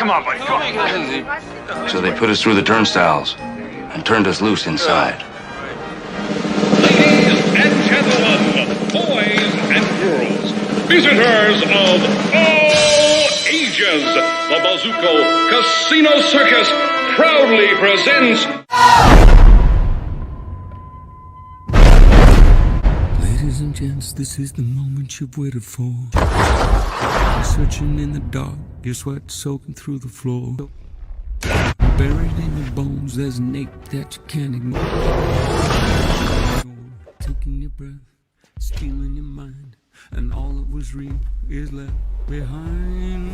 Come on, buddy. Come on. So they put us through the turnstiles and turned us loose inside. Ladies and gentlemen, boys and girls, visitors of all ages, the Bazuco Casino Circus proudly presents... Ladies and gents, this is the moment you've waited for. You're searching in the dark, your sweat soaking through the floor. Buried in your bones, there's an ache that you can't ignore. Taking your breath, stealing your mind, and all that was real is left behind.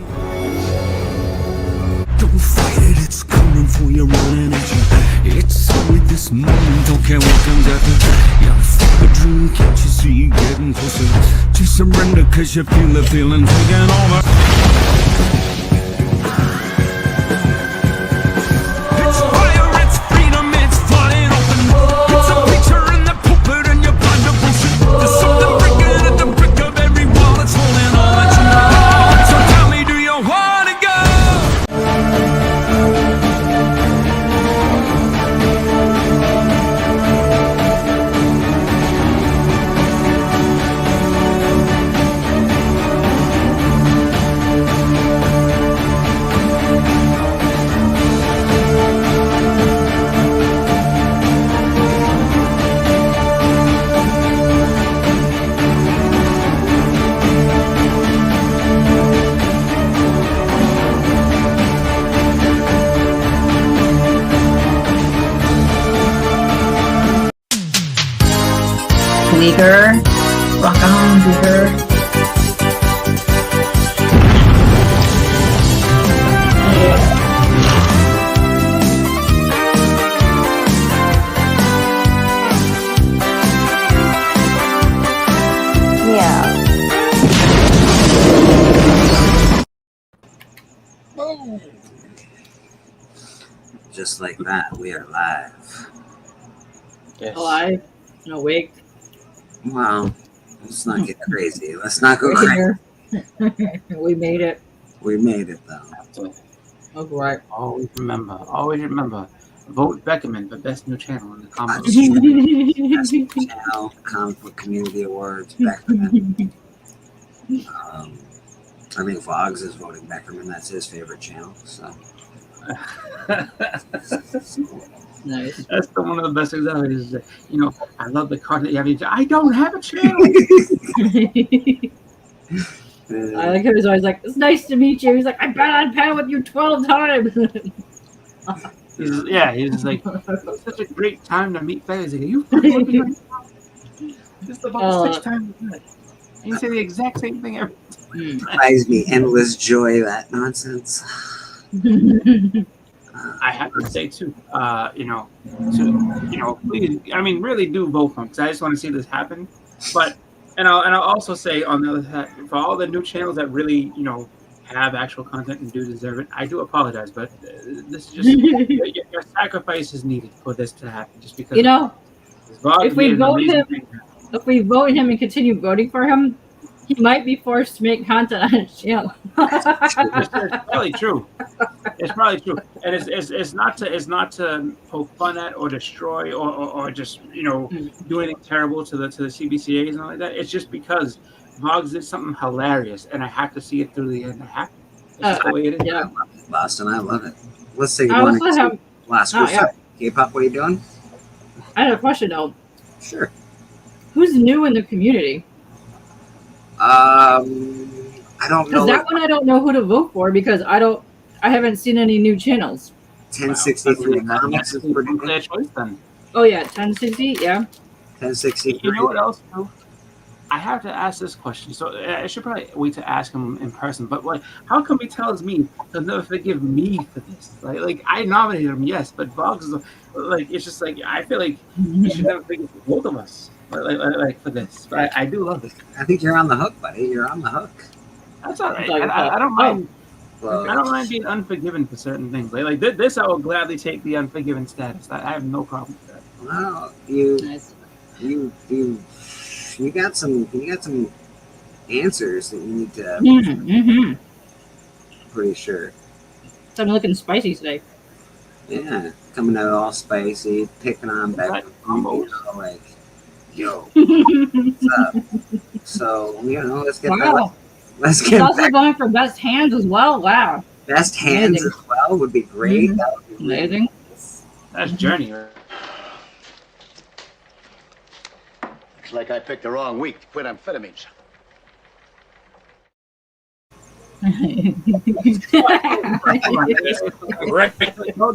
Don't fight it, it's coming for your own energy. It's only this moment, don't care what comes after. You're full of dream, can't you see you getting closer? Just surrender, cause you feel the feeling taking over. Leaguer, rock on, Leaguer. Yeah. Just like that, we are live. Yes. Alive and awake. Well, let's not get crazy. Let's not go crazy. We made it. We made it, though. Oh, right. Always remember. Vote Beckerman for Best New Channel in the comments. Best New Channel, Comic Book Community Awards, Beckerman. I think Voggs is voting Beckerman. That's his favorite channel. So. Nice. That's one of the best things ever. Is I love the card that you have. I don't have a channel. I like how he's always like, "It's nice to meet you." He's like, "I've been on panel with you 12 times." He's just like, "It's such a great time to meet fans." Like, you just about 6 times a night. And you say the exact same thing every time. Provides me endless joy, that nonsense. I have to say too, please, really do vote for him because I just want to see this happen. But I'll also say on the other hand, for all the new channels that really have actual content and do deserve it, I do apologize, but this is just your sacrifice is needed for this to happen. Just because if we vote him and continue voting for him, he might be forced to make content on his channel. It's probably true. It's probably true, and it's not to poke fun at or destroy or just do anything terrible to the CBCAs and all like that. It's just because Voggs did something hilarious, and I have to see it through the end. It's just the way it is. Yeah, Boston, I love it. Let's say good morning to last week. K-pop, what are you doing? I had a question though. Sure. Who's new in the community? I don't know. Because that one I don't know who to vote for because I haven't seen any new channels. 1063 Comics is pretty good. Choice then. Oh yeah, 1060, yeah. 1063. You know what else? I have to ask this question, so I should probably wait to ask him in person. But how come he tells me he'll never forgive me for this? Like I nominated him, yes, but Voggs is it's just like I feel like he should never forgive both of us. Like for this, but I do love it. I think you're on the hook, buddy. You're on the hook. That's all right. I don't mind. Well, I don't mind being unforgiven for certain things. Like this, I will gladly take the unforgiven status. I have no problem with that. Well, you got some answers that you need to. Mm-hmm. Pretty sure. I'm looking spicy today. Yeah, coming out all spicy, picking on back, like, yo, what's up? So let's get wow. Let's He's get also back. going for best hands as well. Wow. Best hands as well would be great. That would be amazing. That's Journey. Looks like I picked the wrong week to quit amphetamines.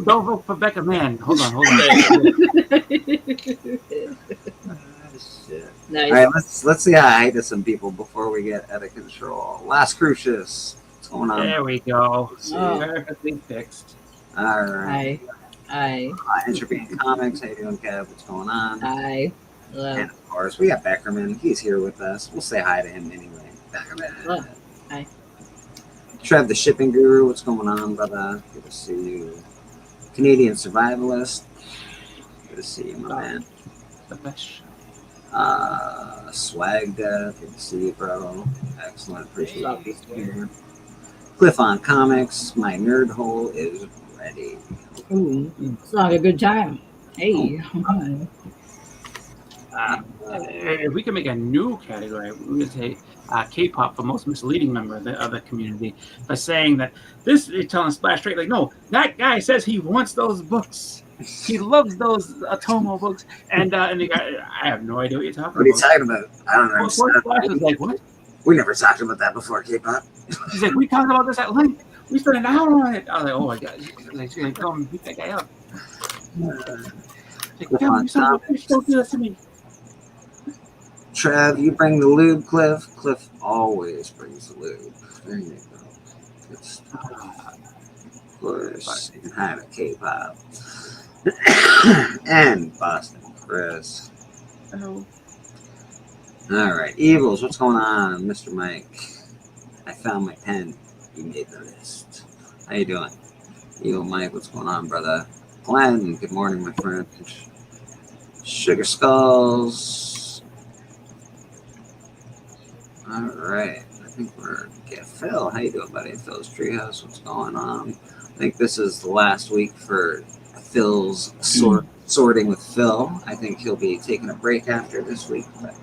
Don't vote for Becca Man. Hold on. Nice. All right, let's say hi to some people before we get out of control. Las Crucius, what's going on? There we go. Oh. Perfectly fixed. All right. Hi. Entropy Comics, how you doing, Kev? What's going on? Hi. Hello. And of course, we got Beckerman. He's here with us. We'll say hi to him anyway. Beckerman. Hello. Hi. Trev, the shipping guru. What's going on, brother? Good to see you. Canadian survivalist. Good to see you, my man. The best. Swag, good to see you, bro. Excellent, appreciate you here. Cliff on Comics, my nerd hole is ready. Ooh, it's like a good time. Hey. If we can make a new category, we would say K-pop for most misleading member of the community by saying that this is telling Splash straight, like, no, that guy says he wants those books. He loves those Atomo books, and the guy, I have no idea what you're talking about. What are you talking about? I don't understand. Splash was like, what? We never talked about that before, K-pop. He's like, we talked about this at length. We spent an hour on it. I was like, oh my god, she's gonna come and beat that guy up. Like, you don't do this to me. Trev, you bring the lube, Cliff. Cliff always brings the lube. There you go. Good stuff. Of course, you can have a K-pop. And Boston Chris. Hello. All right, Evils, what's going on, Mr. Mike? I found my pen. You made the list. How you doing? Evil Mike, what's going on, brother? Glenn, good morning, my friend. Sugar Skulls. All right, I think we're Phil. How you doing, buddy? Phil's Treehouse, what's going on? I think this is the last week for Phil's sorting with Phil. I think he'll be taking a break after this week, but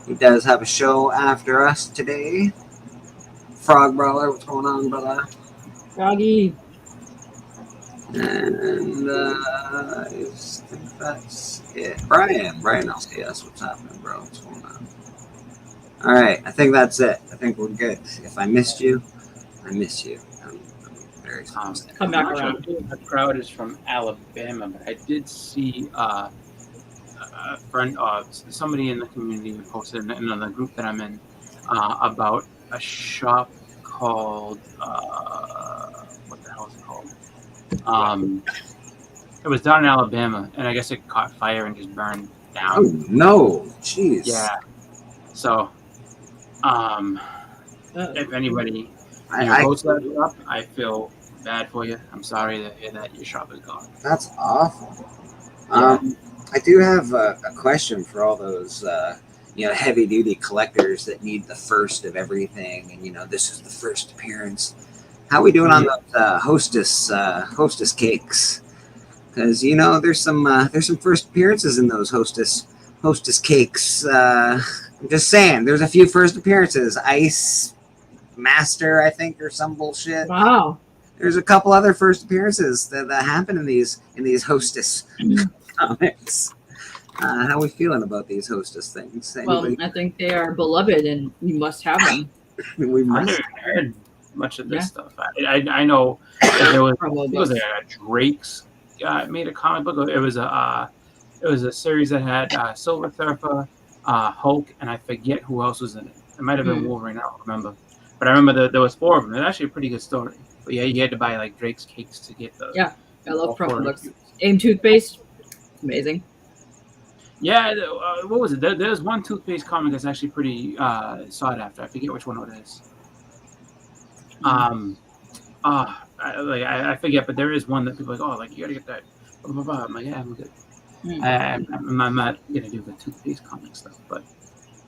he does have a show after us today. Frog Brawler, what's going on, brother? Froggy. And I think that's it. Brian LCS, what's happening, bro? What's going on? All right, I think that's it. I think we're good. If I missed you, I miss you. I'm very Come back around. The crowd is from Alabama, but I did see a friend, somebody in the community posted in the group that I'm in about a shop called what the hell is it called? It was down in Alabama, and I guess it caught fire and just burned down. Oh no, jeez. Yeah. So, if anybody posts that up, I feel bad for you. I'm sorry that your shop is gone. That's awful. Yeah. I do have a question for all those heavy duty collectors that need the first of everything, and this is the first appearance. How are we doing on those hostess cakes? Because there's some first appearances in those hostess cakes. I'm just saying, there's a few first appearances. Ice Master, I think, or some bullshit. Wow. There's a couple other first appearances that happen in these hostess comics. How are we feeling about these hostess things? Well, I think they are beloved, and we must have them. We I must. never heard much of this stuff. I know there was Drake's made a comic book. It was a series that had Silver Surfer, Hulk, and I forget who else was in it. It might have been Wolverine. I don't remember. But I remember there was 4 of them. It was actually a pretty good story. But yeah, you had to buy like Drake's cakes to get the. Yeah, I love promo books. AIM toothpaste, amazing. Yeah, what was it? There's one toothpaste comic that's actually pretty sought after. I forget which one it is. I forget, but there is one that people are like, oh, like you gotta get that. Blah, blah, blah. I'm like, yeah, I'm good. I'm not gonna do the toothpaste comic stuff,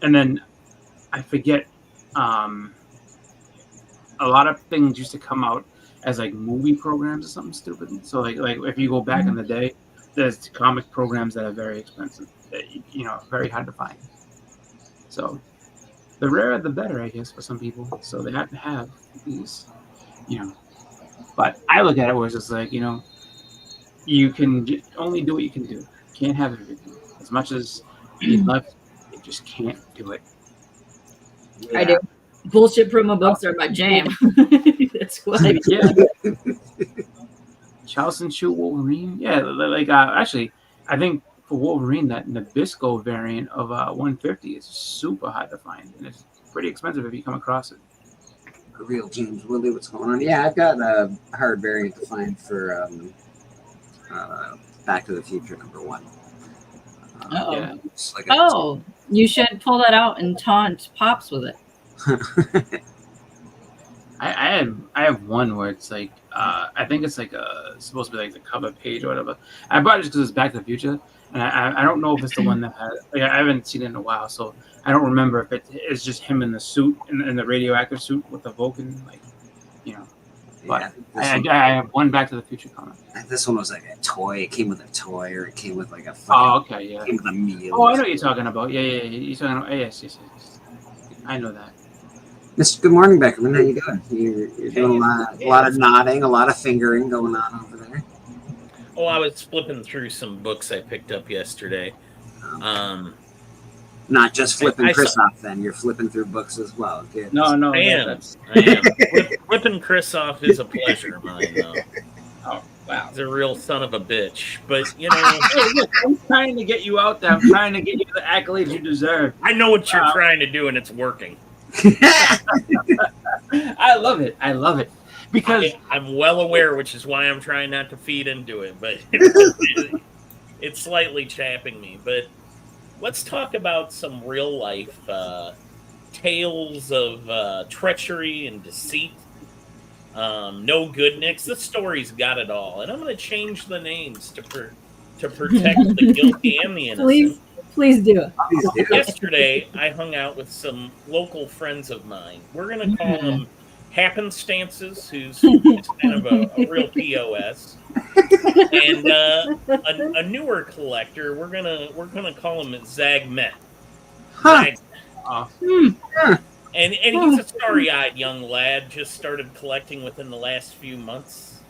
and then I forget. A lot of things used to come out as like movie programs or something stupid. So like if you go back in the day, there's comic programs that are very expensive, that, very hard to find. So the rarer the better, I guess, for some people. So they have to have these, But I look at it where it's just like, you can only do what you can do. You can't have everything. As much as you'd love, you just can't do it. Yeah. I do. Bullshit promo books are my jam. That's what I do. Yeah. Charleston Chew Wolverine. Yeah, actually, I think for Wolverine, that Nabisco variant of 150 is super hard to find, and it's pretty expensive if you come across it. A real James Woodley, what's going on? Yeah, I've got a hard variant to find for Back to the Future #1. Yeah. It's like You should pull that out and taunt Pops with it. I have one where it's like I think it's like supposed to be like the cover page or whatever. I bought it just because it's Back to the Future, and I don't know if it's the one that has. Like, I haven't seen it in a while, so I don't remember if it's just him in the suit in the radioactive suit with the Vulcan, But yeah, I have one Back to the Future comic. this one was like a toy. It came with a toy, or it came with like a. Oh, okay, yeah. It came with a meal. Oh, I know what you're talking about. Yeah. You're talking about. Yes. I know that. Mr. Good morning, Beckerman. How you doing? You're doing a lot of nodding, a lot of fingering going on over there. Oh, I was flipping through some books I picked up yesterday. Not just flipping I Chris saw- off, then you're flipping through books as well. Good. No. I yeah, am. that's- Flipping Chris off is a pleasure of mine, though. Oh, wow. He's a real son of a bitch. But, Hey, look, I'm trying to get you out there. I'm trying to get you the accolades you deserve. I know what you're trying to do, and it's working. I love it. Because I'm well aware, which is why I'm trying not to feed into it. But it's slightly chapping me. But let's talk about some real life tales of treachery and deceit. No good Nicks. This story's got it all. And I'm going to change the names to protect the guilty and the innocent. Please do it. Yesterday, I hung out with some local friends of mine. We're going to call them Happenstances, who's kind of a real POS, and a newer collector. We're gonna call him Zagmet. Zagmet. And he's a starry-eyed young lad. Just started collecting within the last few months,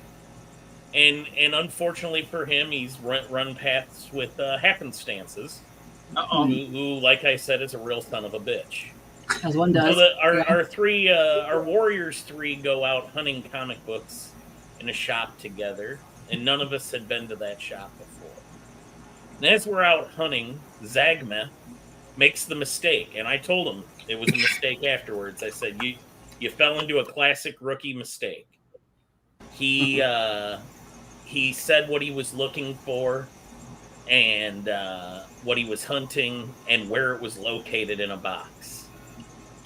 and unfortunately for him, he's run paths with Happenstances. Who, like I said, is a real son of a bitch. As one does. So our Warriors 3 go out hunting comic books in a shop together, and none of us had been to that shop before. And as we're out hunting, Zagmet makes the mistake, and I told him it was a mistake afterwards. I said, you fell into a classic rookie mistake. He said what he was looking for, and what he was hunting, and where it was located in a box.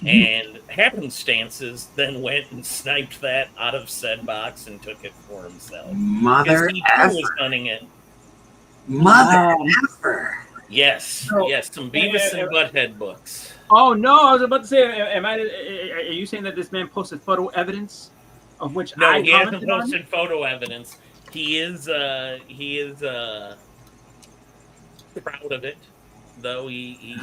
And Happenstances then went and sniped that out of said box and took it for himself. Mother He too effer. was hunting it. Mother effer. Yes, some Beavis and Butthead books. oh no, I was about to say, are you saying that this man posted photo evidence of which No, I he hasn't commented on? posted photo evidence. He is proud of it, though. He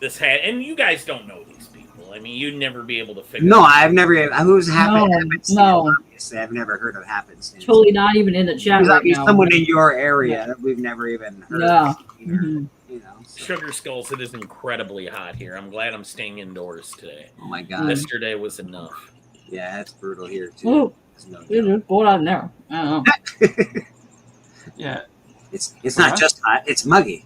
this had, and you guys don't know these people. I mean, you'd never be able to figure. No, out. I've never. Who's Happenstance? No. Obviously, I've never heard of Happenstance. Totally not even in the chat There's right obviously now. someone in your area that we've never even heard Yeah. of. Either, Mhm. You know. So, Sugar Skulls, it is incredibly hot here. I'm glad I'm staying indoors today. oh my god. Yesterday was enough. Yeah, it's brutal here too. Ooh, There's no it's doubt. just boiled out in there. I don't know. Yeah, It's not just hot. It's muggy.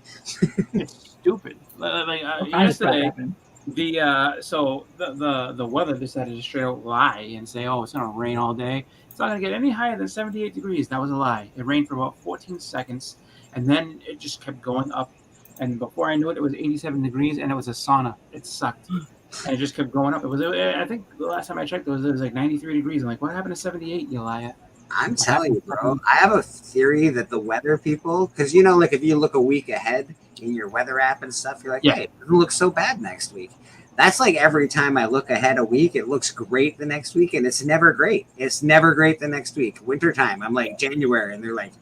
it's stupid. Like All kinds of stuff yesterday, happened. the weather decided to straight out lie and say, oh, it's gonna rain all day. It's not gonna get any higher than 78 degrees. That was a lie. It rained for about 14 seconds, and then it just kept going up. And before I knew it, it was 87 degrees, and it was a sauna. It sucked, and it just kept going up. It was, I think, the last time I checked, it was like 93 degrees. I'm like, what happened to 78? You liar. I'm telling you, bro. I have a theory that the weather people, because you know, like if you look a week ahead in your weather app and stuff, you're like, Yeah. hey, it doesn't look so bad next week. that's like every time I look ahead a week, it looks great the next week, and it's never great. It's never great the next week. Wintertime, I'm like January, and they're like,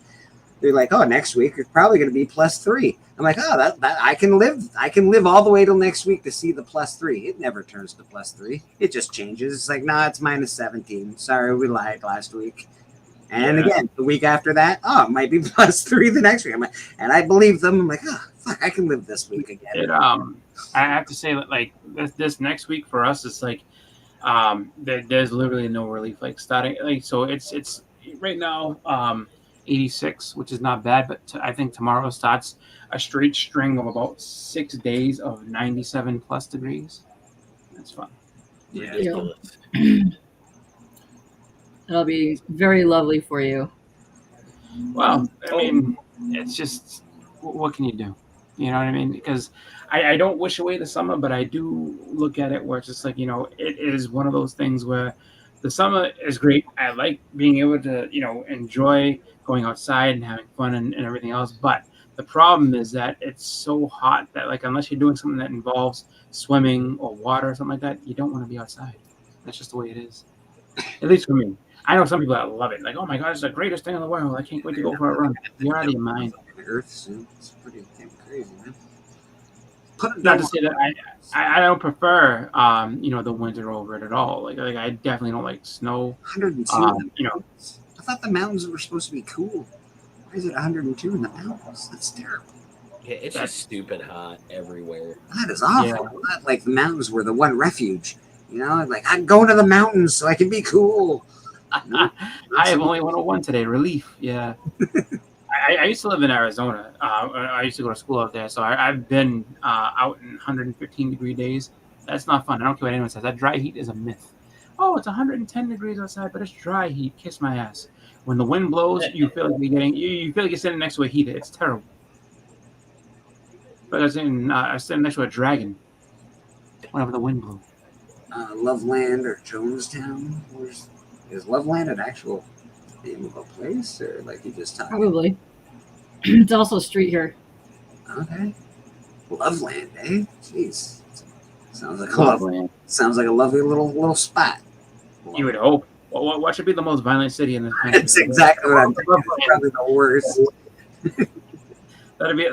oh, next week it's probably going to be +3. I'm like, oh, that I can live all the way till next week to see the +3. It never turns to +3. It just changes. It's like, nah, it's -17. Sorry, we lied last week. And again, the week after that, oh, it might be +3 the next week. And I believe them. I'm like, oh, fuck, I can live this week again. I have to say that like this next week for us is like there's literally no relief. Like starting like so it's right now 86, which is not bad, but I think tomorrow starts a straight string of about 6 days of 97 plus degrees. That's fun. Yeah. It'll be very lovely for you. Well, I mean, it's just what can you do? You know what I mean? Because I don't wish away the summer, but I do look at it where it's just like, you know, it is one of those things where the summer is great. I like being able to, you know, enjoy going outside and having fun and everything else. But the problem is that it's so hot that, like, unless you're doing something that involves swimming or water or something like that, you don't want to be outside. That's just the way it is. At least for me. I know some people that love it. Like, oh my God, it's the greatest thing in the world. I can't wait to go for a run. You're out of your mind. The Earth soon. It's pretty damn crazy, man. Not to say that I don't prefer you know, the winter over it at all. Like I definitely don't like snow. 102. You know, I thought the mountains were supposed to be cool. Why is it 102 in the mountains? That's terrible. Yeah, it's just stupid hot everywhere. That is awful. Yeah. Like the mountains were the one refuge. You know, like I'm going to the mountains so I can be cool. I have only 101 today. Relief. Yeah. I used to live in Arizona. I used to go to school out there, so I've been out in 115 degree days. That's not fun. I don't care what anyone says. That dry heat is a myth. Oh, it's 110 degrees outside, but it's dry heat. Kiss my ass. When the wind blows, you feel like you feel like you're sitting next to a heater. It's terrible. But I was sitting next to a dragon whenever the wind blew. Loveland or Jonestown? Is Loveland an actual name of a place, or like you just talking? Probably. It's also a street here. Okay. Loveland, eh? Jeez. Sounds like a lovely little spot. You would hope. What should be the most violent city in the country? That's exactly what I'm thinking. Probably the worst. That'd be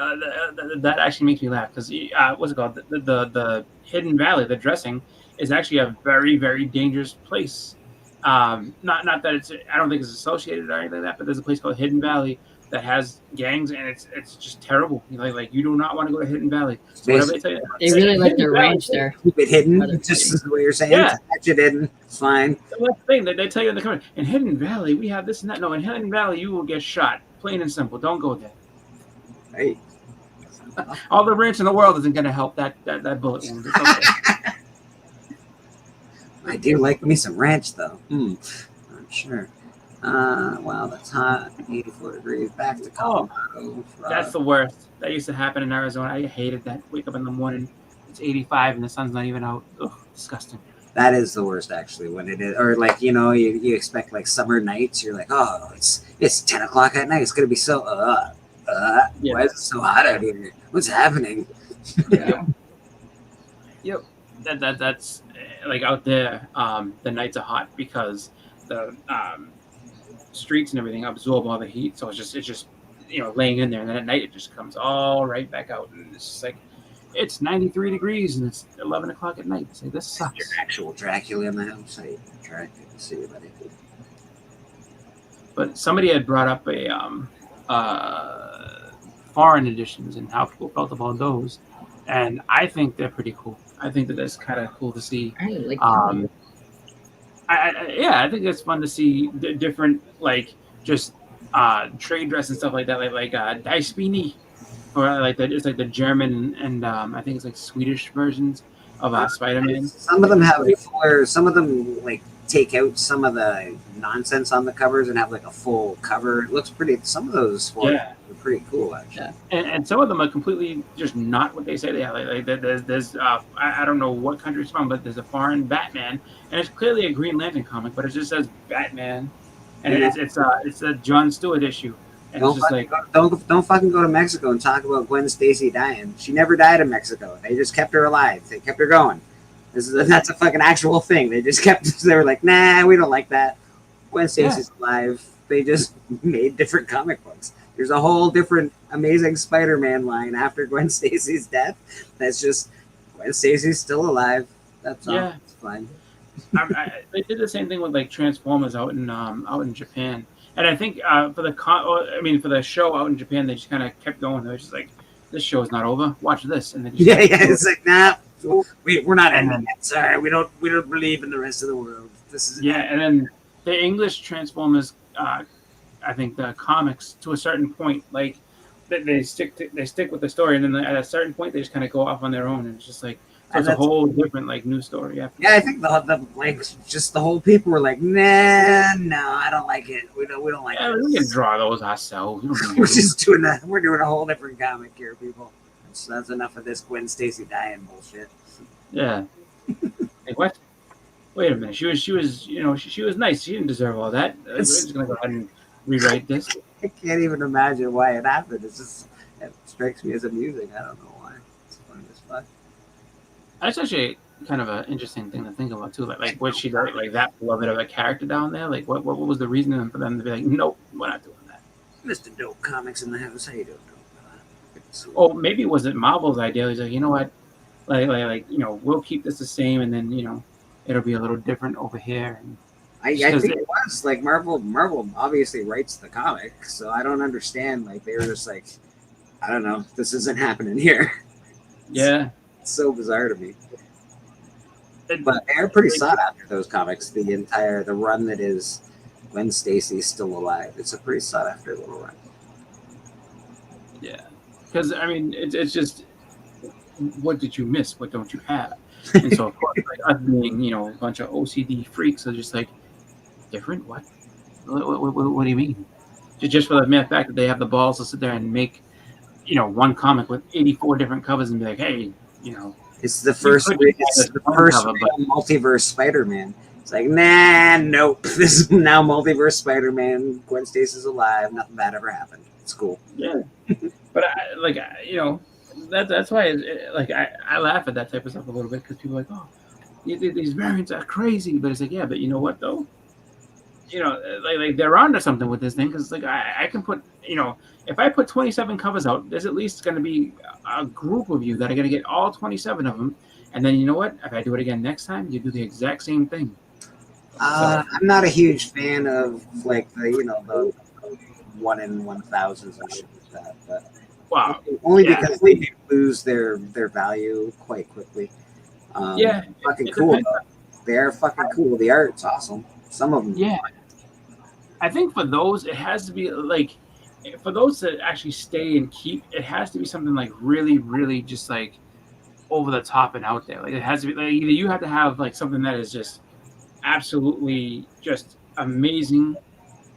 that actually makes me laugh because what's it called? The Hidden Valley, the dressing, is actually a very, very dangerous place. Not that it's, I don't think it's associated or anything like that, but there's a place called Hidden Valley that has gangs, and it's just terrible. Like you do not want to go to Hidden Valley. So whatever they tell you, they really like their range there. Keep it hidden, just as what you're saying. Yeah. Catch it hidden, it's fine. So that's the thing that they tell you in the comment. In Hidden Valley, we have this and that. No, in Hidden Valley, you will get shot. Plain and simple. Don't go there. Hey. All the ranch in the world isn't going to help that bullet wound. It's okay. I do like me some ranch, though. I'm sure. Wow, that's hot. 84 degrees. Back to Colorado. That's the worst. That used to happen in Arizona. I hated that. Wake up in the morning, it's 85 and the sun's not even out. Ugh, disgusting. That is the worst, actually, when it is. Or, like, you know, you expect, like, summer nights. You're like, oh, it's 10 o'clock at night. It's going to be so, why is it so hot out here? What's happening? Yeah. Yep. That's like out there. The nights are hot because the streets and everything absorb all the heat, so it's just you know, laying in there, and then at night it just comes all right back out, and it's just like it's 93 degrees and it's 11 o'clock at night. So this sucks. Your actual Dracula in the house. I tried to see it, but somebody had brought up foreign editions and how people felt about those, and I think they're pretty cool. I think that's kind of cool to see. I like I think it's fun to see different, like, just trade dress and stuff like that, like Die Spini, or like that. It's like the German and I think it's like Swedish versions of Spider-Man. Some of them have fuller. Some of them like take out some of the nonsense on the covers and have like a full cover. It looks pretty. Some of those are pretty cool, actually. Yeah. And some of them are completely just not what they say they are. Like there's I don't know what country it's from, but there's a foreign Batman, and it's clearly a Green Lantern comic, but it just says Batman, and it's a Jon Stewart issue. And don't it's just don't fucking go to Mexico and talk about Gwen Stacy dying. She never died in Mexico. They just kept her alive. They kept her going. That's a fucking actual thing. They just kept. They were like, nah, we don't like that. Gwen Stacy's alive. They just made different comic books. There's a whole different Amazing Spider-Man line after Gwen Stacy's death. That's just Gwen Stacy's still alive. That's all. Yeah. It's fine. They did the same thing with like Transformers out in Japan, and I think for the show out in Japan, they just kind of kept going. They were just like, this show is not over. Watch this, and then It's like, nah, we're not ending it. Sorry, we don't believe in the rest of the world. This is and then the English Transformers. I think the comics to a certain point, like they stick with the story, and then at a certain point, they just kind of go off on their own, and it's just like. So it's a whole different like new story. Yeah, I think the whole people were like, nah, no, I don't like it. We don't like it. We can draw those ourselves. We're just doing that. We're doing a whole different comic here, people. So that's enough of this Gwen Stacy dying bullshit. Yeah. Like what? Wait a minute. She was she was nice. She didn't deserve all that. We're just gonna go ahead and rewrite this. I can't even imagine why it happened. It strikes me as amusing. I don't know why. It's funny as fuck. That's actually kind of an interesting thing to think about too. Like was she like that beloved of a character down there? Like what was the reason for them to be like, nope, we're not doing that? Mr. Dope Comics in the house. How you doing, Dope? Oh, maybe was it Marvel's idea? He's like, you know what, like we'll keep this the same, and then it'll be a little different over here. And I think it was like Marvel obviously writes the comic, so I don't understand. Like they were just like, I don't know, this isn't happening here. Yeah. It's so bizarre to me. But they're pretty sought after, those comics. The run that is Gwen Stacy's still alive. It's a pretty sought after little run. Yeah. Because I mean it's just, what did you miss? What don't you have? And so of course, like us being, a bunch of OCD freaks are just like, different? What do you mean? Just for the mere fact that they have the balls to sit there and make, one comic with 84 different covers and be like, hey, it's the first multiverse Spider-Man. It's like, nah, nope. This is now multiverse Spider-Man. Gwen Stacy's alive. Nothing bad ever happened. It's cool. Yeah, but that's why I laugh at that type of stuff a little bit, because people are like, oh, these variants are crazy. But it's like, yeah, but you know what though? Like they're onto something with this thing, because like I can put, if I put 27 covers out, there's at least going to be a group of you that are going to get all 27 of them, and then you know what? If I do it again next time, you do the exact same thing. I'm not a huge fan of like the 1 in 1,000s and shit like that, but only because they do lose their value quite quickly. Fucking cool. They are fucking cool. The art's awesome. Some of them. Yeah. I think for those, it has to be like, for those to actually stay and keep, it has to be something like really, really just like over the top and out there. Like it has to be like, either you have to have like something that is just absolutely just amazing,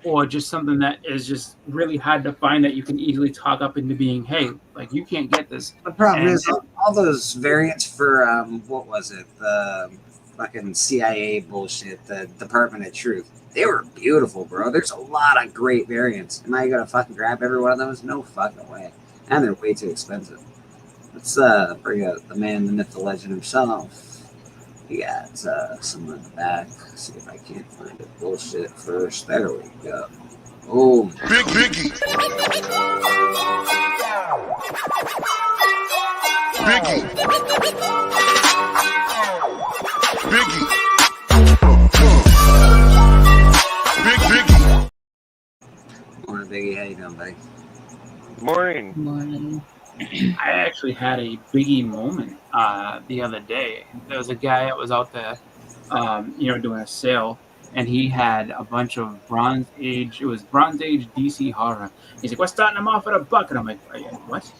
or just something that is just really hard to find that you can easily talk up into being, hey, like you can't get this. The problem is all those variants for what was it? The fucking CIA bullshit, the Department of Truth. They were beautiful, bro. There's a lot of great variants. Am I gonna fucking grab every one of those? No fucking way. And they're way too expensive. Let's bring out the man, the myth, the legend himself. We got someone in the back. Let's see if I can't find it. Bullshit first. There we go. Oh, Big Biggie. Biggie. Biggie. Big Biggie. Morning, Biggie. How you doing, buddy? Morning. I actually had a Biggie moment the other day. There was a guy that was out there, doing a sale, and he had a bunch of Bronze Age DC horror. He's like, "We're starting them off at $1." And I'm like, "What?"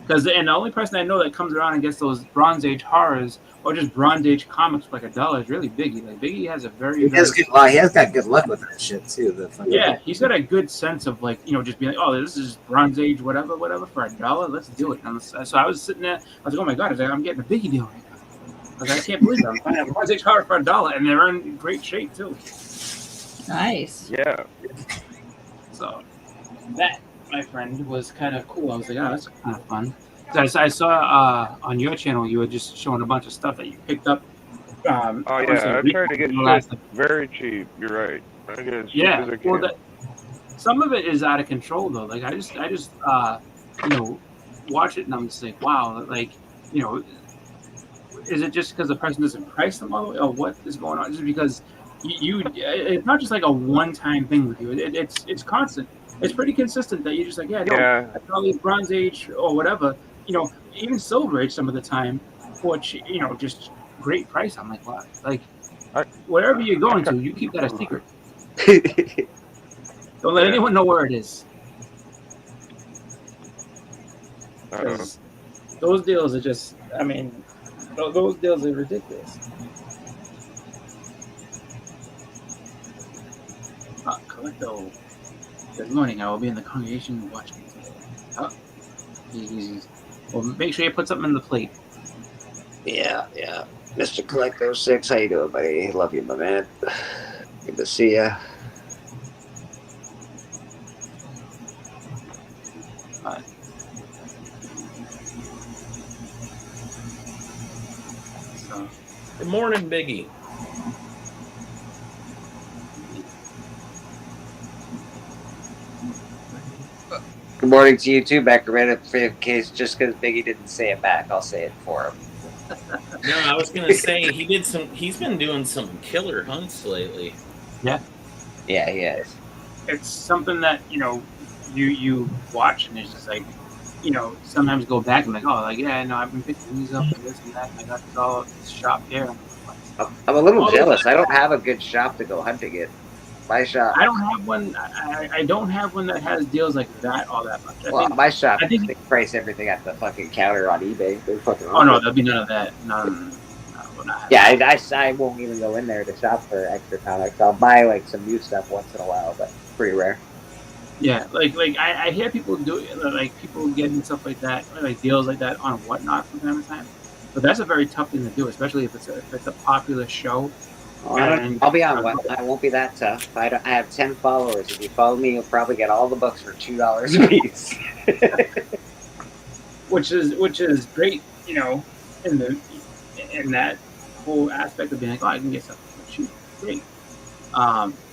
Because the only person I know that comes around and gets those Bronze Age horrors or just Bronze Age comics for like $1 is really Biggie. Like Biggie has a he has got good luck with that shit too. He's got a good sense of like, just being like, oh, this is Bronze Age, whatever for $1. Let's do it. So I was sitting there, I was like, oh my god, I'm getting a Biggie deal right now. Like I can't believe it. I'm finding a Bronze Age horror for $1, and they're in great shape too. Nice. Yeah. So that, my friend, was kind of cool. I was like, oh, that's kind of fun. I saw on your channel you were just showing a bunch of stuff that you picked up Oh yeah, I try to get shit very cheap. You're right. I get as cheap as I can. Well, some of it is out of control though. Like I just watch it and I'm just like, wow, like is it just because the person doesn't price them all the way, or what is going on? Just because it's not just like a one-time thing with you. It's constant. It's pretty consistent that you're just like, I all these Bronze Age or whatever, even Silver Age some of the time, which just great price. I'm like, wow, like wherever you're going to, you keep that a secret. Don't let anyone know where it is. Those deals are just, those deals are ridiculous. Collecto. Good morning. I will be in the congregation watching today. Well, make sure you put something in the plate. Yeah. Mr. Collecto 6, how you doing, buddy? Love you, my man. Good to see ya. Good morning, Biggie. Good morning to you too, Beckerman. In case just because Biggie didn't say it back, I'll say it for him. No, I was gonna say he's been doing some killer hunts lately. Yeah, he has. It's something that you watch and it's just like sometimes go back and like, oh, like I've been picking these up and this and that, and I got this all at this shop here. I'm a little jealous. I don't have a good shop to go hunting in. My shop. I don't have one. I don't have one that has deals like that all that much. My shop. I think they price everything at the fucking counter on eBay. They're fucking. Oh no, there'll be none of that. No. I won't even go in there to shop for extra comics. I'll buy like some new stuff once in a while, but pretty rare. Yeah, like I hear people do like people getting stuff like that, like deals like that on Whatnot from time to time. But that's a very tough thing to do, especially if it's a popular show. I'll be on what? I won't be that tough. I have 10 followers. If you follow me, you'll probably get all the books for $2 a piece. which is great, in that whole aspect of being like, oh, I can get stuff for cheap. Great.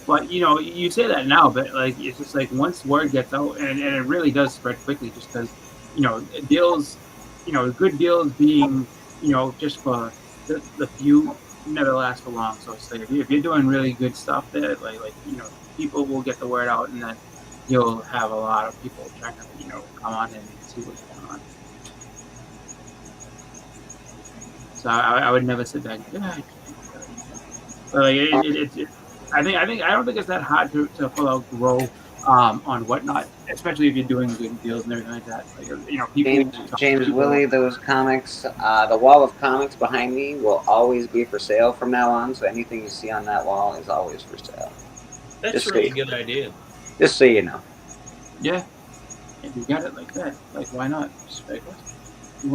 But you say that now, but like it's just like once word gets out, and it really does spread quickly, just because deals, good deals being just for the few never last for long. So it's like if you're doing really good stuff there, like people will get the word out, and then you'll have a lot of people trying to come on and see what's going on. So I would never sit back. But like I don't think it's that hard to pull out grow on Whatnot, especially if you're doing good deals and everything like that. Like people. James Willie, those comics, the wall of comics behind me will always be for sale from now on. So anything you see on that wall is always for sale. That's a really good idea. Just so you know. Yeah, if you got it like that, like why not? Just like, you'd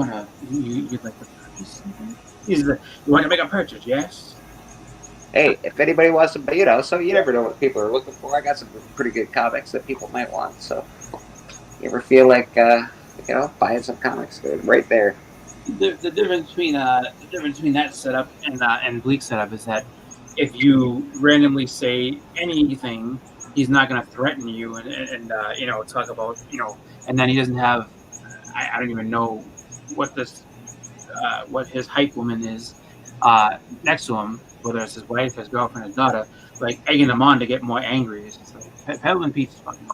like to purchase something? You want to make a purchase? Yes. Hey, if anybody wants to, so you never know what people are looking for. I got some pretty good comics that people might want. So, you ever feel like, buying some comics? They're right there. The difference between that setup and Bleak setup is that if you randomly say anything, he's not going to threaten you and talk about and then he doesn't have. I don't even know what what his hype woman is next to him. Whether it's his wife, his girlfriend, his daughter, like egging them on to get more angry. It's just like peddling Pete's fucking.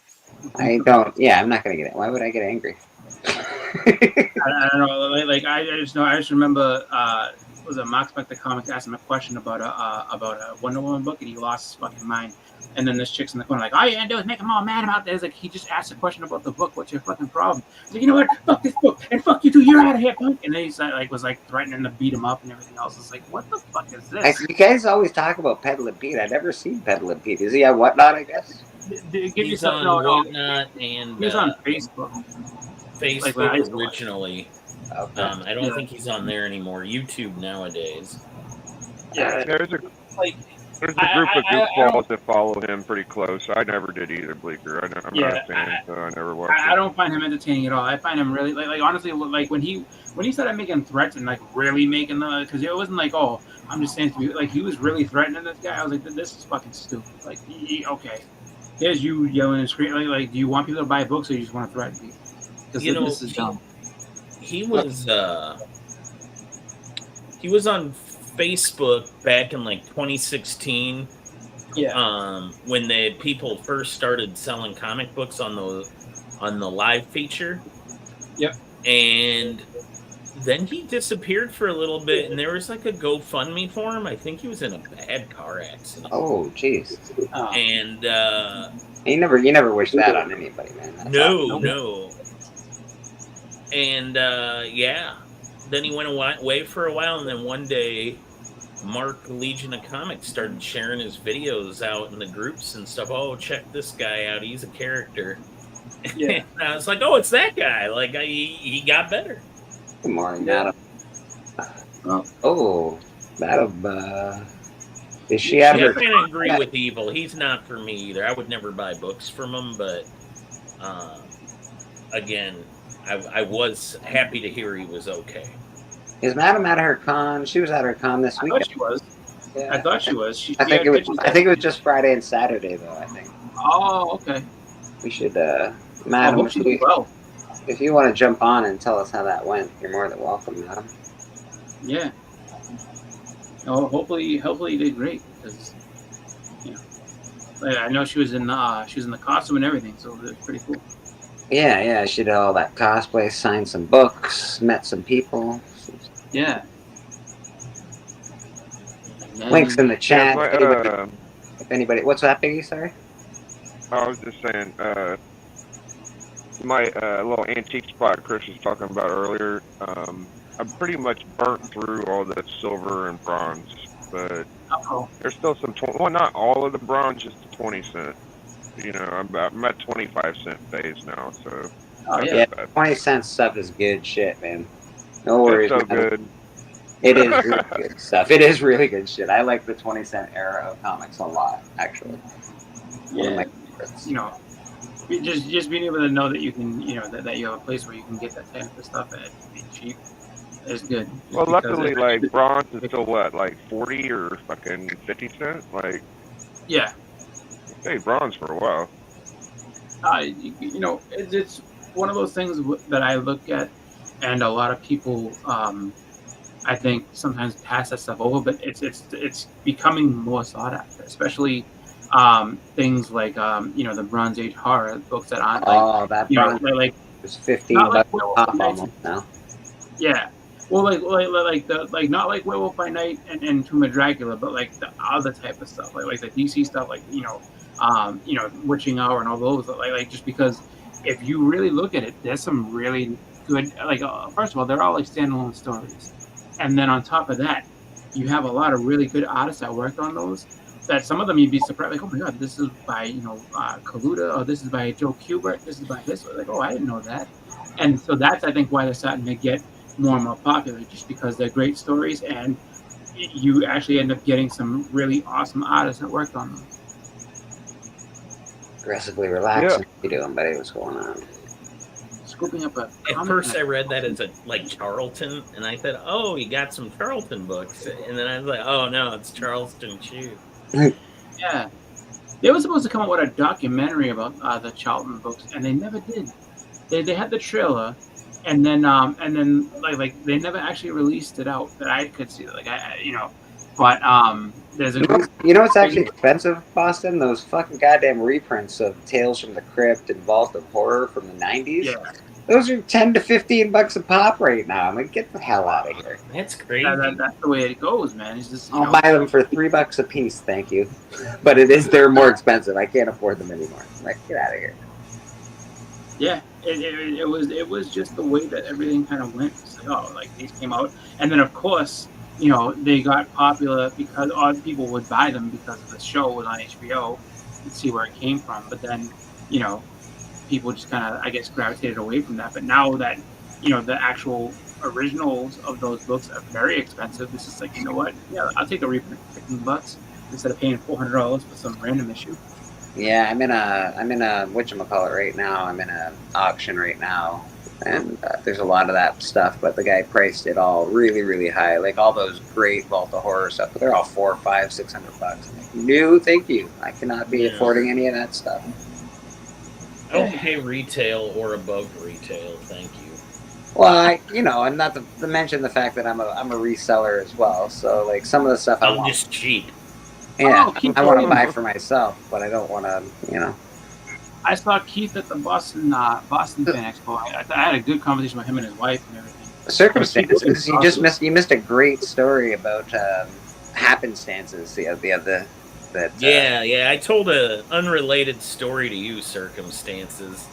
I don't. Yeah, I'm not gonna get it. Why would I get angry? I don't know. Like I just remember. Was it Max Spector Comics asked him a question about a Wonder Woman book, and he lost his fucking mind. And then this chick's in the corner like, all you gotta do is make him all mad about this. Like he just asked a question about the book. What's your fucking problem? He's like, you know what? Fuck this book and fuck you too. You're out of here, punk. And then he's was threatening to beat him up and everything else. It's like, what the fuck is this? You guys always talk about Peddling Pete. I've never seen Peddling Pete. Is he on Whatnot? I guess. He's on Whatnot and he's on Facebook. Facebook originally. Okay. I don't think he's on there anymore. YouTube nowadays. Yeah, there's a group of goofballs that follow him pretty close. I never did either, Bleaker. I'm not a fan, so I never watched. I don't find him entertaining at all. I find him really like honestly, like when he started making threats and like really making the, because it wasn't like, oh, I'm just saying to you, like, he was really threatening this guy. I was like, this is fucking stupid. Like, okay, here's you yelling and screaming. Like, do you want people to buy books or you just want to threaten people? Because this is dumb. He was on Facebook back in like 2016. Yeah. When the people first started selling comic books on the live feature. Yep. And then he disappeared for a little bit, and there was like a GoFundMe for him. I think he was in a bad car accident. Oh, jeez. And you never wish that on anybody, man. That's no. And yeah, then he went away for a while, and then one day, Mark Legion of Comics started sharing his videos out in the groups and stuff. Oh, check this guy out. He's a character. Yeah. And I was like, oh, it's that guy. Like, he got better. Good morning, Madam. Oh, Madam. Is she I ever? can't agree with Evil. He's not for me either. I would never buy books from him, but again, I was happy to hear he was okay. Is Madam at her con? She was at her con this weekend. I thought she was. Yeah. I thought she was. I think it was just Friday and Saturday, though. I think. Oh, okay. We should, Madam. If you want to jump on and tell us how that went, you're more than welcome, Madam. Yeah. Oh, hopefully you did great because, I know she was in the costume and everything, so it was pretty cool. Yeah, she did all that cosplay, signed some books, met some people. Yeah. Links in the chat. Yeah, if anybody, what's that, Biggie? Sorry. I was just saying, my little antique spot Chris was talking about earlier. I'm pretty much burnt through all the silver and bronze, but there's still some. Not all of the bronze, just the 20-cent. I'm at 25-cent phase now, so. Yeah, 20-cent stuff is good shit, man. No worries. It's so good. It is really good stuff. It is really good shit. I like the 20-cent era of comics a lot, actually. Yeah. Just being able to know that you can, that you have a place where you can get that type of stuff at cheap is good. Well, luckily, like, bronze is still what, like 40 or fucking 50 cents? Like, yeah. Hey, bronze for a while. It's one of those things that I look at, and a lot of people, I think, sometimes pass that stuff over, but it's becoming more sought after, especially things like the Bronze Age horror books that aren't like it's $15 pop almost now. Yeah, well, not like Werewolf by Night and Tomb of Dracula, but like the other type of stuff, like the DC stuff, like Witching Hour and all those, like just because if you really look at it, there's some really good, first of all, they're all like standalone stories, and then on top of that, you have a lot of really good artists that worked on those. That some of them you'd be surprised, like, oh my god, this is by Kaluta, or this is by Joe Kubert, this is by this. Like, oh, I didn't know that. And so that's, I think, why they're starting to get more and more popular, just because they're great stories, and you actually end up getting some really awesome artists that worked on them. Aggressively relaxing, what you doing, buddy? What's going on? Scooping up At first, I read that as like Charlton, and I thought, oh, you got some Charlton books, and then I was like, oh no, it's Charleston Chew. Yeah, they were supposed to come up with a documentary about the Charlton books, and they never did. They had the trailer, and then like they never actually released it out that I could see. Like but there's a it's actually expensive, Boston. Those fucking goddamn reprints of Tales from the Crypt and Vault of Horror from the 90s. Yeah. Those are $10 to $15 a pop right now. I'm like, get the hell out of here. That's crazy. That's the way it goes, man. It's just I'll buy them for $3 a piece, thank you. But they're more expensive. I can't afford them anymore. Like, get out of here. Yeah, it was just the way that everything kind of went. It's like, these came out, and then of course, they got popular because people would buy them because the show was on HBO and see where it came from. But then, people just kind of, I guess, gravitated away from that. But now that, the actual originals of those books are very expensive, it's just like, you know what? Yeah, I'll take a reprint for $15 instead of paying $400 for some random issue. Yeah, I'm in a whatchamacallit right now. I'm in an auction right now, and there's a lot of that stuff. But the guy priced it all really, really high. Like all those great Vault of Horror stuff, but they're all $400, $500, $600. I'm like, no, thank you. I cannot be affording any of that stuff. I don't pay retail or above retail. Thank you. Well, and not to mention the fact that I'm a reseller as well. So like some of the stuff I'm just cheap. Yeah, Oh, Keith I want to Morgan. buy for myself, but I don't want to, I saw Keith at the Boston Fan Expo. I had a good conversation with him and his wife and everything. Circumstances. You missed a great story about happenstances. Yeah. I told an unrelated story to you, Circumstances.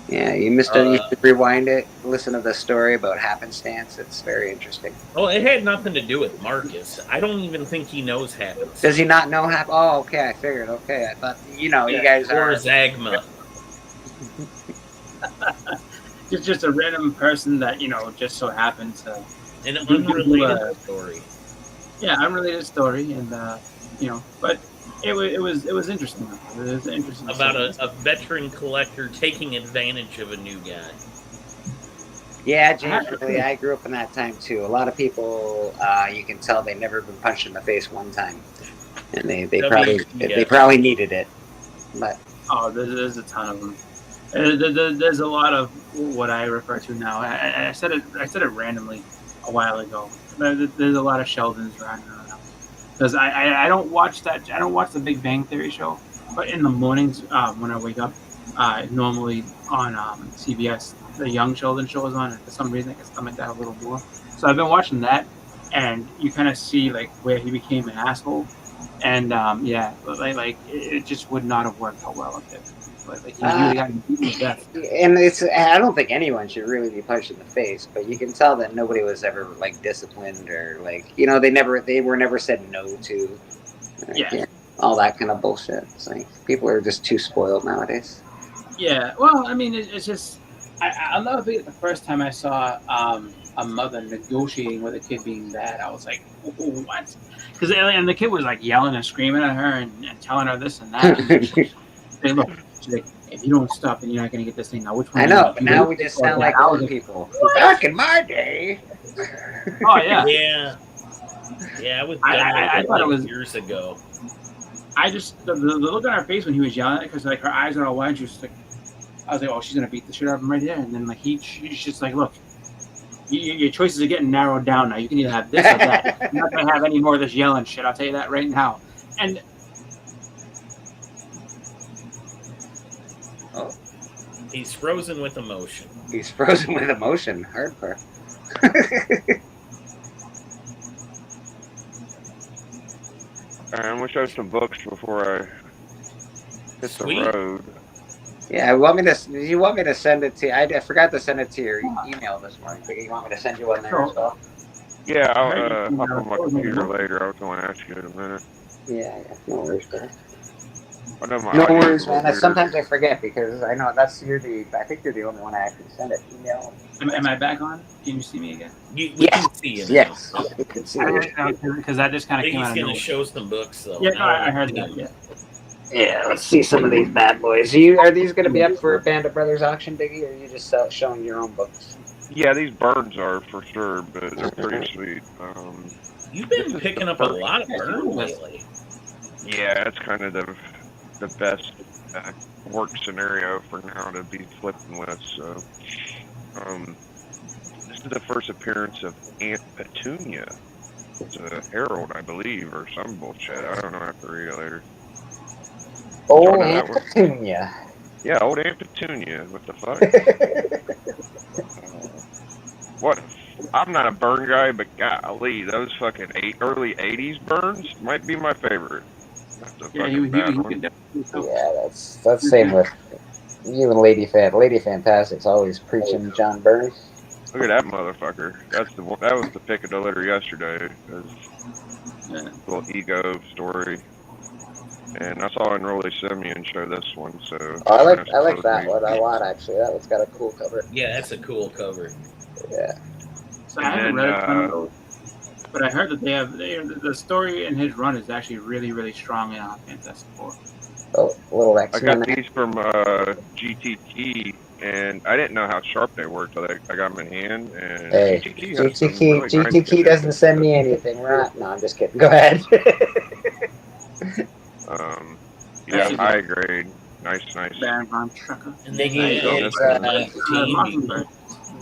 Yeah, you missed it. You should rewind it. Listen to the story about happenstance. It's very interesting. Well, it had nothing to do with Marcus. I don't even think he knows happenstance. Does he not know Oh, okay. I figured. Okay, I thought you guys or are Zagma. Just a random person that just so happened to An unrelated story. Yeah, unrelated story, and but it was interesting. It was interesting About a veteran collector taking advantage of a new guy. Yeah, James. Really, I grew up in that time too. A lot of people, you can tell they've never been punched in the face one time, and they probably needed it. But there's a ton of them. There's a lot of what I refer to now. I said it randomly a while ago. There's a lot of Sheldons around because I don't watch that. I don't watch the Big Bang Theory show, but in the mornings when I wake up, normally on CBS, the Young Sheldon show is on, and for some reason I can stomach that a little more. So I've been watching that, and you kind of see like where he became an asshole, and it just would not have worked out well with it. But like, he really got beaten to death. And I don't think anyone should really be punched in the face, but you can tell that nobody was ever like disciplined or like they were never said no to. All that kind of bullshit. It's like people are just too spoiled nowadays. Yeah, well, I mean, it's just I'll never forget the first time I saw a mother negotiating with a kid being bad. I was like, what? Because and the kid was like yelling and screaming at her and telling her this and that. And look, she's like, if you don't stop, then you're not going to get this thing. Now, which one? I know, but now we just sound like old people. Back in my day. Oh yeah. Yeah, I was. I thought it was years ago. I just the look on her face when he was yelling at her, because like her eyes are all wide. She was like, I was like, oh, she's gonna beat the shit out of him right there. And then like she's just like, look, your choices are getting narrowed down now. You can either have this or that. I'm not gonna have any more of this yelling shit. I'll tell you that right now. And he's frozen with emotion. He's frozen with emotion. Hardcore. I'm gonna show some books before I hit the road. Yeah, you want me to send it to you? I forgot to send it to your email this morning. But you want me to send you one there as well? Yeah, I'll hop on my computer later. I was going to ask you in a minute. Yeah, no worries, man. No worries, man. Sometimes I forget because I know I think you're the only one I actually send it email. Am I back on? Can you see me again? We can see you. Yes, we can see you. Because that just kind of came out of nowhere. He's going to show some books, though. Yeah, I heard that. Yeah. Yeah, let's see some of these bad boys. Are these going to be up for Bandit Brothers auction, Biggie, or are you just showing your own books? Yeah, these Burns are for sure, but they're pretty sweet. You've been picking up a lot of Burns lately. Yeah, it's kind of the best work scenario for now to be flipping with. So, this is the first appearance of Aunt Petunia. It's a Herald, I believe, or some bullshit. I don't know. I have to read it later. Oh, Aunt Petunia. Yeah, old Aunt Petunia. What the fuck? What? I'm not a Burn guy, but golly, those fucking early '80s Burns might be my favorite. That's same with you and Lady Fantastic's always preaching John Burns. Look at that motherfucker. That was the pick of the litter yesterday. Little ego story. And I saw Enrolli Simeon show this one, so I like that one a lot actually. That one's got a cool cover. Yeah, that's a cool cover. Yeah. So I haven't read it, but I heard that they have the story in his run is actually really, really strong in Fantastic Four. little I X-Men. got these from GTT, and I didn't know how sharp they were till I got them in hand. And Hey, GTT has some really nice GTT doesn't send me anything, right? No, I'm just kidding. Go ahead. Yeah, high grade. Nice. Baron von Strucker.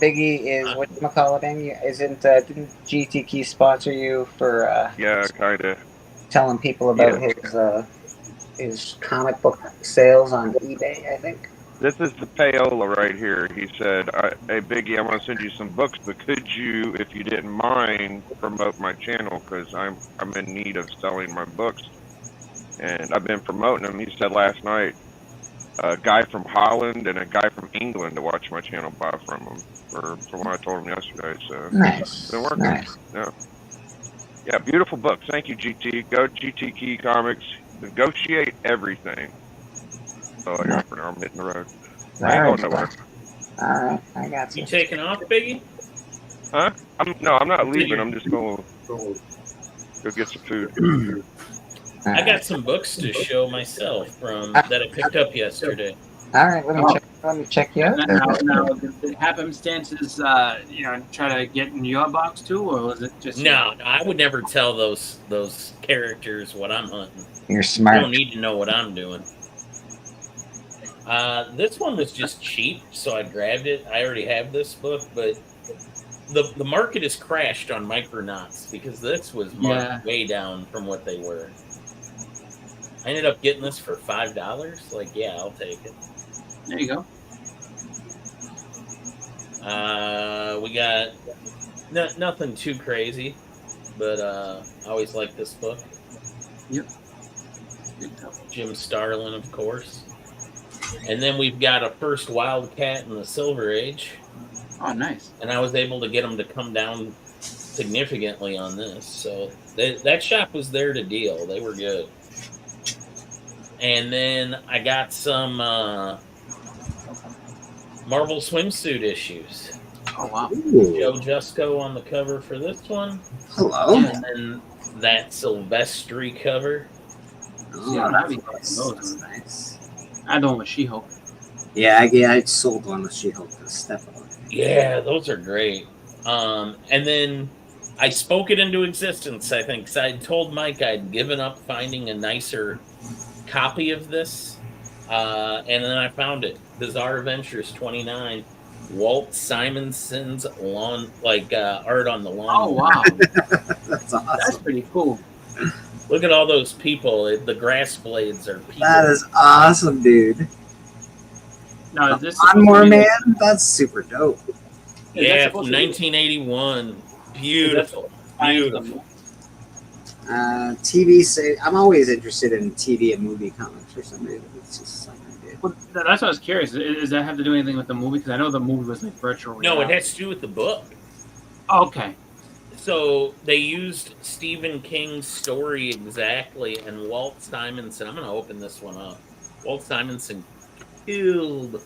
Biggie is whatchamacallit? Didn't GTK sponsor you for Yeah, kinda. telling people about his comic book sales on eBay, I think? This is the payola right here. He said, "Hey Biggie, I want to send you some books, but could you, if you didn't mind, promote my channel? Because I'm in need of selling my books, and I've been promoting them." He said last night, a guy from Holland and a guy from England to watch my channel buy from him, from what I told him yesterday. So it's been working. Nice. Yeah, beautiful books. Thank you, GT. Go GT Key Comics. Negotiate everything. That's all I got for now. I'm hitting the road. I ain't going nowhere. Alright, I got you. You taking off, Biggie? Huh? I'm not leaving. I'm just going to go get some food. I got some books to show myself that I picked up yesterday. Alright, let me check you out. Now, did happenstances, try to get in your box too, or was it just? No, I would never tell those characters what I'm hunting. You're smart. I don't need to know what I'm doing. This one was just cheap, so I grabbed it. I already have this book, but the market has crashed on Micronauts because this was marked way down from what they were. I ended up getting this for $5. Like, yeah, I'll take it. There you go. We got nothing too crazy, but I always like this book. Yep. Jim Starlin, of course. And then we've got a first Wildcat in the Silver Age. Oh, nice. And I was able to get them to come down significantly on this. So that shop was there to deal. They were good. And then I got some Marvel swimsuit issues. Oh, wow. Joe Jusko on the cover for this one. Hello. And then that Silvestri cover. Yeah, that'd be nice. I don't with She-Hulk. Yeah, I sold one with She-Hulk to Stefan. Yeah, those are great. And then I spoke it into existence, I think, because I told Mike I'd given up finding a nicer copy of this. And then I found it. Bizarre Adventures 29. Walt Simonson's art on the lawn. Oh, wow. That's awesome. That's pretty cool. Look at all those people. The grass blades are people. That is awesome, dude. No, this Lawnmower Man? That's super dope. Yeah, from 1981. Beautiful. Beautiful. TV say I'm always interested in TV and movie comics for some reason. It's just something I did. Well, that's what I was curious. Does that have to do anything with the movie? Because I know the movie was like virtual. No, it has to do with the book. Okay. So they used Stephen King's story exactly, and Walt Simonson. I'm going to open this one up. Walt Simonson killed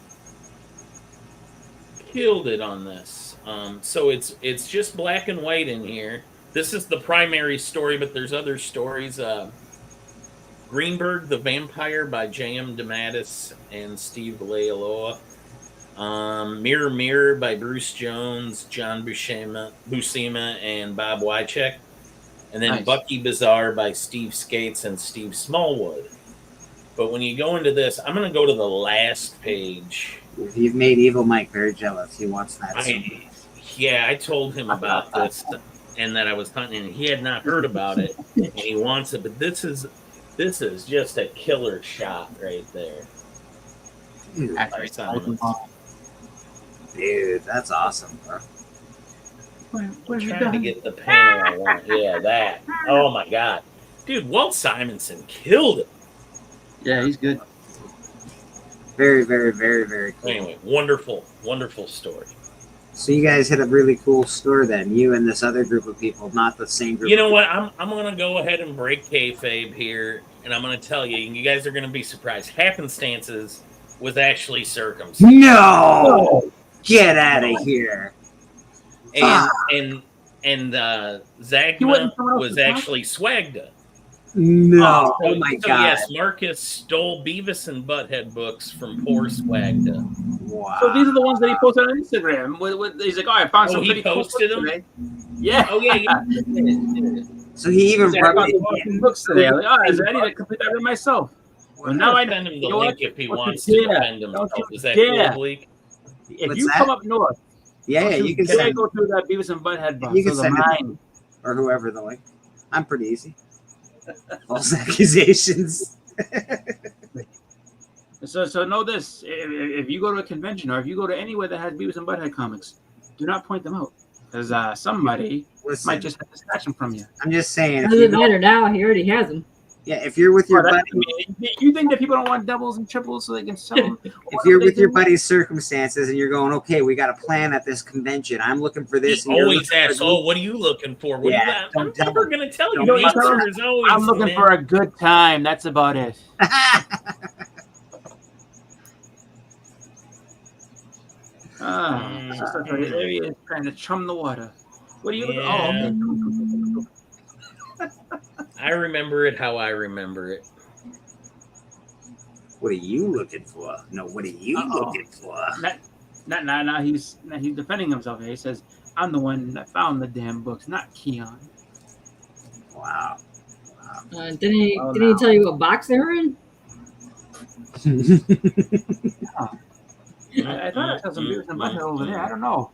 it on this. So it's just black and white in here. This is the primary story, but there's other stories. Greenberg the Vampire by J.M. DeMatteis and Steve Leialoha. Mirror Mirror by Bruce Jones, John Buscema, and Bob Wycheck. And then Bucky Bizarre by Steve Skates and Steve Smallwood. But when you go into this, I'm going to go to the last page. You've made Evil Mike very jealous. He wants that. I told him about this and that I was hunting, and he had not heard about it, and he wants it. But this is just a killer shot right there. Dude, that's awesome, bro. I'm trying to get the panel I want. Yeah, that. Oh my god, dude, Walt Simonson killed it. Yeah, he's good. Very, very, very, very cool. Anyway, wonderful, wonderful story. So you guys hit a really cool store then. You and this other group of people, not the same group. You know what? I'm going to go ahead and break kayfabe here, and I'm going to tell you, and you guys are going to be surprised. Happenstances was actually circumcision. No! Get out of here. And Zagma was actually Swagda. No. Oh my So god. yes, Marcus stole Beavis and Butthead books from poor Swagda. Wow. So these are the ones that he posted on Instagram. He's like, "Oh, I found some he pretty cool posted books them? today." Yeah. Oh yeah. So he even He's like, I brought found some books today. I'm like, I need to complete that myself. Well, now I Send him the you know link what? if he Don't wants you to dare. defend himself. Don't you Is that dare. cool, Bleak? If What's you that? come up north, Yeah, you can send go through that Beavis and Butthead box. You can Those are send it. mine. or whoever the link. I'm pretty easy. False accusations. So know this: if you go to a convention or if you go to anywhere that has Beavis and Butthead comics, do not point them out because somebody might just have to snatch them from you. I'm just saying. If Doesn't matter now. He already has them. Yeah, if you're with your buddy, you think that people don't want doubles and triples so they can sell them? if you're with your buddy's circumstances and you're going, okay, we got a plan at this convention. I'm looking for this. He always asks, "Oh, what are you looking for? What Yeah, do you got?" I'm never gonna tell you. Don't The tell answer him. is always, I'm looking man. for a good time. That's about it. So there he is trying to chum the water. What are you looking? Yeah. Oh, okay. I remember it how I remember it. What are you looking for? No, what are you looking for? Now he's defending himself here. He says, "I'm the one that found the damn books, not Keon." Wow. Didn't he tell you what box they were in? I thought I saw some Beavis and Butthead over there. I don't know.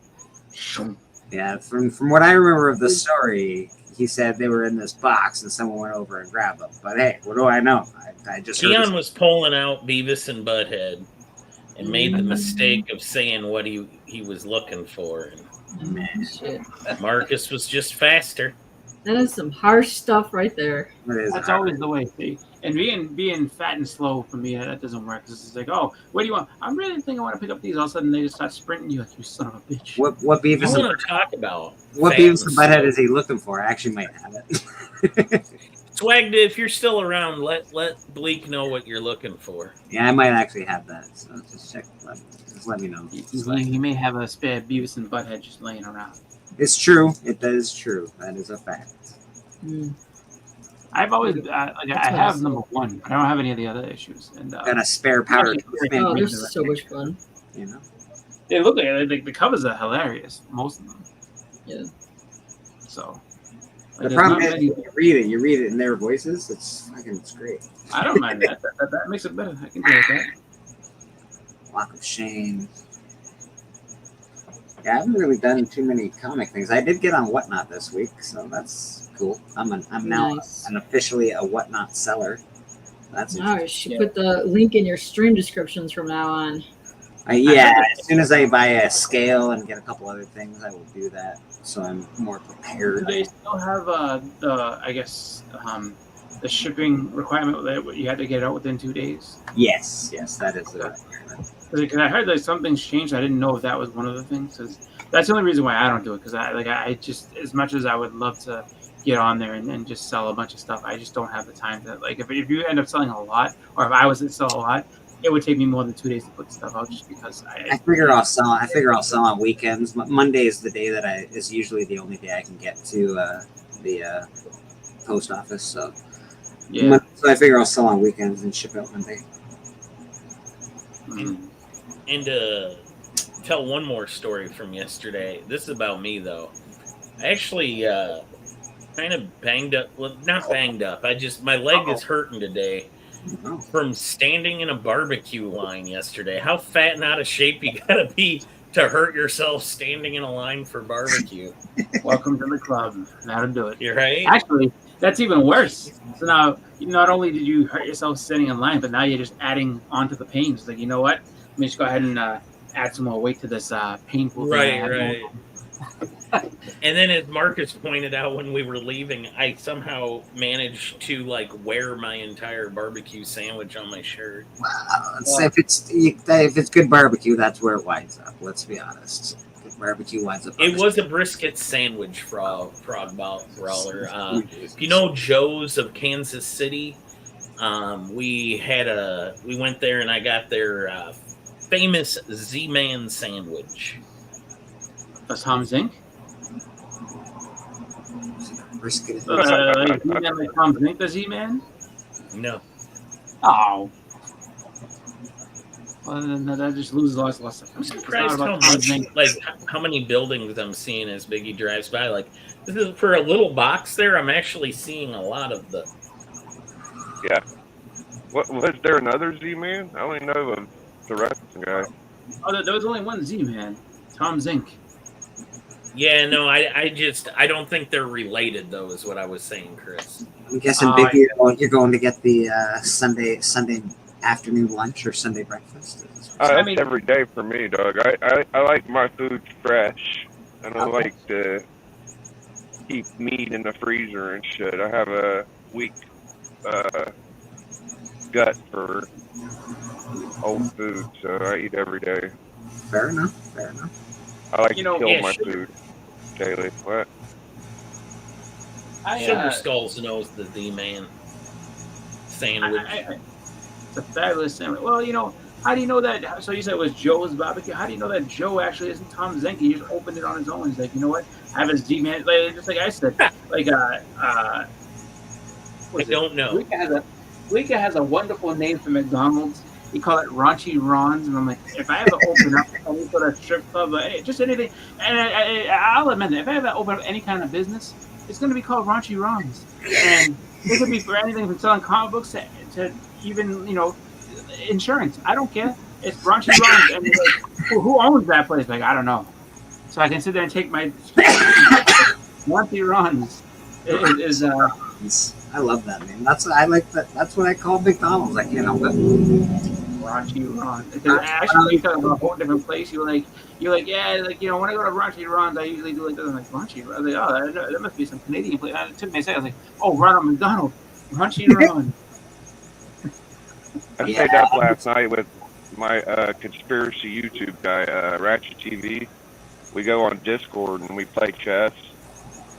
Yeah, from what I remember of the story, he said they were in this box and someone went over and grabbed them. But hey, what do I know? I just heard Keon was pulling out Beavis and Butthead and made the mistake of saying what he was looking for. And Shit. Marcus was just faster. That is some harsh stuff right there. That's always the way. See? And being fat and slow for me, that doesn't work. It's like, oh, what do you want? I'm really thinking I want to pick up these. All of a sudden, they just start sprinting you like, you son of a bitch. What Beavis I and want to talk about what fat Beavis and and Butthead slow. is he looking for? I actually might have it. Swagda, if you're still around, let Bleak know what you're looking for. Yeah, I might actually have that. So just check. Just let me know. He may have a spare Beavis and Butthead just laying around. It's true. That is true. That is a fact. I've always I have number one. I don't have any of the other issues. And Got a spare powder. Oh, they're so much fun. You know. They look like the covers are hilarious. Most of them. Yeah. So. The problem is you read it in their voices. It's great. I don't mind that. That makes it better. I can deal with that. Walk of Shame. Yeah, I haven't really done too many comic things. I did get on Whatnot this week, so that's cool. I'm now an officially a Whatnot seller. That's Now you should put the link in your stream descriptions from now on. Yeah, as soon as I buy a scale and get a couple other things, I will do that. So I'm more prepared. Do they still have the shipping requirement that you had to get it out within 2 days? Yes, that is it. Because I heard that something's changed. I didn't know if that was one of the things. Cause that's the only reason why I don't do it. Because I just, as much as I would love to get on there and just sell a bunch of stuff, I just don't have the time to. Like, if you end up selling a lot, or if I was to sell a lot, it would take me more than 2 days to put stuff out, just because I figure I'll sell on weekends. Monday is the day that is usually the only day I can get to the post office. So yeah. So I figure I'll sell on weekends and ship out Monday. And to tell one more story from yesterday. This is about me, though. I actually kind of banged up. Well, not banged up. My leg is hurting today from standing in a barbecue line yesterday. How fat and out of shape you gotta be to hurt yourself standing in a line for barbecue? Welcome to the club. That'll do it. You're right. Actually, that's even worse. So now, not only did you hurt yourself standing in line, but now you're just adding onto the pain. It's like, you know what? Let me just go ahead and add some more weight to this painful thing. Right. And then, as Marcus pointed out when we were leaving, I somehow managed to wear my entire barbecue sandwich on my shirt. If it's good barbecue, that's where it winds up. Let's be honest. Good barbecue winds up. It was a brisket sandwich, Frog Brawler. If you know Joe's of Kansas City, we went there and I got their famous Z-Man sandwich. That's Tom Zink? Brisket. Z-Man like Tom Zink, the Z-Man? No. Oh. Well, then that just loses lots of stuff. I'm surprised how many buildings I'm seeing as Biggie drives by. Like, this is for a little box there. I'm actually seeing a lot of the. Yeah. What was there another Z-Man? I only know of the wrestling guy. Oh, there was only one Z-Man, Tom Zink. Yeah, no, I don't think they're related though. Is what I was saying, Chris. I'm guessing Biggie, you're going to get the Sunday afternoon lunch or Sunday breakfast. That's every day for me, dog. I like my food fresh. I don't like to keep meat in the freezer and shit. I have a weak gut for old food, so I eat every day. Fair enough. I like to kill my food daily. What? Sugar Skulls knows the Z-Man sandwich. It's a fabulous sandwich. Well, how do you know that? So you said it was Joe's barbecue. How do you know that Joe actually isn't Tom Zink? He just opened it on his own. He's like, you know what? I have a Z-Man. Just like I said, I don't know. Leika has a wonderful name for McDonald's. He call it Raunchy Ron's, and I'm like, if I ever open up any sort of strip club, just anything, and I'll admit that if I ever open up any kind of business, it's going to be called Raunchy Ron's, and it could be for anything from selling comic books to even insurance. I don't care. It's Raunchy Ron's, and like, who owns that place? Like, I don't know. So I can sit there and take my Raunchy Ron's. I love that name. That's what I like. That's what I call McDonald's. Like, Raunchy Ron. Actually, you talking about a whole different place. You're like, yeah, like, when I go to Raunchy Ron's, I usually do like this. I'm like, Raunchy Ron. I was like, that must be some Canadian place. It took me a second. I was like, oh, Ronald McDonald, Raunchy Ron. I stayed up last night with my conspiracy YouTube guy, Ratchet TV. We go on Discord and we play chess.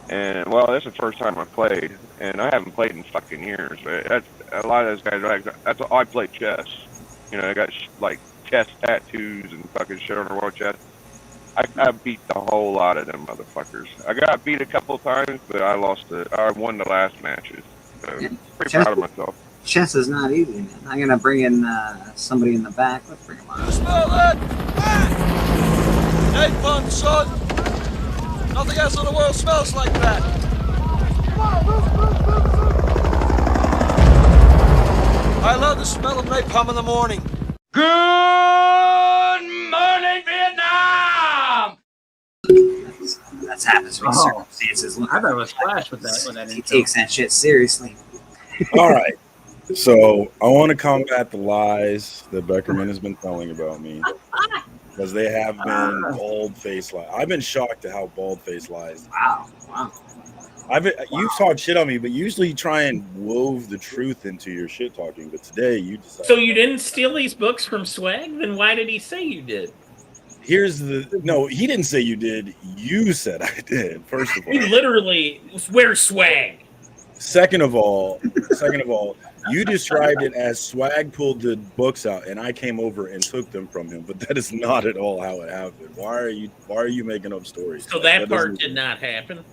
And that's the first time I played, and I haven't played in fucking years. But that's a lot of those guys. That's all I play chess. I got like chest tattoos and fucking shit on their wall chest. I beat the whole lot of them motherfuckers. I got beat a couple times, but I won the last matches. So pretty proud of myself. Chess is not easy, man. I'm gonna bring in somebody in the back. Let's bring him on. Smell that? Napalm, son. Nothing else in the world smells like that. I love the smell of napalm in the morning. Good morning, Vietnam! That's happens when circumstances. I thought it was Flash with that. He takes that shit seriously. All right. So I want to combat the lies that Beckerman has been telling about me. Because they have been bald-faced lies. I've been shocked at how bald-faced lies. Wow. You've talked shit on me, but usually you try and wove the truth into your shit talking. But today you decided. So you didn't steal these books from Swag? Then why did he say you did? No, he didn't say you did. You said I did. First of all, he literally, where's Swag? Second of all, you described it as Swag pulled the books out and I came over and took them from him, but that is not at all how it happened. Why are you making up stories? So that part did not happen.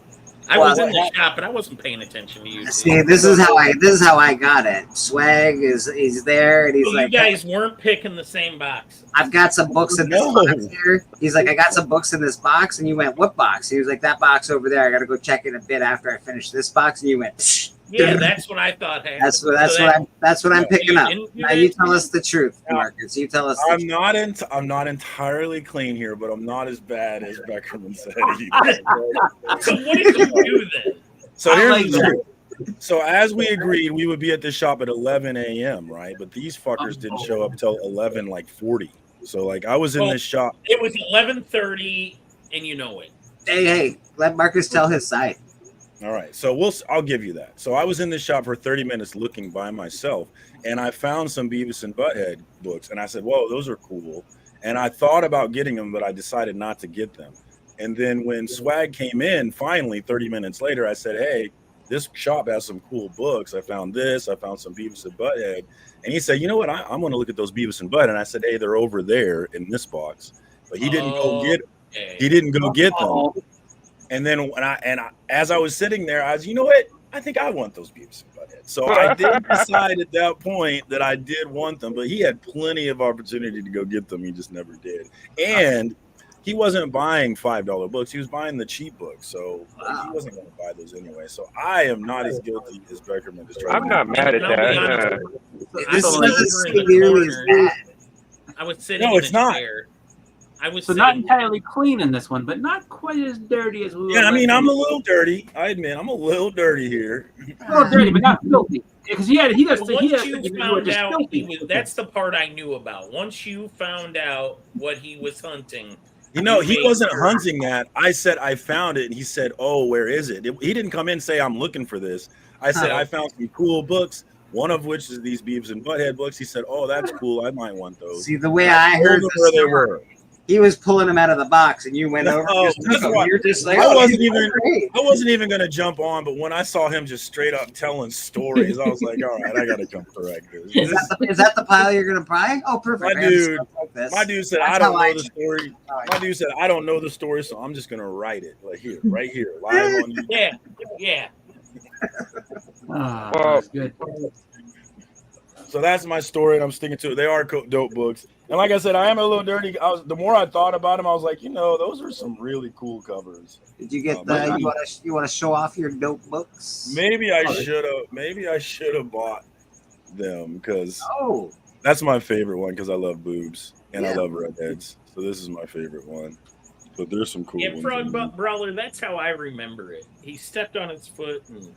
I was in the shop and I wasn't paying attention to you. See, this is how I got it. Swag he's there and he's like, you guys weren't picking the same box. I've got some books in this box here. He's like, I got some books in this box, and you went, what box? He was like, that box over there. I gotta go check it a bit after I finish this box, and you went, psh. Yeah, that's what I thought happened. That's what I'm picking up. Now you tell us the truth, Marcus. You tell us. I'm not entirely clean here, but I'm not as bad as Beckerman said. So what did you do then? So here's the truth. So as we agreed, we would be at this shop at 11 a.m. right? But these fuckers didn't show up till 11:40. So I was in this shop. It was 11:30, and you know it. Hey, let Marcus tell his side. All right, so I'll give you that. So I was in this shop for 30 minutes looking by myself, and I found some Beavis and Butthead books, and I said, whoa, those are cool. And I thought about getting them, but I decided not to get them. And then when Swag came in, finally, 30 minutes later, I said, hey, this shop has some cool books. I found some Beavis and Butthead. And he said, you know what, I'm going to look at those Beavis and Butthead. And I said, hey, they're over there in this box. But he didn't go get them. And then as I was sitting there, I was, you know what? I think I want those Beavis and Butthead. So I did decide at that point that I did want them, but he had plenty of opportunity to go get them. He just never did. And he wasn't buying $5 books. He was buying the cheap books. So he wasn't going to buy those anyway. So I am not as guilty as Beckerman is trying I'm not mad at that. This doesn't seem nearly as bad. I was sitting No, in it's a not. chair. I was So sitting, not entirely clean in this one, but not quite as dirty as we were. Yeah, I mean, I'm a little dirty. I admit, I'm a little dirty here. A little dirty, but not filthy. Because he does. Well, He once does you think found just out filthy. that's the part I knew about. Once you found out what he was hunting, You know, he made wasn't sure- hunting that. I said, I found it. And he said, oh, where is it? He didn't come in and say, I'm looking for this. I said, I found some cool books, one of which is these Beavis and Butthead books. He said, oh, that's cool. I might want those. See, the way I heard told him where they this, were. he was pulling them out of the box, and you went over. No, And just took that's them. why- You're just like, I oh, wasn't these even. are great. I wasn't even gonna jump on, but when I saw him just straight up telling stories, I was like, "All right, I gotta come correct this." Is that the pile you're gonna buy? Oh, perfect. My I have dude, stuff like this. my dude said, That's "I don't how know I the check. story." That's how I My dude said, "I don't know the story, so I'm just gonna write it like here, right here, live on YouTube." Yeah. Ah, Well, that's good. So that's my story, and I'm sticking to it. They are dope books, and like I said, I am a little dirty. The more I thought about them, I was like, you know, those are some really cool covers. Did you get the? You want to show off your dope books? Maybe I should have. Maybe I should have bought them because Oh, that's my favorite one because I love boobs and I Yeah. love redheads. So this is my favorite one. But there's some cool Yeah, ones. Frog in there. Brawler, that's how I remember it. He stepped on his foot and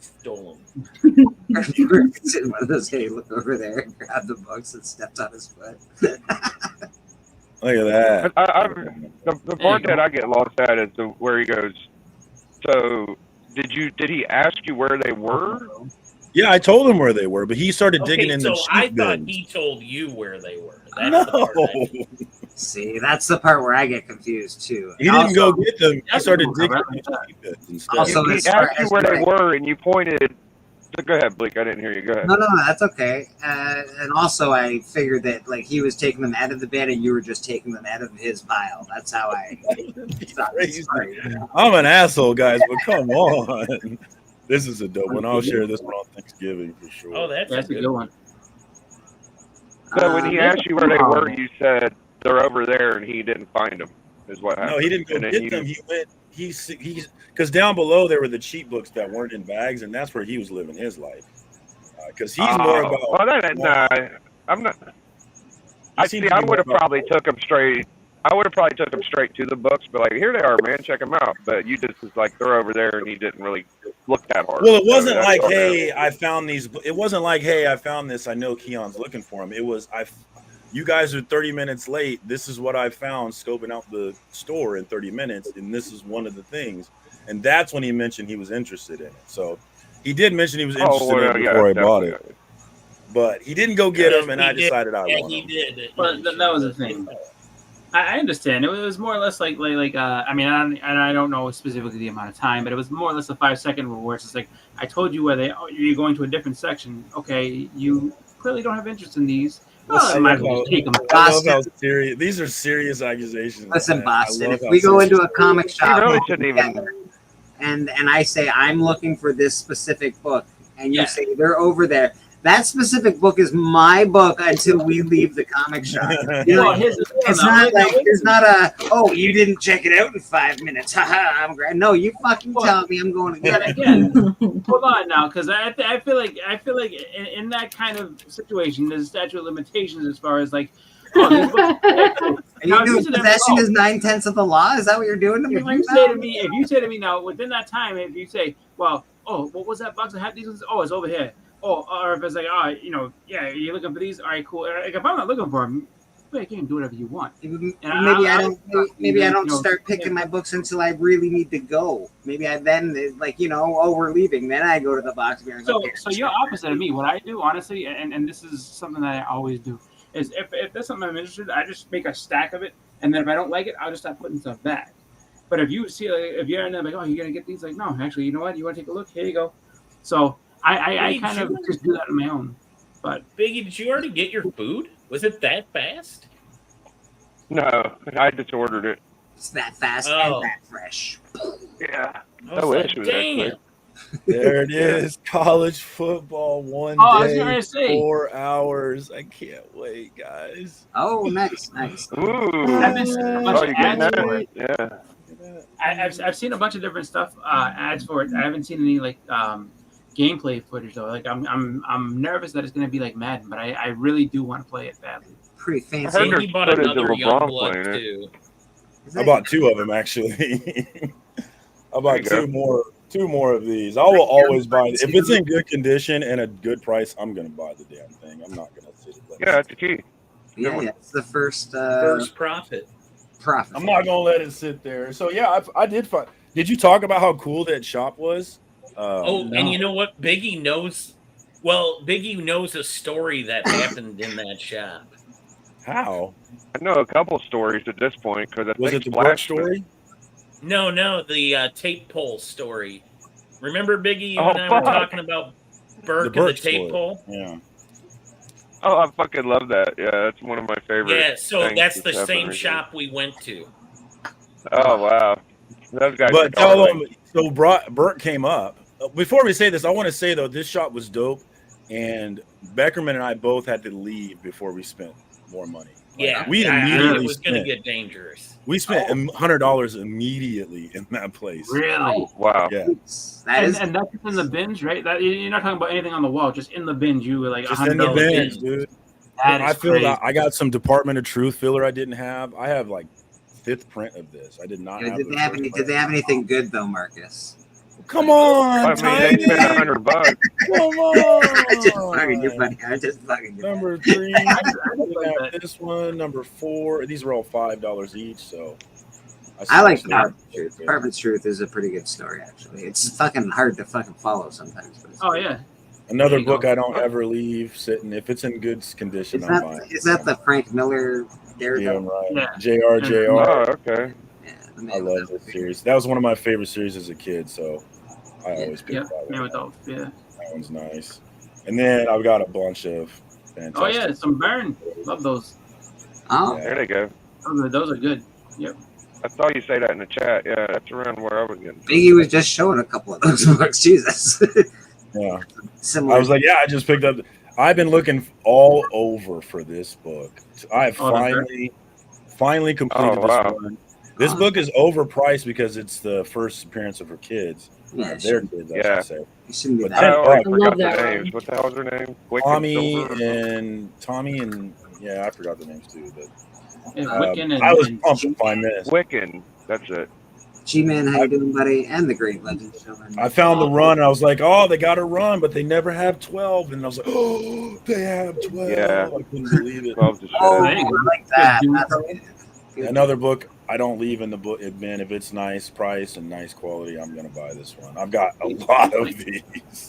stole them. you were sitting one of those. Hey, look over there and grab the books and stepped on his foot. Look at that. The part that I get lost at is where he goes. So did he ask you where they were? Yeah, I told him where they were, but he started digging in so the I cheap thought bins. he told you where they were. That's the part No, See, that's the part where I get confused too. he didn't Also- go get them. He started digging in the cheap bins instead. Also, He as far asked you as where they my- were, and you pointed. Go ahead, Blake. I didn't hear you. Go ahead. No, that's okay. And also, I figured that like he was taking them out of the bin, and you were just taking them out of his pile. That's how I thought this story. I'm an asshole, guys, but come on. This is a dope one. I'll share this one on Thanksgiving for sure. Oh, that's a good one. So when he Um, asked you where they were, you said they're over there, and he didn't find them. Is what happened. No, he didn't go And then get you- them. He went. He's because down below there were the cheap books that weren't in bags, and that's where he was living his life. Because he's more about. Well, nah, I'm not. I seem see. to I be would have more about- probably took them straight. I would have probably took them straight to the books, but like, here they are, man. Check them out. But you just was like, they're over there, and he didn't really look that hard. Well, it wasn't So that's like, all that hey, is. I found these. It wasn't like, hey, I found this. I know Keon's looking for him. It was, you guys are 30 minutes late. This is what I found scoping out the store in 30 minutes, and this is one of the things. And that's when he mentioned he was interested in it. So he did mention he was interested in it before I bought it. But he didn't go get them, and I decided I want them. did. But that was the thing. I understand. It was more or less like I mean, I don't know specifically the amount of time, but it was more or less a 5-second rule where it's just like, I told you where they are. You're going to a different section. Okay, you clearly don't have interest in these. Well, I might as well just take them. I love how serious. These are serious accusations. Listen, man. I Boston, love if how we go serious into a they are. comic shop really shouldn't even- together, and I say I'm looking for this specific book, and you Yeah. say they're over there, that specific book is my book until we leave the comic shop. You know, Well, here's the thing, it's though. not like it's not a you didn't check it out in 5 minutes. Haha, I'm great. No, you fucking tell me I'm going to get But it. again, hold on now, because I feel like in that kind of situation, there's a statute of limitations as far as like. Oh, these books- And Now, you if do you say possession that- is 9/10 of the law. Is that what you're doing to me If right you now? say to me now within that time, if you say, well, oh, what was that box? I have these ones. Oh, it's over here. Oh, or if it's like, oh, yeah, you're looking for these. All right, cool. Like, if I'm not looking for them, you can do whatever you want. Maybe And I don't. Maybe I don't you know, start picking my books until I really need to go. Maybe I then like oh we're leaving. Then I go to the box beer and go. So you're opposite of me. What I do, honestly, and this is something that I always do, is if there's something I'm interested in, I just make a stack of it, and then if I don't like it, I'll just start putting stuff back. But if you see, if you're in there like, oh, you're gonna get these, like, no, actually, you know what? You want to take a look? Here you go. So I kind of just do that on my own. But Biggie, did you already get your food? Was it that fast? No, I just ordered it. It's that fast Oh. and that fresh. Yeah. I was like, damn. There it is. College football, one Oh, I was day, gonna say. 4 hours. I can't wait, guys. Oh, nice. Ooh. I've been seeing a bunch of Oh, you're getting ads that? for it. Yeah. I've seen a bunch of different stuff, ads for it. I haven't seen any like gameplay footage though. Like I'm nervous that it's gonna be like Madden, but I really do want to play it badly. Pretty fancy. I heard And there's he bought footage of another LeBron young blood playing it. too. I bought 2 of them actually. I bought There you go. two more of these. I will always buy it. If it's in good condition and a good price, I'm gonna buy the damn thing. I'm not gonna sit it. Yeah, that's the key. Yeah, it's the first profit. I'm not gonna let it sit there. So yeah, I did find. Did you talk about how cool that shop was? And you know what? Biggie knows. Well, Biggie knows a story that happened in that shop. How? I know a couple stories at this point because I Was think it the Burke Splash story? No, the tape pole story. Remember, Biggie, you Oh, and I were fuck. talking about Burke and the Burke tape story. pole? Yeah. Oh, I fucking love that. Yeah, that's one of my favorite. Yeah, so things that's the happened same recently. shop we went to. Oh wow, those guys. But are tell darling. them. So Burke came up. Before we say this, I want to say though, this shop was dope, and Beckerman and I both had to leave before we spent more money. Yeah, we I knew immediately it was going to spent. get dangerous. We spent $100 immediately in that place. Really? Wow. Yeah. That and that's in the binge, right? That you're not talking about anything on the wall, just in the binge. You were like Just in the $100 bins, dude. That is I feel crazy. that I got some Department of Truth filler I didn't have. I have like 5th print of this. I did not have. Did the they have first any? print. Did they have anything good though, Marcus? Come on, I mean, they spent Tiny. $100. Come I'm just on. fucking you, buddy. I'm just fucking you. Number 3. I didn't have this one. Number 4. These were all $5 each. So I like still- Department of Truth. Department of Truth is a pretty good story, actually. It's fucking hard to fucking follow sometimes. But it's Oh good. yeah. Another There you book go. I don't ever leave sitting. If it's in good condition, Is I'm that, buying. is that the Frank Miller Yeah, Daredevil? right. Yeah. JR. Oh, okay. Yeah, I love this series. That was one of my favorite series as a kid, so I always pick Yeah. that Yeah, one. with those. Yeah. That one's nice. And then I've got a bunch of fantastic. Oh yeah, some burn. Love those. Oh, There they go. Those are good. Yep. I saw you say that in the chat. Yeah, that's around where I was getting. Biggie was just showing a couple of those books. Jesus. Yeah. Similar. I was like, yeah, I just picked up. I've been looking all over for this book. I have Oh, the finally completed Oh, wow. this one. This book is overpriced because it's the first appearance of her kids. Yeah, Their kids, I Yeah. should say. you shouldn't be But that. ten I always bucks. love forgot that the one. names. What the hell's her name? Wicked Tommy and yeah, I forgot the names too. But Yeah, Wiccan I was and pumped in 5 minutes. Wiccan. That's it. G-Man, how you doing, buddy? And the Great Legend Showman. I found the run. And I was like, oh, they got a run, but they never have 12. And I was like, oh, they have 12. Yeah. I couldn't believe it. 12 to Oh, shit. There you go. I like that. Good That's dude. good. Another book I don't leave in the book. Man, if it's nice price and nice quality, I'm gonna buy this one. I've got a lot of these.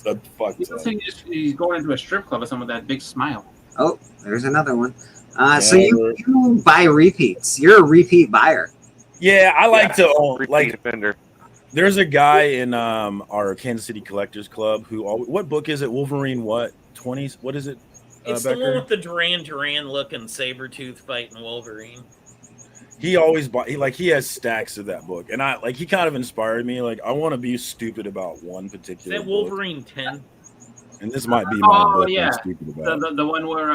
A fuck You ton. think he's going into a strip club with someone with that big smile. Oh, there's another one. So Yeah, you buy repeats. You're a repeat buyer. Yeah, I like to own. Repeat Like, offender. there's a guy in our Kansas City Collectors Club who. What book is it? Wolverine? What 20s? What is it? It's the one Becker? with the Duran looking Sabretooth fighting Wolverine. He always buy. He has stacks of that book, and he kind of inspired me. Like, I want to be stupid about one Is particular. that book. Wolverine 10? And this might be my Oh book yeah, I'm stupid about. the one where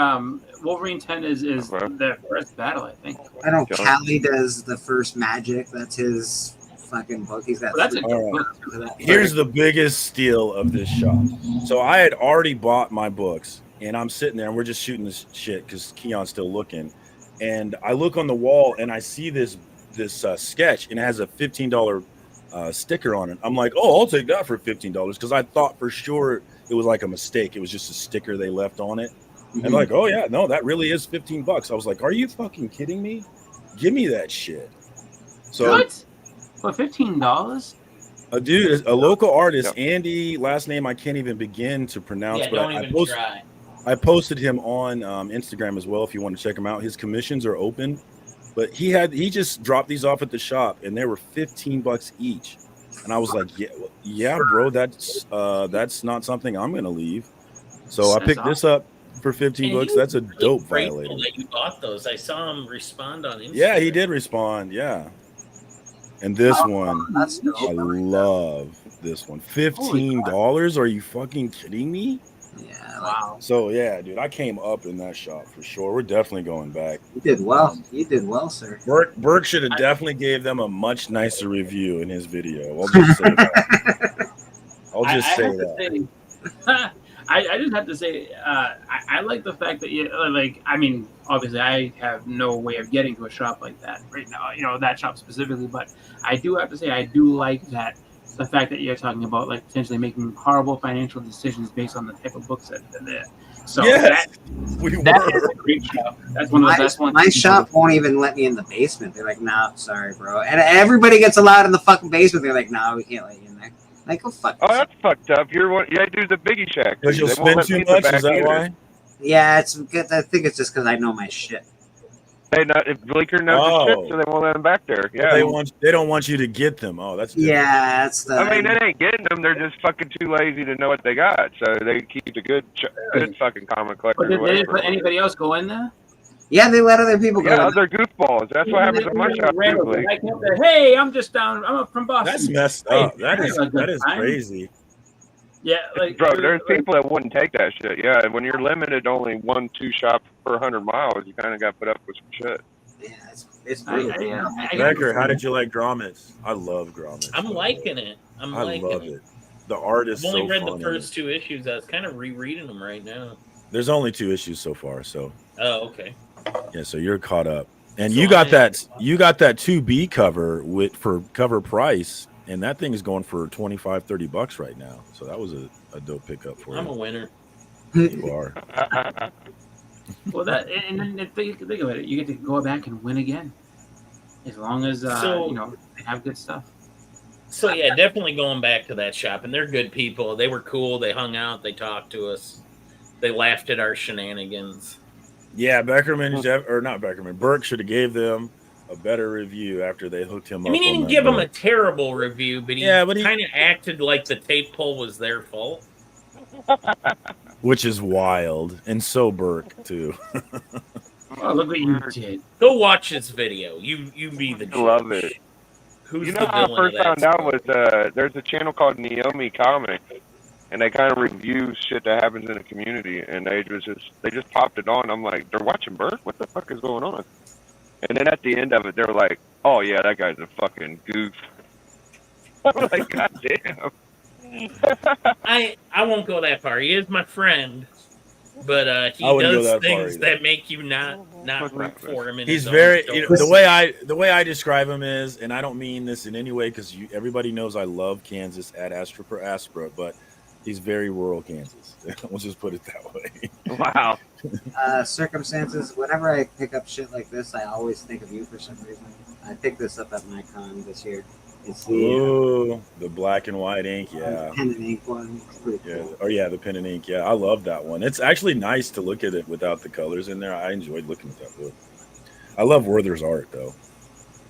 Wolverine 10 is Okay. their first battle, I think. I know Don't- Callie does the first Magic. That's his fucking book. He's got. Well, that's a three good All right. book. for that. Here's the biggest steal of this shop. So I had already bought my books, and I'm sitting there, and we're just shooting this shit because Keon's still looking. And I look on the wall, and I see this sketch, and it has a $15 sticker on it. I'm like, oh, I'll take that for $15 because I thought for sure it was like a mistake. It was just a sticker they left on it. And like, oh yeah, no, that really is $15. I was like, are you fucking kidding me? Give me that shit. So What? For $15? a dude, a local artist, Andy, last name I can't even begin to pronounce, Yeah, but don't even try. I posted him on Instagram as well if you want to check him out. His commissions are open, but he just dropped these off at the shop, and they were $15 each. And I was like, yeah, bro, that's not something I'm gonna leave. So I That's picked this up for $15 bucks. That's a dope Grateful violator. that you bought those. I saw him respond on Instagram. Yeah, he did respond. Yeah. And this one, That's dope. I love this one. $15? Are you fucking kidding me? Yeah. Wow. So yeah, dude, I came up in that shop for sure. We're definitely going back. You did well. You did well, sir. Burke should have definitely gave them a much nicer review in his video. I'll just say that. I just have to say, I like the fact that you like. I mean, obviously, I have no way of getting to a shop like that right now. You know, that shop specifically, but I do have to say, I do like that the fact that you're talking about like potentially making horrible financial decisions based on the type of books that are there. So yes, that is a great shop. That's one of the best ones. My shop won't even let me in the basement. They're like, "No, sorry, bro." And everybody gets allowed in the fucking basement. They're like, "No, we can't let you in there." Like, go fuck. Oh, that's fucked up. You do the Biggie Shack. Because you'll spend too much. Is that why? Yeah, it's good. I think it's just because I know my shit. If Bleecker knows his shit, so they won't let him back there. Yeah, they don't want you to get them. Oh, that's different. Yeah, that's the. I mean, it ain't getting them. They're just fucking too lazy to know what they got. So they keep the good fucking comic collectors. But did let anybody else go in there? Yeah, they let other people go. Yeah, other goofballs. That's what happens at my shop. Hey, I'm just down. I'm up from Boston. That's messed up. That is crazy. Yeah, like bro, there's people that wouldn't take that shit. Yeah, when you're limited only 1-2 shops per 100 miles, you kind of got to put up with some shit. Yeah, it's Becker, how did you like Grommets? I love Grommets. I'm liking it. I love it. The art is I've only read funny. the first 2 issues. I was kind of rereading them right now. There's only 2 issues so far, so. Oh, okay. Yeah, so you're caught up, and you got that 2B cover for cover price, and that thing is going for $25-$30 right now. So that was a dope pickup for you. I'm a winner. You are. Well, and then think about it. You get to go back and win again, as long as you know they have good stuff. So yeah, definitely going back to that shop, and they're good people. They were cool. They hung out. They talked to us. They laughed at our shenanigans. Yeah, Burke should have gave them a better review after they hooked him up. I mean, he didn't give them a terrible review, but he kind of acted like the tape pull was their fault. Which is wild, and so Burke too. Oh, look what you did! Go watch this video. You be the judge. Love it. Who's you know how I first found out was there's a channel called Naomi Comics, and they kind of review shit that happens in the community, and they just popped it on. I'm like, they're watching Burke? What the fuck is going on? And then at the end of it, they're like, oh yeah, that guy's a fucking goof. I'm like, god damn. I won't go that far. He is my friend, but he does things that make you not root for him. He's very the way I describe him is, and I don't mean this in any way because everybody knows I love Kansas at Astra per Aspera, but he's very rural Kansas. We'll just put it that way. Wow. Circumstances. Whenever I pick up shit like this, I always think of you for some reason. I picked this up at my con this year. It's the black and white ink, yeah. Pen and ink one. It's pretty cool. Oh yeah, the pen and ink, yeah. I love that one. It's actually nice to look at it without the colors in there. I enjoyed looking at that book. I love Werther's art though.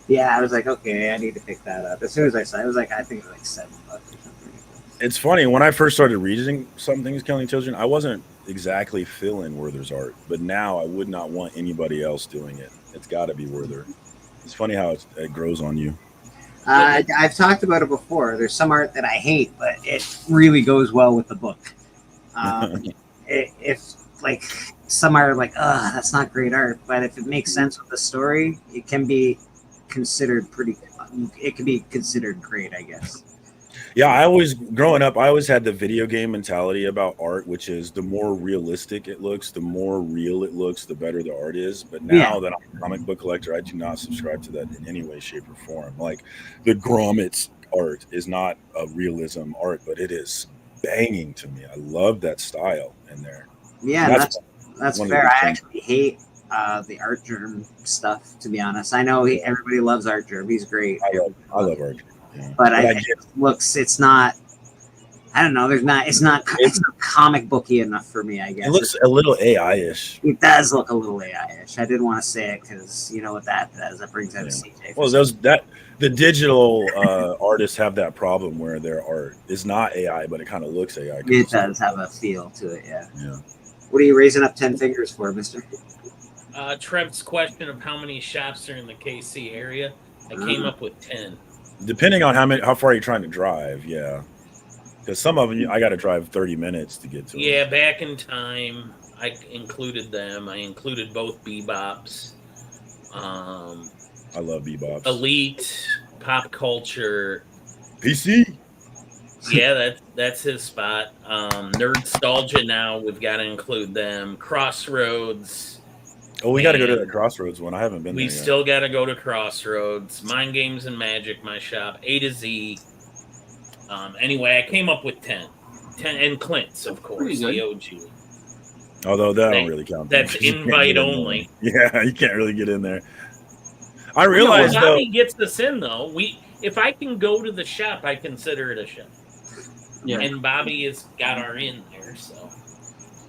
Yeah, I was like, okay, I need to pick that up. As soon as I saw it, I think it was like $7 or something. It's funny, when I first started reading Some Things Killing Children, I wasn't exactly feeling Werther's art, but now I would not want anybody else doing it. It's got to be Werther. It's funny how it grows on you. I've talked about it before. There's some art that I hate, but it really goes well with the book. If like some art, like, that's not great art, but if it makes sense with the story, it can be considered it can be considered great, I guess. Yeah, growing up, I always had the video game mentality about art, which is the more realistic it looks, the more real it looks, the better the art is. But now that I'm a comic book collector, I do not subscribe to that in any way, shape, or form. Like the Grommets art is not a realism art, but it is banging to me. I love that style in there. Yeah, that's fair. I actually hate the Art Germ stuff, to be honest. I know everybody loves Art Germ. He's great. I love Art Germ. Yeah. But it's not. I don't know. It's not comic booky enough for me. I guess it looks a little AI-ish. It does look a little AI-ish. I didn't want to say it because you know what that does. That brings out CJ. Well, the digital artists have that problem where their art is not AI, but it kind of looks AI. It does have a feel to it. Yeah. What are you raising up 10 fingers for, Mister? Trev's question of how many shops are in the KC area. I came up with 10. Depending on how far you're trying to drive, yeah. Because some of them, I got to drive 30 minutes to get to. Yeah, back in time, I included them. I included both Bebops. I love Bebops. Elite, Pop Culture. PC. Yeah, that's his spot. Nerdstalgia now, we've got to include them. Crossroads. Oh, we got to go to the Crossroads one. I haven't been there yet. We still got to go to Crossroads. Mind Games and Magic, my shop. A to Z. Anyway, I came up with 10. And Clint's, of course, the OG. Although that don't really count. That's invite only. Yeah, you can't really get in there. I realize though. Bobby gets us in though. If I can go to the shop, I consider it a shop. Yeah. And Bobby has got our in there, so.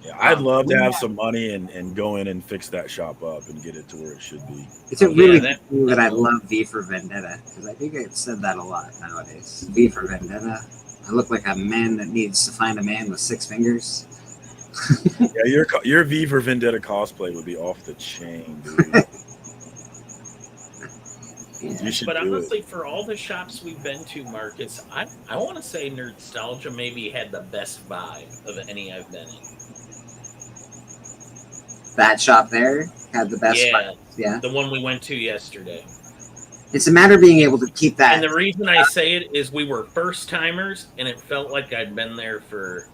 Yeah, I'd love to have some money and go in and fix that shop up and get it to where it should be. It's a really good thing that I love V for Vendetta, because I think I've said that a lot nowadays. V for Vendetta. I look like a man that needs to find a man with 6 fingers. Yeah, your V for Vendetta cosplay would be off the chain, dude. You should but do honestly, it. for all the shops we've been to, Marcus, I want to say Nerdstalgia maybe had the best vibe of any I've been in. That shop there had the best vibe. Yeah, the one we went to yesterday. It's a matter of being able to keep that. And the reason I say it is we were first timers, and it felt like I'd been there for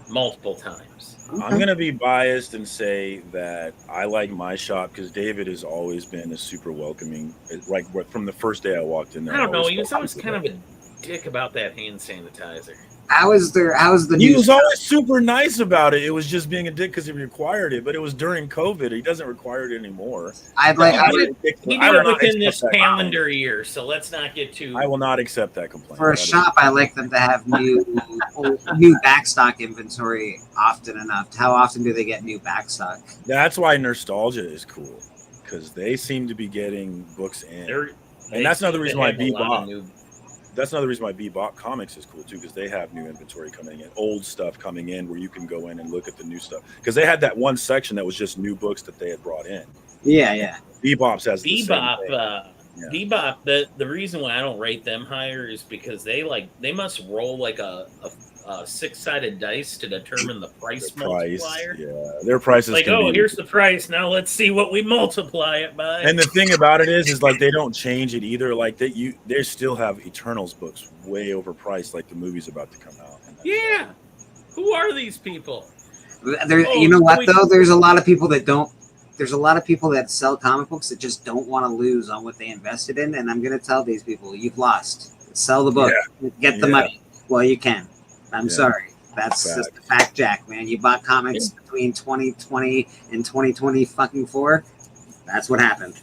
multiple times. I'm going to be biased and say that I like my shop because David has always been a super welcoming. Like from the first day I walked in there. I don't know. He was always kind of a dick about that hand sanitizer. How was the He new was shop? always super nice about it. It was just being a dick because he required it, but it was during COVID. He doesn't require it anymore. He did it within this calendar year, so let's not get too. I will not accept that complaint. For a shop, I like them to have new backstock inventory often enough. How often do they get new backstock? That's why Nerdstalgia is cool because they seem to be getting books in, and that's another reason why Bebop. That's another reason why Bebop Comics is cool too, because they have new inventory coming in, old stuff coming in, where you can go in and look at the new stuff. Because they had that one section that was just new books that they had brought in. Yeah. Bebop's has the Bebop. same thing. Bebop. The reason why I don't rate them higher is because they must roll like a 6-sided dice to determine the price multiplier. Yeah, their prices. Like, here's the price. Now let's see what we multiply it by. And the thing about it is like they don't change it either. Like they still have Eternals books way overpriced, like the movie's about to come out. Yeah, who are these people? You know what though? There's a lot of people that don't. There's a lot of people that sell comic books that just don't want to lose on what they invested in, and I'm going to tell these people, you've lost. Sell the book, get the money. Well, you can. I'm sorry. That's just a fact, Jack, man. You bought comics between 2020 and 2024. That's what happened.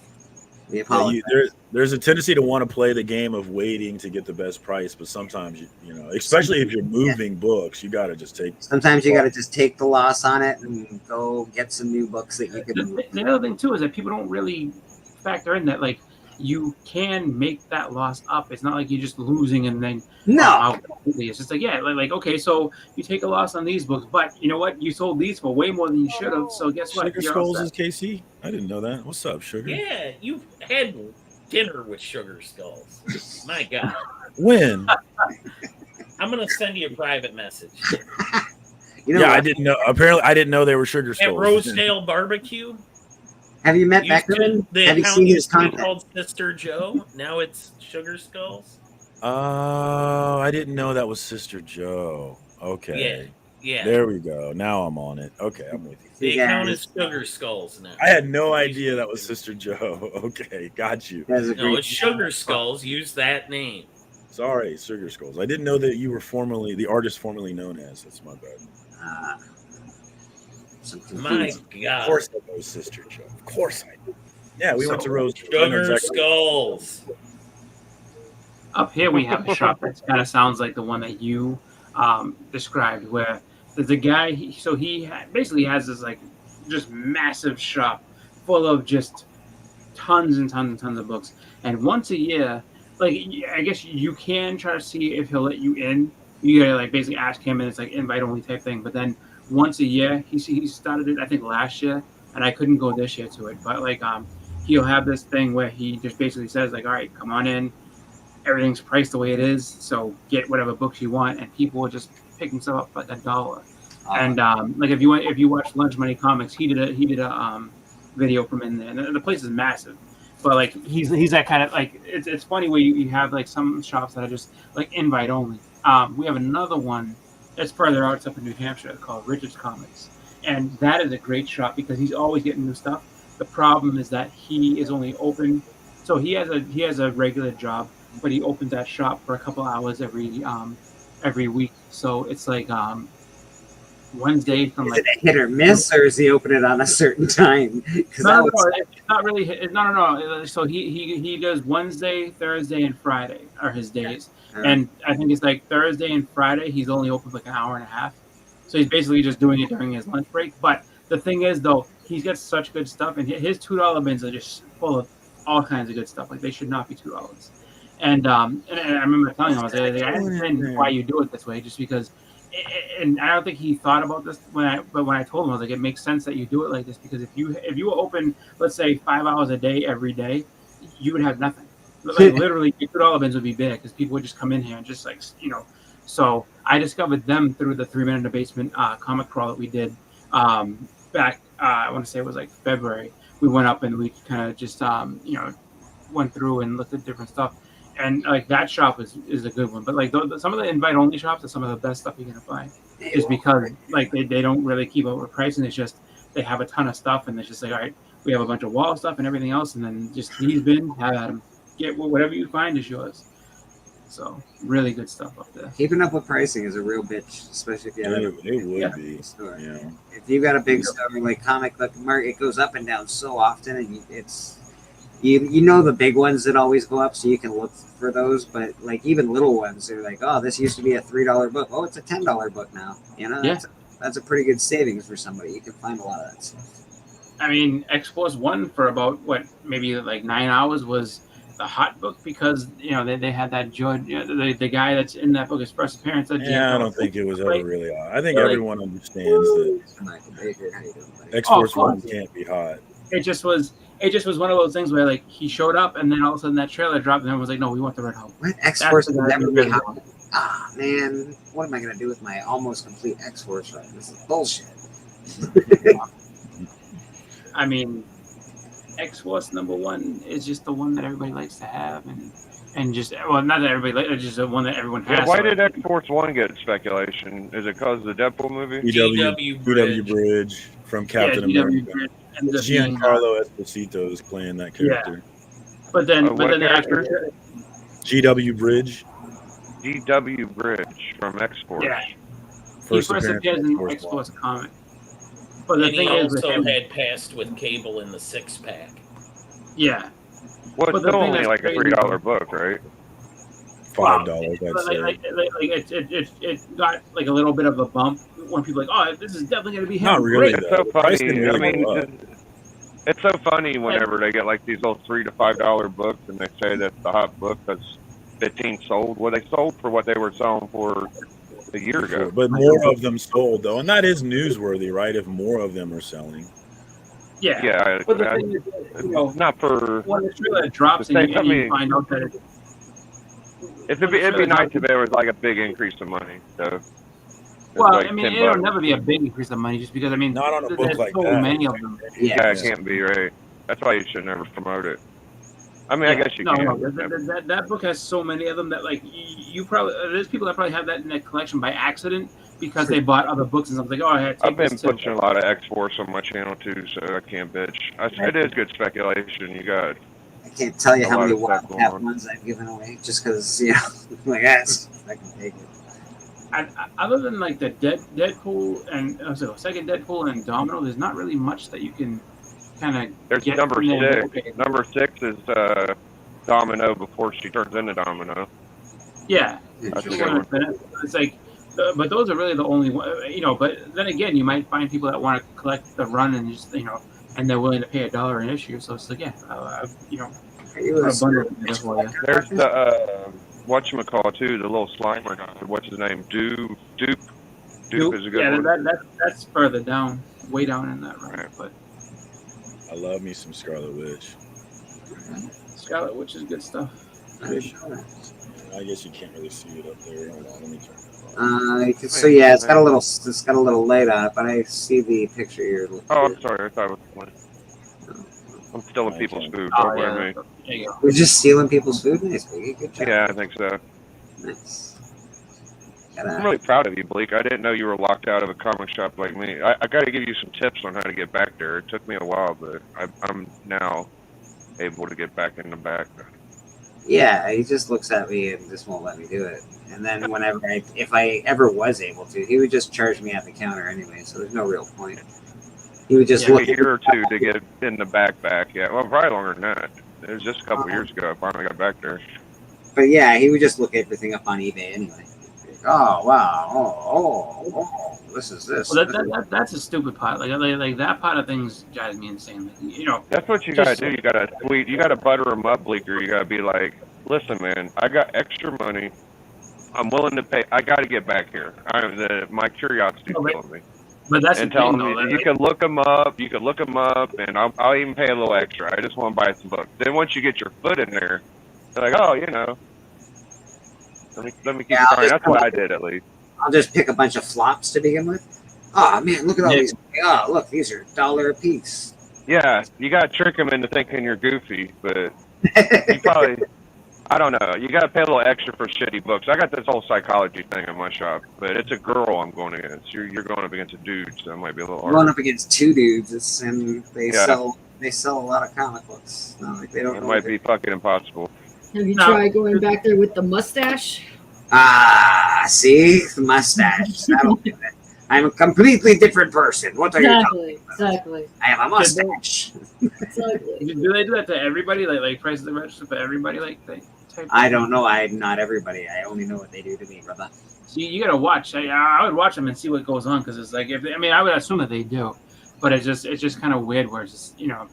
We apologize. There's a tendency to want to play the game of waiting to get the best price, but sometimes you know, especially if you're moving books, you got to just take. Sometimes you got to just take the loss on it and go get some new books that you can. The other thing too is that people don't really factor in that you can make that loss up. It's not like you're just losing and then out completely. It's just okay, so you take a loss on these books, but you know what? You sold these for way more than you should have. So guess what? Sugar Skulls is KC. I didn't know that. What's up, Sugar? Yeah, you've had dinner with Sugar Skulls. My God. When? I'm gonna send you a private message. I didn't know. Apparently, I didn't know they were Sugar Skulls. At Rosedale Barbecue. Have you met Beckerman? Have you seen his content? Called Sister Joe. Now it's Sugar Skulls. Oh, I didn't know that was Sister Joe. Okay. Yeah. There we go. Now I'm on it. Okay, I'm with you. The account is Sugar Skulls now. I had no idea that was Sister Joe. Okay, got you. No, it's Sugar Skulls. Use that name. Sorry, Sugar Skulls. I didn't know that you were the artist formerly known as. That's my bad. My God. Of course I know Sister Joe. Of course I do. Yeah, we went to Rose. Sugar Skulls. Up here we have a shop that kind of sounds like the one that you described, where there's a guy. He basically has this just massive shop full of just tons and tons and tons of books. And once a year, I guess you can try to see if he'll let you in. You gotta basically ask him, and it's invite only type thing. But then once a year, he started it I think last year, and I couldn't go this year to it. But he'll have this thing where he just basically says all right, come on in. everything's priced the way it is. So get whatever books you want, and people will just pick themselves up like $1. And like if you watch Lunch Money Comics, he did a video from in there, and the place is massive. But like he's that kind of like it's funny where you have like some shops that are just like invite only. We have another one that's further out, it's up in New Hampshire, called Richard's Comics, and that is a great shop because he's always getting new stuff. The problem is that he is only open, so he has a regular job, but he opens that shop for a couple hours every week. So it's like Wednesday from Is like it a hit or miss, or is he open it on a certain time? No, it's not really. No. So he does Wednesday, Thursday, and Friday are his days, and I think it's like Thursday and Friday he's only open for like an hour and a half. So he's basically just doing it during his lunch break. But the thing is, though, he's got such good stuff, and his $2 bins are just full of all kinds of good stuff. Like they should not be $2. And I remember telling him, I was like, I understand why you do it this way, just because. And I don't think he thought about this when I told him, I was like, it makes sense that you do it like this, because if you were open, let's say 5 hours a day every day, you would have nothing. Like literally, your $2 bins would be big because people would just come in here and just like So I discovered them through the 3 Men in the Basement comic crawl that we did back. I want to say it was like February. We went up and we kind of just went through and looked at different stuff. And like that shop is a good one, but like some of the invite only shops are some of the best stuff you're gonna find, is because like they don't really keep up with pricing. It's just they have a ton of stuff, and it's just like, all right, we have a bunch of wall stuff and everything else, and then just these bin, have at them, get whatever you find is yours. So really good stuff up there. Keeping up with pricing is a real bitch, especially if you have it would be. Store. Yeah. If you've got a big store like comic book market, it goes up and down so often, and it's. You know the big ones that always go up, so you can look for those. But like even little ones, they're like, oh, this used to be a $3 book. Oh, it's a $10 book now. That's a pretty good savings for somebody. You can find a lot of that stuff. I mean, X-Force 1 for about maybe like 9 hours was the hot book, because they had that George, the guy that's in that book, his first appearance. I don't think it was ever really hot. I think everyone understands that X-Force 1 can't be hot. It just was one of those things where like he showed up, and then all of a sudden that trailer dropped, and everyone was like, "No, we want the Red Hulk." What X-Force would never be hot? Ah, man, what am I gonna do with my almost complete X-Force run? This is bullshit. I mean, X-Force #1 is just the one that everybody likes to have, and just not that everybody likes, just the one that everyone has. Yeah, why did X-Force 1 get speculation? Is it because of the Deadpool movie? GW Bridge from Captain America. And Giancarlo Esposito is playing that character. Yeah. But then the actor GW Bridge. GW Bridge from X-Force. Yeah. He first appears in the X-Force comic. But the thing is, he also had passed with Cable in the 6-pack. Yeah. Well, it's still only like a $3 book, right? $5, it got like a little bit of a bump when people are like, oh, this is definitely going to be him. Not really. It's so funny. I mean, it's so funny whenever they get like these little $3 to $5 books, and they say that's the hot book that's 15 sold. Well, they sold for what they were selling for a year ago. But more of them sold, though, and that is newsworthy, right? If more of them are selling. Yeah. But the thing is, not for when the trailer drops and you find out that it'd be nice if there was like a big increase of money. So, well, I mean, it'll never be a big increase of money, just because not on a book like so that. Many of them. Yeah, it can't be right. That's why you should never promote it. I mean, I guess you can. No, that book has so many of them that like you probably there's people that probably have that in their collection by accident because they bought other books and something like, oh, I've been pushing a lot of X-Force on my channel too, so I can't bitch. It is good speculation. You got. I can't tell you how many ones I've given away just because like that's I can take it. Other than like the Deadpool and second Deadpool and Domino, there's not really much that you can kind of. There's get number 6. Okay. Number 6 is Domino before she turns into Domino. Yeah, that's it's like, but those are really the only one, But then again, you might find people that want to collect the run and just and they're willing to pay $1 an issue. So it's like, yeah, There's the whatchamacallit too, the little Slimer guy. What's his name? Dupe is a good one. That's further down, way down in that run. Right. But I love me some Scarlet Witch. Scarlet Witch is good stuff. I guess you can't really see it up there. Hold on, let me turn it on. So yeah, it's got a little light on it, but I see the picture here. Oh, I'm sorry. I thought it was one. I'm stealing people's food. Don't blame me. We're just stealing people's food. Nice, Biggie. Good job. Yeah, I think so. Nice. I'm really proud of you, Bleak. I didn't know you were locked out of a comic shop like me. I got to give you some tips on how to get back there. It took me a while, but I'm now able to get back in the back. Yeah, he just looks at me and just won't let me do it. And then if I ever was able to, he would just charge me at the counter anyway. So there's no real point. He would just look a year or two to get in the back. Yeah, well, probably longer than that. It was just a couple years ago I finally got back there. But yeah, he would just look everything up on eBay anyway. Oh wow! Oh! This is this. Well, that's a stupid pot. Like that pot of things drives me insane. Like, you know, that's what you gotta do. You gotta butter them up, Bleaker. You gotta be like, listen, man, I got extra money. I'm willing to pay. I gotta get back here. My curiosity killing me. But that's and the thing, though. You can look them up. You can look them up, and I'll even pay a little extra. I just want to buy some books. Then once you get your foot in there, they're like, oh, you know. Let me keep trying. That's what I did, at least. I'll just pick a bunch of flops to begin with. Oh man, look at all these. Oh, look, these are $1 a piece. Yeah, you gotta trick them into thinking you're goofy, but you probably, I don't know. You gotta pay a little extra for shitty books. I got this whole psychology thing in my shop, but it's a girl I'm going against. You're going up against a dude, so it might be a little hard. Going up against two dudes, and they sell a lot of comic books. No, like they don't. It might be fucking impossible. Have you tried going back there with the mustache? See? The mustache. That'll do it. I'm a completely different person. What are you talking about? Exactly. I have a mustache. Exactly. Do they do that to everybody? Like prices are registered for everybody? I don't know. I'm not everybody. I only know what they do to me, brother. See, you gotta watch. I would watch them and see what goes on, because it's like, I would assume that they do, but it's just kind of weird where it's just, you know.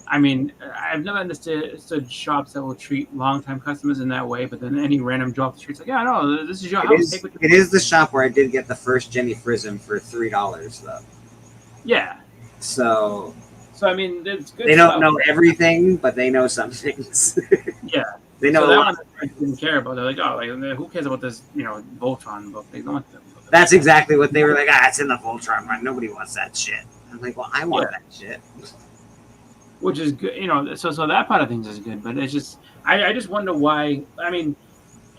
I mean, I've never understood shops that will treat long-time customers in that way, but then any random drop the streets like, yeah, no, this is your house. It is the shop where I did get the first Jenny Frism for $3, though. Yeah. So I mean, it's good. They don't know everything, but they know some things. Yeah. They know. So that one I didn't care about. They're like, oh, like, who cares about this, you know, Voltron book? They don't. That's exactly what they were like. It's in the Voltron run. Nobody wants that shit. I'm like, well, I want that shit. Which is good, you know. So that part of things is good, but it's just, I just wonder why. I mean,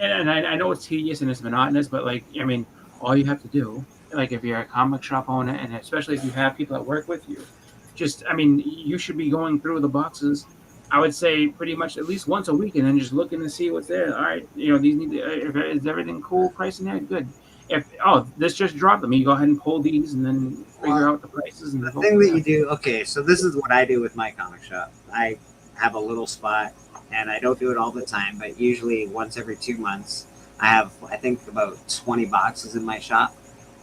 and I know it's tedious and it's monotonous, but like, I mean, all you have to do, like, if you're a comic shop owner, and especially if you have people that work with you, just, I mean, you should be going through the boxes. I would say pretty much at least once a week, and then just looking to see what's there. All right, you know, these need to, is everything cool? Price in there, good. If this just dropped them, you go ahead and pull these and then figure out the prices. And the thing that you do, okay, so this is what I do with my comic shop. I have a little spot, and I don't do it all the time, but usually once every 2 months, I have, I think, about 20 boxes in my shop.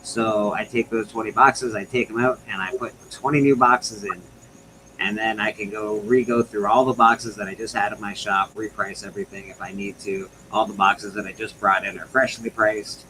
So I take those 20 boxes, I take them out, and I put 20 new boxes in. And then I can go through all the boxes that I just had in my shop, reprice everything if I need to. All the boxes that I just brought in are freshly priced.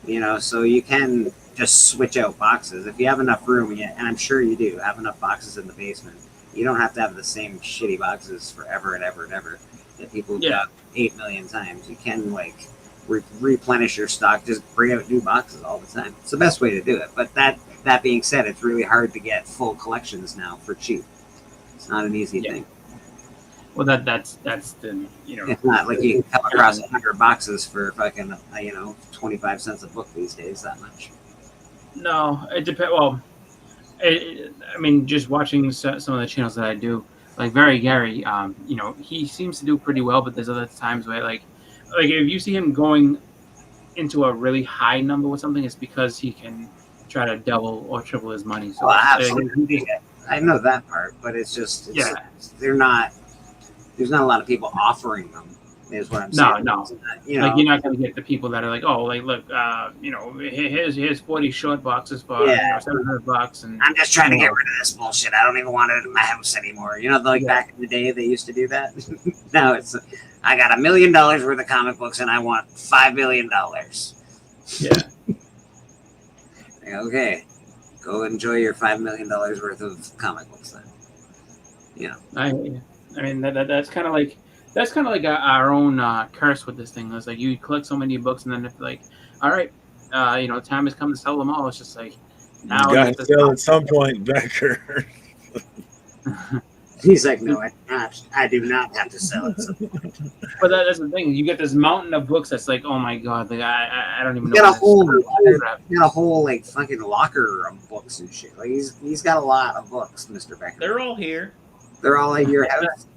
You know, so you can just switch out boxes if you have enough room, and I'm sure you do have enough boxes in the basement. You don't have to have the same shitty boxes forever and ever and ever that people have got 8 million times. You can like replenish your stock, just bring out new boxes all the time. It's the best way to do it. But that being said, it's really hard to get full collections now for cheap. It's not an easy thing. Well, that's the, you know, it's not like you can come across 100 boxes for fucking 25 cents a book these days. That much. No, it depends. Well, I mean, just watching some of the channels that I do, like Very Gary, you know, he seems to do pretty well, but there's other times where like if you see him going into a really high number with something, it's because he can try to double or triple his money. So absolutely. I know that part, but it's there's not a lot of people offering them, is what I'm saying. No. You know, like, you're not going to get the people that are like, oh, like, look, you know, here's 40 short boxes for $700, and I'm just trying to get rid of this bullshit. I don't even want it in my house anymore. You know, like back in the day, they used to do that. Now it's, I got $1 million worth of comic books, and I want $5 billion. Yeah. Okay, go enjoy your $5 million worth of comic books then. You know. I mean, that's kind of like, That's kind of like our own curse with this thing. It's like you collect so many books, and then if like, all right, time has come to sell them all. It's just like now you got to sell at some point, Becker. He's like, no, I do not have to sell it. But that's the thing. You get this mountain of books that's like, oh my god, like I don't even know. Got a whole like fucking locker of books and shit. Like he's got a lot of books, Mr. Becker. They're all here. They're all at your house.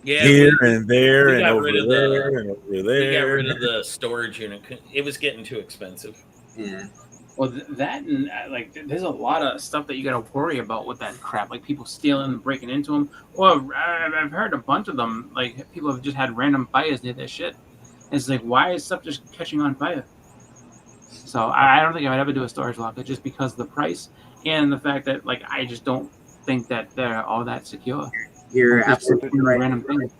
Yeah, here and there and over and there. We got rid of the storage unit. It was getting too expensive. Yeah. Well, that and like, there's a lot of stuff that you got to worry about with that crap. Like people stealing and breaking into them. Well, I've heard a bunch of them. Like people have just had random fires near their shit. And it's like, why is stuff just catching on fire? So I don't think I would ever do a storage locker just because of the price and the fact that like I just don't think that they're all that secure. You're absolutely right. Random things.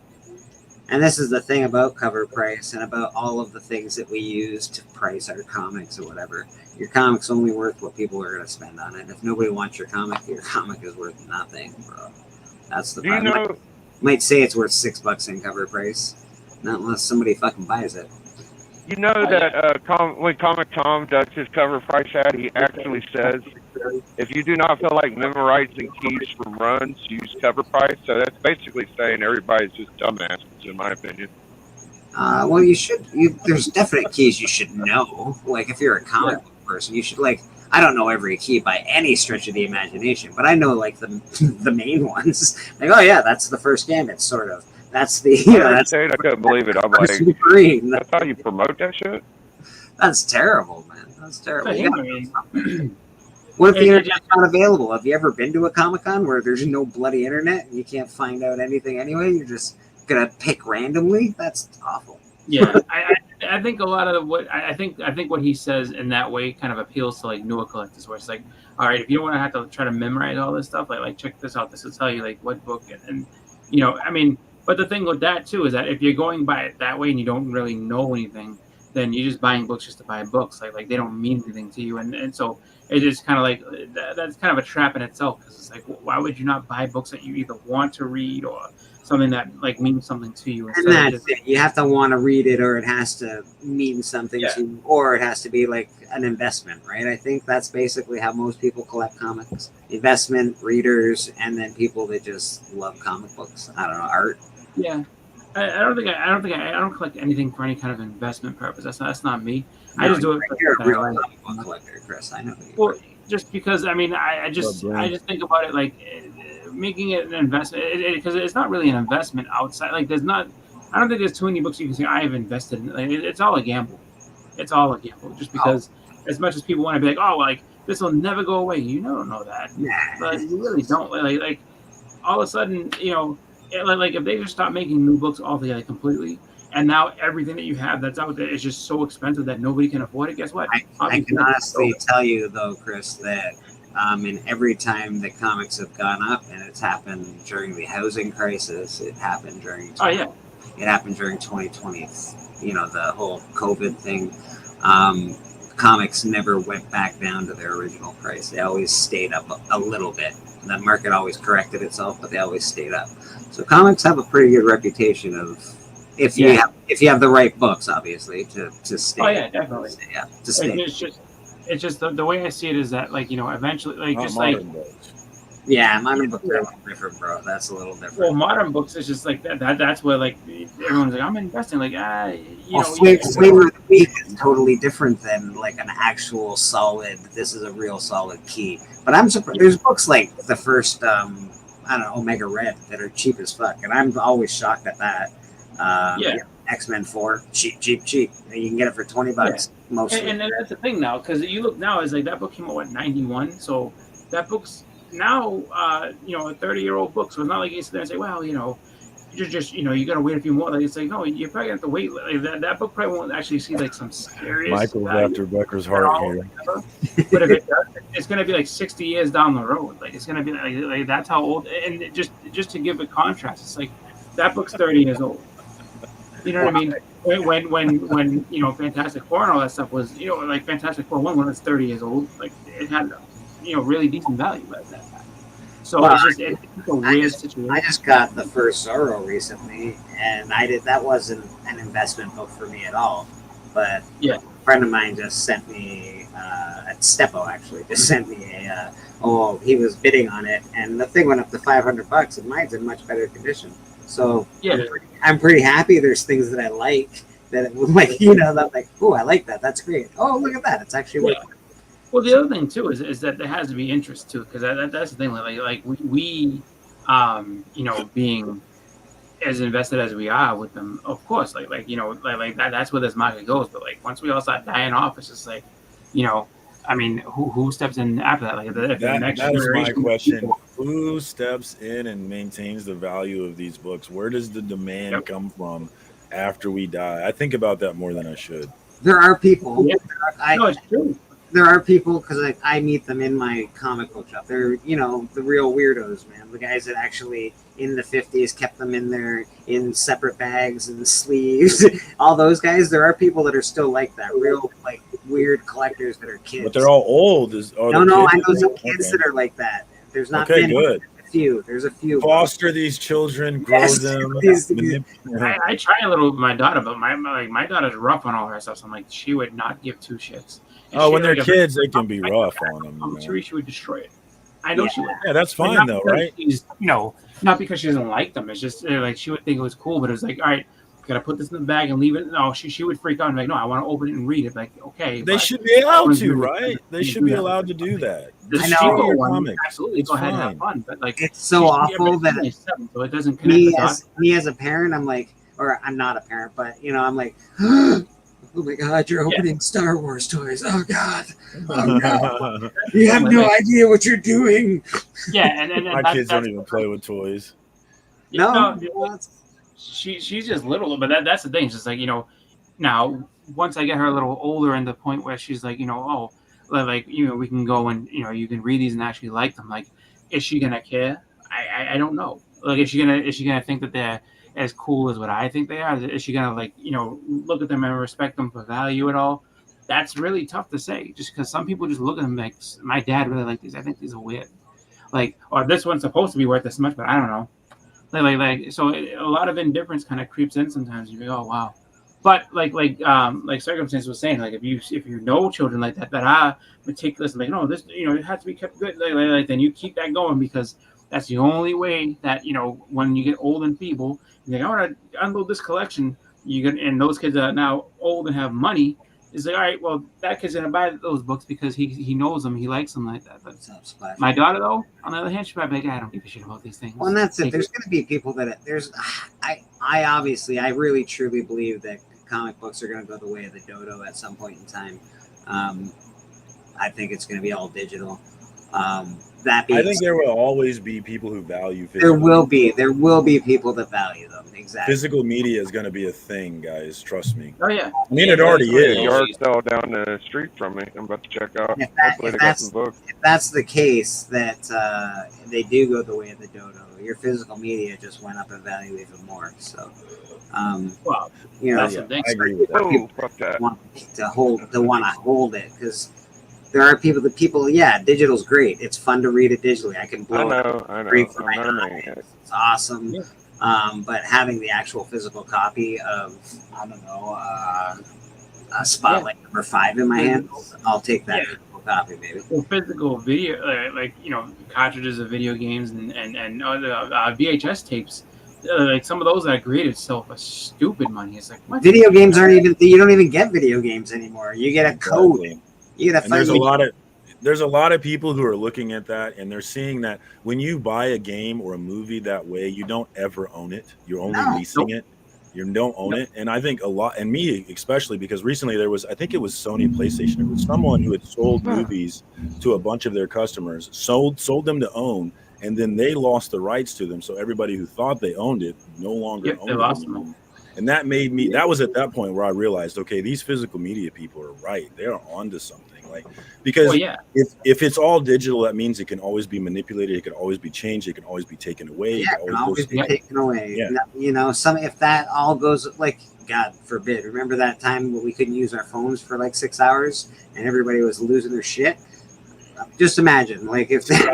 And this is the thing about cover price and about all of the things that we use to price our comics or whatever. Your comic's only worth what people are going to spend on it. If nobody wants your comic is worth nothing, bro. That's the problem. You might say it's worth $6 in cover price, not unless somebody fucking buys it. You know that when Comic Tom does his cover price ad, he actually says, if you do not feel like memorizing keys from runs, use cover price. So that's basically saying everybody's just dumbasses, in my opinion. Well, there's definite keys you should know. Like, if you're a comic book person, you should, like, I don't know every key by any stretch of the imagination, but I know, like, the main ones. Like, oh, yeah, that's the first Gambit, sort of. That's the, I couldn't believe it. I'm like, that's how you promote that shit? That's terrible, man. That's terrible. What if the internet's not available? Have you ever been to a Comic-Con where there's no bloody internet and you can't find out anything anyway? You're just gonna pick randomly? That's awful. Yeah, I think a lot of what I think what he says in that way kind of appeals to like newer collectors, where it's like, all right, if you don't want to have to try to memorize all this stuff, like check this out. This will tell you like what book and I mean. But the thing with that too is that if you're going by it that way and you don't really know anything, then you're just buying books just to buy books. Like they don't mean anything to you, and so it is kind of like that's kind of a trap in itself, because it's like, why would you not buy books that you either want to read or something that like means something to you? And that's it. You have to want to read it, or it has to mean something to you, or it has to be like an investment, right? I think that's basically how most people collect comics: investment, readers, and then people that just love comic books. I don't know, art. Yeah, I don't collect anything for any kind of investment purpose. That's not me. No, I just do it. You're a real comic book collector, Chris. I know. Well, just because I just think about it like making it an investment, because it's not really an investment outside. Like I don't think there's too many books you can say I have invested in. Like, it's all a gamble. It's all a gamble. Just because as much as people want to be like, oh, like this will never go away. You don't know that, but you really don't. Like all of a sudden, like if they just stop making new books altogether completely, and now everything that you have that's out there is just so expensive that nobody can afford it, guess what? I can honestly tell you though, Chris, that in every time that comics have gone up, and it's happened during the housing crisis, it happened during it happened during 2020, the whole COVID thing. Comics never went back down to their original price. They always stayed up a little bit. The market always corrected itself, but they always stayed up. So comics have a pretty good reputation of if you have the right books, obviously, to stay. Oh yeah, definitely. To stay. It's just the way I see it is that eventually modern books are a little different, bro. That's a little different. Well, modern books is just like that. That's where everyone's like, I'm investing. Like Flavor of the Week is totally different than like an actual solid. This is a real solid key. But I'm surprised. There's books like the first, Omega Red that are cheap as fuck, and I'm always shocked at that. X-Men 4, cheap. You can get it for $20 mostly. And that's the thing now, because you look now, is like that book came out 91, so that book's now a 30-year-old book. So it's not like you sit there and say, well, you got to wait a few more. Like it's like, no, you're probably gonna have to wait. Like that book probably won't actually see like some serious. Michael's after Becker's heart here. But if it does, it's gonna be like 60 years down the road. Like it's gonna be like that's how old. And just to give a contrast, it's like that book's 30 years old. You know what I mean? When Fantastic Four and all that stuff was, like Fantastic Four 1 when it was 30 years old, like it had, really decent value at that time. So Well, it's a weird situation. I just got the first Zorro recently, and that wasn't an investment book for me at all. But yeah, a friend of mine just sent me at Steppo actually just sent me he was bidding on it, and the thing went up to $500, and mine's in much better condition. So yeah, I'm pretty happy. There's things that I like that it was like, that I'm like, oh, I like that. That's great. Oh, look at that. It's actually worth it. Well, the other thing too is that there has to be interest too, because that's the thing. Like we being as invested as we are with them, of course, like that. That's where this market goes. But like once we all start dying off, it's just like, I mean, who steps in after that? Like the next that is my generation question. people. Who steps in and maintains the value of these books? Where does the demand come from after we die? I think about that more than I should. There are people. Yeah. No, it's true. There are people, because I meet them in my comic book shop. They're, the real weirdos, man. The guys that actually in the 50s kept them in separate bags and sleeves. All those guys. There are people that are still like that. Real, like, weird collectors that are kids. But they're all old. No, I know some kids that are like that. There's not many. Good. There's a few. Foster these children, grow them. I try a little with my daughter, but my daughter's rough on all her stuff. So I'm like, she would not give two shits. And when they're kids, they can be rough on them. I'm sure she would destroy it. I know she would. Yeah, that's fine though, right? She's, not because she doesn't like them. It's just like she would think it was cool, but it was like, all right, gotta put this in the bag and leave it. No, she would freak out and be like, no, I want to open it and read it. Like, okay, they should be allowed to, right? They should be allowed to do that. I know. Absolutely, go ahead and have fun. But like, it's so awful that so it doesn't connect. Me as a parent, I'm like, or I'm not a parent, but I'm like, oh my God, you're opening Star Wars toys. Oh God. Oh God. You have no idea what you're doing. Yeah, and my kids don't even play with toys. No. She's just little, but that's the thing. It's just like, now once I get her a little older and the point where she's like, we can go and you can read these and actually like them. Like, is she gonna care? I don't know. Like, is she gonna think that they're as cool as what I think they are? Is she gonna look at them and respect them for value at all? That's really tough to say. Just because some people just look at them like, my dad really liked these. I think these are weird. Like, or this one's supposed to be worth this much, but I don't know. So a lot of indifference kind of creeps in sometimes. You go, oh wow. But like Circumstance was saying, like if you know children like that are meticulous, like no, this it has to be kept good, then you keep that going, because that's the only way that when you get old and feeble, you're like, I want to unload this collection. And those kids are now old and have money. It's like, all right, well, that kid's gonna buy those books because he knows them, he likes them like that. But my daughter, though, on the other hand, she's probably like, I don't give a shit about these things. Well, and that's it. There's gonna be people that I really truly believe that comic books are gonna go the way of the dodo at some point in time. I think it's gonna be all digital. I think there will always be people who value physical. There will be people that value them. Exactly. Physical media is going to be a thing, guys. Trust me. Oh yeah. I mean, it already is. Yard sale down the street from me. I'm about to check out. If that's the case, that they do go the way of the dodo, your physical media just went up in value even more. So, well, that's I agree with that. People want to hold it, because there are people. Yeah, digital's great. It's fun to read it digitally. I can blow it up. I know. It's awesome. Yeah. But having the actual physical copy of, Spotlight number 5 in my hand, I'll take that physical copy, baby. Well, physical video, cartridges of video games and VHS tapes, some of those that are created sell for stupid money. It's like, what? Video games you don't even get video games anymore. You get a code. You get a There's a lot of people who are looking at that, and they're seeing that when you buy a game or a movie that way, you don't ever own it. You're only leasing it. You don't own it. And I think a lot, and me especially, because recently I think it was Sony PlayStation. It was someone who had sold movies to a bunch of their customers, sold them to own, and then they lost the rights to them. So everybody who thought they owned it no longer owned it. And that made me, that was at that point where I realized, okay, these physical media people are right. They're onto something. Because if it's all digital, that means it can always be manipulated. It can always be changed. It can always be taken away. Yeah, it can always be taken away. Yeah. If that all goes, like, God forbid, remember that time when we couldn't use our phones for like 6 hours and everybody was losing their shit? Just imagine, like, if that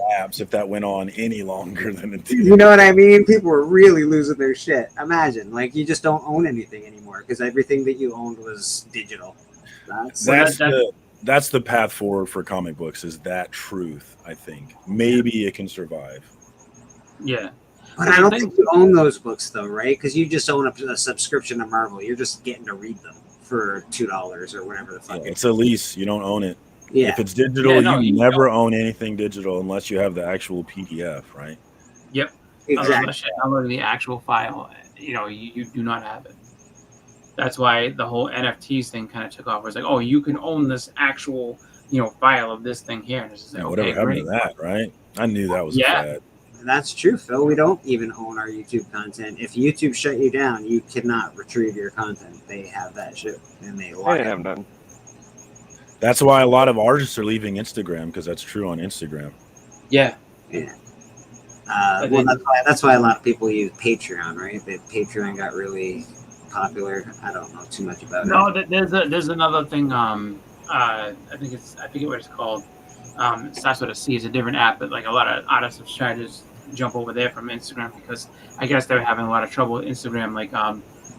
collapse if that went on any longer than it did. You know what I mean? People were really losing their shit. Imagine, like, you just don't own anything anymore because everything that you owned was digital. That's the path forward for comic books, is that truth, I think. Maybe it can survive. Yeah. But I don't think you own those books, though, right? Because you just own a subscription to Marvel. You're just getting to read them for $2 or whatever the fuck. Yeah, it's a lease. You don't own it. Yeah. If it's digital, you never own anything digital unless you have the actual PDF, right? Yep. Exactly. Unless you download the actual file, you do not have it. That's why the whole NFTs thing kind of took off. It was like, oh, you can own this actual, file of this thing here. And it's just like, whatever happened to that, right? I knew that was a fad. That's true, Phil. We don't even own our YouTube content. If YouTube shut you down, you cannot retrieve your content. They have that shit, and they lock it. have nothing. That's why a lot of artists are leaving Instagram, because that's true on Instagram. Yeah. Yeah. Well, that's why a lot of people use Patreon, right? That Patreon got really popular. I don't know too much about it. No, there's another thing. I forget what it's called. It starts with a C. It's a different app, but like a lot of artists have tried to just jump over there from Instagram because I guess they're having a lot of trouble with Instagram, like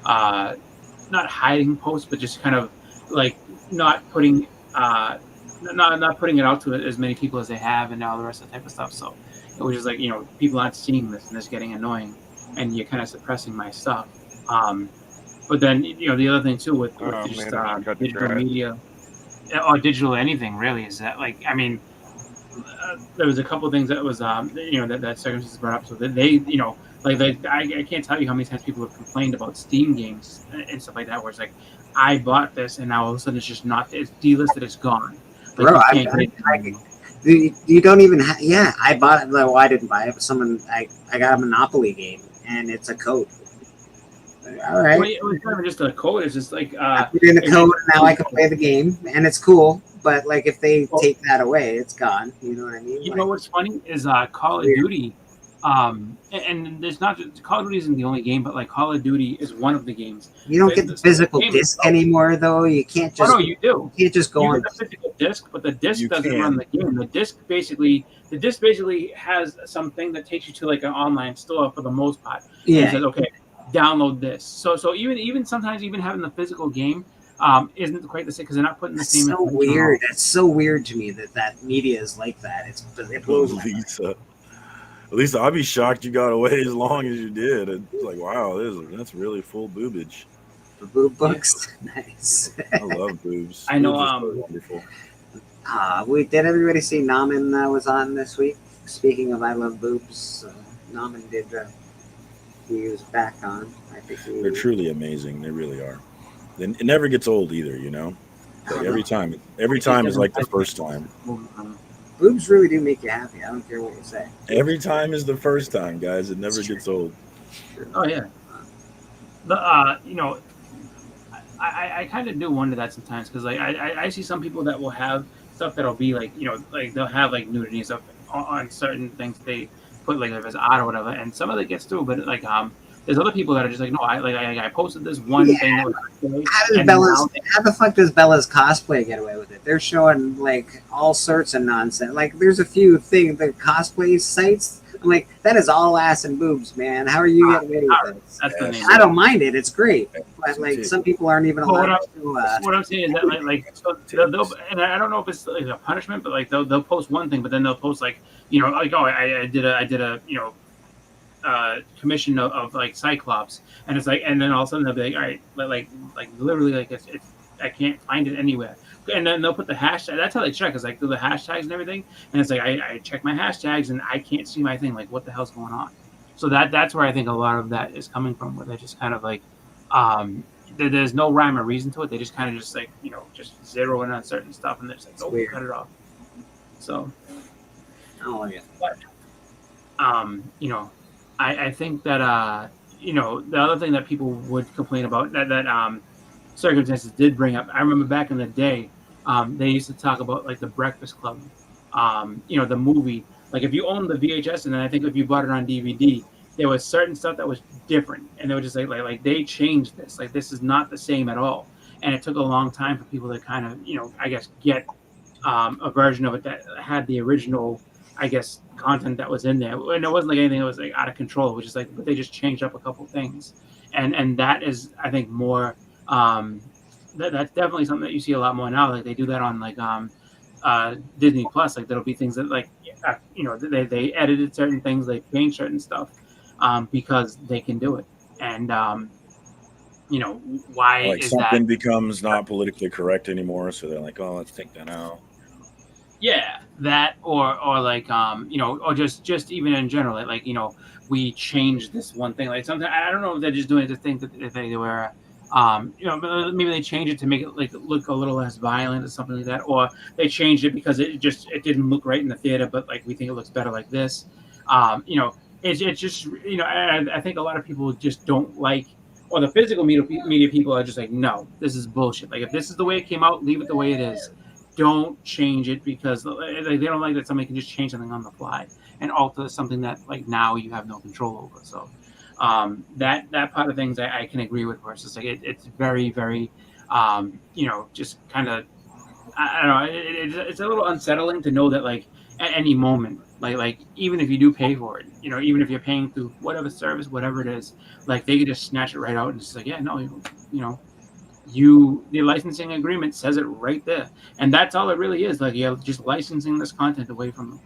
not hiding posts, but just kind of like not putting not putting it out to as many people as they have, and all the rest of the type of stuff. So it was just like, people aren't seeing this, and it's getting annoying, and you're kind of suppressing my stuff. But then the other thing too with digital media or digital anything really is that, like, I mean, there was a couple of things that was that circumstances brought up, so that they I can't tell you how many times people have complained about Steam games and stuff like that, where it's like, I bought this and now all of a sudden it's just not, it's delisted, it's gone. Like, bro, you don't even I bought it. Well, I didn't buy it, but I got a Monopoly game and it's a code. All right. Well, it was not just a code. It's just like I put in the code, and now I can play the game, and it's cool. But like, if they take that away, it's gone. You know what I mean? You know what's funny is Call of Duty, and there's not just, Call of Duty isn't the only game, but like Call of Duty is one of the games. You don't get the physical disc anymore, though. You can't just. Oh, no, you do. You can't just go on the physical disc, but the disc doesn't run the game. The disc basically has something that takes you to like an online store for the most part. Yeah. And says, okay, download this. So even sometimes even having the physical game isn't quite the same because they're not putting the same. So weird. That's so weird to me that media is like that. It blows my mind. Lisa, I'd be shocked you got away as long as you did. It's like, wow, that's really full boobage. The boob books, nice. I love boobs. I know. Wonderful. Did everybody see Naman was on this week? Speaking of I love boobs, Naman did. He was back on. I think they're truly amazing. They really are. It never gets old either, Like every time is like the first time. Boobs really do make you happy. I don't care what you say. Every time is the first time, guys. It never gets old. Oh yeah. I kind of do wonder that sometimes because like I see some people that will have stuff that'll be like like they'll have like nudity and stuff on certain things they put like if it's art or whatever, and some of it gets through, but like there's other people that are just like, no, I posted this one thing. How the fuck does Bella's cosplay get away with it? They're showing like all sorts of nonsense. Like there's a few things, the cosplay sites. I'm like, that is all ass and boobs, man. How are you getting away with this? I don't mind it. It's great, but like some people aren't even allowed to. What I'm saying is that they'll, and I don't know if it's like a punishment, but like they'll post one thing, but then they'll post like like, oh, I did a commission of like Cyclops, and it's like, and then all of a sudden they'll be like, all right, like literally like it's I can't find it anywhere, and then they'll put the hashtag. That's how they check, is like through the hashtags and everything, and it's like I check my hashtags and I can't see my thing. Like, what the hell's going on? So that's where I think a lot of that is coming from, where they're just kind of like there's no rhyme or reason to it. They just kind of just like just zero in on certain stuff, and they're just like, oh, cut it off. So I don't like it. But I think that the other thing that people would complain about that circumstances did bring up. I remember back in the day, they used to talk about like the Breakfast Club, the movie. Like if you owned the VHS, and then I think if you bought it on DVD, there was certain stuff that was different, and they were just like they changed this. Like this is not the same at all, and it took a long time for people to kind of I guess get a version of it that had the original I guess, content that was in there, and it wasn't like anything that was like out of control. It was just like they just changed up a couple things, and that is, I think, more. That's definitely something that you see a lot more now. Like they do that on like Disney Plus. Like there'll be things that like they edited certain things, they changed certain stuff because they can do it, and why like is something that becomes not politically correct anymore, so they're like, oh, let's take that out. Yeah, that or like or just even in general, like we changed this one thing. Like sometimes I don't know if they're just doing it to think that if they were maybe they changed it to make it like look a little less violent or something like that, or they changed it because it didn't look right in the theater, but like we think it looks better like this. It's just I think a lot of people just don't like, or the physical media people are just like, no, this is bullshit. Like if this is the way it came out, leave it the way it is. Don't change it because they don't like that somebody can just change something on the fly and alter something that like now you have no control over. So that part of things I can agree with, where it's just like it's very, very just kind of I don't know, it's a little unsettling to know that like at any moment, like even if you do pay for it, even if you're paying through whatever service, whatever it is, like they could just snatch it right out and just like, yeah, no, the licensing agreement says it right there, and that's all it really is. Like you're just licensing this content away from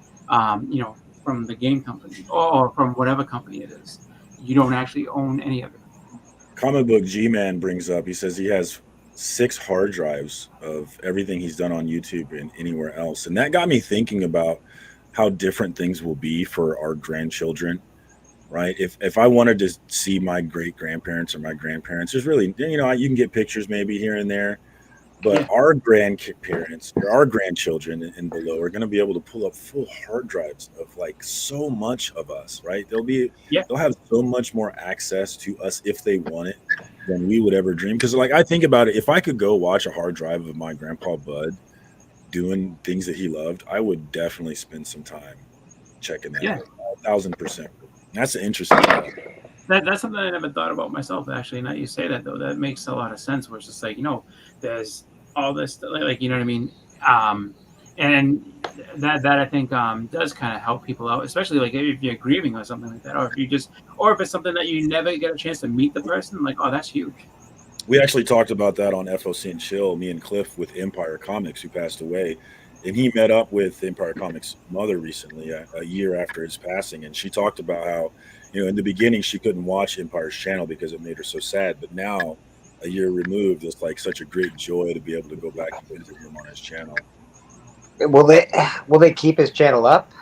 from the game company or from whatever company it is. You don't actually own any of it. Comic Book G-Man brings up, he says he has 6 hard drives of everything he's done on YouTube and anywhere else, and that got me thinking about how different things will be for our grandchildren. Right. If I wanted to see my great grandparents or my grandparents, there's really, you can get pictures maybe here and there, but our grandparents or our grandchildren and below are going to be able to pull up full hard drives of like so much of us. Right. They'll have so much more access to us if they want it than we would ever dream. Because like I think about it, if I could go watch a hard drive of my grandpa Bud doing things that he loved, I would definitely spend some time checking that out. 1,000%. That's an interesting thing. That's something I never thought about myself, actually. Now you say that, though, that makes a lot of sense. Where it's just like, there's all this, like, you know what I mean? And that I think does kind of help people out, especially like if you're grieving or something like that, or if it's something that you never get a chance to meet the person, like, oh, that's huge. We actually talked about that on FOC and Chill, me and Cliff, with Empire Comics, who passed away. And he met up with Empire Comics' mother recently, a year after his passing, and she talked about how, in the beginning she couldn't watch Empire's channel because it made her so sad. But now, a year removed, it's like such a great joy to be able to go back and visit him on his channel. Will they keep his channel up?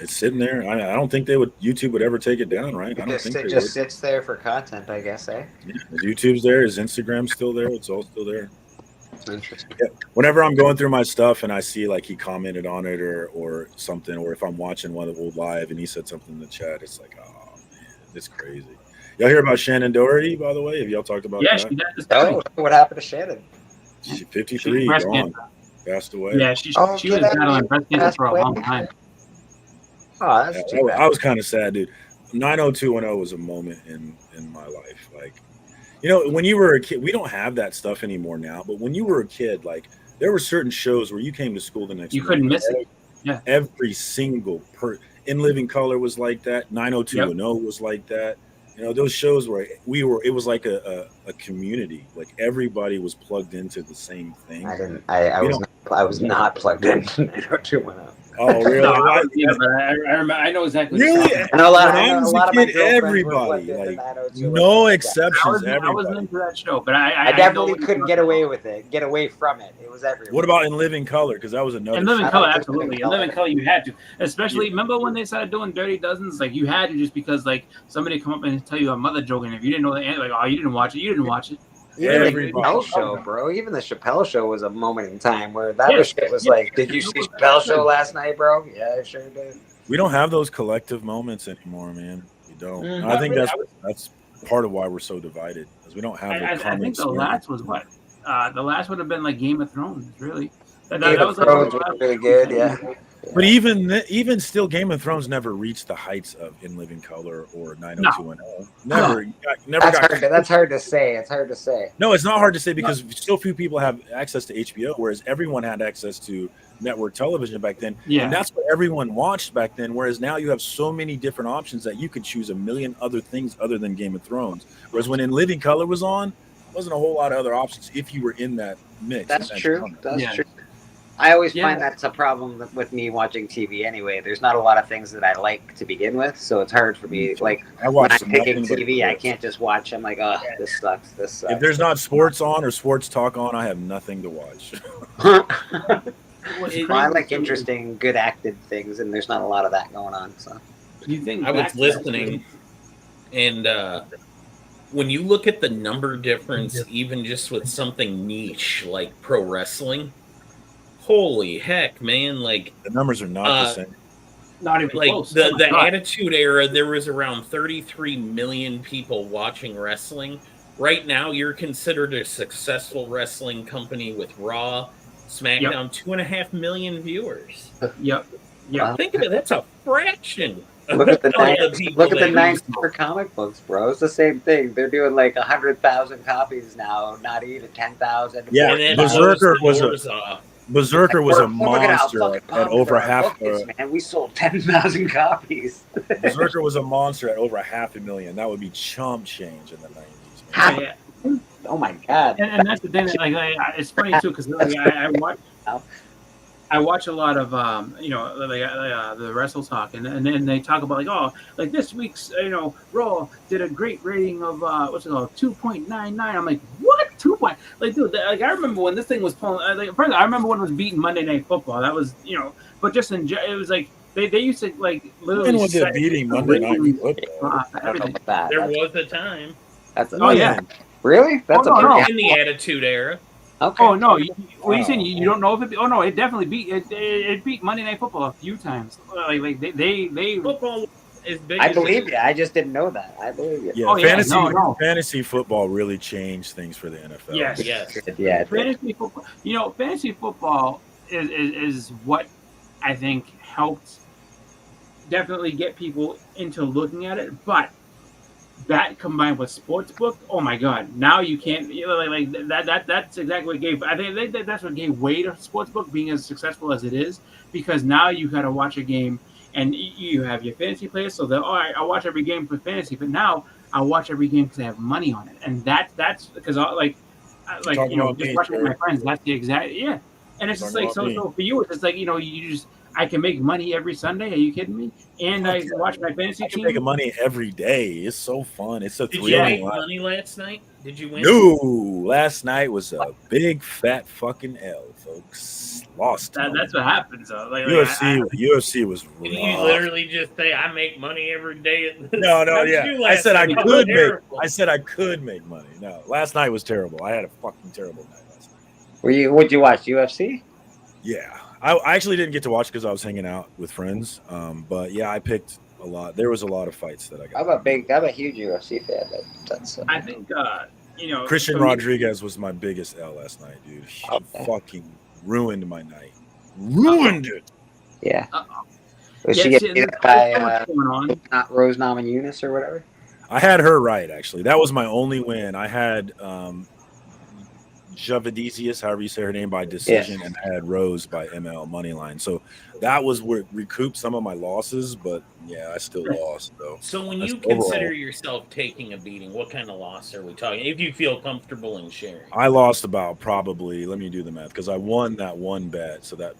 It's sitting there. I don't think YouTube would ever take it down, right? I don't think it just sits there for content, I guess, eh? Yeah, his YouTube's there, his Instagram's still there. It's all still there. Interesting. Yeah. Whenever I'm going through my stuff and I see like he commented on it or something, or if I'm watching one of the old live and he said something in the chat, it's like, oh man, it's crazy. Y'all hear about Shannon Doherty, by the way? Have y'all talked about that? What happened to Shannon? She's 53, gone, passed away. Yeah, she was battling breast cancer for a long time. Oh, that's too bad. I was kind of sad, dude. 90210 was a moment in my life, like. When you were a kid, we don't have that stuff anymore now, but when you were a kid, like there were certain shows where you came to school the next day. You couldn't miss it. Yeah. Every single In Living Color was like that. 90210 was like that. Those shows where it was like a community. Like everybody was plugged into the same thing. I was not plugged in to 90210. Oh, really? No, I know exactly. Really? And a lot of my everybody, like, no exceptions. I wasn't into that show, but I definitely couldn't get away from it. It was everywhere. What about In Living Color? Because that was another. In Living Color, absolutely. In Living Color, you had to. Especially, remember when they started doing Dirty Dozens? Like, you had to, just because, like, somebody come up and tell you a mother joke, and if you didn't know the answer, like, oh, you didn't watch it. Even the Chappelle show, bro. Even the Chappelle show was a moment in time where shit was like, did you see Chappelle show last night, bro? Yeah, I sure did. We don't have those collective moments anymore, man. We don't. Mm-hmm. I think that's part of why we're so divided, because we don't have. I think the last was what? The last would have been like Game of Thrones, really. Game of Thrones was really good, yeah. But even still, Game of Thrones never reached the heights of In Living Color or 90210. Never. That's hard to say. It's hard to say. No, it's not hard to say because so few people have access to HBO, whereas everyone had access to network television back then. Yeah. And that's what everyone watched back then. Whereas now you have so many different options that you could choose a million other things other than Game of Thrones. Whereas when In Living Color was on, wasn't a whole lot of other options if you were in that mix. That's true. That's true. I always find that's a problem with me watching TV anyway. There's not a lot of things that I like to begin with, so it's hard for me. Like when I'm picking TV, I can't just watch. I'm like, oh, this sucks. This sucks. If there's not sports on or sports talk on, I have nothing to watch. I like interesting, good acted things, and there's not a lot of that going on. So you think I was listening, and when you look at the number difference, even just with something niche like pro wrestling. Holy heck, man! Like the numbers are not the same. Not even like close. the Attitude Era. There was around 33 million people watching wrestling. Right now, you're considered a successful wrestling company with Raw, SmackDown, 2.5 million viewers. Yep. Think of it. That's a fraction. Look at the of the people look at the that 90s for comic books, bro. It's the same thing. They're doing like 100,000 copies now, not even 10,000. Yeah, Berserker was a monster at over half. Man, we sold 10,000 copies. Berserker was a monster at over 500,000. That would be chump change in the 90s. Oh my god! And that's the thing. That, like, it's funny too because like, I watch a lot of the Wrestle Talk, and then they talk about like, oh, like this week's Raw did a great rating of what's it called 2.99. I'm like, what 2. Like, dude, like I remember when this thing was pulling. Like, first, I remember when it was beating Monday Night Football. That was but just it was like they used to like literally. When was it beating Monday Night Football? There was a time. Really? That's in the Attitude Era. Okay. Oh no! What are you saying? You don't know if it? Oh no! It definitely beat it beat Monday Night Football a few times. Like they football is big. I believe you. I just didn't know that. I believe you. Yeah, fantasy football really changed things for the NFL. Yes. Yeah. Fantasy football. Fantasy football is what I think helped definitely get people into looking at it, but. That combined with sportsbook, oh my god! Now you can't like that. That's exactly what gave. I think that's what gave way to sportsbook being as successful as it is, because now you got to watch a game and you have your fantasy players. So that I watch every game for fantasy, but now I watch every game because I have money on it, and that's because just watching with my friends. That's the exact and it's just like so for you. It's just like you just. I can make money every Sunday. Are you kidding me? And I watch my fantasy team. Make money every day. It's so fun. It's a thrilling. Did you make money last night? Did you win? No, last night was a big fat fucking L, folks. Lost. That's what happens. UFC was rough. You literally just say I make money every day. No, I said I could make. I said I could make money. No, last night was terrible. I had a fucking terrible night last night. Would you watch UFC? Yeah. I actually didn't get to watch because I was hanging out with friends. But yeah, I picked a lot. There was a lot of fights that I got. I'm a huge UFC fan. I think Christian Rodriguez was my biggest L last night, dude. He fucking ruined my night. Ruined it. Yeah. Was she getting beat up by not Rose Namajunas or whatever? I had her right, actually. That was my only win. I had Javadizius, however you say her name, by decision, and I had Rose by ML moneyline. So that was what recouped some of my losses, but yeah, I still lost though. So when you consider yourself taking a beating, what kind of loss are we talking? If you feel comfortable in sharing. I lost about probably, let me do the math, because I won that one bet, so that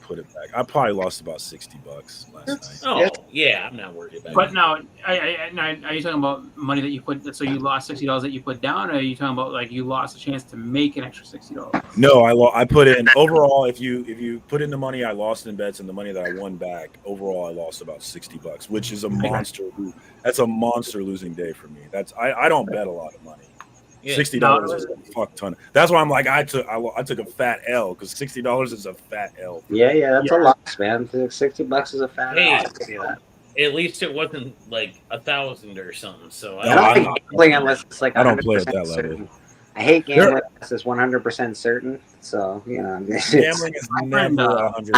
put it back. I probably lost about $60 last night. Oh yeah, I'm not worried about it. But now, are you talking about money that you put? So you lost $60 that you put down, or are you talking about like you lost a chance to make an extra $60? No, I put in overall. If you put in the money I lost in bets and the money that I won back, overall I lost about $60, which is a monster. That's a monster losing day for me. That's I don't bet a lot of money. Yeah. $60 is a fuck ton. That's why I'm like I took a fat L because $60 is a fat L. Yeah, that's a loss, man. $60 is a fat L. I'll give you that. At least it wasn't like 1,000 or something. So I don't like gambling unless it's like I don't play at that level. Certain. I hate gambling unless it's 100% certain. So gambling is never 100%.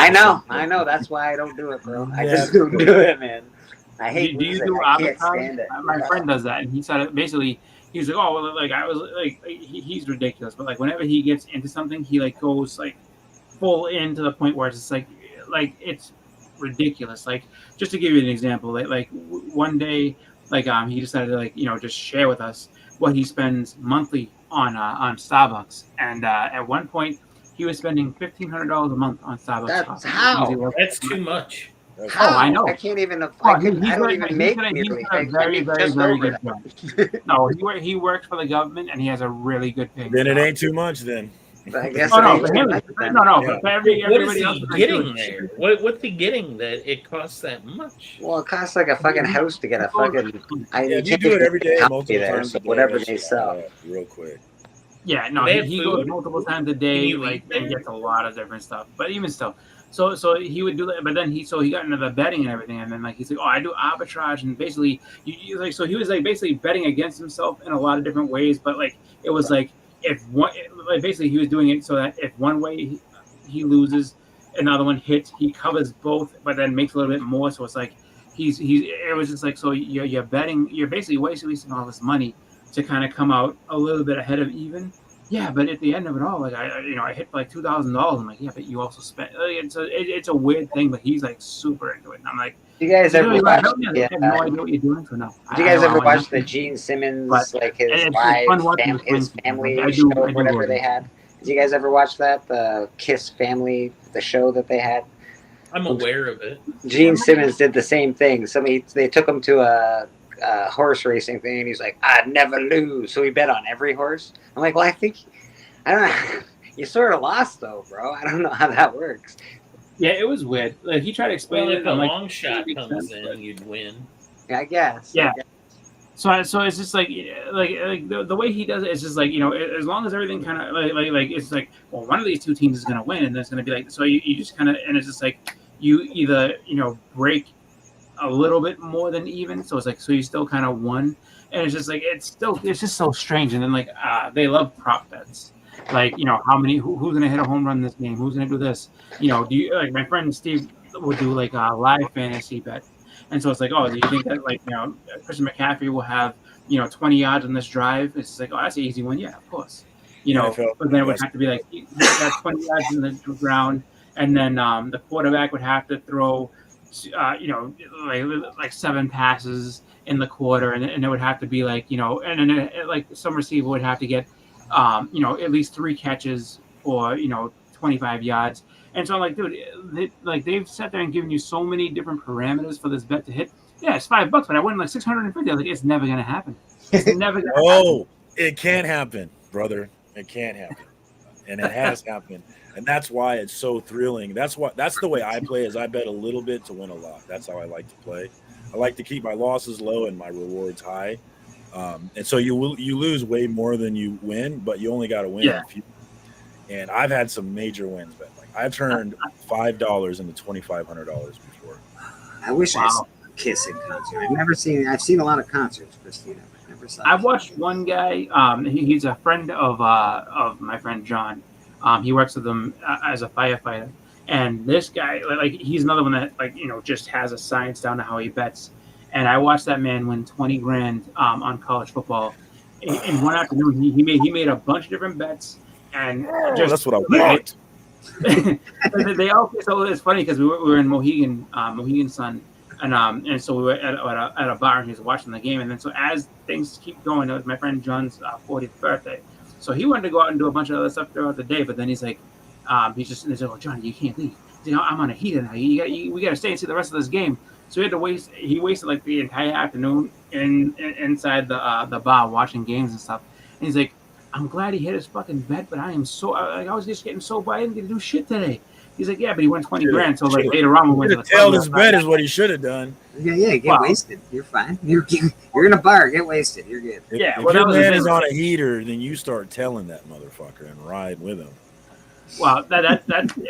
I know. That's why I don't do it, bro. I just don't do it, man. I hate. Do you do arbitrage? My friend does that, and he said basically. He's like, oh, well, like I was like, he's ridiculous, but like whenever he gets into something, he like goes like full in to the point where it's just like it's ridiculous. Like, just to give you an example, like one day, like he decided to, like, you know, just share with us what he spends monthly on Starbucks, and at one point he was spending $1,500 a month on Starbucks. That's how. That's too much. How? Oh, I know. I can't even. Oh, I don't even make nearly. a very, very, very good job. No, he works for the government, and he has a really good pay. Then it ain't too much. Then. I guess. No, for him, no. Yeah. For everybody What is else, he getting there? What's he getting that it costs that much? Well, it costs like a fucking house to get a fucking. If you do it every day, multiple there, times so a day, whatever that they shit sell. adds up real quick. Yeah, no, They have he food? goes multiple times a day, Can you like, eat there? and gets a lot of different stuff. But even still, so he would do that. But then he got into the betting and everything, and then like he's like, oh, I do arbitrage, and basically, like, so he was like basically betting against himself in a lot of different ways. But like it was like basically he was doing it so that if one way he loses, another one hits, he covers both, but then makes a little bit more. So it's like it was just like, so you're betting, you're basically wasting all this money to kind of come out a little bit ahead of even. Yeah, but at the end of it all, like I hit like $2,000. I'm like, yeah, but you also spent. It's a weird thing, but he's like super into it. And I'm like, You guys ever watch? I have no idea what you're doing, so no. Did you guys ever watch the Gene Simmons, like his family show, whatever they had? Did you guys ever watch that, the Kiss Family, the show that they had? I'm aware of it. Gene Simmons did the same thing. They took him to a horse racing thing, and he's like, "I'd never lose." So he bet on every horse. I'm like, well, I don't know. You sort of lost though, bro. I don't know how that works. Yeah, it was weird. Like, he tried to explain Well, it. if a I'm like, long shot comes in, you'd win. I guess. Yeah. So it's just like the way he does it is just like, you know, as long as everything kind of like it's like, well, one of these two teams is going to win, and that's going to be like, so you just kind of, and it's just like you either, you know, break a little bit more than even, so it's like, so you still kind of won, and it's just like, it's just so strange. And then like they love prop bets, like, you know, who's going to hit a home run this game, who's going to do this, you know, do you, like, my friend Steve would do like a live fantasy bet. And so it's like, oh, do you think that, like, you know, Christian McCaffrey will have, you know, 20 yards on this drive? It's just like, oh, that's an easy one. Yeah, of course. You know, but then it would have to be like, he got 20 yards in the ground, and then the quarterback would have to throw, you know, like 7 passes in the quarter, and it would have to be like, you know, and then like some receiver would have to get, you know, at least 3 catches for, you know, 25 yards. And so I'm like, dude, they've sat there and given you so many different parameters for this bet to hit. Yeah, it's $5, but I win like 650. I was like, it's never gonna happen. It's never gonna happen. It can't happen, brother. It can't happen, and it has happened, and that's why it's so thrilling. That's the way I play. Is I bet a little bit to win a lot. That's how I like to play. I like to keep my losses low and my rewards high, and so you lose way more than you win, but you only got to win a few. And I've had some major wins, but like I've turned $5 into $2,500 before. I wish I saw Kiss in concert. I've seen a lot of concerts, Christina, but never saw. I've watched one guy. He's a friend of my friend John. He works with them as a firefighter, and this guy, like, he's another one that, like, you know, just has a science down to how he bets. And I watched that man win $20,000 on college football in one afternoon. He made a bunch of different bets. And that's what I want. They all, so it's funny because we were in Mohegan Sun, and so we were at a bar, and he was watching the game. And then so as things keep going, it was my friend John's 40th birthday, so he wanted to go out and do a bunch of other stuff throughout the day. But then he's like, he's like, oh, Johnny, you can't leave. You know, I'm on a heater now. We got to stay and see the rest of this game. So he wasted like the entire afternoon inside the bar watching games and stuff. And he's like, I'm glad he hit his fucking bet, but I was just getting so bad, I didn't get to do shit today. He's like, yeah, but he won $20,000. So like later on, we went to the tailed his bet is what he should have done. Yeah, get wasted. You're fine. You're in a bar, get wasted. You're good. If your man is on a heater, then you start telling that motherfucker and ride with him. Well, that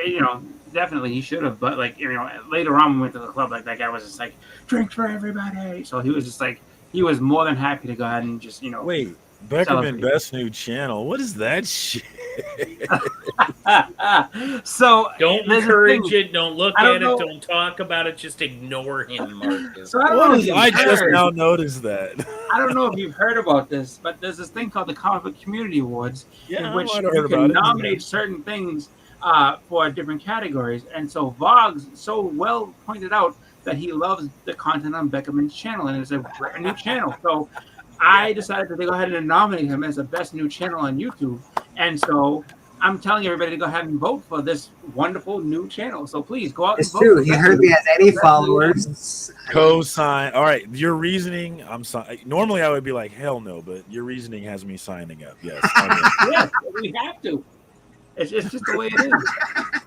you know, definitely he should have. But like, you know, later on, we went to the club. Like, that guy was just like, drinks for everybody. So he was just like, he was more than happy to go ahead and just, you know, wait. Beckerman Best New Channel. What is that shit? So don't encourage it. Don't look at it. Don't talk about it. Just ignore him, Marcus. So I just now noticed that. I don't know if you've heard about this, but there's this thing called the Comic Book Community Awards, in which you can nominate certain things for different categories. And so Vogs so well pointed out that he loves the content on Beckerman's channel, and it's a brand new channel. So I decided to go ahead and nominate him as the best new channel on YouTube. And so I'm telling everybody to go ahead and vote for this wonderful new channel. So please go out and vote. True. He hardly has any followers. Co-sign. All right, your reasoning. Normally I would be like, hell no, but your reasoning has me signing up. Yes. Yes, we have to. It's just the way it is.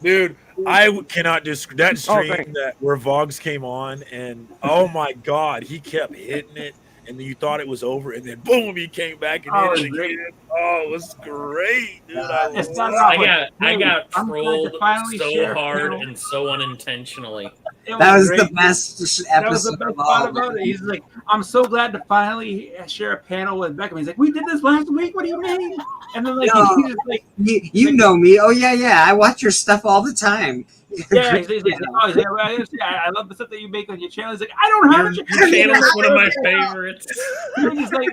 Dude, I cannot describe that stream where Vogs came on, and oh my god, he kept hitting it, and then you thought it was over, and then boom, he came back and hit it again. Oh, it was great, dude. I got trolled so hard and so unintentionally. That was the best episode That was the best part about it. He's like, I'm so glad to finally share a panel with Beckham. He's like, we did this last week. What do you mean? And then like, he's just like, you know me. Oh yeah. I watch your stuff all the time. Yeah, he's like, I love the stuff that you make on your channel. He's like, I don't have a channel. Your channel's one of my favorites. He's like,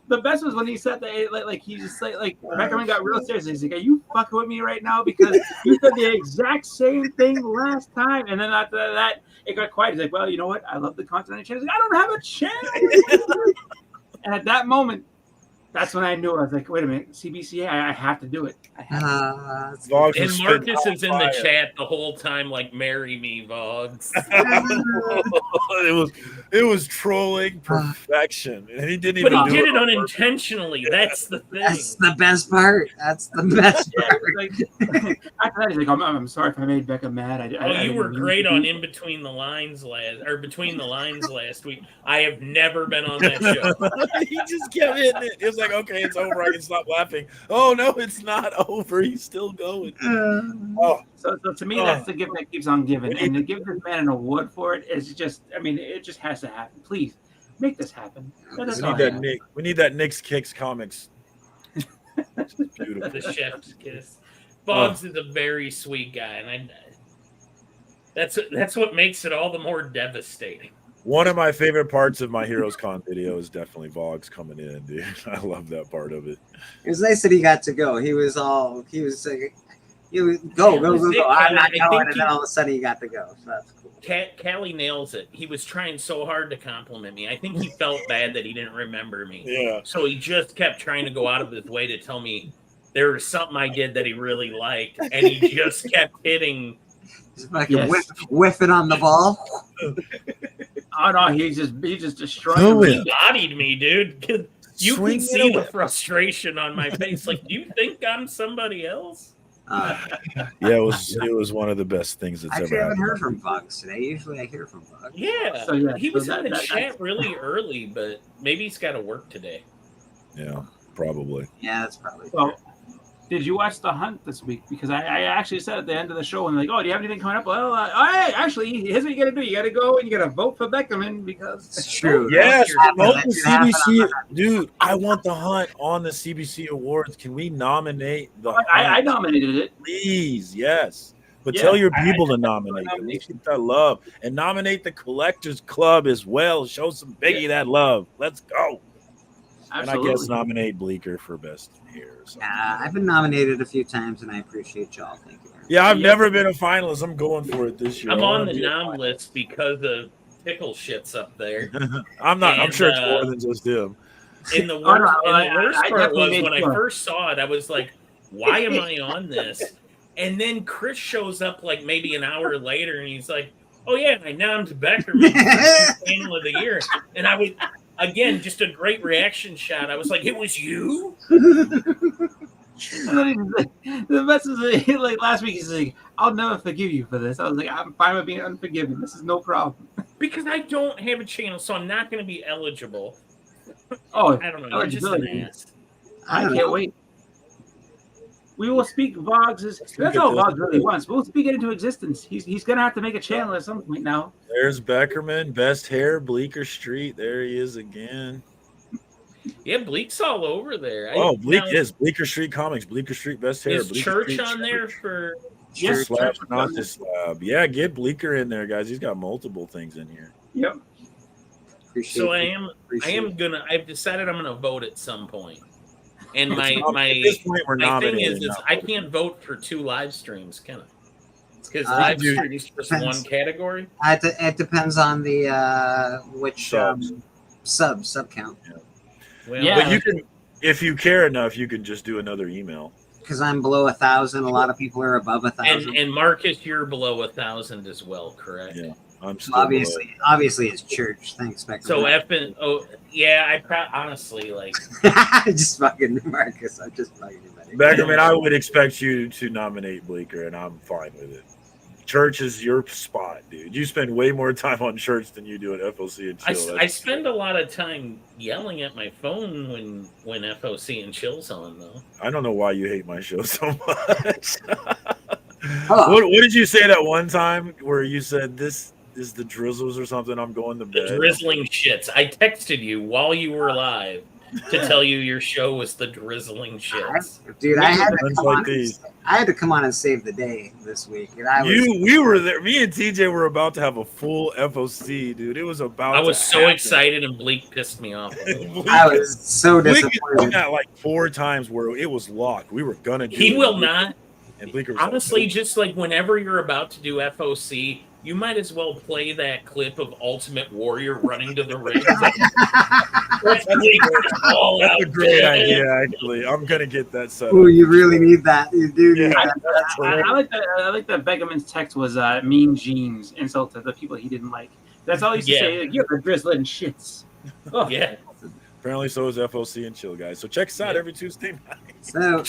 the best was when he said that, like he just like Beckerman got real serious. He's like, are you fucking with me right now? Because you said the exact same thing last time. And then after that, it got quiet. He's like, well, you know what? I love the content on your channel. He's like, I don't have a channel. And at that moment, that's when I knew. I was like, wait a minute, CBCA, I have to do it. And Marcus is in the chat the whole time, like, marry me, Vogs. it was trolling perfection, and he didn't but even. But he did it unintentionally. That's the thing. That's the best part. That's the best part. After that, he's like, I'm sorry if I made Becca mad. You were great on Between the Lines last week. I have never been on that show. He just kept hitting it. It was like, okay, it's over. I can stop laughing. Oh no, it's not over. He's still going. So to me, that's the gift that keeps on giving. And to give this man an award for it is just, I mean, it just has to happen. Please make this happen. We need that Nick's Kicks comics. Beautiful. The chef's kiss. Boggs is a very sweet guy, and that's what makes it all the more devastating. One of my favorite parts of my Heroes Con video is definitely Vogs coming in, dude. I love that part of it. It was nice that he got to go. He was like, go. I'm not going, and then all of a sudden he got to go. So that's cool. Callie nails it. He was trying so hard to compliment me. I think he felt bad that he didn't remember me. Yeah. So he just kept trying to go out of his way to tell me there was something I did that he really liked, and he just kept hitting. Just fucking whiffing on the ball. Oh no, he just destroyed me. He bodied me, dude. You can see the frustration on my face. Like, do you think I'm somebody else? It was one of the best things that's ever happened. I haven't heard from Bugs today. Usually I hear from Bugs. Yeah. He was in the chat really early, but maybe he's got to work today. Yeah, probably. Yeah, that's probably true. Did you watch The Hunt this week? Because I actually said at the end of the show, and like, oh, do you have anything coming up? Well, actually, here's what you got to do. You got to go and you got to vote for Beckerman because it's true. Yes, vote the CBC, dude. I want The Hunt on the CBC Awards. Can we nominate the? I nominated it. Please, yes. But tell your people to nominate them. They should that love and nominate the Collectors Club as well. Show some Biggie that love. Let's go. Absolutely. And I guess nominate Bleeker for best hair. I've been nominated a few times, and I appreciate y'all. Thank you. Yeah, I've never been a finalist. I'm going for it this year. I'm on the nom list because of Pickle Shit's up there. I'm not. I'm sure it's more than just him. And the worst part was when I first saw it, I was like, "Why am I on this?" And then Chris shows up like maybe an hour later, and he's like, "Oh yeah, I nommed Beckerman Panel of the Year," and I was. Again, just a great reaction shot. I was like, "It was you." The best is like last week. He's like, "I'll never forgive you for this." I was like, "I'm fine with being unforgiven. This is no problem." Because I don't have a channel, so I'm not going to be eligible. Oh, I don't know. You're just an ass. I can't wait. We will speak Vogs. That's all Vogs really wants. We'll speak it into existence. He's going to have to make a channel at some point now. There's Beckerman, best hair, Bleecker Street. There he is again. Yeah, Bleak's all over there. Bleak is Bleecker Street Comics, Bleecker Street best hair. Is Church on there for Church not this slab? Yeah, get Bleecker in there, guys. He's got multiple things in here. Yep. So I've decided I'm gonna vote at some point. And my At this point, we're my thing nominating is now. I can't vote for 2 live streams, can I? Because Uh, live dude, streams just depends. one category. It depends on the which sub count. Well, But you can, if you care enough, you can just do another email. Because I'm below 1,000. A lot of people are above 1,000. and Marcus, you're below 1,000 as well, correct? Yeah, I'm still Obviously, it's church. Thanks, Becker. So F and yeah, honestly like just fucking Marcus. I'm just fucking you, buddy. Beckerman, I would expect you to nominate Bleeker, and I'm fine with it. Church is your spot, dude. You spend way more time on church than you do at FOC and chill. I spend a lot of time yelling at my phone when FOC and chill's on, though. I don't know why you hate my show so much. What did you say that one time where you said this is the drizzles or something? I'm going to bed. The drizzling shits. I texted you while you were live to tell you your show was the drizzling shits. Dude, I had to come on and save the day this week. And we were there. Me and TJ were about to have a full FOC, dude. It was about. I was to so happen. excited, and Bleak pissed me off. I was so disappointed. Bleak has done that like 4 times where it was locked. We were gonna do He it. will not. And Bleeker was Honestly, like, just like whenever you're about to do FOC, you might as well play that clip of Ultimate Warrior running to the ring. That's a great idea, actually. I'm gonna get that set. Oh, you really need that. You do need that. I like that Begerman's text was mean jeans, insult to the people he didn't like. That's all he used to say. Like, you're the drizzling shits. Oh. Yeah. Apparently, so is FOC and Chill, guys. So check us out every Tuesday night. So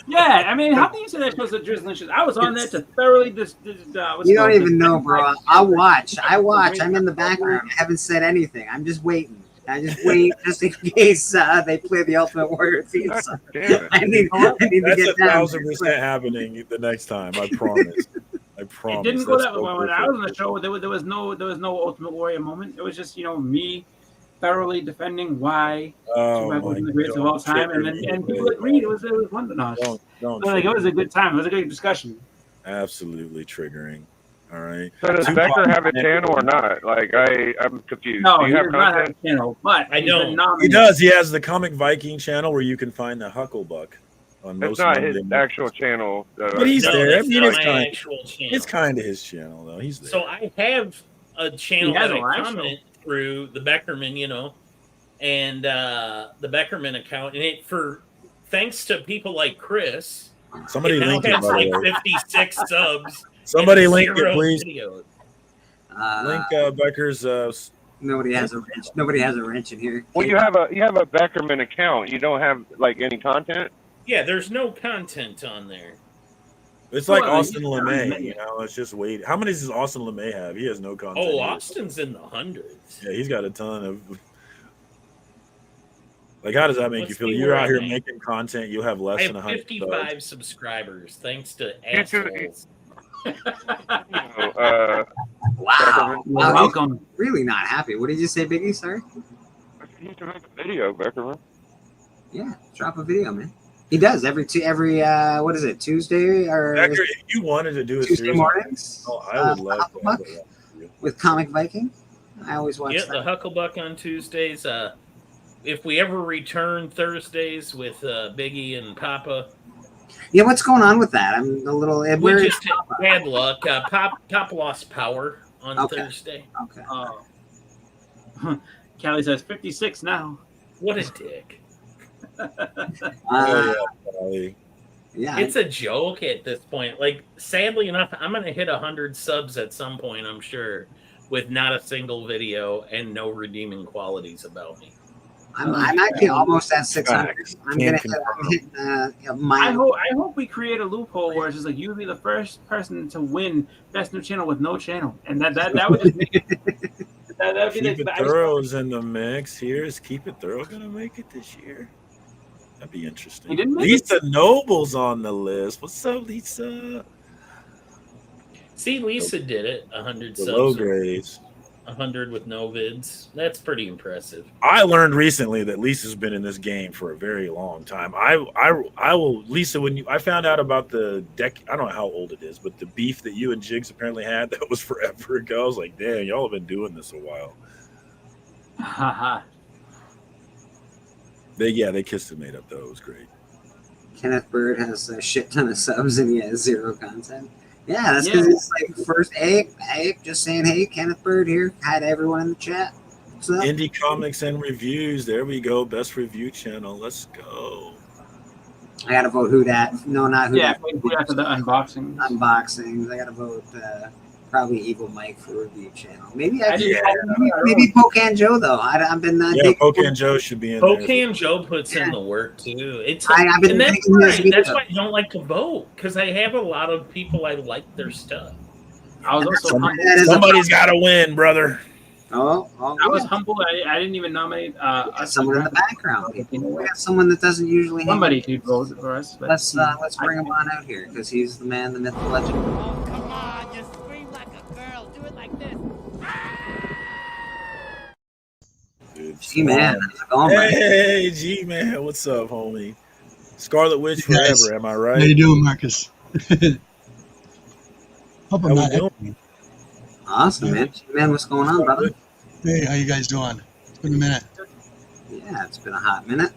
yeah, I mean, how can you say that show's a drizzling shit? I was on there to thoroughly you don't even know, bro. I watch. I'm in the background. I haven't said anything. I'm just waiting. I just wait just in case they play the Ultimate Warrior theme song. I need to get down. That's 1,000% happening the next time. I promise. I promise. It didn't go that way. When I was on the show, there was no Ultimate Warrior moment. It was just me thoroughly defending why Survivor was the greatest of all time, and people agreed it was London. It was a good time. It was a good discussion. Absolutely triggering. All right. So does Becker have a channel or not? Like I'm confused. No, Do he you have does not have content? a channel, but I don't. He does. He has the Comic Viking channel where you can find the Hucklebuck. On It's most not Monday his mornings. actual channel. But he's No, there. I that's mean, not it's my kind. actual channel. It's kind of his channel, though. He's there. So I have a channel He has that a I live comment through the Beckerman, and the Beckerman account, and thanks to people like Chris, Somebody it now link it, has by the like way. 56 subs. Somebody and link it, 0 please. videos. Link Becker's. Nobody has a wrench. Nobody has a wrench in here. Well, you have a Beckerman account. You don't have like any content. Yeah, there's no content on there. It's like Well, Austin he's LeMay, It's just wait. How many does Austin LeMay have? He has no content. Oh, either. Austin's in the hundreds. Yeah, he's got a ton of. Like, how does that make Let's you feel? see You're where out I'm here at. making content. You have less I than have 100. 55 subscribers, thanks to YouTube- assholes. Wow. You're welcome. He's really not happy. What did you say, Biggie? Sorry. You need to make a video, Beckerman. Yeah, drop a video, man. He does every what is it, Tuesday or Becker, if you wanted to do a Tuesday series, mornings? I would love to have Hucklebuck that. with Comic Viking. I always watch Yeah, that. the Hucklebuck on Tuesdays. If we ever return Thursdays with Biggie and Papa, Yeah, what's going on with that? I'm a little. we Where just had bad luck. Pop lost power on Okay. Thursday. Okay. Callie says 56 now. What a dick. Yeah. It's a joke at this point. Like, sadly enough, I'm going to hit 100 subs at some point, I'm sure, with not a single video and no redeeming qualities about me. I'm actually almost at 600. I'm hitting my. I hope we create a loophole where it's just like you be the first person to win best new channel with no channel, and that would just make that would be Keep the It Thorough's in the mix. Here is Keep It Thorough gonna make it this year? That'd be interesting. He didn't make Lisa Noble's on the list. What's up, Lisa? See, Lisa did it. 100 The subs. low grades. 100 with no vids. That's pretty impressive. I learned recently that Lisa's been in this game for a very long time. I will, Lisa, when I found out about the deck, I don't know how old it is, but the beef that you and Jigs apparently had, that was forever ago. I was like, damn, y'all have been doing this a while. They kissed and made up though. It was great. Kenneth Bird has a shit ton of subs and he has zero content. Yeah, that's because it's like first, hey, just saying, hey, Kenneth Bird here. Hi to everyone in the chat. What's up? Indie Comics and Reviews. There we go. Best review channel. Let's go. I gotta vote who that. No, not who that. Yeah, after the unboxing. Unboxings. I gotta vote probably Evil Mike for review channel. Maybe maybe Pocan Joe though. I've been Pocan Joe should be in there. Pocan Joe puts in the work too. I've been and that's thinking this right. That's video. why I don't like to vote because I have a lot of people I like their stuff. I was also Somebody's got to win, brother. Oh, I was humble. I didn't even nominate someone in the background. We got someone that doesn't usually. Somebody who voted for us. But, let's bring him on out here because he's the man, the myth, the legend. Oh, come on, you scream like a girl. Do it like this. G-Man, how's it going, buddy? Hey, G-Man, what's up, homie? Scarlet Witch Hey, guys. forever, am I right? How you doing, Marcus? Hope I'm How not we doing? echoing. Awesome, man. G-Man, what's going on, brother? Hey, how you guys doing? It's been a minute. Yeah, it's been a hot minute.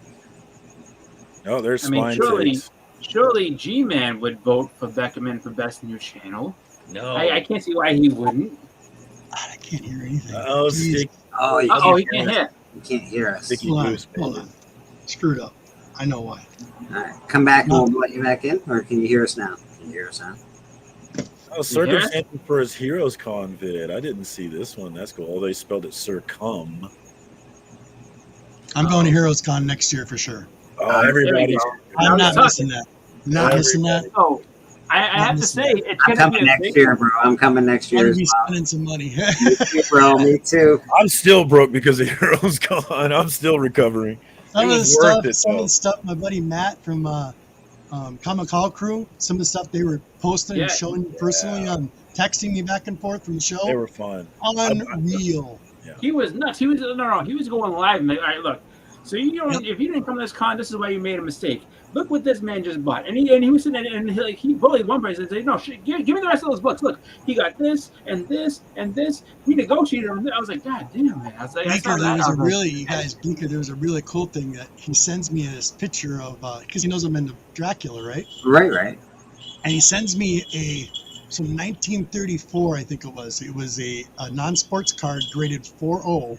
Oh, there's I mean, Spine surely G-Man would vote for Beckerman for best new channel. No, I can't see why he wouldn't. I can't hear anything. Oh, stick. Oh, He can't hear. You can't hear us. Sticky Hold on, goose, hold on. Screwed up. I know why. All right, come back and we'll let you back in, or can you hear us now? Can you hear us now? Oh, circumstances for his Heroes Con vid. I didn't see this one. That's cool. Oh, they spelled it circum. I'm going to Heroes Con next year for sure. Oh, everybody's. I'm not missing that. Not missing that. Oh, I have to say, it's I'm going to coming be next year, bro. I'm coming next I'm year gonna as be well. spending some money. Me too, bro. Me too. I'm still broke because of Heroes Con. I'm still recovering. Some It of the was stuff, worth it, some of though. the stuff, my buddy Matt from Comic Hall Crew, some of the stuff they were posting and showing me personally on texting me back and forth from the show. They were fun. Unreal. He was nuts. He was He was going live. And all right, look. So if you didn't come to this con, this is why you made a mistake. Look what this man just bought. And he was sitting there and he bullied one person and said, "No, shit, give me the rest of those books. Look, he got this and this and this. We negotiated on this." I was like, God damn, man. I was like, Bleaker, there was a really cool thing that he sends me this picture of because he knows I'm into Dracula, right? Right. And he sends me some 1934, I think it was. It was a non-sports card graded 4.0,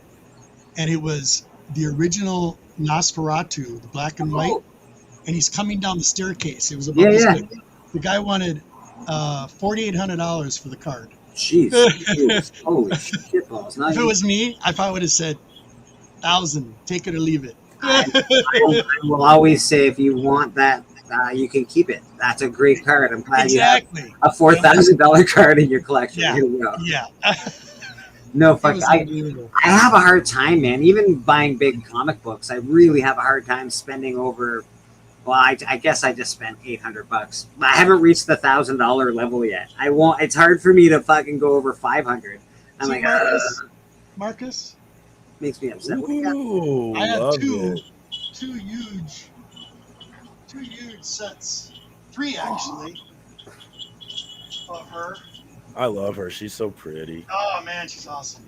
and it was the original Nosferatu, the black and white, and he's coming down the staircase. It was about this big. The guy wanted $4,800 for the card. Jeez. Holy shit balls. If it was me, I would have said 1,000. Take it or leave it. I will always say, if you want that, you can keep it. That's a great card. I'm glad you have a $4,000 card in your collection. Yeah. Here we go. Yeah. No, fuck. I have a hard time, man. Even buying big comic books, I really have a hard time spending over. Well, I guess I just spent $800. I haven't reached the $1,000 level yet. I won't. It's hard for me to fucking go over 500. I'm like, Marcus makes me upset. Ooh, I have love two it. huge sets. 3 actually of her. I love her. She's so pretty. Oh man, she's awesome.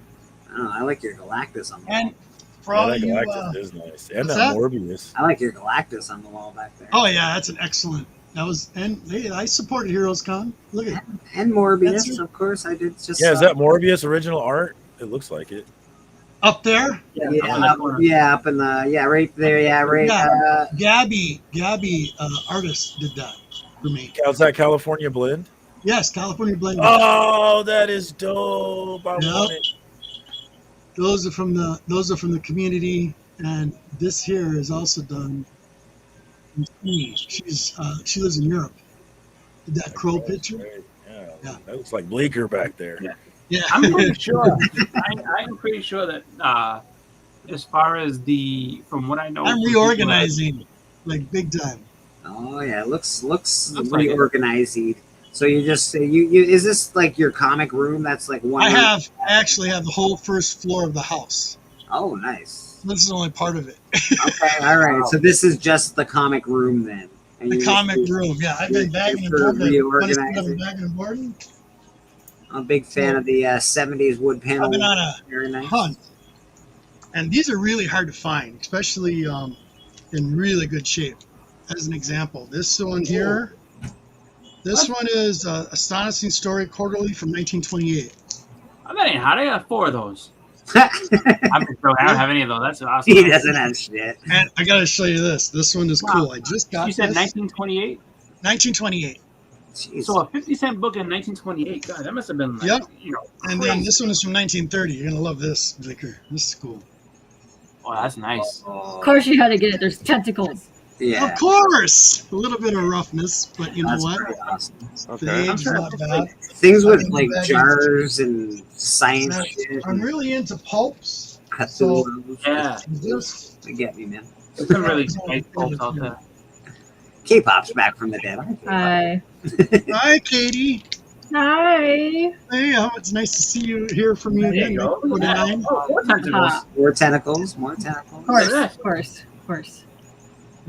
I like your Galactus on the wall. And for all that you, Galactus is nice. And what's that that? Morbius. I like your Galactus on the wall back there. Oh yeah, that's an excellent. That was, and hey, I supported Heroes Con. Look at and Morbius, of course. I did just. Yeah, is that Morbius original art? It looks like it. Up there. Yeah, up in the right there. Yeah, right. Gabby, artist did that for me. How's that California Blend? Yes, California Blend. Oh, that is dope. I want it. Those are from the community, and this here is also done. She lives in Europe. That crow picture. Yeah, that looks like Bleaker back there. Yeah. I'm pretty sure. I'm pretty sure that as far as from what I know, I'm reorganizing like big time. Oh yeah, it looks reorganizing. So you just say you is this like your comic room? That's like one. I actually have the whole first floor of the house. Oh, nice. This is only part of it. Okay, all right. So this is just the comic room then. And the comic room, yeah. I've been bagging and boarding. I'm a big fan of the 70s wood panel. I've been on a hunt, and these are really hard to find, especially in really good shape. As an example, this one here, this one is Astonishing Story Quarterly from 1928. Oh, that ain't hot. I got 4 of those. I don't have any of those. That's awesome. He doesn't have shit. And I gotta show you this. This one is cool. I just got. You said this. 1928. 1928. Jeez. So a 50-cent book in 1928. God, that must have been like, Yep. you know. And then this one is from 1930. You're gonna love this, Vicar. This is cool. Oh, that's nice. Of course you had to get it. There's tentacles. Yeah. Of course. A little bit of roughness, but you know That's what? pretty awesome. The age is not bad. Things with I like think jars and science shit. I'm really into pulps. Cthulhu. Yeah. This. I get you, man. There's some really nice folks out there. K-pop's back from the dead. Hi. Hi, Katie. Hi. Hey, it's nice to see you, hear from you There again. you go. 49. More tentacles. More tentacles. More tentacles. Of course, of course, of course.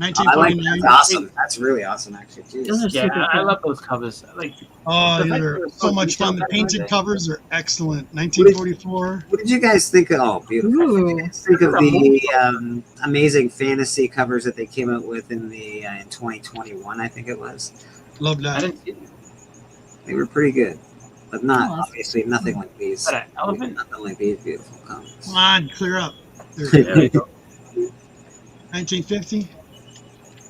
I like 1949. that's awesome. That's really awesome, actually. Jeez. Those are Yeah, super I cool. love those covers. Like, Oh, the these fact are that they're so much detailed fun. The back in painted day. covers are excellent. 1944. What did you guys think of? Oh, beautiful. What did you guys think of the amazing fantasy covers that they came out with in the in 2021? I think it was. Love I that. didn't see They were pretty good, but not Oh, obviously nothing like these. that. Elephant? Nothing like these beautiful comics. Come on, clear up. There There we go. 1950.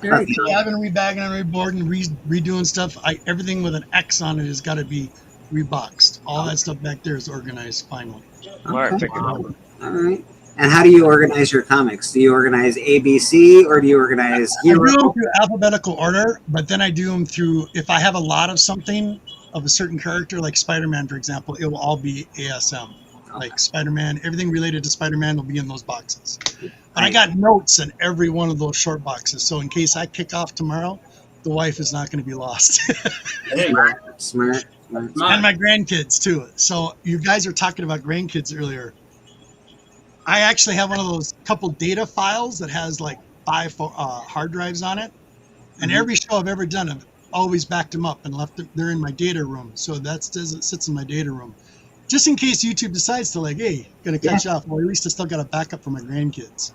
Very cool. Rehabbing, rebagging, and reboarding, redoing stuff. Everything with an X on it has got to be reboxed. All that stuff back there is organized finally. All right, take it. All right. And how do you organize your comics? Do you organize ABC or do you organize I do Hero? them through alphabetical order, but then I do them through, if I have a lot of something of a certain character, like Spider-Man, for example, it will all be ASM. Like Spider-Man, everything related to Spider-Man will be in those boxes. And I got notes in every one of those short boxes. So in case I kick off tomorrow, the wife is not going to be lost. There you go. Smart. And my grandkids too. So you guys are talking about grandkids earlier. I actually have one of those couple data files that has like 5 hard drives on it. And every show I've ever done, I've always backed them up and left them. They're in my data room. So it sits in my data room. Just in case YouTube decides to like, hey, gonna catch off. Well, at least I still got a backup for my grandkids.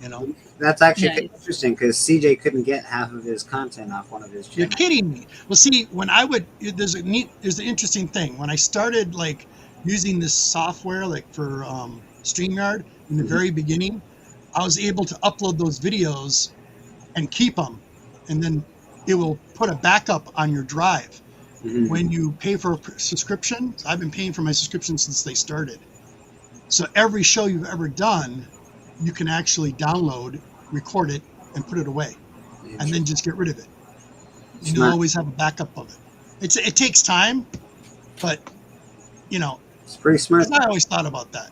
You know? That's actually Nice. interesting because CJ couldn't get half of his content off one of his You're channels. kidding me. Well, see, when I would, there's an interesting thing. When I started like using this software, like for StreamYard in the very beginning, I was able to upload those videos and keep them, and then it will put a backup on your drive. When you pay for a subscription, I've been paying for my subscription since they started. So every show you've ever done, you can actually download, record it, and put it away, and then just get rid of it. And you'll Smart. always have a backup of it. It takes time, but you know, It's pretty smart. I always thought about that.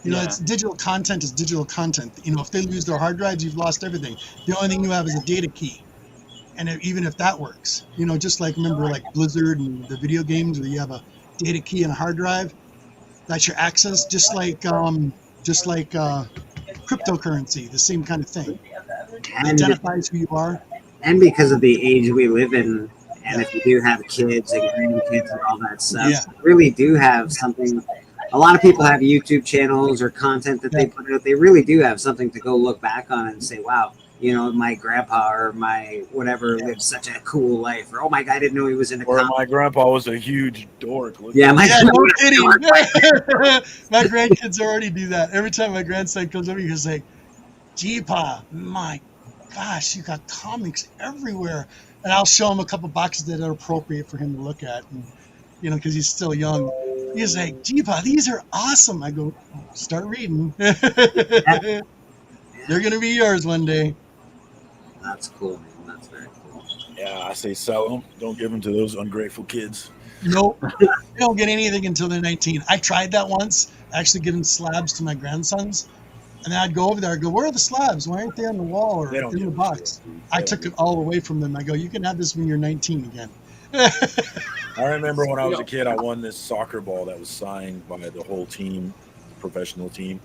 You know, Yeah. it's digital content is digital content. You know, if they lose their hard drives, you've lost everything. The only thing you have is a data key. And even if that works, you know, just like remember like Blizzard and the video games where you have a data key and a hard drive, that's your access, just like cryptocurrency, the same kind of thing. It And, identifies who you are. and because of the age we live in, and if you do have kids and grandkids and all that stuff, Yeah. you really do have something. A lot of people have YouTube channels or content that they put out. They really do have something to go look back on and say, wow, you know, my grandpa or my whatever lived such a cool life. Or, oh my God, I didn't know he was into Or comics. my grandpa was a huge dork. Look Yeah, at my Yeah, him. no kidding. My grandkids already do that. Every time my grandson comes over, he's like, gee, Pa, my gosh, you got comics everywhere. And I'll show him a couple boxes that are appropriate for him to look at. And, you know, because he's still young. He's like, gee, Pa, these are awesome. I go, start reading. They're going to be yours one day. That's cool, man. That's very cool. Yeah, I say sell them. Don't give them to those ungrateful kids. Nope. They don't get anything until they're 19. I tried that once, actually giving slabs to my grandsons. And then I'd go over there, I'd go, where are the slabs? Why aren't they on the wall or They don't in the give a box? I took it all away from them. I go, you can have this when you're 19 again. I remember when I was a kid, I won this soccer ball that was signed by the whole team, the professional team,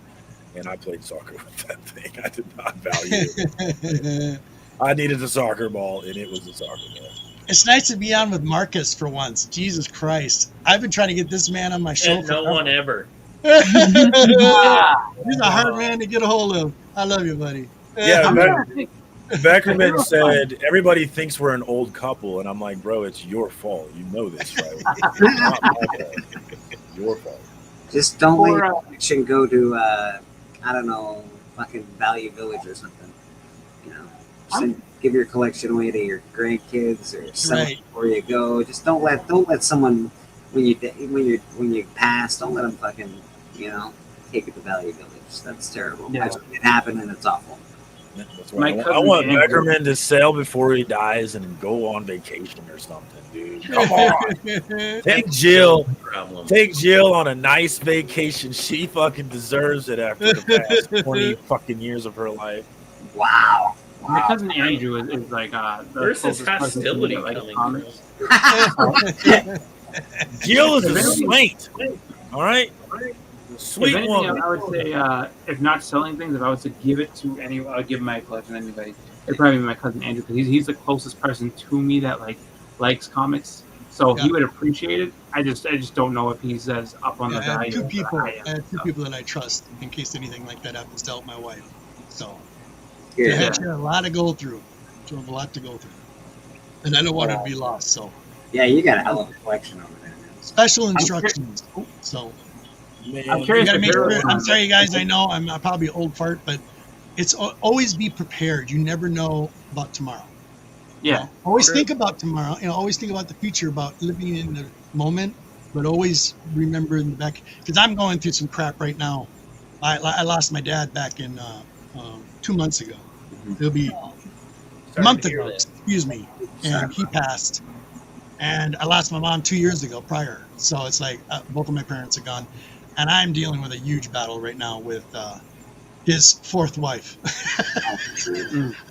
and I played soccer with that thing. I did not value it. I needed a soccer ball, and it was a soccer ball. It's nice to be on with Marcus for once. Jesus Christ. I've been trying to get this man on my show. And no one ever. He's a hard man to get a hold of. I love you, buddy. Yeah, Beckerman said everybody thinks we're an old couple, and I'm like, bro, it's your fault. You know this, right? It's not my fault. Your fault. Just don't let your collection go to I don't know, fucking Value Village or something. You know, give your collection away to your grandkids or something before you go. Just don't let someone when you pass, don't let them fucking, you know, take it to Value Village. That's terrible. Yeah. It happened and it's awful. That's why I want Beckerman to sail before he dies and go on vacation or something, dude. Come on. Take Jill on a nice vacation. She fucking deserves it after the past 20 fucking years of her life. Wow. My cousin Andrew is like Where's this hostility coming from? Jill is a saint. All right? Sweet if anything, woman. I would say, if not selling things, if I was to give it to anyone, I would give my collection to anybody. It'd probably be my cousin Andrew, because he's the closest person to me that likes comics. So he would appreciate it. I just don't know if he's as up on the value. I have two people that I trust in case anything like that happens to help my wife. So I had a lot to go through. Drove a lot to go through, and I don't want it to be lost. So yeah, you got a hell of a collection over there. Special instructions. So. I'm curious. I'm sorry, you guys. I know I'm probably an old fart, but it's always be prepared. You never know about tomorrow. Yeah. You know, always think about tomorrow. You know, always think about the future, about living in the moment, but always remember in the back. Because I'm going through some crap right now. I lost my dad back in 2 months ago. It'll be a month ago. Excuse me, and he passed. And I lost my mom 2 years ago prior. So it's like both of my parents are gone. And I'm dealing with a huge battle right now with his fourth wife.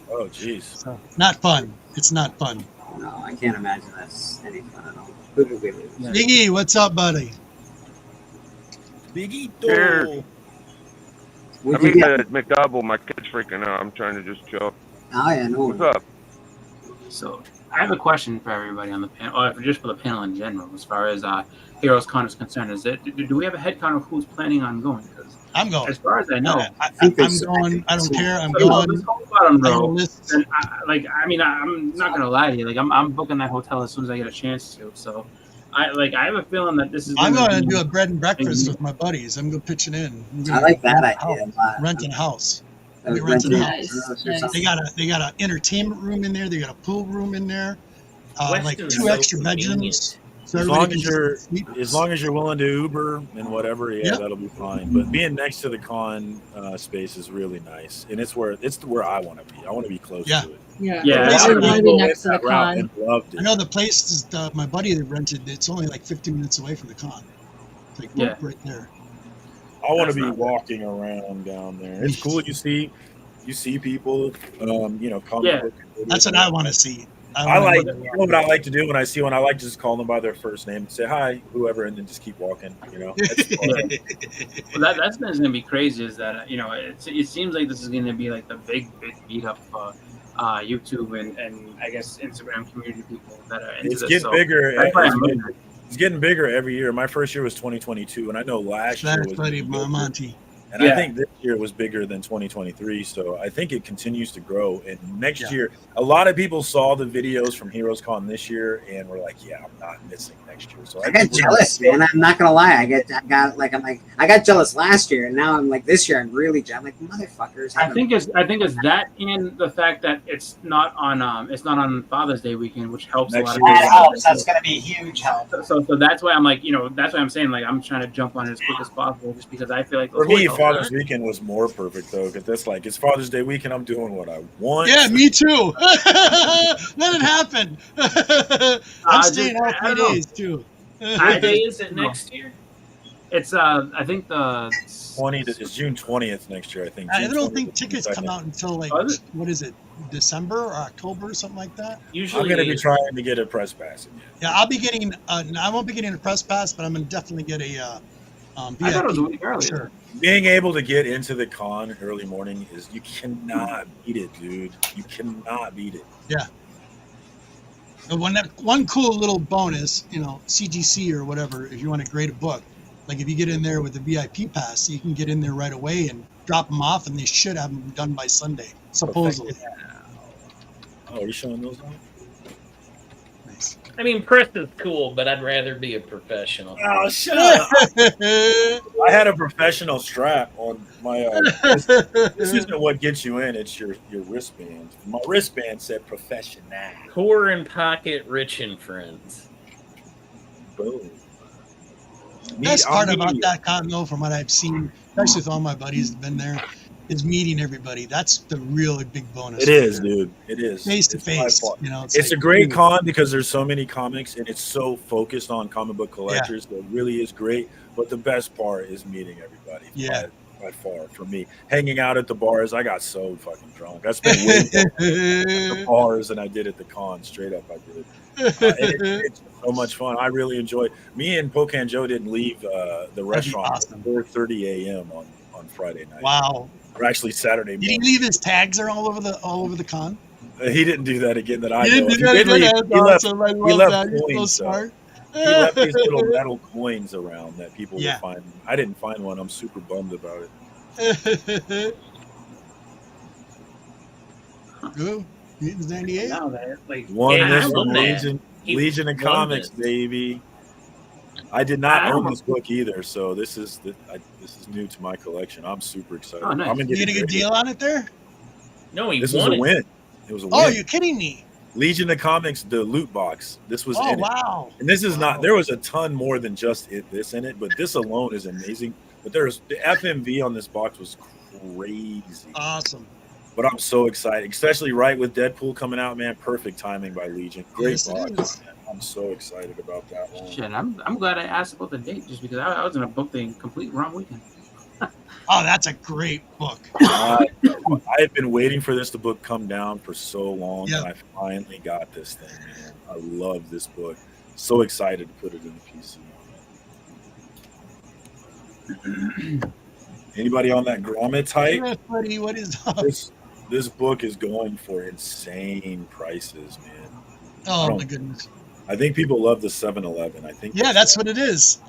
Oh, jeez. So, not fun. It's not fun. No, I can't imagine that's any fun at all. Who did we lose? Biggie, what's up, buddy? Biggie, Here. I mean, McDouble, my kid's freaking out. I'm trying to just chill. Oh, yeah, no. What's up? So I have a question for everybody on the panel, or just for the panel in general, as far as Heroes Con is concerned. Is it? Do we have a head count of who's planning on going? Because I'm going. As far as I know, I'm going. I don't care. I'm going. I'm not gonna lie to you. Like I'm booking that hotel as soon as I get a chance to. So, I have a feeling that this is. I'm going to do a bread and breakfast with my buddies. I'm going to pitch it in. I like that idea. Renting a house. Renting a house. They got an entertainment room in there. They got a pool room in there. Like 2 so extra bedrooms. So as long as you're willing to Uber and whatever, that'll be fine. But being next to the con space is really nice, and it's where I want to be. I want to be close to it. Yeah. I want to be next to the con. Loved it. I know the place is my buddy that rented. It's only like 15 minutes away from the con. It's like right there. I want to be walking around down there. It's cool. You see people. Come. Yeah, that's what I want to see. I like what I like to do when I see one. I like to just call them by their first name and say hi, whoever, and then just keep walking. Well, that's going to be crazy. Is that it seems like this is going to be like the big beat up for YouTube and I guess Instagram community people that are into it's this. Getting bigger. It's getting bigger every year. My first year was 2022, and I know last year was Monty. And I think this year was bigger than 2023, so I think it continues to grow. And next year, a lot of people saw the videos from Heroes Con this year and were like, "Yeah, I'm not missing next year." So I got jealous, man. I'm not gonna lie. I got jealous last year, and now I'm like this year. I'm really jealous. I'm like motherfuckers. I think it's that, and the fact that it's not on Father's Day weekend, which helps a lot. That helps. That's gonna be a huge help. So that's why I'm like, that's why I'm saying like I'm trying to jump on it as quick as possible, just because I feel like for me, Father's weekend was more perfect though, because that's like it's Father's Day weekend. I'm doing what I want. Yeah, me too. Let it happen. I'm staying out 3 days too. What day is it next year? It's I think the 20th. It's June 20th next year. I think. I don't think tickets come out until like what is it, December or October, something like that. Usually, I'm going to be trying to get a press pass again. Yeah, I'll be getting. I won't be getting a press pass, but I'm going to definitely get a. VIP, I thought it was a week earlier. Sure. Being able to get into the con early morning is you cannot beat it, dude. You cannot beat it. Yeah. One cool little bonus, CGC or whatever, if you want to grade a book, like if you get in there with the VIP pass, you can get in there right away and drop them off, and they should have them done by Sunday, supposedly. Oh, are you showing those on? I mean, press is cool, but I'd rather be a professional. Oh, shut up. I had a professional strap on my. This isn't what gets you in, it's your wristband. My wristband said professional. Poor in pocket, rich in friends. Boom. Best part about that con, though, from what I've seen, especially with all my buddies that have been there, is meeting everybody. That's the really big bonus. It is, dude. It is. Face to face. You know, it's a great con because there's so many comics and it's so focused on comic book collectors. That really is great. But the best part is meeting everybody. Yeah. By far, for me, hanging out at the bars, I got so fucking drunk. I spent way more at the bars than I did at the con. Straight up, I did. It's so much fun. I really enjoyed. Me and Pocan Joe didn't leave the restaurant at 4:30 a.m. on Friday night. Wow. Or actually Saturday morning. Did he leave his tags there all over the con? He didn't do that again that I He know. didn't do that again? That's awesome. I love that. He's so coins, smart. He left these little metal coins around that people would find. I didn't find one. I'm super bummed about it. Ooh, Mutants 98. Won this from Legion of Comics, baby. I did not own this book either, so this is new to my collection. I'm super excited. Oh, nice. I'm gonna You get a good deal on it there? No, he This won was a it. win. It was a win. Oh, you're kidding me. Legion of Comics, the loot box. This was Oh, in it. wow. And this is not, there was a ton more than just this in it, but this alone is amazing. But there's the FMV on this box was crazy. Awesome. But I'm so excited, especially right with Deadpool coming out, man. Perfect timing by Legion. Great Yes, it box, is. man. I'm so excited about that one. Shit, I'm glad I asked about the date just because I was gonna book the complete wrong weekend. Oh, that's a great book. I've been waiting for this book come down for so long, and I finally got this thing, man. I love this book. So excited to put it in the PC. Anybody on that Grommet type? Yeah, buddy, what is up? This book is going for insane prices, man. Oh my goodness. I think people love the 7-Eleven. I think. Yeah, that's what it is.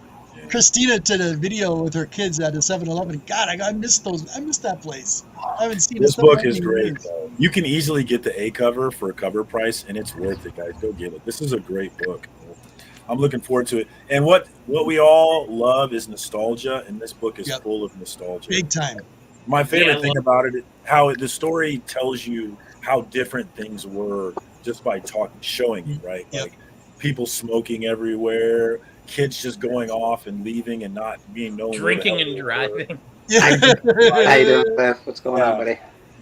Christina did a video with her kids at a 7-Eleven. God, I missed those. I missed that place. I haven't seen This it so book many is great, years. though. You can easily get the A cover for a cover price, and it's worth it, guys. Go get it. This is a great book. I'm looking forward to it. And what we all love is nostalgia, and this book is full of nostalgia. Big time. My favorite Yeah, thing about it, how the story tells you how different things were just by showing you, right? Like people smoking everywhere, kids just going off and leaving and not being known. Drinking and driving. How you doing, Cliff? What's going on, buddy?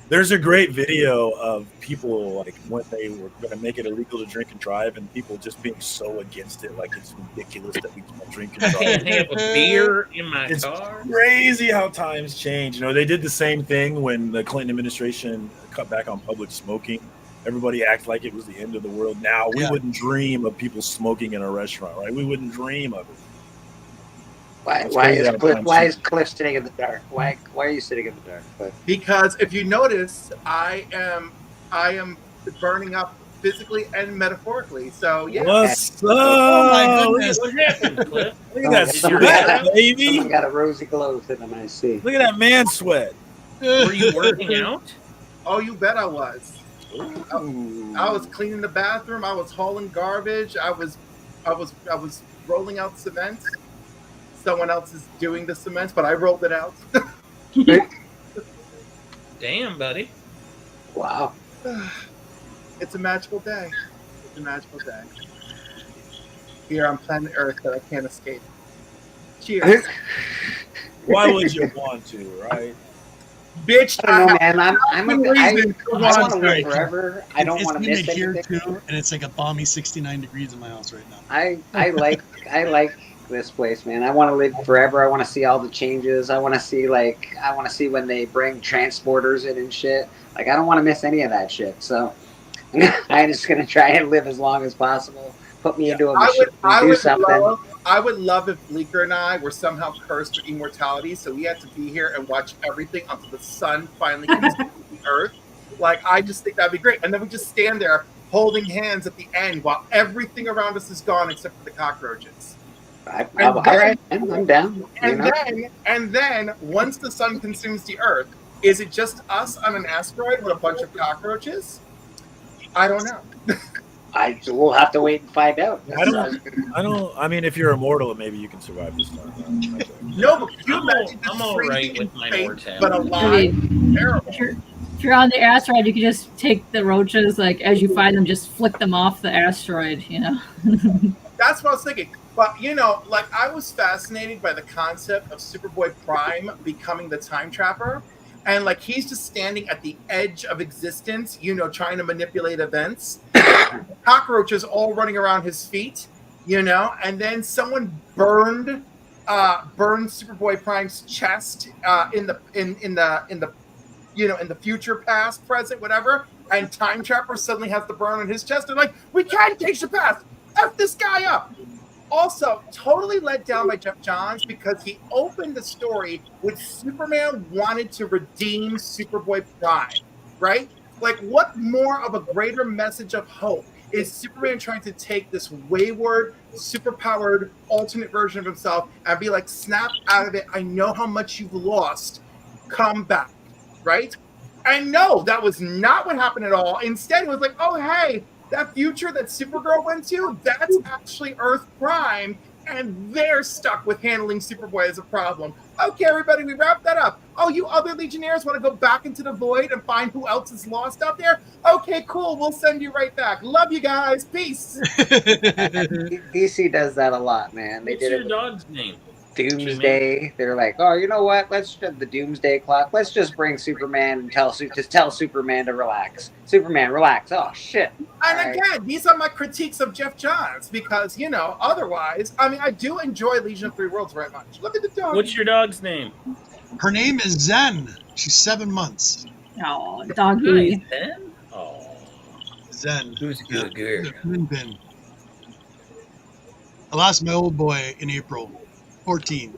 There's a great video of people like when they were going to make it illegal to drink and drive, and people just being so against it, like it's ridiculous that we can't drink and I drive. can't have a beer in my It's car. crazy how times change. You know, they did the same thing when the Clinton administration cut back on public smoking. Everybody acts like it was the end of the world. Now we wouldn't dream of people smoking in a restaurant, right? We wouldn't dream of it. Why is Cliff sitting in the dark? Why are you sitting in the dark? Cliff? Because if you notice, I am burning up physically and metaphorically. So yeah. What's up? Oh my goodness. What happened, Cliff? Look at that sweat, baby. Someone got a rosy glow sitting on my seat. Look at that man sweat. Were you working out? Oh, you bet I was. I was cleaning the bathroom. I was hauling garbage. I was rolling out cement. Someone else is doing the cement, but I rolled it out. Damn, buddy. Wow. It's a magical day. It's a magical day. Here on planet Earth that I can't escape. Cheers. Why would you want to, right? Bitch, I don't know, man. I want to live It's forever. I don't want to miss humid here anything. too, and it's like a balmy 69 degrees in my house right now. I like this place, man. I want to live forever. I want to see all the changes. I want to see when they bring transporters in and shit. Like I don't want to miss any of that shit. So I'm just gonna try and live as long as possible. Put me into a machine, do something. I would love if Bleeker and I were somehow cursed with immortality, so we had to be here and watch everything until the sun finally comes to the earth. Like, I just think that'd be great. And then we just stand there holding hands at the end while everything around us is gone except for the cockroaches. All right, I'm down. And then, once the sun consumes the earth, is it just us on an asteroid with a bunch of cockroaches? I don't know. We'll have to wait and find out. I mean, if you're immortal, maybe you can survive this time. No, but can you imagine I'm all right with my mortality. but alive? Terrible. If you're on the asteroid, you can just take the roaches, like as you find them, just flick them off the asteroid. You know. That's what I was thinking. But like I was fascinated by the concept of Superboy Prime becoming the time trapper, and like he's just standing at the edge of existence, trying to manipulate events. Cockroaches all running around his feet, and then someone burned Superboy Prime's chest in the future, past, present, whatever, and Time Trapper suddenly has the burn on his chest. They're like, we can't change the past. F this guy up. Also, totally let down by Jeff Johns because he opened the story with Superman wanted to redeem Superboy Prime, right? Like, what more of a greater message of hope is Superman trying to take this wayward, superpowered, alternate version of himself and be like, snap out of it. I know how much you've lost. Come back, right? And no, that was not what happened at all. Instead, it was like, oh, hey, that future that Supergirl went to, that's actually Earth Prime, and they're stuck with handling Superboy as a problem. Okay, everybody, we wrap that up. Oh, you other Legionnaires want to go back into the void and find who else is lost out there? Okay, cool. We'll send you right back. Love you guys. Peace. DC does that a lot, man. They What's did your it. dog's name? Doomsday. They're like, oh, you know what? Let's just the Doomsday Clock. Let's just bring Superman and tell Superman to relax. Superman, relax. Oh shit. And again, these are my critiques of Jeff Johns because otherwise, I mean, I do enjoy Legion of Three Worlds very much. Look at the dog. What's your dog's name? Her name is Zen. She's 7 months. Oh, doggy. Zen? Oh. Zen. Who's a good girl? Bin. I lost my old boy in April. 14.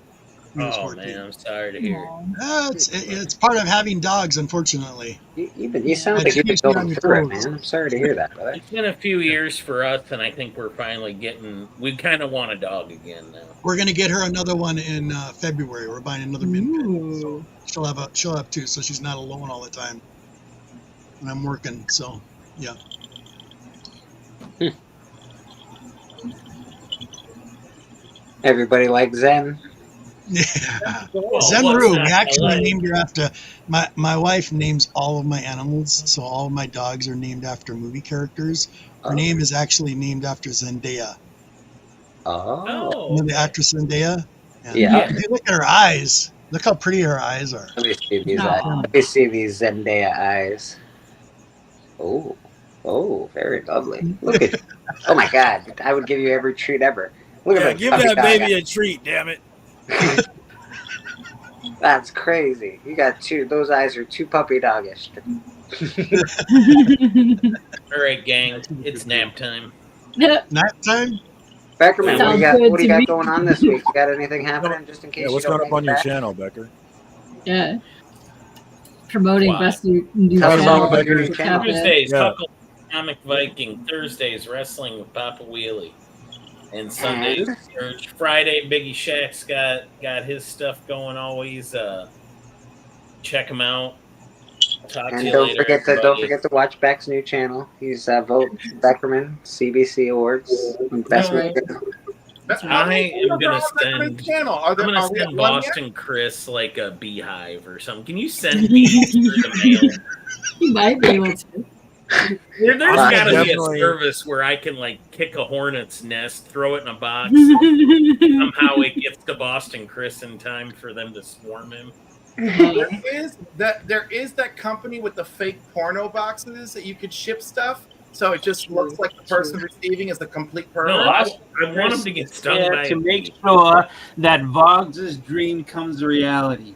He was 14. Man, I'm sorry to hear. It's part of having dogs, unfortunately. You sound like you've been going through it, man. I'm sorry to hear that, brother. It's been a few years for us, and I think we're finally we kind of want a dog again now. We're going to get her another one in February. We're buying another min pin. So she'll have two, so she's not alone all the time. And I'm working, so yeah. Everybody like Zen. Yeah, Zenru. We actually named her after my wife. Names all of my animals, so all of my dogs are named after movie characters. Her name is actually named after Zendaya. Oh, you know the actress Zendaya. Yeah. Hey, look at her eyes. Look how pretty her eyes are. Let me see these eyes. Let me see these Zendaya eyes. Oh, very lovely. Look at. Oh my God! I would give you every treat ever. Look at give that baby a treat, damn it. That's crazy. You got two. Those eyes are too puppy doggish. All right, gang. It's nap time. Nap time? Beckerman, what do you got going on this week? You got anything happening just in case? Yeah, what's going up on your channel, Becker? Yeah. Promoting best new Tell us all channel. about your new channel. Tuesdays, Huckle Comic Viking. Thursdays, Wrestling with Papa Wheelie. And Sundays, Church. Friday, Biggie Shack's got his stuff going always. Check him out. Talk to you later, Don't forget to watch Beck's new channel. He's vote Beckerman CBC Awards. Best I am gonna send. I'm gonna send Boston Chris like a beehive or something. Can you send me through the mail? He might be able to. There's gotta be a service where I can like kick a hornet's nest, throw it in a box, somehow it gets to Boston Chris in time for them to swarm him. There is that company with the fake porno boxes that you could ship stuff, so it just looks like the person receiving is the complete person. No, I want him to get stung by to make sure that Boggs' dream comes reality.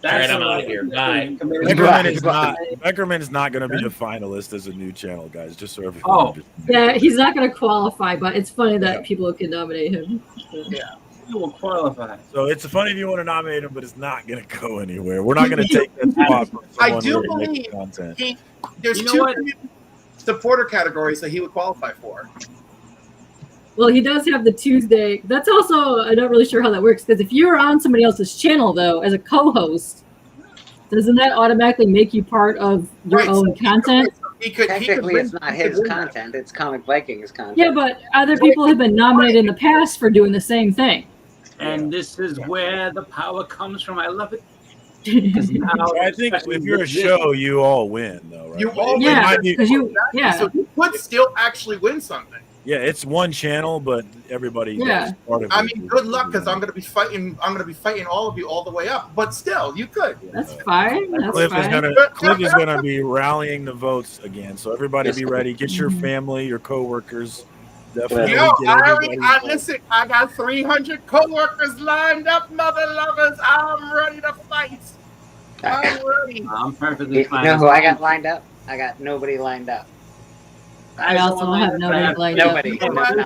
All right, I'm out of here. Bye. Beckerman is not going to be a finalist as a new channel, guys. Just so everyone. Yeah, he's not going to qualify, but it's funny that people can nominate him. Yeah, he will qualify. So it's funny if you want to nominate him, but it's not going to go anywhere. We're not going to take that spot from someone I do who believe makes content. There's two supporter categories that he would qualify for. Well, he does have the Tuesday. That's also, I'm not really sure how that works, because if you're on somebody else's channel, though, as a co-host, doesn't that automatically make you part of your own content? He could Technically, win- it's not he could his win that. content. It's Comic Vikings content. Yeah, but other people have been nominated in the past for doing the same thing. And this is where the power comes from. I love it. 'Cause now, I think if you're a show, you all win, though, right? You all Yeah, It might be- 'cause you- yeah. So you could still actually win something. yeah, it's one channel, but everybody Yeah. gets part of I it. mean, good luck because I'm gonna be fighting all of you all the way up. But still, you could. That's fine. That's Cliff is fine. gonna be rallying the votes again, so everybody be ready. Get your family, your coworkers. Definitely Yo, get I everybody involved. listen. I got 300 coworkers lined up, mother lovers. I'm ready to fight. I'm ready. I'm perfectly You fine. know who I got lined up? I got nobody lined up. I also have nobody lined up.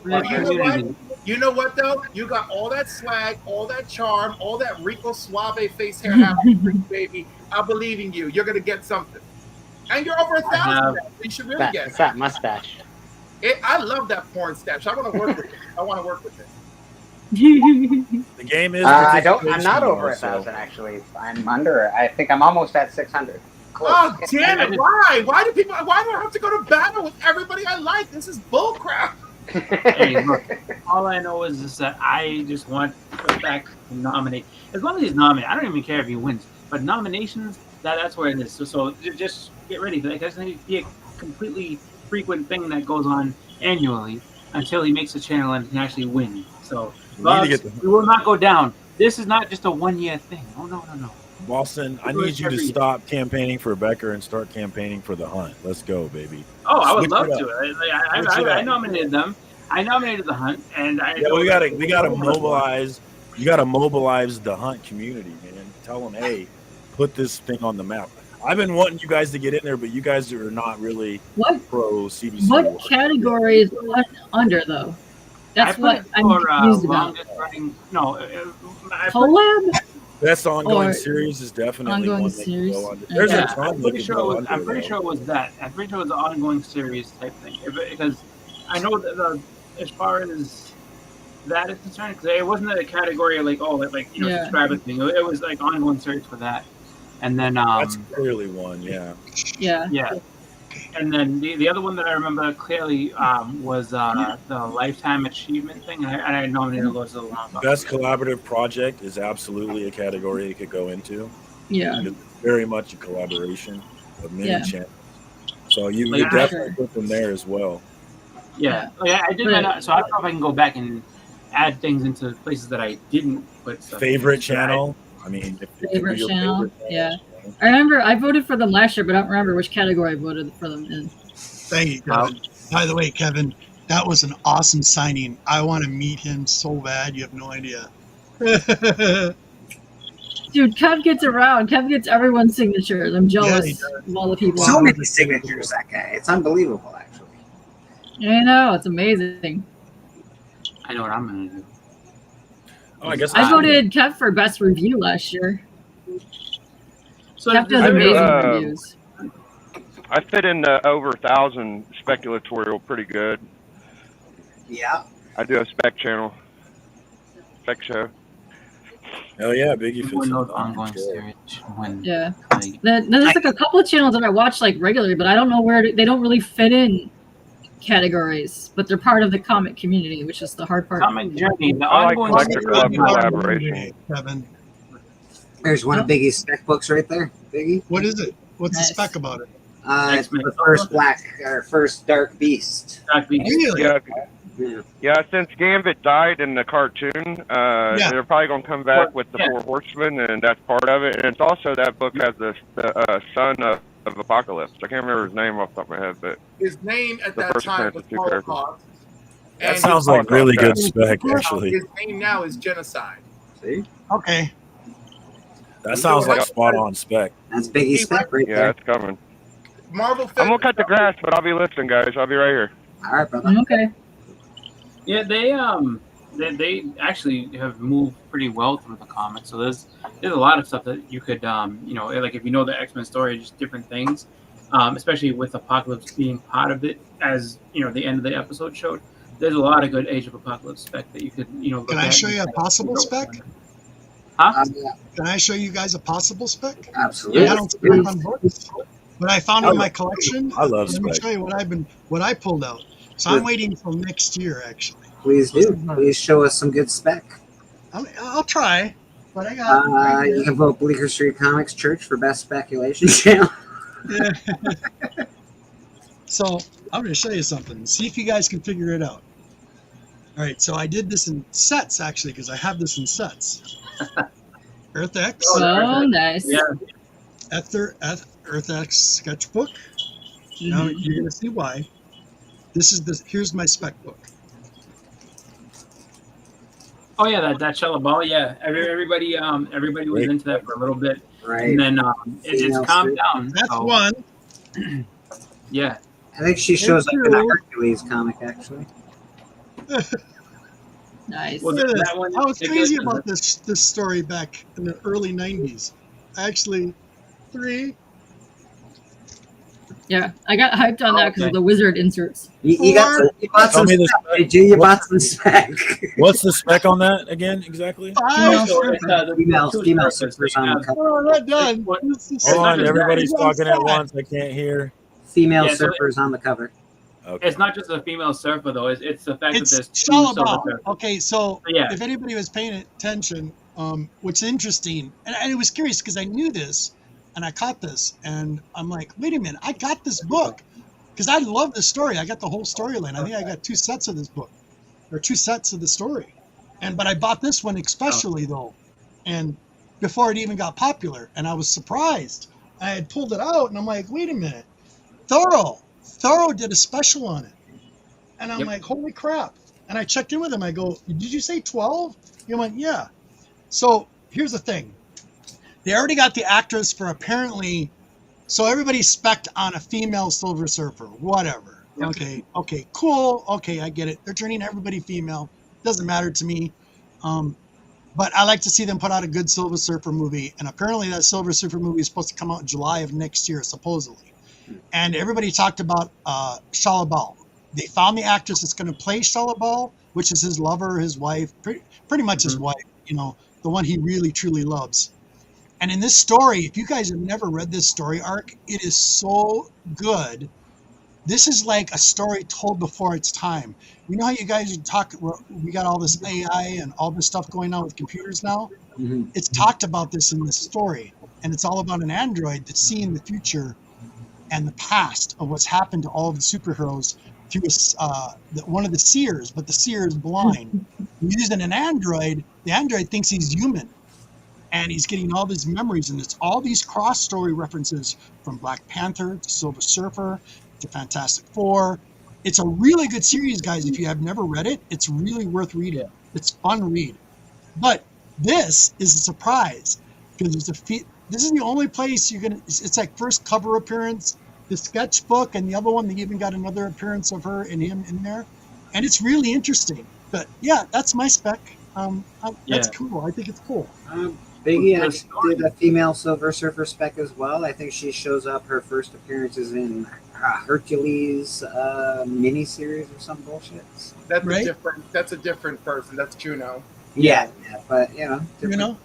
Nobody. You know what though? You got all that swag, all that charm, all that Rico Suave face hair happening, baby. I believe in you. You're gonna get something, and you're over 1,000. You should really get It's that mustache. I love that porn stash. I want to work with it. I want to work with it. The game is. I don't. I'm not participation, over though, so- 1,000 actually. I'm under. I think I'm almost at 600. Close. Oh damn it! Why? Why do people? Why do I have to go to battle with everybody I like? This is bullcrap. Hey, look, all I know is that I just want back to nominate. As long as he's nominated, I don't even care if he wins. But nominations, that's where it is. So just get ready for that. That's going to be a completely frequent thing that goes on annually until he makes a channel and can actually win. So we will not go down. This is not just a 1 year thing. Oh no. Boston, I need you to stop campaigning for Becker and start campaigning for the Hunt. Let's go, baby. Oh, I would Switch love it up. to. I nominated them. I nominated the Hunt, and we gotta mobilize. You gotta mobilize the Hunt community, man. Tell them, hey, put this thing on the map. I've been wanting you guys to get in there, but you guys are not really pro CBC. What category is under though? That's what I'm confused about. Running, Collab? Best ongoing Or series is definitely ongoing one that can series? go under. There's Yeah, a ton I'm that pretty can sure go it was. under, I'm pretty though. sure it was that. I'm pretty sure it was an ongoing series type thing because I know that as far as that is concerned, because it wasn't a category like Yeah. subscriber thing. It was like ongoing series for that, and then That's clearly one, yeah. Yeah. And then the other one that I remember clearly was the lifetime achievement thing, and I nominated those a lot. Best collaborative project is absolutely a category it could go into. Yeah. It's very much a collaboration of many Yeah. channels. So you Like, could definitely put them there as well. Yeah, I did that. So I don't know if I can go back and add things into places that I didn't put stuff. Favorite channel? I mean, if it could be Favorite your channel? favorite Yeah. I remember I voted for them last year, but I don't remember which category I voted for them in. Thank you, Kevin. By the way, Kevin, that was an awesome signing. I want to meet him so bad. You have no idea. Dude, Kev gets around. Kev gets everyone's signatures. I'm jealous he does. of all the people. So many signatures, that guy. It's unbelievable, actually. I know, it's amazing. I know what I'm gonna do. Oh, I guess I voted Kev for best review last year. So Kev does I do, amazing reviews. I fit in the over 1,000 speculatorial pretty good. Yeah. I do a spec channel, spec show. Hell yeah, Biggie fits When in. those ongoing series, when Yeah. There's like a couple of channels that I watch like regularly, but I don't know where they don't really fit in categories, but they're part of the comic community, which is the hard part. Comic Journey, the I like ongoing collector club collaboration. Kevin, There's one of Biggie's spec books right there. Biggie. what is it? What's Nice. the spec about it? It's the first Dark Beast. Really? Yeah, since Gambit died in the cartoon, they're probably going to come back with the Four Horsemen, and that's part of it. And it's also that book has the son of Apocalypse. I can't remember his name off the top of my head, but His name at The that first time appearance was of two characters. Holocaust. That and sounds like really good spec, actually. His name now is Genocide. See? Okay. That sounds like spot on spec. That's Biggie's spec right yeah, there. it's coming. Marvel. I'm going to cut the grass, but I'll be listening, guys. I'll be right here. All right, brother. Okay. Yeah, they actually have moved pretty well through the comics. So there's a lot of stuff that you could like if you know the X-Men story, just different things. Especially with Apocalypse being part of it, as the end of the episode showed. There's a lot of good Age of Apocalypse spec that you could look Can I at show and you a say, possible spec? Huh? Can I show you guys a possible spec? Absolutely. I don't spec on books. But I found in my collection. I love Let me Spec. show you what I pulled out. So I'm waiting until next year, actually. Please do. Please show us some good spec. I'll try. But I got. You can vote Bleecker Street Comics Church for best speculation channel. Yeah. So I'm going to show you something. See if you guys can figure it out. All right. So I did this in sets actually because I have this in sets. Earth X. Oh, nice. Yeah. Earth X sketchbook. Now you're going to see why. Here's my spec book. Oh yeah, that Shellaball. Yeah, everybody was into that for a little bit, right? And then it's calmed down. That's one. Yeah, I think she shows up in a Hercules comic, actually. Nice. Well, I was crazy about this story back in the early '90s. Actually, 3. Yeah, I got hyped on that because of the wizard inserts. You bought some spec. You bought some spec. What's the spec on that again exactly? Female surfers on the cover. Oh, not done. Hold on, everybody's talking at once. I can't hear. Female surfers on the cover. Okay. It's not just a female surfer though. It's the fact It's that there's two Shellaball. surfers. Okay, so Yeah. if anybody was paying attention, what's interesting, and I was curious because I knew this, and I caught this, and I'm like, wait a minute, I got this book because I love the story. I got the whole storyline. I think I got 2 sets of this book, or 2 sets of the story, but I bought this one especially though, and before it even got popular, and I was surprised. I had pulled it out, and I'm like, wait a minute, Thorough did a special on it, and I'm like, holy crap! And I checked in with him. I go, did you say 12? He went, yeah. So here's the thing. They already got the actress for apparently, so everybody's spec'd on a female Silver Surfer, whatever. Okay, cool. Okay, I get it. They're turning everybody female. Doesn't matter to me. But I like to see them put out a good Silver Surfer movie. And apparently that Silver Surfer movie is supposed to come out in July of next year, supposedly. And everybody talked about Shellaball. They found the actress that's going to play Shellaball, which is his lover, his wife, pretty much his wife, the one he really, truly loves. And in this story, if you guys have never read this story arc, it is so good. This is like a story told before its time. You know how you guys talk, we got all this AI and all this stuff going on with computers now? Mm-hmm. It's talked about this in this story. And it's all about an android that's seeing the future and the past of what's happened to all of the superheroes through one of the seers, but the seer is blind. Using an android, the android thinks he's human. And he's getting all these memories, and it's all these cross-story references from Black Panther to Silver Surfer to Fantastic Four. It's a really good series, guys. If you have never read it, it's really worth reading. It's fun to read. But this is a surprise because this is the only place you're gonna. It's like first cover appearance, the sketchbook, and the other one. They even got another appearance of her and him in there, and it's really interesting. But yeah, that's my spec. That's cool. I think it's cool. Biggie actually did a female Silver Surfer spec as well. I think she shows up. Her first appearances in Hercules miniseries or some bullshit. That's a different person. That's Juno. Yeah, but different.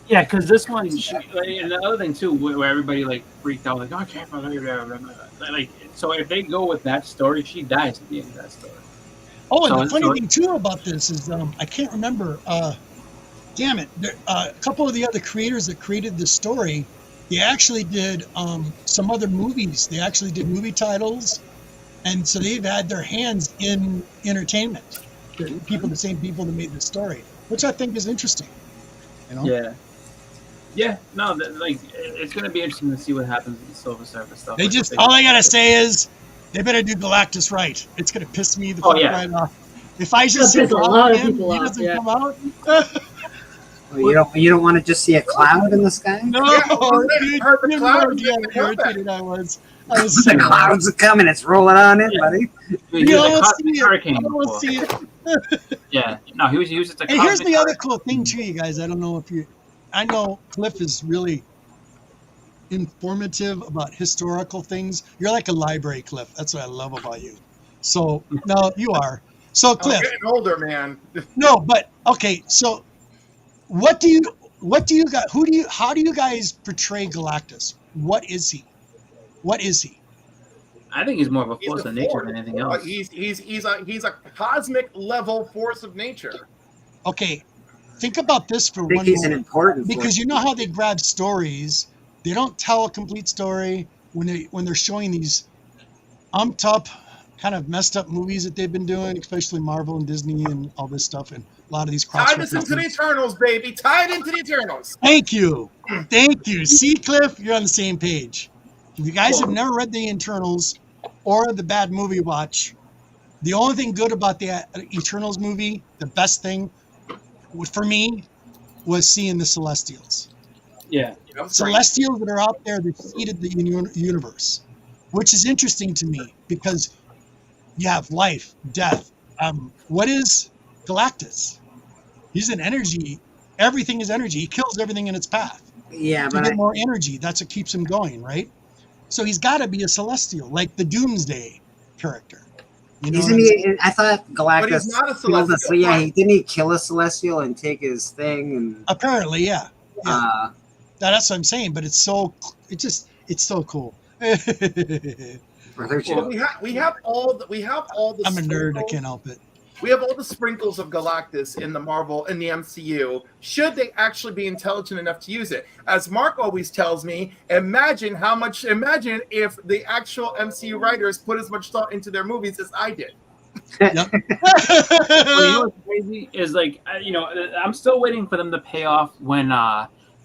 Yeah, because this one, and the other thing too, where everybody like freaked out, like, oh, I can't believe it. Like, so if they go with that story, she dies at the end of that story. Oh, and the funny thing too about this is, I can't remember. Damn it! A couple of the other creators that created this story, they actually did some other movies. They actually did movie titles, and so they've had their hands in entertainment. The same people that made the story, which I think is interesting. Yeah. No, it's going to be interesting to see what happens with the Silver Surfer stuff. All I gotta say is, they better do Galactus right. It's gonna piss me the fuck right off. If I just see a lot of him, people he off, doesn't yeah. come out. Well, you don't want to just see a cloud in the sky? No, dude, heard the clouds. how irritated I was. I was The clouds are coming. It's rolling on in, buddy. You almost see it. I almost see it. Yeah. No, he was just a. Hey, here's the other cool thing too, you guys. I don't know if you. I know Cliff is really informative about historical things. You're like a library, Cliff. That's what I love about you. So no, you are. So Cliff. I'm getting older, man. No, but okay. So what do you got? How do you guys portray Galactus? What is he? What is he? I think he's more of a He's force a of nature force. than anything else. He's a cosmic level force of nature. Okay, think about this for I think one he's an moment. important Because force. you know how they grab stories, they don't tell a complete story when they're showing these umped up, kind of messed up movies that they've been doing, especially Marvel and Disney and all this stuff, and a lot of these cross Tie this into the Eternals, baby. Tie it into the Eternals. Thank you. See, Cliff, you're on the same page. If you guys have never read the Eternals or the Bad Movie Watch, the only thing good about the Eternals movie, the best thing for me, was seeing the Celestials. Yeah. Celestials that are out there that seeded the universe, which is interesting to me because you have life, death. What is Galactus? He's an energy. Everything is energy. He kills everything in its path. Yeah, to but get more energy. That's what keeps him going, right? So he's got to be a Celestial, like the Doomsday character. You know isn't what I'm he? saying? I thought Galactus. But he's not a killed Celestial. yeah, didn't he kill a Celestial and take his thing? And Apparently, yeah. That's what I'm saying. But it's so cool. Well, we have all the. I'm a nerd. I sprinkles- can't help it. We have all the sprinkles of Galactus in the MCU. Should they actually be intelligent enough to use it? As Mark always tells me, imagine if the actual MCU writers put as much thought into their movies as I did. Well, you know what's crazy is I'm still waiting for them to pay off when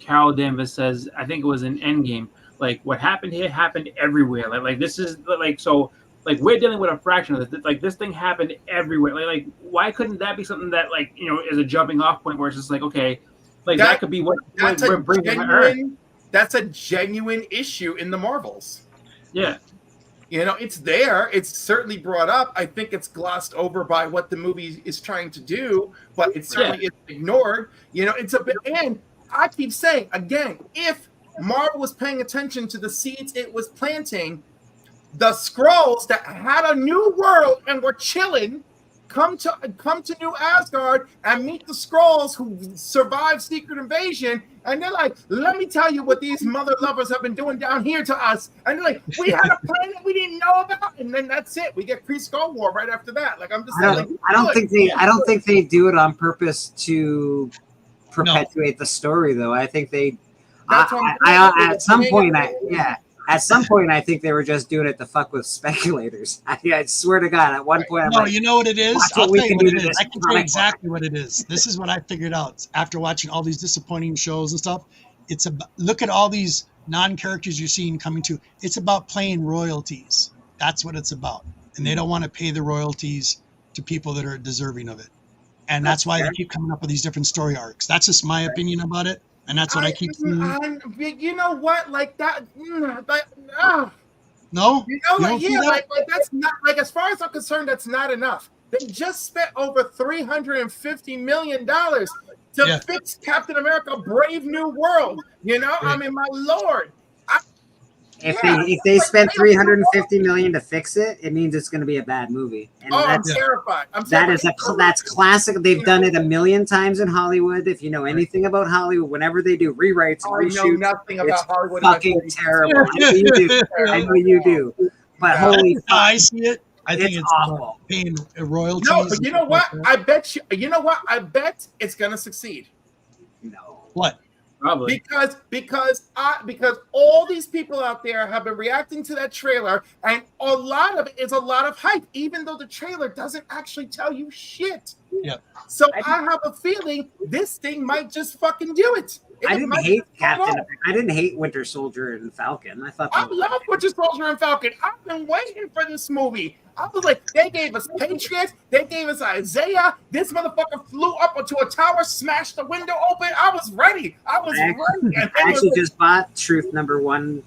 Carol Danvers says, I think it was in Endgame, like what happened here happened everywhere. Like this is so. Like we're dealing with a fraction of this. Like this thing happened everywhere. Like why couldn't that be something that is a jumping off point where it's just like okay, like that could be what we're bringing to Earth. That's a genuine issue in the Marvels. Yeah, it's there. It's certainly brought up. I think it's glossed over by what the movie is trying to do, but it certainly is ignored. It's a bit. And I keep saying again, if Marvel was paying attention to the seeds it was planting. The Skrulls that had a new world and were chilling come to New Asgard and meet the Skrulls who survived Secret Invasion, and they're like, "Let me tell you what these mother lovers have been doing down here to us." And they're like, "We had a planet we didn't know about," and then that's it. We get pre-Skull War right after that. Like I'm just saying, I don't think they do it on purpose to perpetuate the story, though. I think they. At some point, At some point, I think they were just doing it to fuck with speculators. I swear to God, at one point, I'm like, you know what it is? "Watch I'll what we tell you can what do it to is. this I can tell you comic book." exactly what it is. This is what I figured out after watching all these disappointing shows and stuff. It's about, look at all these non-characters you're seeing coming to. It's about playing royalties. That's what it's about. And they don't want to pay the royalties to people that are deserving of it. And that's why they keep coming up with these different story arcs. That's just my opinion about it. And that's what I keep seeing. You know what? Like that. No? That's not like as far as I'm concerned, that's not enough. They just spent over $350 million to fix Captain America: Brave New World. I mean, my lord. If they spent $350 million to fix it, it means it's going to be a bad movie. And I'm terrified. That's classic. They've done it a million times in Hollywood. If you know anything about Hollywood, whenever they do rewrites and reshoots, know nothing about it's Hollywood. fucking terrible. I know you do. I know you do. But holy fuck, I see it. I think it's awful. Paying royalties. No, but you know what? I bet you. You know what? I bet it's going to succeed. No. What? Probably because all these people out there have been reacting to that trailer, and a lot of it is a lot of hype, even though the trailer doesn't actually tell you shit. Yeah. So I have a feeling this thing might just fucking do it. I didn't hate Captain. I didn't hate Winter Soldier and Falcon. I thought I love Winter Soldier and Falcon. I've been waiting for this movie. I was like, they gave us Patriots, they gave us Isaiah. This motherfucker flew up onto a tower, smashed the window open. I was ready. I actually just bought Truth #1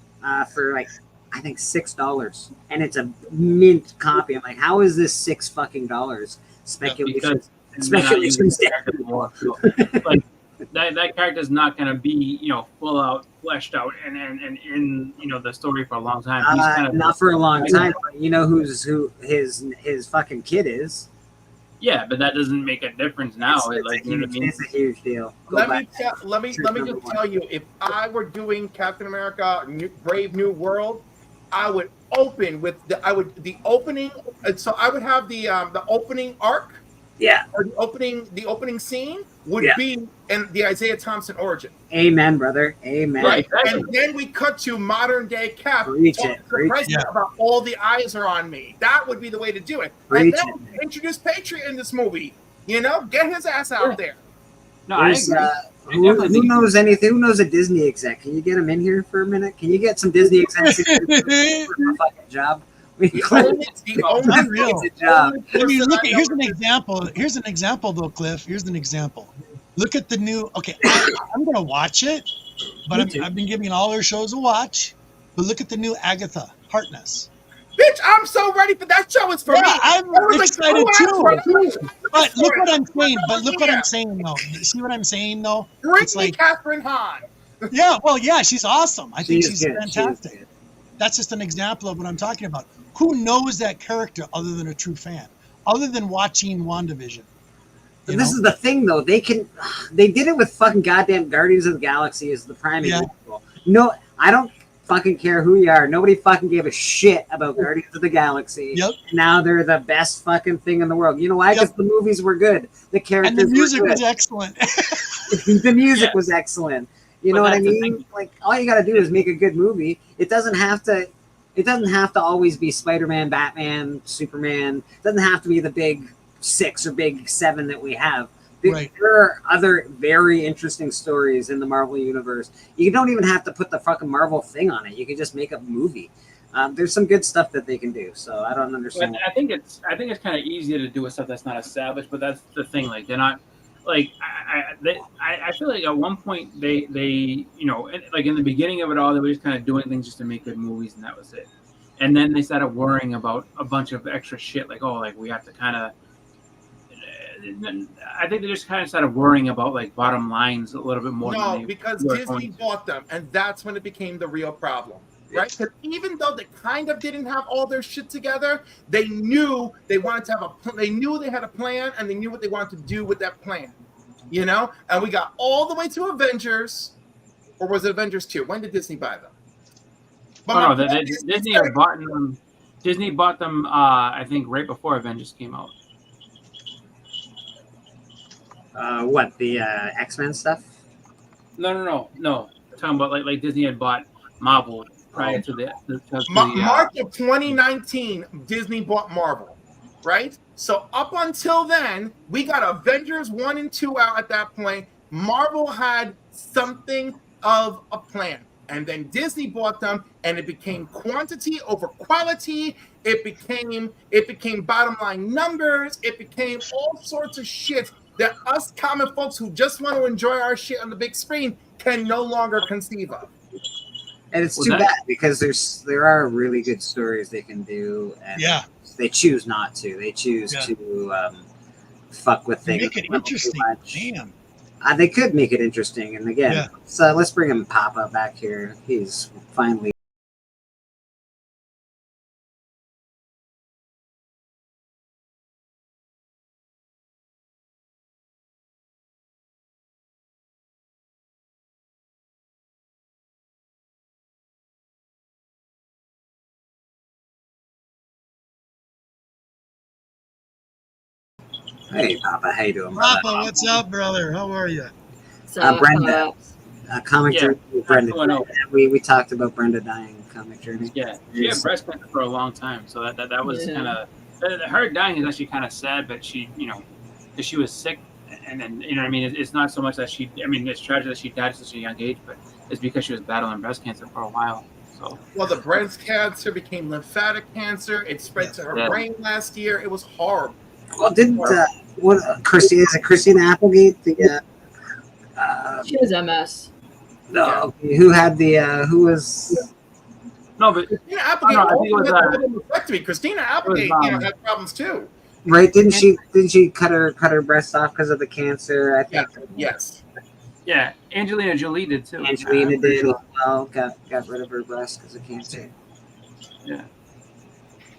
for like I think $6, and it's a mint copy. I'm like, how is this $6 Speculation. Like that character is not going to be full out fleshed out and in the story for a long time. He's kind of not for a long time. You know who his fucking kid is. Yeah, but that doesn't make a difference now. It's a huge deal. Let me just tell you, if I were doing Captain America: Brave New World, I would open with the opening. So I would have the opening arc. Yeah. Or the opening scene would Yeah. be in the Isaiah Thompson origin. Amen, brother. Amen. Right. And then we cut to modern day Cap Preach talking it, to the preach president it. about all the eyes are on me. That would be the way to do it. Preach And then introduce Patriot in this movie. You know, get his ass out there. No, I There's, agree. who knows anything? Who knows a Disney exec? Can you get him in here for a minute? Can you get some Disney execs in here for a fucking job? The only Unreal. job. I mean, look at here's an example. Here's an example, though, Cliff. Here's an example. Look at the new. Okay, I'm gonna watch it, but I've been giving all her shows a watch. But look at the new Agatha Harkness. Bitch, I'm so ready for that show. It's for me. I'm I was like, excited oh, I'm too. But look what I'm saying. But look what I'm saying, though. See what I'm saying, though? Bring It's me like, Catherine Hahn. yeah, well, yeah, she's awesome. I think She is she's good. She is fantastic. That's just an example of what I'm talking about. Who knows that character other than a true fan, other than watching WandaVision? But this is the thing, though. They did it with fucking goddamn Guardians of the Galaxy as the prime example. No, I don't fucking care who you are. Nobody fucking gave a shit about Guardians of the Galaxy. Yep. Now they're the best fucking thing in the world. You know why? Because the movies were good. The characters And the music were good. was excellent. The music was excellent. You know what I mean? Like, all you got to do is make a good movie. It doesn't have to always be Spider-Man, Batman, Superman. It doesn't have to be the big 6 or big 7 that we have. There are other very interesting stories in the Marvel universe. You don't even have to put the fucking Marvel thing on it. You can just make a movie. There's some good stuff that they can do. So I don't understand. I think it's kind of easier to do with stuff that's not established, but that's the thing. Like they're not like I feel like at one point they you know, like in the beginning of it all, they were just kind of doing things just to make good movies, and that was it. And then they started worrying about a bunch of extra shit, like we have to kind of. I think they just kind of started worrying about like bottom lines a little bit more. No, because Disney bought them, and that's when it became the real problem, right? Because even though they kind of didn't have all their shit together, they knew they wanted to have they knew they had a plan, and they knew what they wanted to do with that plan, you know. And we got all the way to Avengers, or was it Avengers 2? When did Disney buy them? Disney bought them. I think right before Avengers came out. What, the X-Men stuff? No. Talking about like Disney had bought Marvel prior to the March of 2019. Disney bought Marvel, right? So up until then, we got Avengers 1 and 2 out at that point. Marvel had something of a plan. And then Disney bought them, and it became quantity over quality. It became bottom line numbers. It became all sorts of shit that us common folks who just want to enjoy our shit on the big screen can no longer conceive of. And it's too bad because there are really good stories they can do, and they choose not to. They choose to fuck with things. Make it interesting. Damn. They could make it interesting, and again, so let's bring him Papa back here. He's finally. Hey, Papa, how you doing, brother? Papa, what's up, brother? How are you? Brenda, Comic Journey. Brenda, we talked about Brenda dying. Comic Journey. Yeah, she had breast cancer for a long time, so that was kind of her dying is actually kind of sad. But she, because she was sick, and then what I mean. It's not so much that it's tragic that she died at such a young age, but it's because she was battling breast cancer for a while. So well, the breast cancer became lymphatic cancer. It spread to her brain last year. It was horrible. Well, didn't Christina Applegate she has MS. No, who had who was? No, but Christina Applegate. I think it was Christina Applegate, had problems too. Right? Didn't she cut her breast off because of the cancer? I think. Yes. Yeah, Angelina Jolie did too. Angelina did as well. Got rid of her breast because of cancer. Yeah.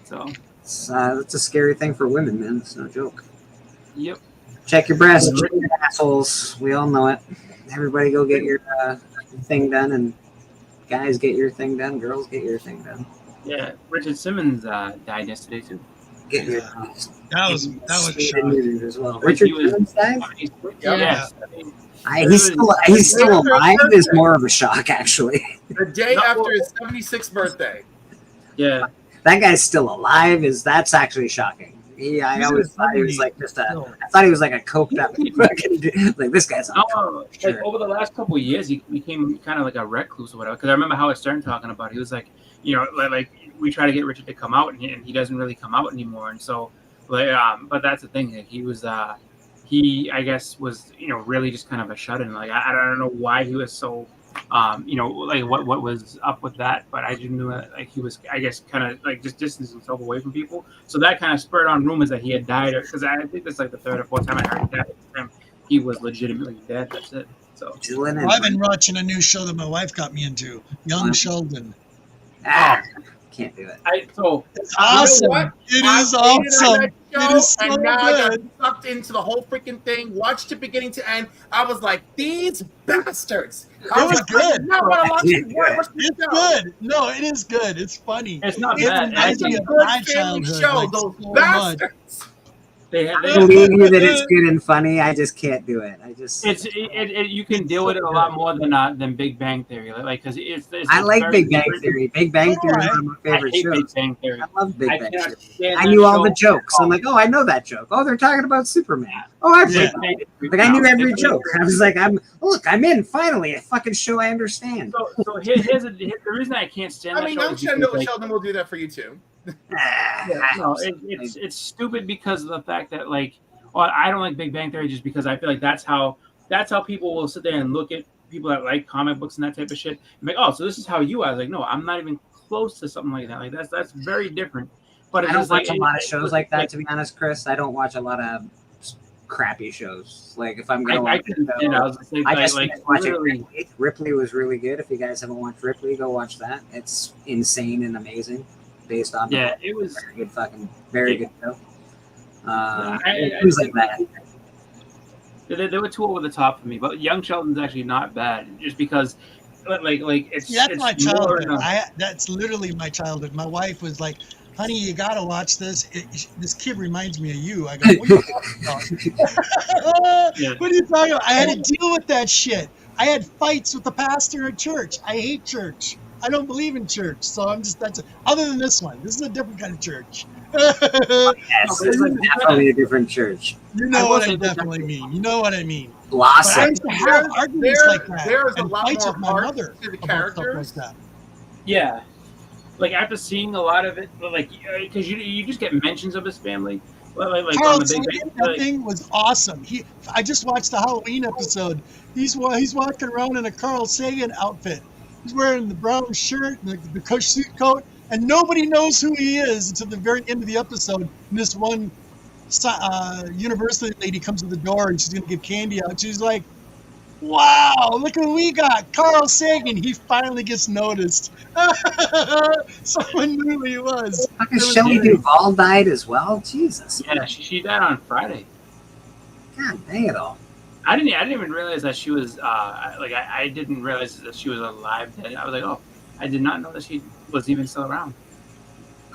So. It's a scary thing for women, man. It's no joke. Yep. Check your breasts, check your assholes. We all know it. Everybody go get your thing done and guys, get your thing done. Girls, get your thing done. Yeah, Richard Simmons died yesterday too. Get your That was shocking as well. Like, Richard he was- Simmons died. Yes. He's still alive is more of a shock, actually. The day after his 76th birthday. Yeah. That guy's still alive. That's actually shocking. I always thought he was like I thought he was like a coked up fucking dude. Like this guy's on No, like over the last couple of years, he became kind of like a recluse or whatever. Because I remember Howard Stern talking about it. He was like, you know, like we try to get Richard to come out, and he doesn't really come out anymore. And so, like, but that's the thing. Like, he was, he I guess was, you know, really just kind of a shut-in. Like I don't know why he was so, you know, like what was up with that. But I didn't know that, like he was, I guess, kind of like just distancing himself away from people. So that kind of spurred on rumors that he had died. Because I think this is like the third or fourth time I heard that he was legitimately dead. That's it. So Well, I've been watching a new show that my wife got me into, Young Sheldon. Can't do it. It's awesome. It is awesome. It is so and now I got good. sucked into the whole freaking thing. Watched it beginning to end. I was like, these bastards. It was good. It's It's good. No, it is good. It's funny. It's not It bad. reminds It's me a of good my family childhood. show. Like, Those so much. bastards. I believe you that it's good and funny. I just can't do it. You can deal with it a lot more than Big Bang Theory, like because it's I like very Big Bang different. Theory. Big Bang Theory is one of my favorite I hate shows. Big Bang Theory. I love Big Bang cannot Theory. stand I that knew all the show. jokes. I'm like, oh, I know that joke. Oh, they're talking about Superman. Oh, I Yeah. like I knew every joke. I was like, I'm in finally a fucking show I understand. So here's the reason I can't stand I that mean, show I'm is sure because, Noah like, Sheldon will do that for you too. no, it's stupid because of the fact that like, well, I don't like Big Bang Theory just because I feel like that's how people will sit there and look at people that like comic books and that type of shit and be like, oh, so this is how you are. I was like, no, I'm not even close to something like that. Like that's very different. But I it's don't just watch like, a lot of shows like that, to be honest, Chris. I don't watch a lot of crappy shows. Like if I'm gonna I watch couldn't a stand it. I was show, just like, I just like finished watching literally- Ripley. Ripley was really good. If you guys haven't watched Ripley, go watch that. It's insane and amazing, based on Yeah, it was very good fucking very good show. I Things like that. They were too over the top for me, but Young Sheldon's actually not bad, just because, like it's See, that's it's my more childhood. That's literally my childhood. My wife was like, honey, you gotta watch this. This kid reminds me of you. I go, what are you talking about? Yeah. What are you talking about? I had to deal with that shit. I had fights with the pastor at church. I hate church. I don't believe in church. So I'm just, other than this one. This is a different kind of church. Yes, it's definitely a different church. You know what I definitely mean. You know what I mean. Blossom. But I used to have arguments There- like that. there's a and lot fights more with my heart mother to the about characters. stuff like that. Yeah, like after seeing a lot of it, like because you just get mentions of his family, like Carl on the Big Sagan, Bang. that Like, thing was awesome. I just watched the Halloween episode. He's walking around in a Carl Sagan outfit. He's wearing the brown shirt and the suit coat, and nobody knows who he is until the very end of the episode. And this one university lady comes to the door and she's going to give candy out. She's like, wow, look who we got, Carl Sagan. He finally gets noticed. Someone knew who he was. Fucking Shelley Duvall died as well. Jesus. yeah, she died on Friday. God dang it all. I didn't even realize that she was like I didn't realize that she was alive. Dead. I was like, oh, I did not know that she was even still around.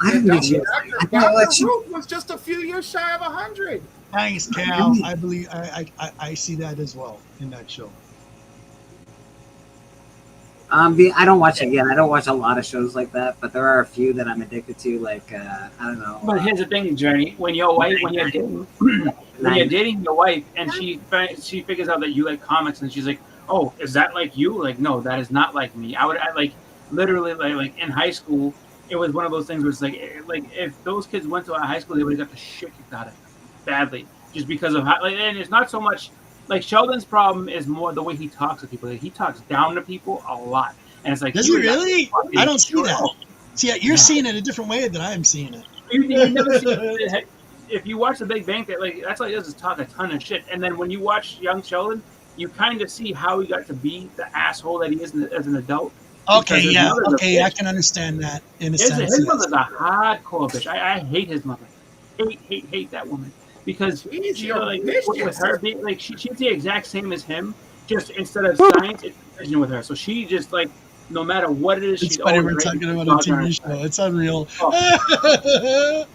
I didn't think she was. I thought Dr. Ruth was just a few years shy of 100. Thanks, Cal. I believe I see that as well in that show. I don't watch again. I don't watch a lot of shows like that, but there are a few that I'm addicted to. Like I don't know. But here's the thing, Journey. When you're dating, your wife, and she figures out that you like comics, and she's like, "Oh, is that like you?" Like, no, that is not like me. I like literally like in high school, it was one of those things where it's like if those kids went to our high school, they would have got the shit kicked out of them badly, just because of how. And it's not so much. Like Sheldon's problem is more the way he talks to people. Like, he talks down to people a lot, and it's like, Does he dude, really? I don't see that. sure. See, you're seeing it a different way than I'm seeing it. You never see it. If you watch The Big Bang Theory, like that's all he does is talk a ton of shit. And then when you watch Young Sheldon, you kind of see how he got to be the asshole that he is as an adult. Okay, Because his yeah, mother's a okay, I bitch. can understand that in a His sense. yes. mother's a hardcore bitch. I hate his mother. Hate that woman. Because she, like, with her being like she's the exact same as him, just instead of science, it's vision with her. So she just like no matter what it is, It's she's funny always we're ready talking to about a dog on her TV side. show. It's unreal.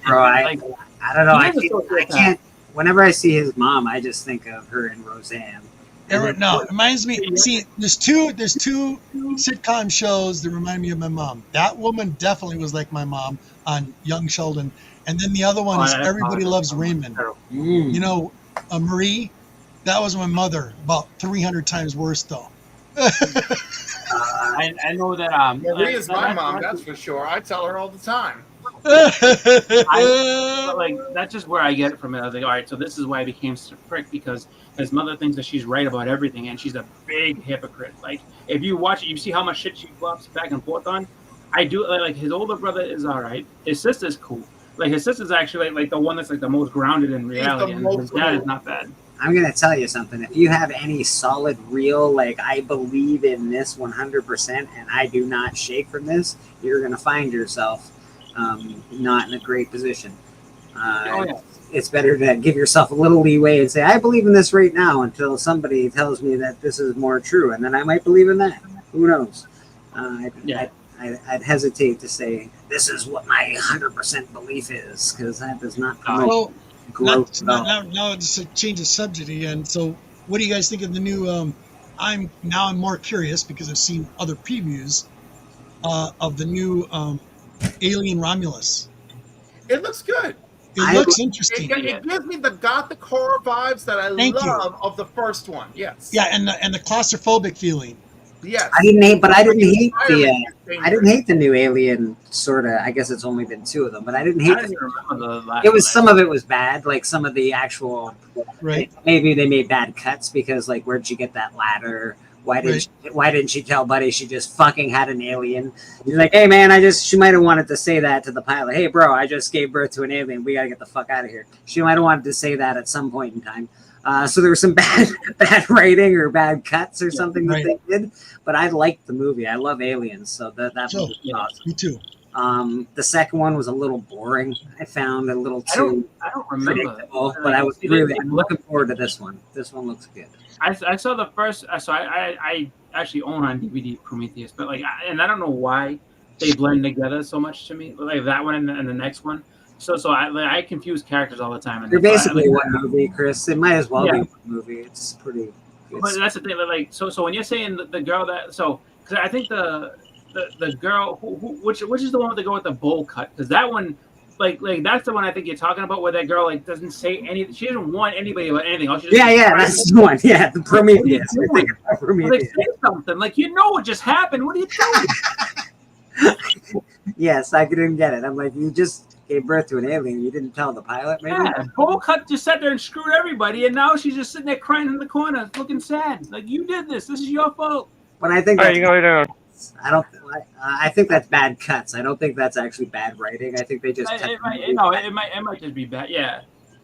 Bro, I don't know. He is a I can't. Whenever I see his mom, I just think of her and Roseanne. No, it reminds me. See, there's two sitcom shows that remind me of my mom. That woman definitely was like my mom on Young Sheldon, and then the other one is Everybody Loves Raymond. You know, Marie. That was my mother, about 300 times worse though. I know that Marie is my mom, that's for sure. I tell her all the time. But like that's just where I get it from. I was like, all right, so this is why I became such a prick, because his mother thinks that she's right about everything, and she's a big hypocrite. Like if you watch it, you see how much shit she flops back and forth on. I do like his older brother is all right. His sister's cool. Like his sister's actually like the one that's like the most grounded in reality, and his dad is not bad. I'm gonna tell you something. If you have any solid, real, like I believe in this 100%, and I do not shake from this, you're gonna find yourself not in a great position. It's better to give yourself a little leeway and say, I believe in this right now, until somebody tells me that this is more true, and then I might believe in that. Who knows? I'd hesitate to say this is what my 100% belief is, because that does not promote growth at all. Now it's a change of subject again. So, what do you guys think of the new? I'm more curious because I've seen other previews of the new Alien Romulus. It looks good. It looks interesting. It gives me the gothic horror vibes that I love of the first one. Yes. Yeah, and the claustrophobic feeling. Yes. I didn't hate the new Alien. Sort of. I guess it's only been 2 of them, but I didn't hate. It was some of it was bad, like some of the actual. Right. Maybe they made bad cuts because, like, where'd you get that ladder? Why didn't she tell Buddy she just fucking had an alien? He's like, hey man, she might have wanted to say that to the pilot. Hey bro, I just gave birth to an alien. We gotta get the fuck out of here. She might have wanted to say that at some point in time. So there was some bad writing or bad cuts or something that they did. But I liked the movie. I love aliens, so that movie was awesome. Me too. The second one was a little boring. I found a little too I don't remember, predictable, but I'm looking forward to this one. This one looks good. I saw the first. So I actually own on DVD Prometheus, but like, and I don't know why they blend together so much to me. Like that one and the next one. So I confuse characters all the time. They're basically one movie, Chris. It might as well be one movie. It's pretty good. But that's the thing. Like, so when you're saying the girl that, because I think the girl which is the one with the girl with the bowl cut, because that one. Like that's the one I think you're talking about, where that girl like doesn't say anything. She doesn't want anybody about anything else. That's the one. Yeah, the Prometheus. Like, say something. Like, you know what just happened. What are you doing? Yes, I didn't get it. I'm like, you just gave birth to an alien. You didn't tell the pilot, maybe? Yeah, Bowl Cut just sat there and screwed everybody, and now she's just sitting there crying in the corner, looking sad. Like, you did this. This is your fault. But I think you go down. I think that's bad cuts. I don't think that's actually bad writing. I think they just. It might just be bad. Yeah,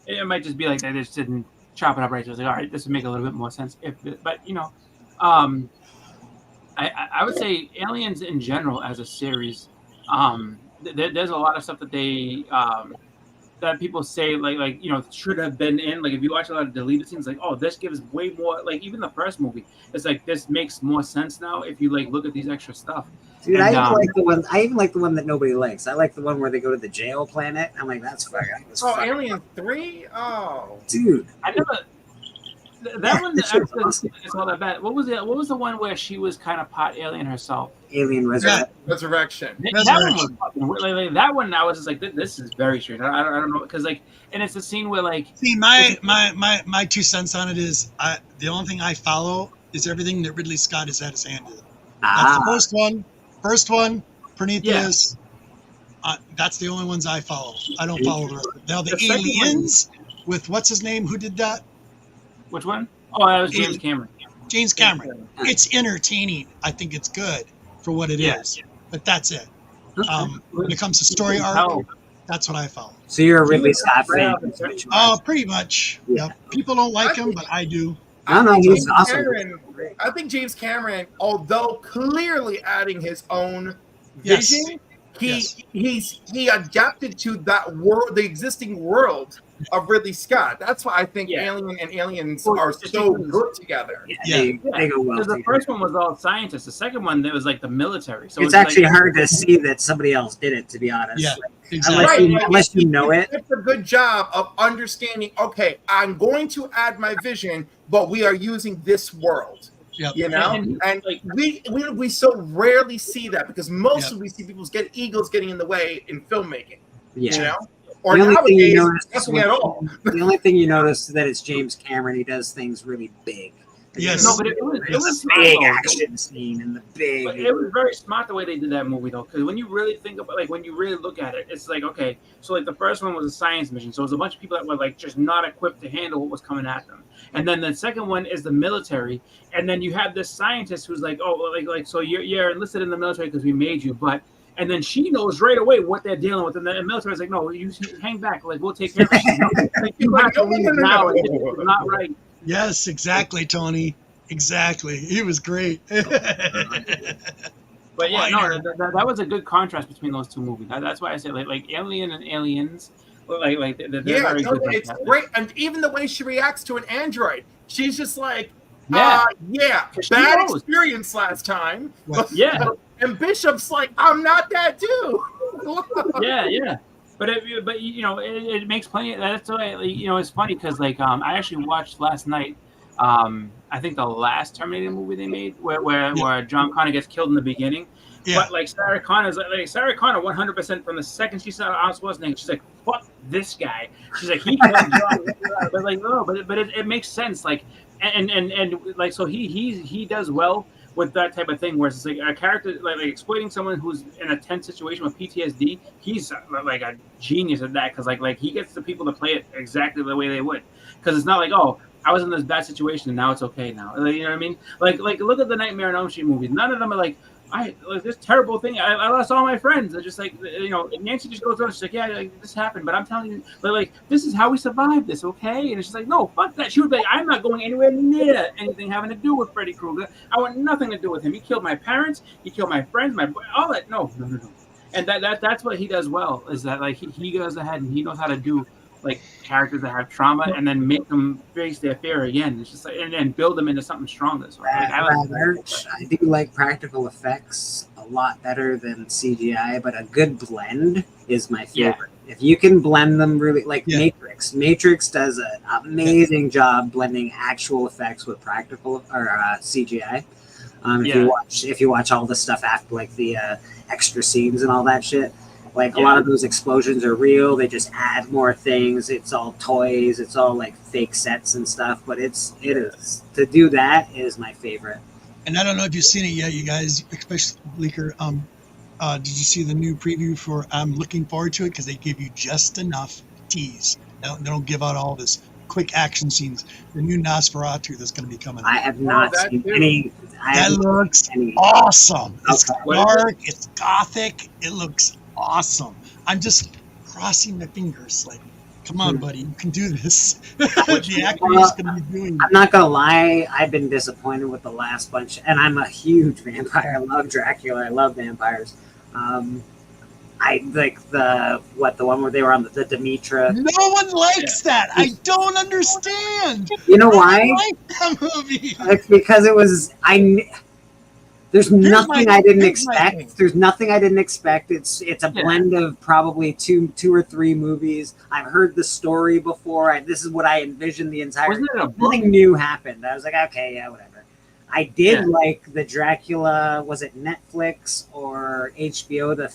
it might just be like they just didn't chop it up right. Just like, all right, this would make a little bit more sense. But I would say Aliens in general as a series, there's a lot of stuff that they that people say like should have been in. Like if you watch a lot of deleted scenes, like, oh, this gives way more. Like even the first movie, it's like this makes more sense now if you like look at these extra stuff. Dude, I even like the one that nobody likes. I like the one where they go to the jail planet. I'm like, that's fucking. Alien 3? Oh, dude, I never. That one actually is all that bad. What was it? What was the one where she was kind of pot alien herself? Alien Resurrection. That one, I was just like, this is very strange. I don't know, because like, and it's a scene where like. See, my 2 cents on it is, the only thing I follow is everything that Ridley Scott has had his hand in. That's the first one. First one, Prometheus. Yeah. That's the only ones I follow. I don't follow the rest. Now the Aliens with what's his name? Who did that? Which one? Oh, that was James Cameron. James Cameron. It's entertaining. I think it's good for what it is. But that's it. When it comes to story arc, that's what I follow. So you're a Ridley Scott fan? Oh, pretty much. Yeah. People don't like him, but I do. He's awesome. I think James Cameron, although clearly adding his own vision, he adapted to that world, the existing world of Ridley Scott. That's why I think Alien and Aliens are so good together. They go well Because the together. first one was all scientists. The second one, it was like the military. So It's actually hard to see that somebody else did it, to be honest. Yeah, Like, exactly. unless you know it. It's a good job of understanding, okay, I'm going to add my vision, but we are using this world. Yep. You know, and we so rarely see that because mostly we see people's egos getting in the way in filmmaking. Yeah. You know, or The only thing you nowadays notice nothing at all. The only thing you notice is that it's James Cameron. He does things really big. Yes. No, but it was It's a smart, big though. action scene and the big. But it was very smart the way they did that movie, though, because when you really think about, like, when you really look at it, it's like, okay, so like the first one was a science mission, so it was a bunch of people that were like just not equipped to handle what was coming at them, and then the second one is the military, and then you have this scientist who's like, oh, like so you're enlisted in the military because we made you, but. And then she knows right away what they're dealing with, and the military's like, "No, you hang back. Like we'll take care of it." Like, you have to leave now. Like, it's not right. Yes, exactly, Tony. Exactly. He was great. But yeah, no, that was a good contrast between those two movies. That's why I say like Alien and Aliens, like they're very good. Like It's that. great, and even the way she reacts to an android, she's just like, Yeah. yeah, She bad knows. experience last time. Yeah. And Bishop's like, I'm not that dude. yeah. But you know, it makes plenty. That's why, you know, it's funny because like I actually watched last night. I think the last Terminator movie they made, where John Connor gets killed in the beginning. Yeah. But like Sarah Connor 100% from the second she saw Arnold Schwarzenegger, she's like, "Fuck this guy." She's like, "He killed John." But like, no, but it makes sense. Like, and like, so he does well with that type of thing, where it's like a character like exploiting someone who's in a tense situation with PTSD. He's like a genius at that because like he gets the people to play it exactly the way they would. Because it's not like, oh, I was in this bad situation and now it's okay now. You know what I mean? Like look at the Nightmare on Elm Street movies. None of them are like this terrible thing. I lost all my friends. They're just like, you know, Nancy just goes on. She's like, yeah, like, this happened, but I'm telling you, like this is how we survived this, okay? And she's like, no, fuck that. She would be like, I'm not going anywhere near anything having to do with Freddy Krueger. I want nothing to do with him. He killed my parents. He killed my friends. All that. No. And that's what he does well. Is that like he goes ahead and he knows how to do like characters that have trauma and then make them face their fear again. It's just like, and then build them into something stronger. So like, I do like practical effects a lot better than CGI, but a good blend is my favorite. If you can blend them really, like Matrix does an amazing job blending actual effects with practical or CGI. If you watch all the stuff after, like the extra scenes and all that shit. Like a lot of those explosions are real. They just add more things. It's all toys. It's all like fake sets and stuff. But it is to do that is my favorite. And I don't know if you've seen it yet, you guys, especially Leaker. Did you see the new preview for? I'm looking forward to it because they give you just enough tease. They don't give out all this quick action scenes. The new Nosferatu that's going to be coming. I have not seen any. That looks awesome. It's dark. It's gothic. It looks awesome. I'm just crossing my fingers like, come on, buddy, you can do this. The actor is going to be doing it. I'm not gonna lie, I've been disappointed with the last bunch, and I'm a huge vampire. I love Dracula. I love vampires. I like the one where they were on the Demetra. No one likes that. I don't understand. You know why? like that movie. It's because it was There's nothing I didn't expect. There's nothing I didn't expect. It's a blend of probably two or three movies. I've heard the story before. This is what I envisioned the entire. Nothing new happened. I was like, okay, yeah, whatever. I did like the Dracula. Was it Netflix or HBO? The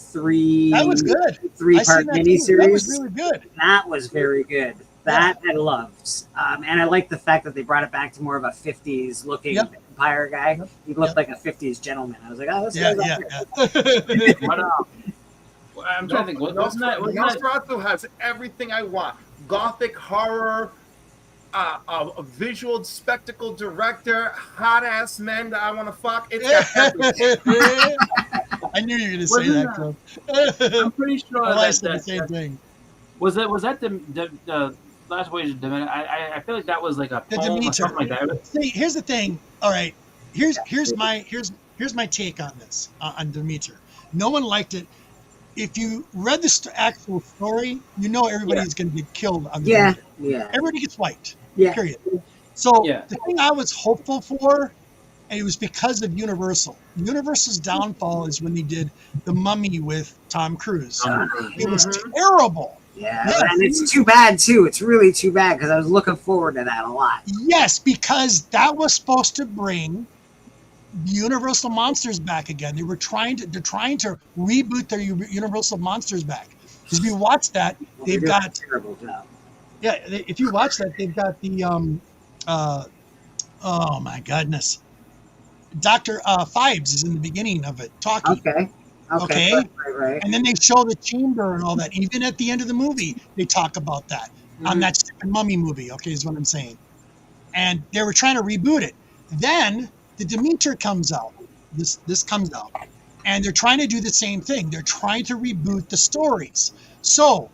That was good. 3-part miniseries. That was really good. That was very good. That I loved. And I like the fact that they brought it back to more of a 50s looking vampire guy. He looked like a 50s gentleman. I was like, oh, this guy's I'm trying to think. Nosferatu has everything I want. Gothic horror, a visual spectacle director, hot ass men that I want to fuck. It's got everything. I knew you were going to say that, Cliff. I'm pretty sure I said the same thing. Was that the Last Voyage of Demeter? I feel like that was like a poem or something like that. See, here's the thing. All right, here's my take on this on Demeter. No one liked it. if you read the actual story, you know everybody's going to get killed on the Yeah, movie. yeah. Everybody gets wiped. Yeah. Period. So the thing I was hopeful for, and it was because of Universal. Universal's downfall is when they did The Mummy with Tom Cruise. It was terrible. Yeah, and it's too bad too. It's really too bad because I was looking forward to that a lot. Yes, because that was supposed to bring the Universal Monsters back again. They're trying to reboot their Universal Monsters back. Because if you watch that, they've got a terrible job. Yeah, if you watch that, they've got the oh my goodness, Dr. Phibes is in the beginning of it talking. Okay. Right. And then they show the chamber and all that. Even at the end of the movie, they talk about that on that stupid Mummy movie. Okay, is what I'm saying. And they were trying to reboot it. Then the Demeter comes out. This comes out, and they're trying to do the same thing. They're trying to reboot the stories. So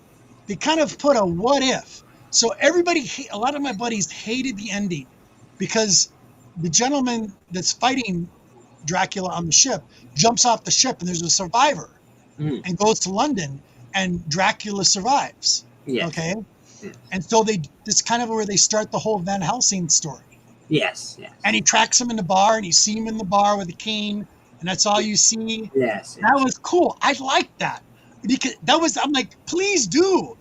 they kind of put a what if. So a lot of my buddies hated the ending because the gentleman that's fighting Dracula on the ship jumps off the ship and there's a survivor and goes to London and Dracula survives. Yes. Okay. Yes. And so this kind of where they start the whole Van Helsing story. Yes. And he tracks him in the bar and you see him in the bar with a cane and that's all you see. Yes. That was cool. I liked that because I'm like, please do.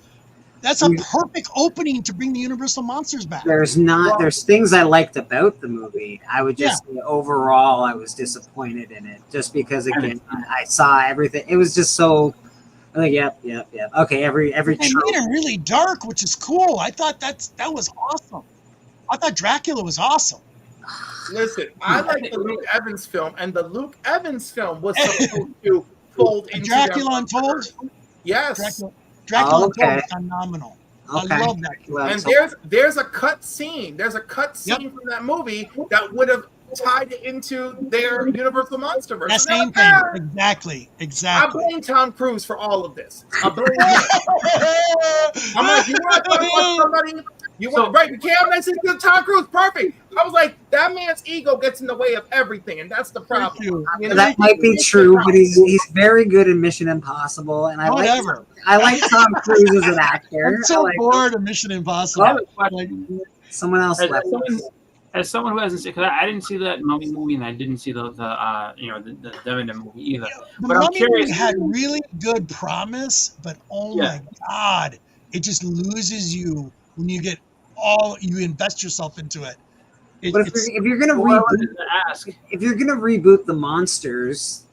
That's a perfect opening to bring the Universal Monsters back. There's things I liked about the movie. I would just say overall I was disappointed in it just because again I saw everything. It was just so like yep. Okay, every they made it really dark, which is cool. I thought that was awesome. I thought Dracula was awesome. Listen, I like the Luke Evans film, and the Luke Evans film was supposed to fold into Dracula Untold. Yes. Dracula Untold is phenomenal. Okay. I love that. And there's a cut scene. There's a cut scene from that movie that would have tied it into their Universal Monsterverse. That same thing. Exactly. I blame Tom Cruise for all of this. I blame him. I'm like, you want to talk about somebody? You want right? You can't message to Tom Cruise. Perfect. I was like, that man's ego gets in the way of everything, and that's the problem. You know? That might be true, but he's very good in Mission Impossible, and I like Tom Cruise as an actor. I'm so bored of Mission Impossible. Someone else left. As someone who hasn't seen, because I didn't see that Mummy movie, and I didn't see the Devenant movie either. The But I'm Mummy curious. movie had really good promise, but oh my god, it just loses you when you you invest yourself into it. But if you're gonna reboot the monsters,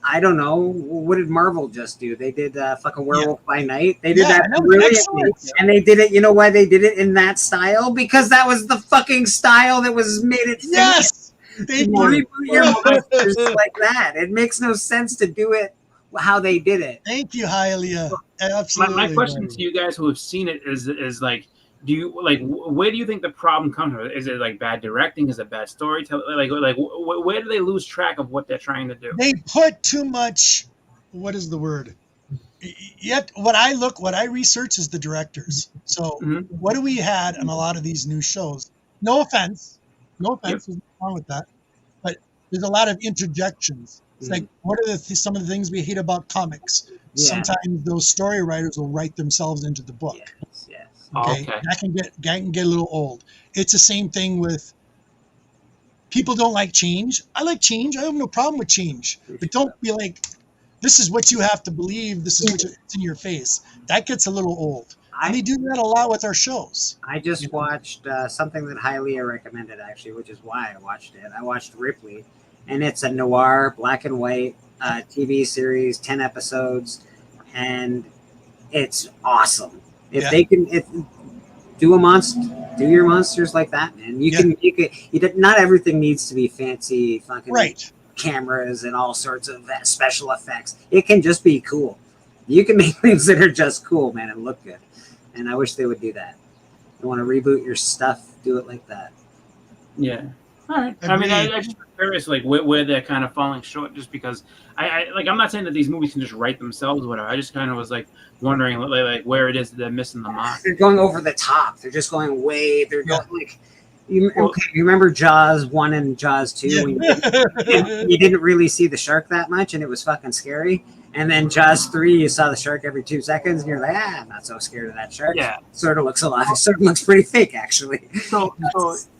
I don't know, what did Marvel just do? They did fucking Werewolf by Night. They did that brilliantly, and they did it. You know why they did it in that style? Because that was the fucking style that was made it. Yes, they reboot your monsters like that. It makes no sense to do it how they did it. Thank you, Hylia. Absolutely. My question to you guys who have seen it is like, where do you think the problem comes from? Is it like bad directing? Is it bad storytelling? Where do they lose track of what they're trying to do? They put too much. What is the word? Yet what I research is the directors. So what do we had on a lot of these new shows? No offense, there's nothing wrong with that, but there's a lot of interjections. It's like, what are some of the things we hate about comics? Yeah. Sometimes those story writers will write themselves into the book. Yes. Okay. That can get a little old. It's the same thing with people don't like change. I like change. I have no problem with change. But don't be like, this is what you have to believe. This is what's in your face. That gets a little old. And they do that a lot with our shows. I just watched something that Hylia recommended, actually, which is why I watched it. I watched Ripley. And it's a noir, black and white TV series, 10 episodes, and it's awesome. If they can do your monsters like that, man. Not everything needs to be fancy fucking cameras and all sorts of special effects. It can just be cool. You can make things that are just cool, man, and look good. And I wish they would do that. You want to reboot your stuff, do it like that. Yeah. All right. I mean, I just curious, where they're kind of falling short, just because I'm not saying that these movies can just write themselves, or whatever. I just kind of was wondering, where it is that they're missing the mark. They're going over the top. They're just going way. They're going you remember Jaws 1 and Jaws 2? You didn't really see the shark that much, and it was fucking scary. And then Jaws 3, you saw the shark every 2 seconds, and you're like, I'm not so scared of that shark. Yeah. Sort of looks pretty fake, actually. So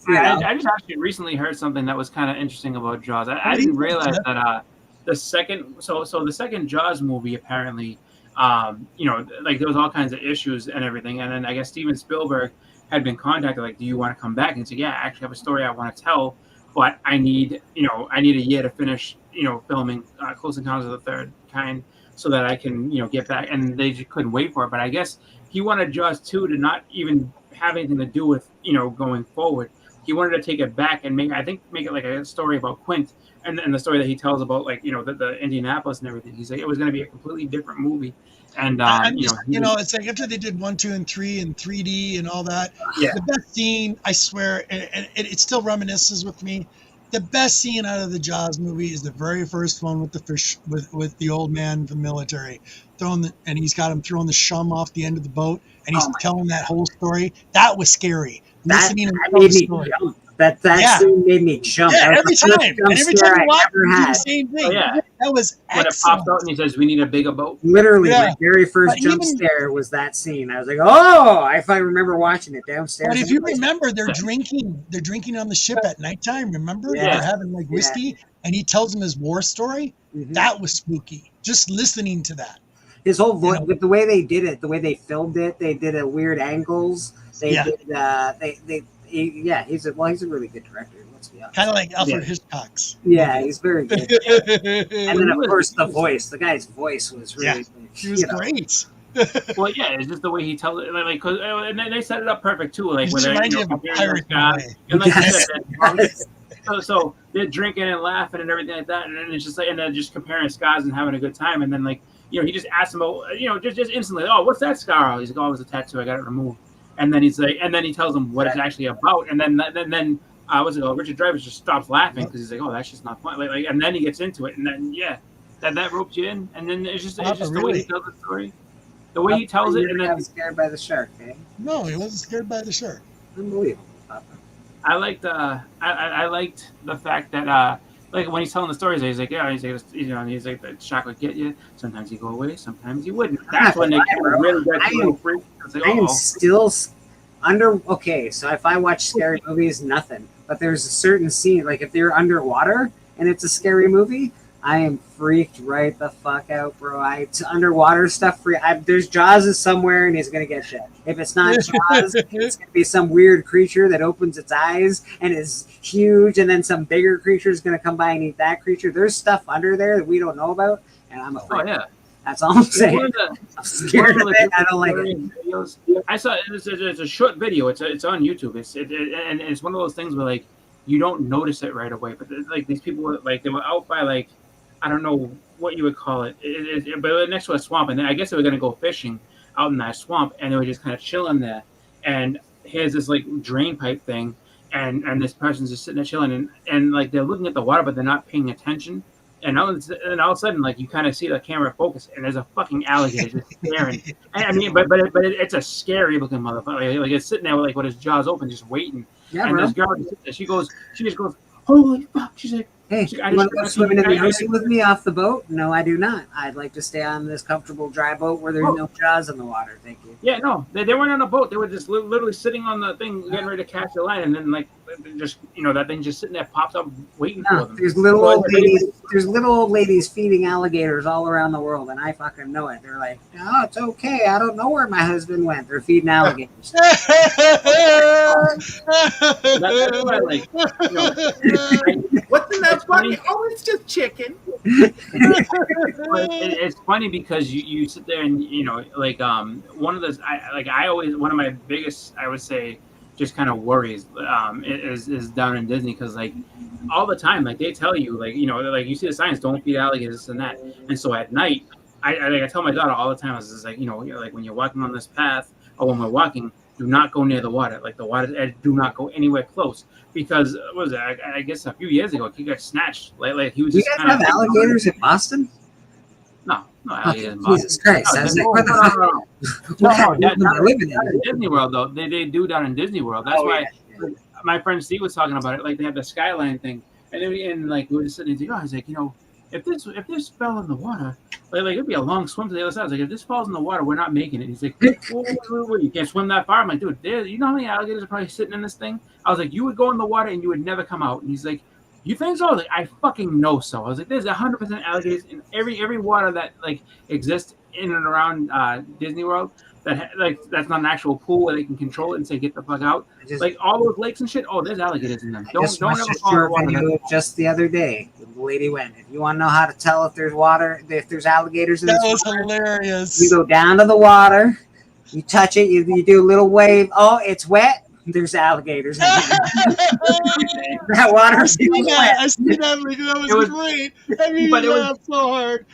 You know? I just actually recently heard something that was kind of interesting about Jaws. I didn't realize that the second Jaws movie apparently, like there was all kinds of issues and everything, and then I guess Steven Spielberg had been contacted, like, do you want to come back? And he said, yeah, I actually have a story I want to tell, but I need a year to finish, filming Close Encounters of the Third Kind, so that I can, get back. And they just couldn't wait for it. But I guess he wanted Jaws 2 to not even have anything to do with, going forward. He wanted to take it back and make it like a story about Quint and the story that he tells about, like, the Indianapolis and everything. He's like, it was going to be a completely different movie. And it's like after they did 1, 2, and 3 and 3D and all that. Yeah. The best scene, I swear, and it still reminisces with me. The best scene out of the Jaws movie is the very first one with the fish, with the old man from the military and he's got him throwing the shum off the end of the boat, and he's telling that whole story. That was scary. That made me jump. That scene made me jump. Yeah, every time you watch it, had. the same thing. Oh, yeah. That was when excellent. it pops out and he says, we need a bigger boat. Literally, Yeah. my very first jump scare was that scene. I was like, oh, if I remember watching it downstairs. But if you remember, they're drinking on the ship at nighttime. Remember, Yeah. they're having like whiskey, and he tells them his war story. That was spooky. Just listening to that. His whole voice, with the way they did it, the way they filmed it, they did at weird angles. They did. He's a really good director. Let's be honest. Kind of like Alfred Hitchcock's. Yeah, he's very good. And then of course the voice. The guy's voice was really. He was great. Well, yeah, it's just the way he tells it. Like, cause, and then they set it up perfect too. Like, He when just they're reminded me of a pirate in a way. and like Yes. you said, so they're drinking and laughing and everything like that, and then it's just like, and then just comparing scars and having a good time, and then like, he just asks him about, just instantly, oh, what's that scar? He's like, oh, it was a tattoo, I got it removed. And then he's like, and then he tells him what it's actually about, and then Richard Dreyfuss just stops laughing because he's like, oh, that's just not funny. Like, and then he gets into it, and then that ropes you in, and then it's just the way he tells the story, the way he tells it, and then scared by the shark, man. No, he wasn't scared by the shark. Unbelievable. I liked the fact that like when he's telling the stories, he's like, he's like, the shark would get you. Sometimes you go away, sometimes you wouldn't. That's when they really got you a little freak. I am still okay, so if I watch scary movies, nothing. But there's a certain scene, like if they're underwater and it's a scary movie, I am freaked right the fuck out, bro. Underwater stuff. There's Jaws somewhere and he's gonna get shit. If it's not Jaws, it's gonna be some weird creature that opens its eyes and is huge, and then some bigger creature is gonna come by and eat that creature. There's stuff under there that we don't know about, and I'm afraid. Oh yeah. That's all I'm saying. I'm scared of it. I don't like it. Videos, I saw it's a short video. It's on YouTube. And it's one of those things where like you don't notice it right away. But like these people were like, they were out by like, I don't know what you would call it, but next to a swamp, and I guess they were gonna go fishing out in that swamp, and they were just kind of chilling there. And here's this like drain pipe thing, and this person's just sitting there chilling, and like they're looking at the water, but they're not paying attention. And all of a sudden, like you kind of see the camera focus, and there's a fucking alligator just staring. I mean, but it's a scary looking motherfucker. Like it's sitting there with his jaws open, just waiting. Yeah, and bro. this girl, she just goes, holy fuck! She's like, hey, you want to go swimming in the ocean with me off the boat? No, I do not. I'd like to stay on this comfortable dry boat where there's no jaws in the water. Thank you. Yeah, no, they weren't on a boat. They were just literally sitting on the thing, getting ready to catch the line, and then like just that thing just sitting there pops up waiting for them. There's little old ladies. There's little old ladies feeding alligators all around the world, and I fucking know it. They're like, oh, it's okay. I don't know where my husband went. They're feeding alligators. That's why, like, What's in that funny? Oh, it's just chicken. It's funny because you sit there and like one of those one of my biggest, I would say, just kind of worries is down in Disney, because like all the time, like they tell you, like like you see the signs, don't feed alligators and that, and so at night I tell my daughter all the time, is like like when you're walking on this path or when we're walking, do not go near the water. Like the water's edge, do not go anywhere close, because what was it? I guess a few years ago he got snatched. Like he was. Do you guys have alligators in Boston? No alligators in Boston. Jesus Christ! I was like, what the fuck? Down in Disney World though, they do down in Disney World. That's why my friend Steve was talking about it. Like they have the skyline thing, and like we were just sitting there, he's like, if this fell in the water, like it'd be a long swim to the other side. I was like, if this falls in the water, we're not making it. He's like, wait, you can't swim that far. I'm like, dude, you know how many alligators are probably sitting in this thing? I was like, you would go in the water and you would never come out. And he's like, you think so? I was like, I fucking know so. I was like, there's 100% alligators in every water that like exists in and around Disney World. That's not an actual pool where they can control it and say get the fuck out. Like all those lakes and shit. Oh, there's alligators in them. Don't ever fall in the water. Video just the other day. The lady went, if you want to know how to tell if there's water, if there's alligators in That this was water, hilarious. you go down to the water, you touch it, you do a little wave. Oh, it's wet. There's alligators in it. That water I is see wet. that. I see that. Like, that was great. I mean, but it was- laughed so hard.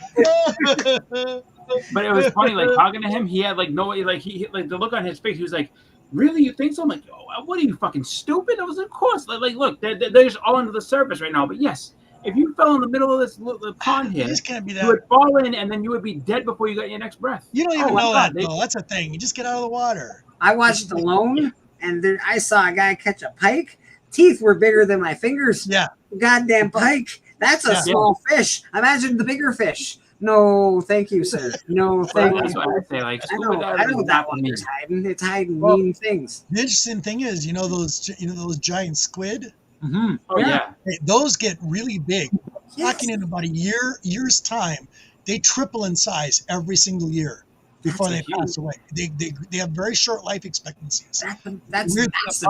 But it was funny, like talking to him. He had like no, like he like the look on his face. He was like, "Really, you think so?" I'm like, "Oh, what are you fucking stupid?" I was, of course. Like look, they're just all under the surface right now. But yes, if you fell in the middle of this pond here, just can't be that. you would fall in, and then you would be dead before you got your next breath. You don't even Oh, know that, they- though. That's a thing. You just get out of the water. I watched Alone, and there, I saw a guy catch a pike. Teeth were bigger than my fingers. Yeah. Goddamn pike. That's a Yeah. small fish. Imagine the bigger fish. No, thank you, sir. No, thank That's you. what I say. Like I scuba know diving what is that not for me. water's hiding. It's hiding Well, mean things. The interesting thing is, those giant squid. Mm-hmm. Oh yeah. Hey, those get really big. Yes. Talking in about year's time, they triple in size every single year before That's they pass away. They have very short life expectancies. That's Weird massive.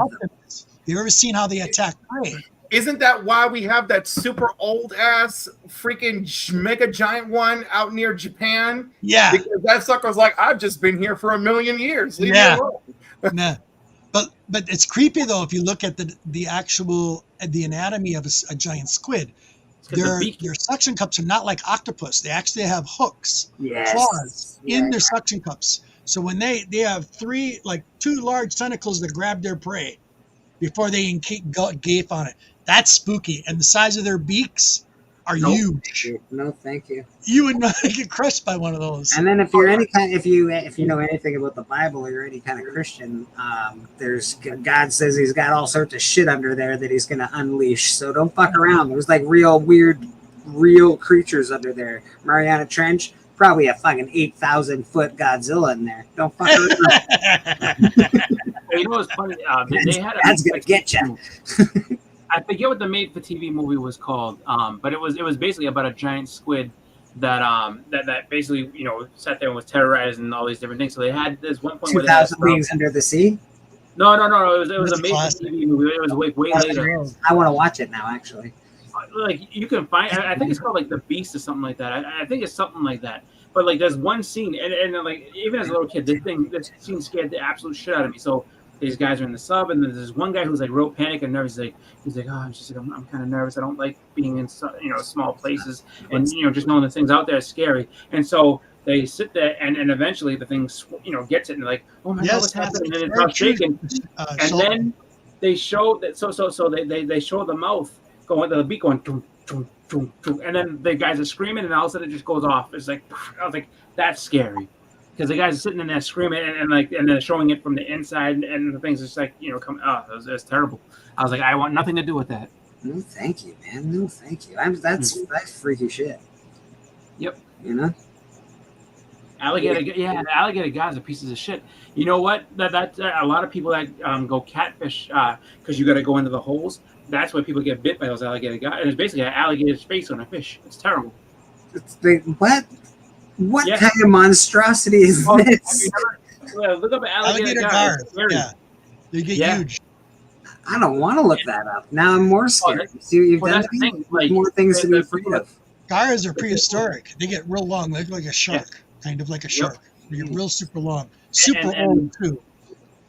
You ever seen how they attack prey? Isn't that why we have that super old ass freaking mega giant one out near Japan? Yeah. Because that sucker's like, I've just been here for 1,000,000 years. Leave Yeah. me alone. Nah. But it's creepy though if you look at the actual the anatomy of a giant squid. 'Cause the Their beak- suction cups are not like octopus. They actually have hooks, Yes. claws in Yeah. their suction cups. So when they have two large tentacles that grab their prey before they gape on it. That's spooky. And the size of their beaks are huge. No, thank you. You would not get crushed by one of those. And then if you're any kind, if you know anything about the Bible or you're any kind of Christian, there's God says he's got all sorts of shit under there that he's gonna unleash. So don't fuck around. There's like real creatures under there. Mariana Trench, probably a fucking 8,000-foot Godzilla in there. Don't fuck around. You know what's funny? They had That's gonna get you. I forget what the made-for-TV movie was called, but it was basically about a giant squid that basically sat there and was terrorizing all these different things. So they had this one point where they had 2,000 Leagues Under the Sea. No. It was That's a made-for-TV movie. It was way later. I want to watch it now, actually. Like you can find, I think it's called like The Beast or something like that. I think it's something like that. But like there's one scene, and like even as a little kid, this scene scared the absolute shit out of me. So these guys are in the sub, and there's this one guy who's like real panic and nervous. He's like, oh, I'm kind of nervous. I don't like being in small places, and just knowing the things out there is scary. And so they sit there, and eventually the thing gets it, and they're like, oh my god, what's happening? And it starts shaking, and then they show that. So they show the mouth going, the beak going, dum, dum, dum, dum, and then the guys are screaming, and all of a sudden it just goes off. It's like, I was like, that's scary. Because the guys are sitting in there screaming and they're showing it from the inside, and the thing's just like come. Oh, it was terrible. I was like, I want nothing to do with that. No, thank you, man. No, thank you. That's freaky shit. Yep. Alligator, alligator guys are pieces of shit. You know what? That a lot of people that go catfish because you got to go into the holes. That's why people get bit by those alligator guys. And it's basically an alligator's face on a fish. It's terrible. What? What kind of monstrosity is this? Look up alligator guard. Yeah, they get huge. I don't want to look that up. Now I'm more scared. See what you've done? More things to be afraid of. Gars are prehistoric. They get real long. They look like a shark, kind of like a shark. They get real super long, super old too.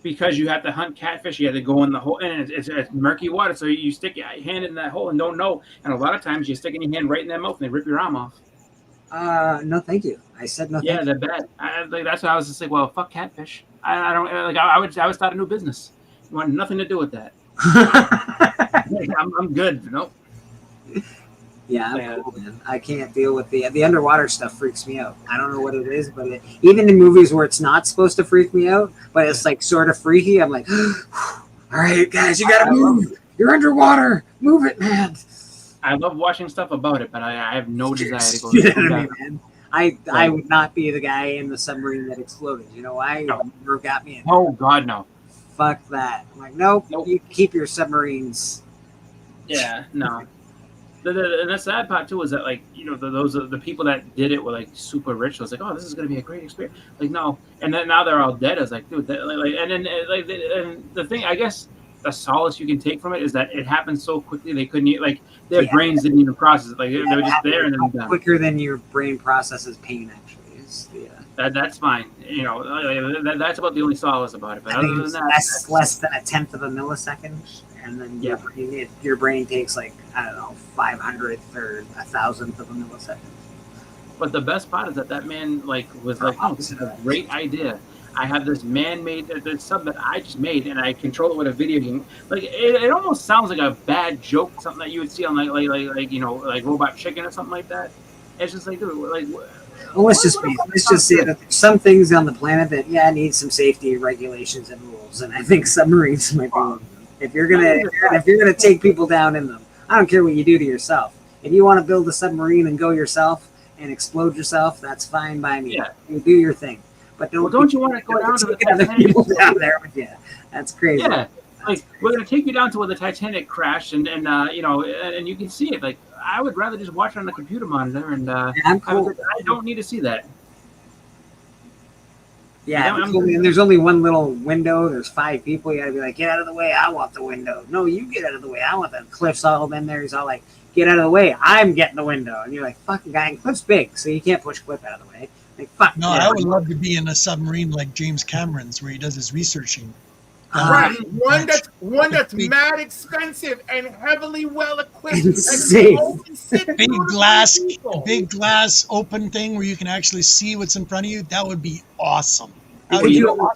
Because you have to hunt catfish, you have to go in the hole, and it's murky water. So you stick your hand in that hole and don't know. And a lot of times you stick in your hand right in their mouth and they rip your arm off. No, thank you. I said no. Yeah, they're bad. That's why I was just like, well, fuck catfish. I don't like. I would start a new business. I want nothing to do with that. I'm good. Nope. Yeah, I'm cool, man. I can't deal with the underwater stuff. Freaks me out. I don't know what it is, but even in movies where it's not supposed to freak me out, but it's like sort of freaky. I'm like, all right, guys, you gotta move. You're underwater. Move it, man. I love watching stuff about it, but I have no desire to go. Shit out of me, man. I would not be the guy in the submarine that exploded. You know why? No. You never got me in. Oh God, no. Fuck that. I'm like, nope. You keep your submarines. Yeah, no. And the sad part too is that, like, you know, those are the people that did it were like super rich. I was like, oh, this is gonna be a great experience. Like, no, and then now they're all dead. I was like, dude, and the thing, I guess, the solace you can take from it is that it happened so quickly they couldn't like their brains didn't even process it. Like they were just there and then done. Quicker than your brain processes pain. Actually, is that's fine. You know, that's about the only solace about it. But I other think than it's that, less than a tenth of a millisecond, and then your brain takes like, I don't know, 500th or 1,000th of a millisecond. But the best part is that man like was like, oh, this is a great idea. I have this man-made this sub that I just made, and I control it with a video game. Like it almost sounds like a bad joke, something that you would see on like you know, like Robot Chicken or something like that. It's just like, dude, like. Well, let's just say that there's some things on the planet that need some safety regulations and rules, and I think submarines might be one of them. If you're gonna take people down in them, I don't care what you do to yourself. If you want to build a submarine and go yourself and explode yourself, that's fine by me. Yeah. You do your thing, but don't you want to go down to the other Titanic? people down there with you? That's crazy. Yeah, like we're gonna take you down to where the Titanic crashed, and you know, and you can see it. Like I would rather just watch it on the computer monitor, and I'm cool. I don't need to see that. Yeah, and there's only one little window. There's 5 people. You gotta be like, get out of the way. I want the window. No, you get out of the way. I want the Cliff's all in there. He's all like, get out of the way. I'm getting the window. And you're like, fucking guy. And Cliff's big, so you can't push Cliff out of the way. Like, fuck. No, I would love to be in a submarine like James Cameron's, where he does his researching. Right, one that's mad expensive and heavily well equipped. Big glass open thing where you can actually see what's in front of you. That would be awesome. Could you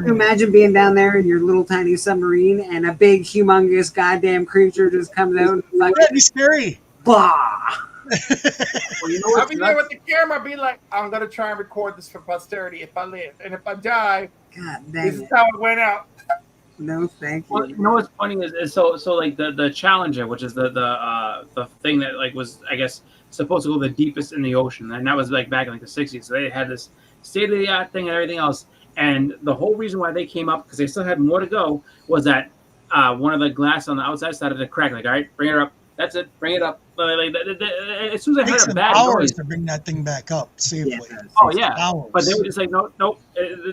imagine being down there in your little tiny submarine and a big, humongous, goddamn creature just comes out? And That'd be scary. Bah! I'll be there with the camera, be like, I'm gonna try and record this for posterity if I live, and if I die, this is how it went out. No, thank you. Well, you know what's funny is so like the Challenger, which is the thing that like was, I guess, supposed to go the deepest in the ocean, and that was like back in like the 60s. So they had this state of the art thing and everything else. And the whole reason why they came up, because they still had more to go, was that one of the glass on the outside started to crack. Like, all right, bring it up. That's it. Bring it up. Like, as soon as I heard a bad hours noise to bring that thing back up safely. Oh yeah, hours. But they were just like, nope.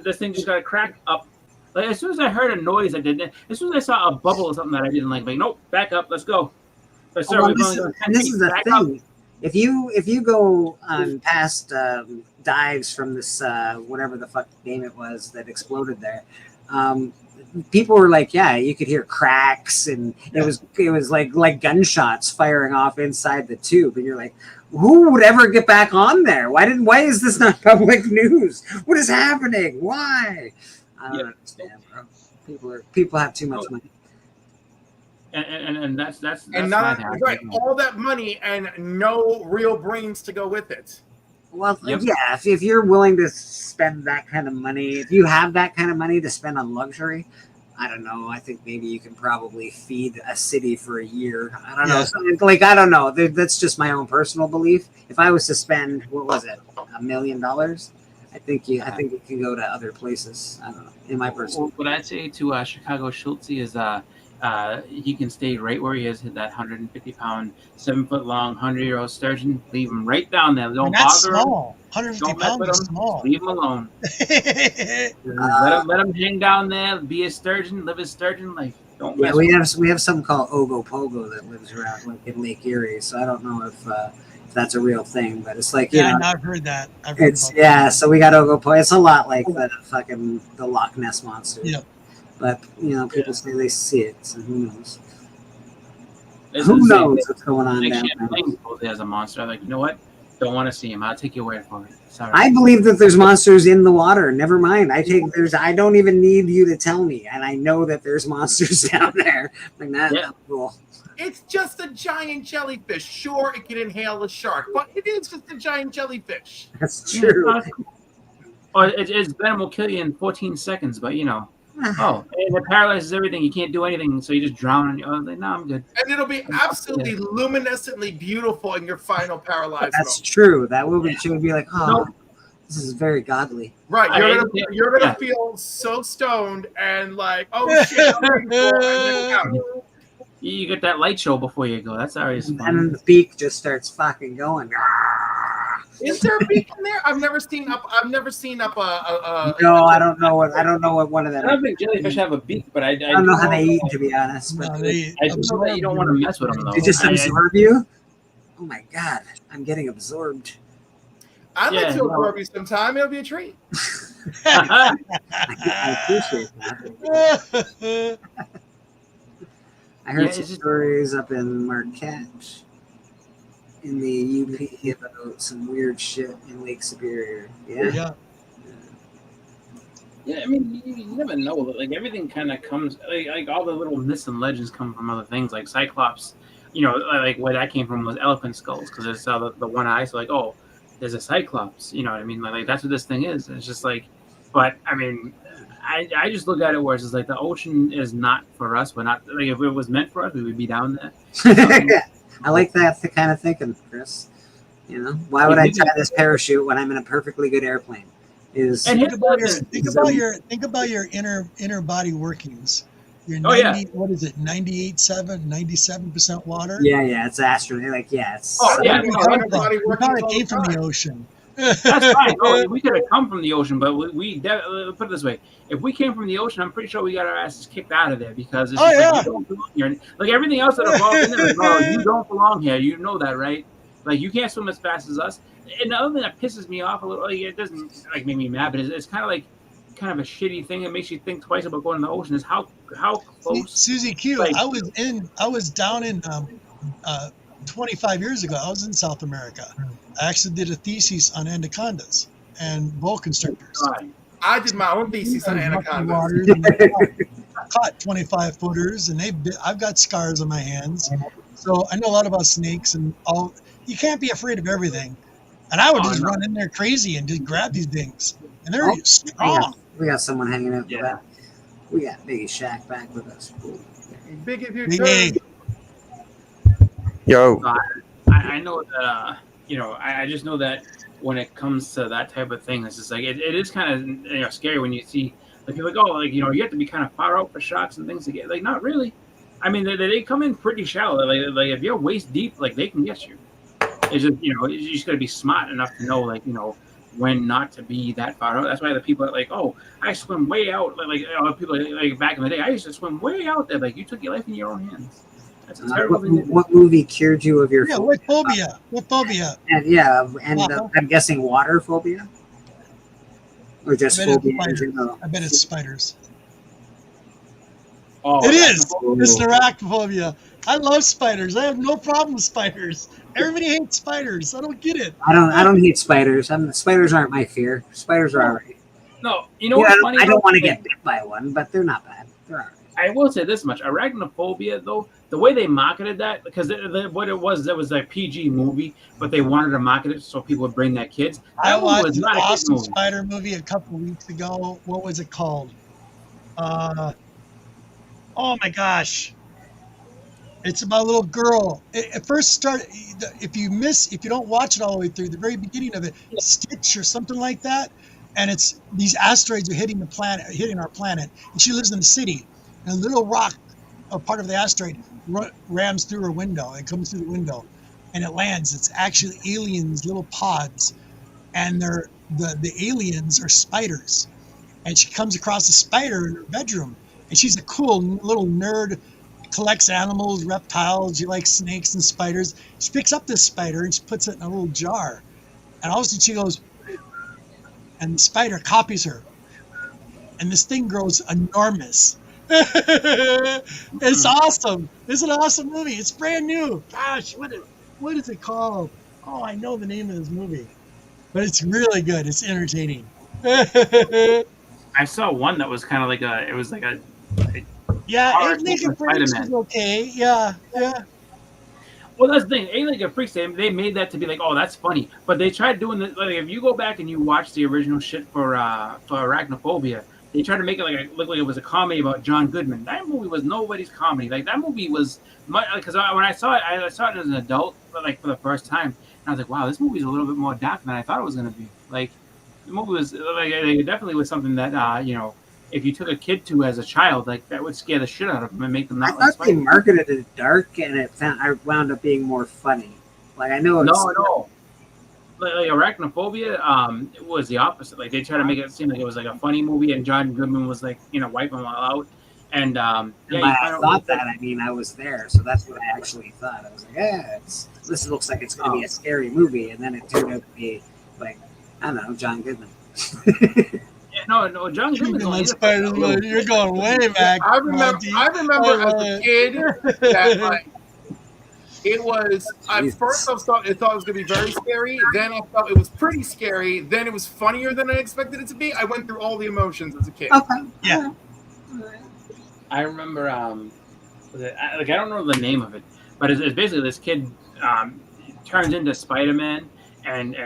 This thing just got to crack up. Like as soon as I heard a noise, I didn't. As soon as I saw a bubble or something that I didn't like, nope, back up. Let's go. But sir, this is the thing. If you go on past dives from this whatever the fuck name it was that exploded there, people were like, yeah, you could hear cracks, and it was like gunshots firing off inside the tube, and you're like, who would ever get back on there? Why is this not public news? What is happening? Why? I don't understand, bro. People have too much money. And that's and not right, all that money and no real brains to go with it. Well, yeah, if you're willing to spend that kind of money, if you have that kind of money to spend on luxury, I don't know. I think maybe you can probably feed a city for a year. I don't know. Like, I don't know. That's just my own personal belief. If I was to spend, what was it, $1 million? I think it can go to other places. I don't know. In my personal. What I'd say to Chicago Schultz is he can stay right where he is, hit that 150-pound, 7-foot-long, 100-year-old sturgeon. Leave him right down there. Don't bother him. 150 pounds is small. Leave him alone. let him hang down there, be a sturgeon, live his sturgeon life. Don't mess we have something called Ogopogo that lives around like in Lake Erie. So I don't know if that's a real thing, but it's like I've heard that. So we got Ogopogo. It's a lot like the Loch Ness monster. Yeah. But people say they see it, so who knows? Who knows what's going on down there? As a monster, I'm like, you know what? Don't want to see him. I'll take your word for it. Sorry. I believe that there's monsters in the water. Never mind. I don't even need you to tell me, and I know that there's monsters down there. Like that's cool. It's just a giant jellyfish. Sure, it can inhale a shark, but it is just a giant jellyfish. That's true. Or its venom will kill you in 14 seconds, but you know. Oh, and it paralyzes everything. You can't do anything, so you just drown. And I'm like, no, I'm good. And it'll be absolutely luminescently beautiful in your final paralyzed That's mode. true. That would she would be like, oh, this is very godly. Right, you're gonna feel so stoned and like, oh shit, I'm ready for it, and then out. You get that light show before you go. That's always fun. And then the beak just starts fucking going. Is there a beak in there? I've never seen up a. No, I don't know what one of them. I don't think jellyfish have a beak, but I don't know how they eat, to be honest. But I just know that you don't want to mess with them though. They just absorb you. Oh my god, I'm getting absorbed. I'd like to absorb you sometime. It'll be a treat. I appreciate that. I heard some stories up in Marquette in the UP about some weird shit in Lake Superior. Yeah. Yeah, I mean, you never know. Like everything kind of comes, like all the little myths and legends come from other things, like Cyclops. You know, like where that came from was elephant skulls, because it's the one eye. So like, oh, there's a Cyclops. You know what I mean? Like that's what this thing is. It's just like, but I mean, I just look at it where it's just like the ocean is not for us. We're not like if it was meant for us, we would be down there. I like that kind of thinking, Chris. You know, why would I tie this parachute when I'm in a perfectly good airplane? Think about your inner body workings. You're 97% water. Yeah, it's astral. Like, it's. You probably came from the ocean. That's fine. Oh, we could have come from the ocean, but we put it this way: if we came from the ocean, I'm pretty sure we got our asses kicked out of there because it's like, you don't belong here. Like everything else that involved in there, you don't belong here. You know that, right? Like you can't swim as fast as us. And the other thing that pisses me off a little, like, it doesn't like make me mad, but it's kind of like a shitty thing that makes you think twice about going in the ocean. Is how close. Susie Q, like, I was down in 25 years ago. I was in South America. I actually did a thesis on anacondas and boa constrictors. I did my own thesis on anacondas. I caught 25 footers, and I've got scars on my hands, so I know a lot about snakes and all. You can't be afraid of everything, and I would just run in there crazy and just grab these things, and they're strong. We got someone hanging out the back. We got Biggie Shack back with us. Big if you're Yo. I know that I just know that when it comes to that type of thing, it's just like it is kind of scary when you see like you're like, oh, like you have to be kind of far out for shots and things to get, like, not really. I mean, they come in pretty shallow. Like if you're waist deep, like they can get you. It's just you just got to be smart enough to know when not to be that far out. That's why the people are like, oh, I swim way out. Like people like back in the day, I used to swim way out there. Like you took your life in your own hands. That's a terrible thing. What movie cured you of your phobia? What phobia? What phobia? And I'm guessing water phobia? Or just phobia in general? I bet it's spiders. Oh, it is. It's arachnophobia. I love spiders. I have no problem with spiders. Everybody hates spiders. I don't get it. I don't hate spiders. Spiders aren't my fear. Spiders are alright. No, what's funny? I don't want to get bit by one, but they're not bad. They're alright. I will say this much: arachnophobia, though, the way they marketed that, because what it was a PG movie, but they wanted to market it so people would bring their kids. I watched an awesome spider movie a couple of weeks ago. What was it called? Oh my gosh! It's about a little girl. It first started. If you don't watch it all the way through, the very beginning of it, Stitch or something like that, and it's these asteroids are hitting our planet, and she lives in the city. And a little rock, a part of the asteroid, rams through her window. It comes through the window, and it lands. It's actually aliens, little pods, and the aliens are spiders. And she comes across a spider in her bedroom, and she's a cool little nerd, collects animals, reptiles. She likes snakes and spiders. She picks up this spider and she puts it in a little jar, and all of a sudden she goes, and the spider copies her, and this thing grows enormous. It's awesome. It's an awesome movie. It's brand new. Gosh, what is it called? Oh, I know the name of this movie, but it's really good. It's entertaining. I saw one that was kind of like Alien Freaks is okay. Yeah. Well, that's the thing. Alien Freaks, they made that to be like, oh, that's funny. But they tried doing this. Like, if you go back and you watch the original shit for arachnophobia, they tried to make it look like it was a comedy about John Goodman. That movie was nobody's comedy. Like that movie was because when I saw it, I saw it as an adult, like for the first time, and I was like, wow, this movie's a little bit more dark than I thought it was going to be. Like the movie was like it definitely was something that if you took a kid to as a child, like that would scare the shit out of them and make them not. I thought they marketed it dark, and I wound up being more funny. Like I know it's no. Like Arachnophobia, it was the opposite. Like they tried to make it seem like it was like a funny movie, and John Goodman was like, wiping them all out. And I thought that. I mean, I was there, so that's what I actually thought. I was like, this looks like it's going to be a scary movie, and then it turned out to be like, I don't know, John Goodman. No, John Goodman. You're going way back. I remember as a kid that like. It was, at first I thought it was going to be very scary. Then I thought it was pretty scary. Then it was funnier than I expected it to be. I went through all the emotions as a kid. Okay. Yeah. I remember, I don't know the name of it, but it's basically this kid turns into Spider-Man and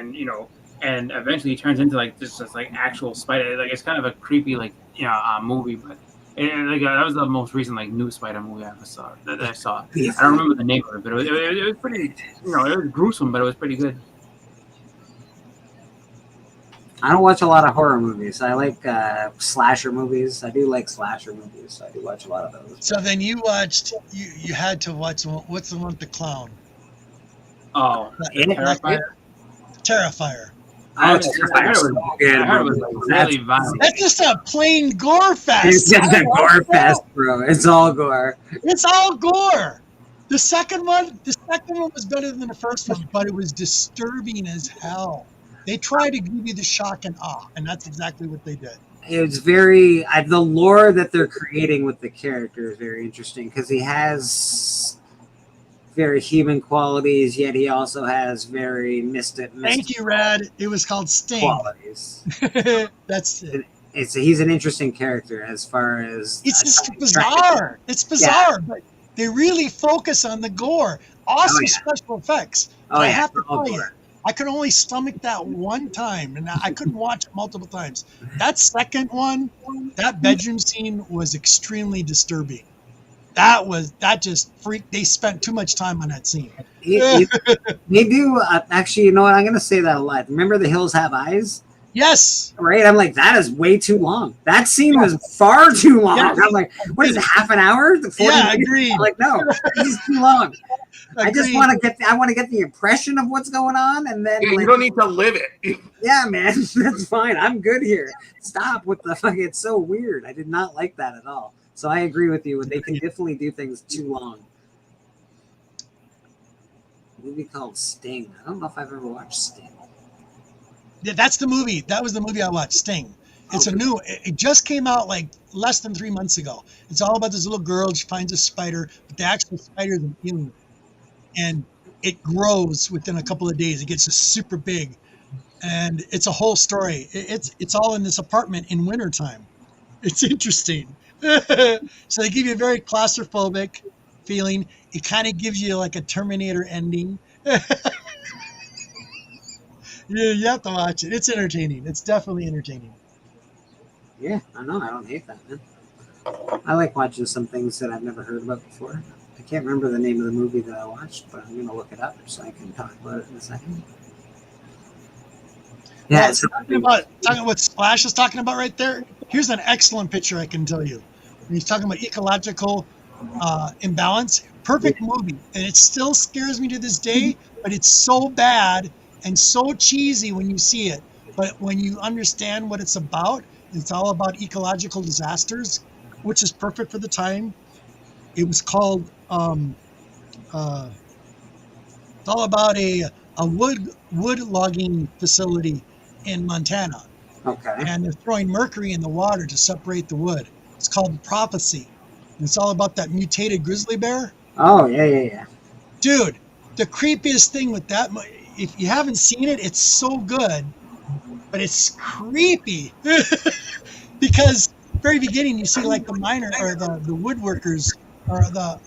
eventually he turns into like this like actual Spider. Like it's kind of a creepy movie, but. That was the most recent new Spider movie I ever saw. That I saw. I don't remember the name of it, but it was pretty. It was gruesome, but it was pretty good. I don't watch a lot of horror movies. I like slasher movies. I do like slasher movies, so I do watch a lot of those. So then you watched. You had to watch. What's the one with the clown? Oh, Terrifier. That's just a plain gore fest. It's just a gore fest, bro. It's all gore. It's all gore. The second one was better than the first one, but it was disturbing as hell. They tried to give you the shock and awe, and that's exactly what they did. It's very the lore that they're creating with the character is very interesting because he has very human qualities, yet he also has very mystic. Thank you, Rad. It was called Sting. Qualities. That's it. He's an interesting character as far as it's just bizarre. It's bizarre, but they really focus on the gore. Awesome special effects. I have to tell you, I could only stomach that one time, and I couldn't watch it multiple times. That second one, that bedroom scene was extremely disturbing. That just freaked. They spent too much time on that scene. They do actually. You know what? I'm going to say that a lot. Remember The Hills Have Eyes? Yes. Right. I'm like, that is way too long. That scene was far too long. Yeah. I'm like, what is it? Half an hour? 40 I agree. I'm like, no, this is too long. I just want to get. I want to get the impression of what's going on, and then you don't need to live it. Yeah, man, that's fine. I'm good here. Stop with the fucking. It's so weird. I did not like that at all. So I agree with you. They can definitely do things too long. A movie called Sting. I don't know if I've ever watched Sting. Yeah, that's the movie. That was the movie I watched, Sting. It's it just came out like less than 3 months ago. It's all about this little girl. She finds a spider, but the actual spider is an alien. And it grows within a couple of days. It gets super big. And it's a whole story. It's all in this apartment in wintertime. It's interesting. So they give you a very claustrophobic feeling. It kind of gives you like a Terminator ending. You have to watch it. It's entertaining. It's definitely entertaining. Yeah, I know. I don't hate that, man. I like watching some things that I've never heard about before. I can't remember the name of the movie that I watched, but I'm going to look it up so I can talk about it in a second. Yeah, talking about what Splash is talking about right there. Here's an excellent picture I can tell you. He's talking about ecological imbalance. Perfect movie, and it still scares me to this day. But it's so bad and so cheesy when you see it. But when you understand what it's all about ecological disasters, which is perfect for the time. It was called. It's all about a wood logging facility in Montana. Okay. And they're throwing mercury in the water to separate the wood. It's called Prophecy. And it's all about that mutated grizzly bear. Oh, yeah. Dude, the creepiest thing with that, if you haven't seen it, it's so good, but it's creepy. Because very beginning, you see like the miner or the woodworkers or the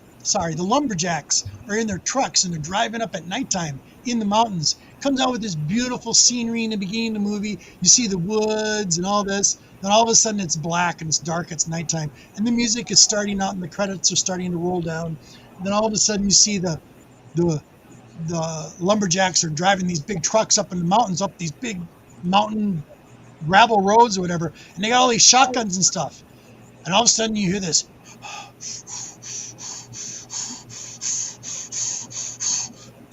lumberjacks are in their trucks and they're driving up at nighttime in the mountains comes out with this beautiful scenery in the beginning of the movie. You see the woods and all this. Then all of a sudden it's black and it's dark, it's nighttime. And the music is starting out and the credits are starting to roll down. And then all of a sudden you see the lumberjacks are driving these big trucks up in the mountains, up these big mountain gravel roads or whatever. And they got all these shotguns and stuff. And all of a sudden you hear this.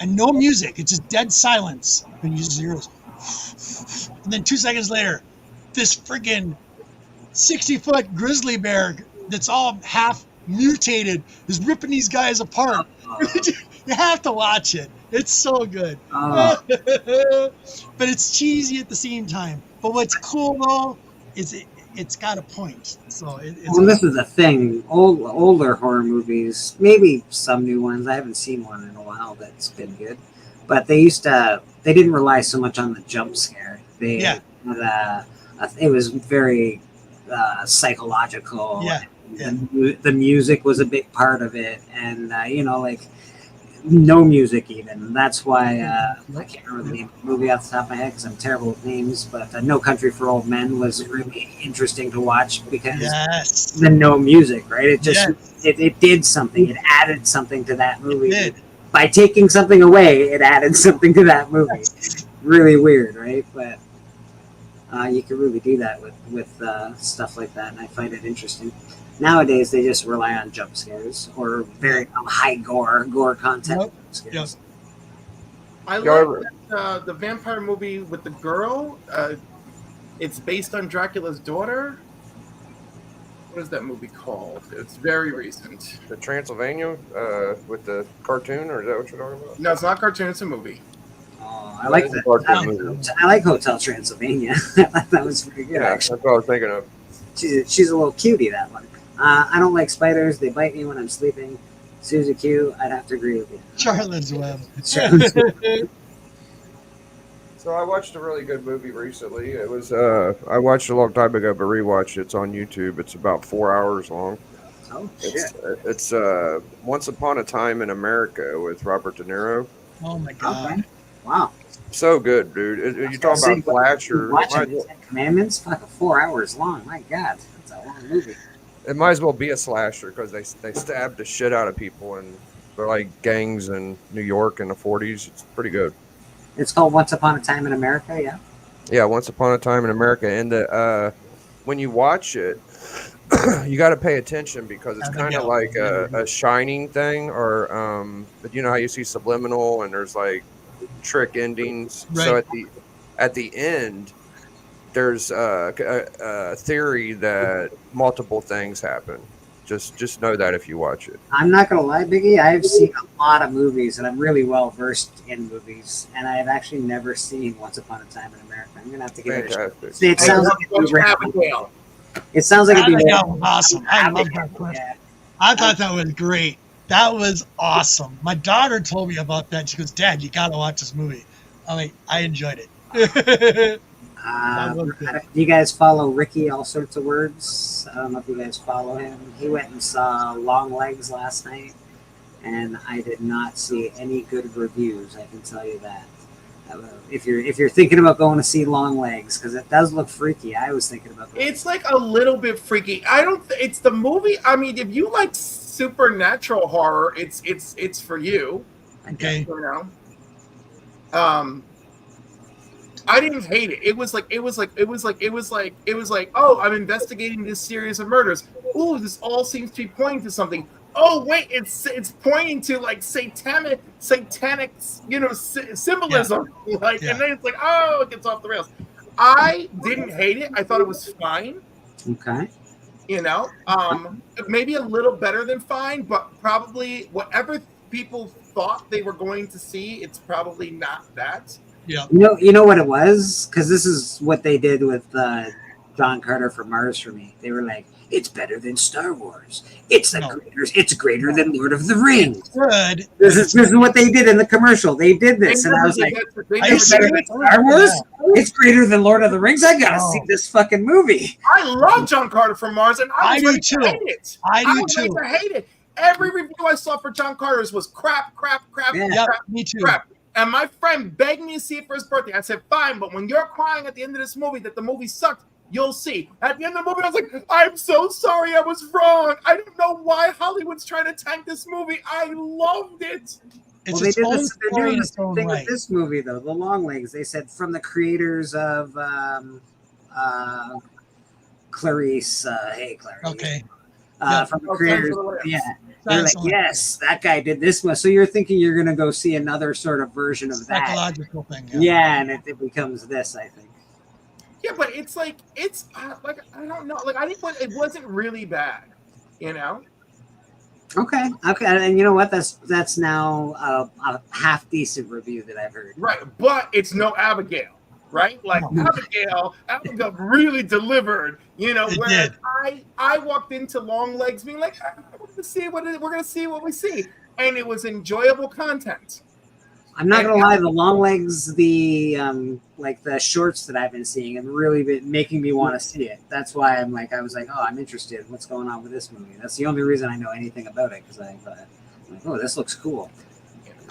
And no music. It's just dead silence. And you just hear this. And then 2 seconds later, this friggin' 60-foot grizzly bear that's all half mutated is ripping these guys apart. You have to watch it. It's so good. But it's cheesy at the same time. But what's cool though is it's got a point. So well, this is the thing. Older horror movies, maybe some new ones. I haven't seen one in a while that's been good. But they didn't rely so much on the jump scare. It was very psychological. The music was a big part of it, and no music even. That's why I can't remember the name of the movie off the top of my head because I'm terrible with names. But No Country for Old Men was really interesting to watch because the no music, right? It just it did something. It added something to that movie. It did. By taking something away, it added something to that movie. Really weird, right? But you can really do that with stuff like that, and I find it interesting. Nowadays, they just rely on jump scares or very high gore content. Scares. I like that, the vampire movie with the girl. It's based on Dracula's daughter. What is that movie called? It's very recent. The Transylvania with the cartoon, or is that what you're talking about? No, it's not a cartoon. It's a movie. I like that. I like Hotel Transylvania. That was pretty good. Yeah, actually. that's what I was thinking of. She's a little cutie, that one. I don't like spiders. They bite me when I'm sleeping. Susie Q, I'd have to agree with you. Charlotte's Web. So I watched a really good movie recently. It was I watched it a long time ago, but rewatched it. It's on YouTube. It's about 4 hours long. Oh shit! It's Once Upon a Time in America with Robert De Niro. Oh my god! Okay. Wow. So good, dude. You talk about slasher. Watching Ten Commandments, fucking 4 hours long. My god, that's a long movie. It might as well be a slasher because they stab the shit out of people, and they're like gangs in New York in the 40s. It's pretty good. It's called Once Upon a Time in America, yeah? Yeah, Once Upon a Time in America. And when you watch it, you got to pay attention because it's kind of like a Shining thing, or you know how you see subliminal and there's like trick endings. Right. So at the end, there's a theory that multiple things happen. Just know that if you watch it. I'm not gonna lie, Biggie. I've seen a lot of movies, and I'm really well versed in movies. And I've actually never seen Once Upon a Time in America. I'm gonna have to give it a shot. It sounds like it sounds like it'd be awesome. I love that clip. Yeah. I thought that was great. That was awesome. My daughter told me about that. She goes, "Dad, you gotta watch this movie." I'm like, I enjoyed it. Do you guys follow Ricky All Sorts of Words? I don't know if you guys follow him. He went and saw Long Legs last night, and I did not see any good reviews. I can tell you that. If you're thinking about going to see Long Legs, because it does look freaky. I was thinking about going. It's like a little bit freaky. It's the movie. I mean, if you like supernatural horror, it's for you. Okay. You know. I didn't hate it. It was like, oh, I'm investigating this series of murders. Ooh, this all seems to be pointing to something. Oh, wait, it's pointing to like satanic, symbolism. And then it's like, oh, it gets off the rails. I didn't hate it. I thought it was fine. Okay. You know, maybe a little better than fine, but probably whatever people thought they were going to see, it's probably not that. Yeah. You know what it was? Because this is what they did with John Carter for Mars for me. They were like, it's better than Star Wars. It's greater than Lord of the Rings. Good. This is what they did in the commercial. They did this, and I was like, it's better than Star Wars? It's greater than Lord of the Rings? I gotta see this fucking movie. I love John Carter for Mars, and I do too. Hate it. I do too. I hate it. Every review I saw for John Carter's was crap. Yeah, me too. Crap. And my friend begged me to see it for his birthday. I said, fine, but when you're crying at the end of this movie that the movie sucked, you'll see. At the end of the movie, I was like, I'm so sorry, I was wrong. I don't know why Hollywood's trying to tank this movie. I loved it. It's Well, its they're own doing story in the its same own thing right. with this movie, though. The Longlegs. They said from the creators of Clarice. Hey, Clarice. Okay. From the creators. Yeah. They're like, Excellent. yes, that guy did this one. So you're thinking you're going to go see another sort of version of that. Psychological thing. Yeah, and it becomes this, I think. Yeah, but it's like I don't know. Like I think it wasn't really bad, you know. Okay, and you know what? That's now a half decent review that I've heard. Right, but it's no Abigail, right? Like Abigail really delivered, you know. It Whereas did. I walked into Longlegs being like, we're gonna see what we see, and it was enjoyable content. I'm not gonna lie, the Longlegs, the like the shorts that I've been seeing have really been making me want to see it. That's why I was like, oh, I'm interested. What's going on with this movie? That's the only reason I know anything about it, because I'm like, oh, this looks cool.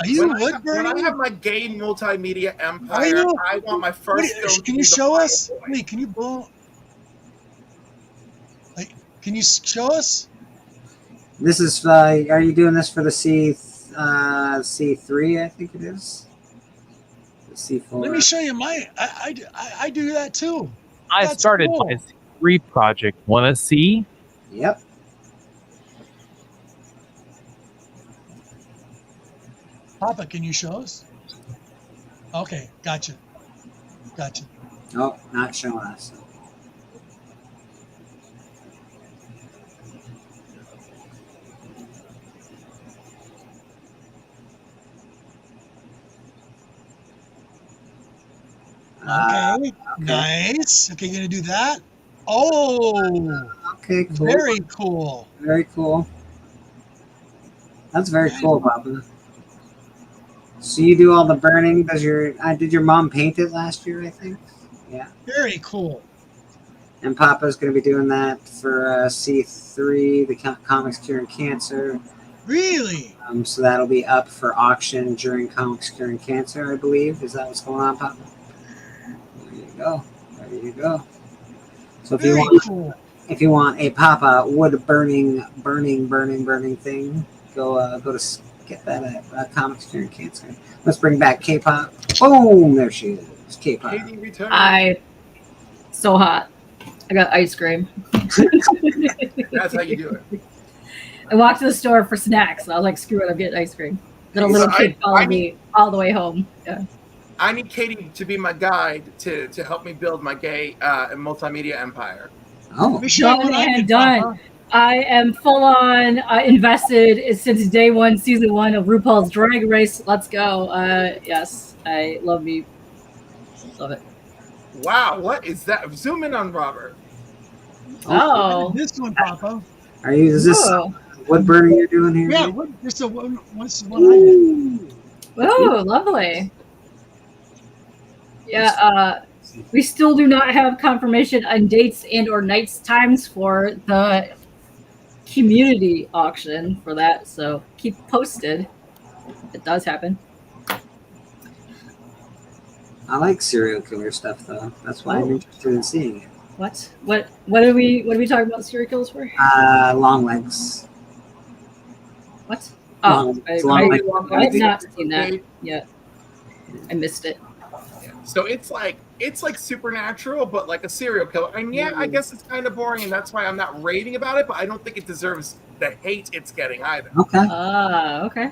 Are you when I have my gay multimedia empire, I want my first film. Can you show us? Wait, can you blow? Like, can you show us? This is. Are you doing this for the C3? I think it is. The C4. Let me show you my. I do that too. I That's started cool. my C3 project. Want to see? Yep. Papa, can you show us? Okay, gotcha. Oh, not showing us. Okay, nice. Okay, you're gonna do that. Oh, okay, cool. Very cool. Very cool. That's very cool, Papa. So you do all the burning? Did your mom paint it last year? I think. Yeah. Very cool. And Papa's going to be doing that for C3, the Comics Curing Cancer. Really? So that'll be up for auction during Comics Curing Cancer, I believe. Is that what's going on, Papa? There you go. So if you want a Papa wood burning thing, go to get that at Comics Curing Cancer. Let's bring back K-pop. Boom! There she is. K-pop. So hot. I got ice cream. That's how you do it. I walked to the store for snacks. And I was like, screw it, I'm getting ice cream. Then a little kid followed me all the way home. Yeah. I need Katie to be my guide to help me build my gay multimedia empire. Oh, Done. I am full on invested since day one, season 1 of RuPaul's Drag Race. Let's go. Yes, I love me. Love it. Wow, what is that? Zoom in on Robert. Oh. This one, Papa. Is this wood burning you're doing here? Yeah, what's the one I did? Oh, lovely. Yeah, we still do not have confirmation on dates and or nights times for the community auction for that, so keep posted. It does happen. I like serial killer stuff, though. That's why I'm interested in seeing it. What are we talking about serial killers for? Longlegs. What? Oh, I've not seen that yet. I missed it. So it's like Supernatural, but like a serial killer. And yeah, I guess it's kind of boring, and that's why I'm not raving about it. But I don't think it deserves the hate it's getting either. Okay. Okay.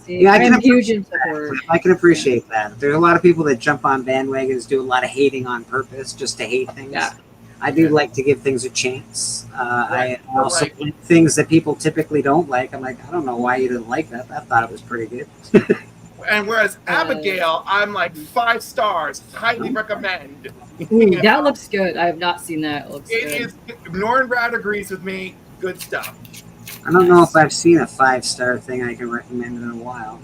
See, Yeah, I I'm huge into horror. I can appreciate that. There's a lot of people that jump on bandwagons, do a lot of hating on purpose just to hate things. Yeah. I do like to give things a chance. I also like things that people typically don't like. I'm like, I don't know why you didn't like that. I thought it was pretty good. And whereas Abigail, I'm like 5 stars, highly recommend. Ooh, that looks good. I have not seen that. It looks good. Norrin Brad agrees with me. Good stuff. I don't know if I've seen a 5-star thing I can recommend in a while.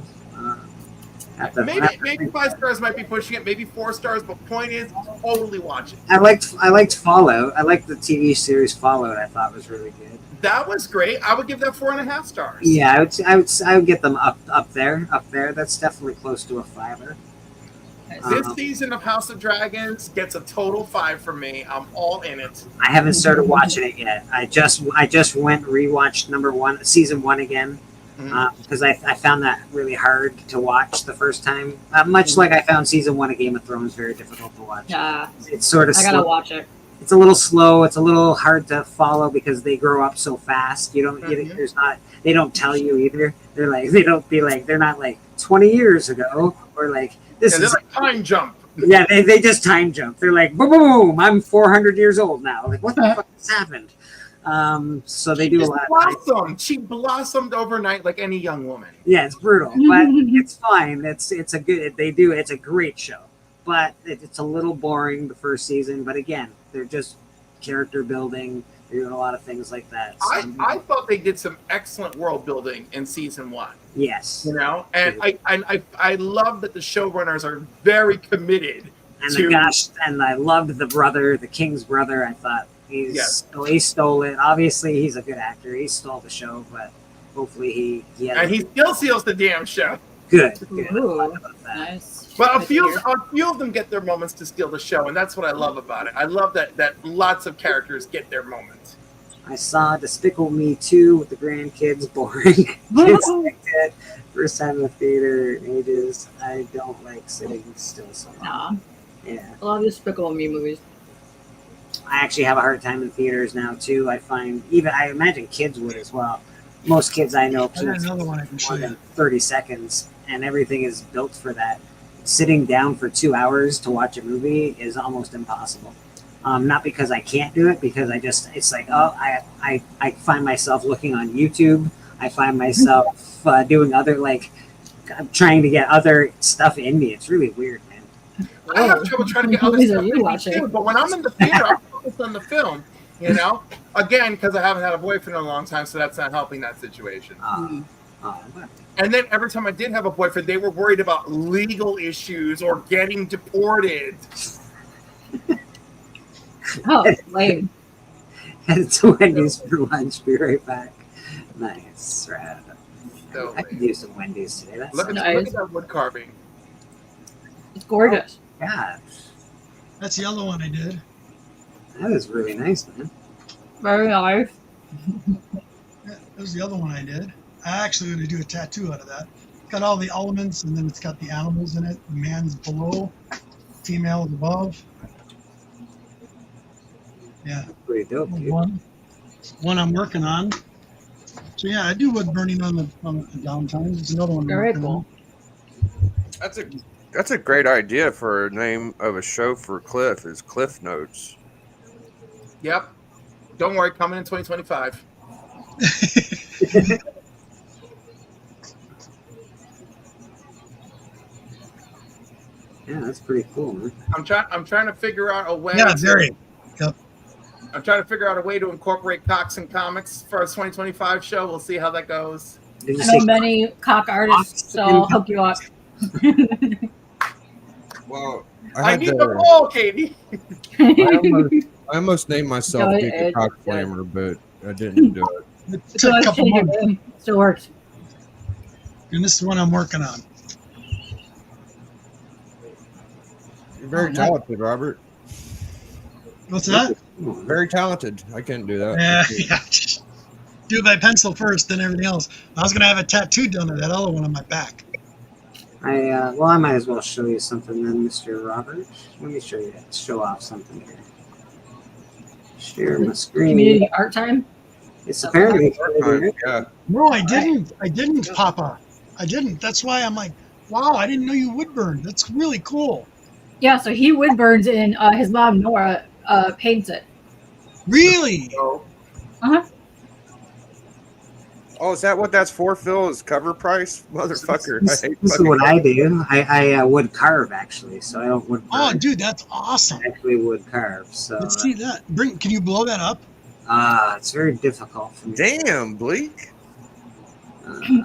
Maybe 5 stars might be pushing it. Maybe 4 stars. But point is, totally watch it. I liked Fallout. I liked the TV series Fallout. I thought was really good. That was great. I would give that 4.5 stars. Yeah, I would get them up there. That's definitely close to a 5. This season of House of Dragons gets a total 5 from me. I'm all in it. I haven't started watching it yet. I just went rewatched season 1 again because I found that really hard to watch the first time. Much like I found season 1 of Game of Thrones very difficult to watch. Yeah, it's sort of. I gotta watch it. It's a little slow. It's a little hard to follow because they grow up so fast. They don't tell you either. They're not like 20 years ago or like this is like time jump. Yeah, they just time jump. They're like boom, boom, I'm 400 years old now. Like what the fuck has happened? So they do a lot. She blossomed overnight like any young woman. Yeah, it's brutal, but it's fine. It's a great show. But it's a little boring the first season. But again, they're just character building. They're doing a lot of things like that. So, I thought they did some excellent world building in season 1. Yes, and I love that the showrunners are very committed. And I loved the brother, the king's brother. I thought he stole it. Obviously, he's a good actor. He stole the show, but hopefully he still steals the damn show. Good. Ooh, nice. But a few of them get their moments to steal the show, and that's what I love about it. I love that lots of characters get their moments. I saw Despicable Me 2 with the grandkids. Boring. Kids like that. First time in the theater in ages. I don't like sitting still so long. Yeah. I love Despicable Me movies. I actually have a hard time in theaters now too. I find I imagine kids would as well. Most kids I know I got another one I can show more than you. 30 seconds, and everything is built for that. Sitting down for 2 hours to watch a movie is almost impossible. Not because I can't do it, because it's like, I find myself looking on YouTube. I find myself doing other, I'm trying to get other stuff in me. It's really weird, man. I have trouble trying to get other stuff in me too, but when I'm in the theater, I'm focused on the film, Again, because I haven't had a boyfriend in a long time, so that's not helping that situation. And then every time I did have a boyfriend, they were worried about legal issues or getting deported. Oh, lame. Head to Wendy's for lunch. Be right back. Nice. Right. I could use some Wendy's today. That's Look at that wood carving. It's gorgeous. Oh, yeah. That's the other one I did. That is really nice, man. Very nice. That was the other one I did. I actually going to do a tattoo out of that. It's got all the elements, and then it's got the animals in it. The man's below, female is above. Yeah. Pretty dope, dude. One I'm working on. So yeah, I do wood burning on the downtime. It's another one. Very cool. That's a great idea for a name of a show for Cliff. Is Cliff Notes. Yep. Don't worry, coming in 2025. Yeah, that's pretty cool, man. I'm trying to figure out a way. Yeah, very. Yep. I'm trying to figure out a way to incorporate cocks and comics for our 2025 show. We'll see how that goes. I know many cock artists, so I'll hook you up. Well, I need the ball, Katie. I almost named myself Go Dick the ahead. Cock Flamer, but I didn't do it. It took a couple months. Still works. And this is the one I'm working on. You're very talented, Robert. What's that? Very talented. I can't do that. Yeah. Do it by pencil first, then everything else. I was gonna have a tattoo done of that other one on my back. I might as well show you something then, Mr. Robert. Let me show off something here. Share my screen. Community art time? It's apparently yeah. No, I didn't, Papa. I didn't. That's why I'm like, wow, I didn't know you would burn. That's really cool. Yeah, so he wood burns and his mom Nora paints it. Really? Uh-huh. Oh, is that what that's for, Phil? Is cover price? Motherfucker. This is what I do. I would carve, actually, so I don't wood burn. Oh, dude, that's awesome. I actually would carve. So Let's see that. Can you blow that up? it's very difficult for me. Damn, Bleak.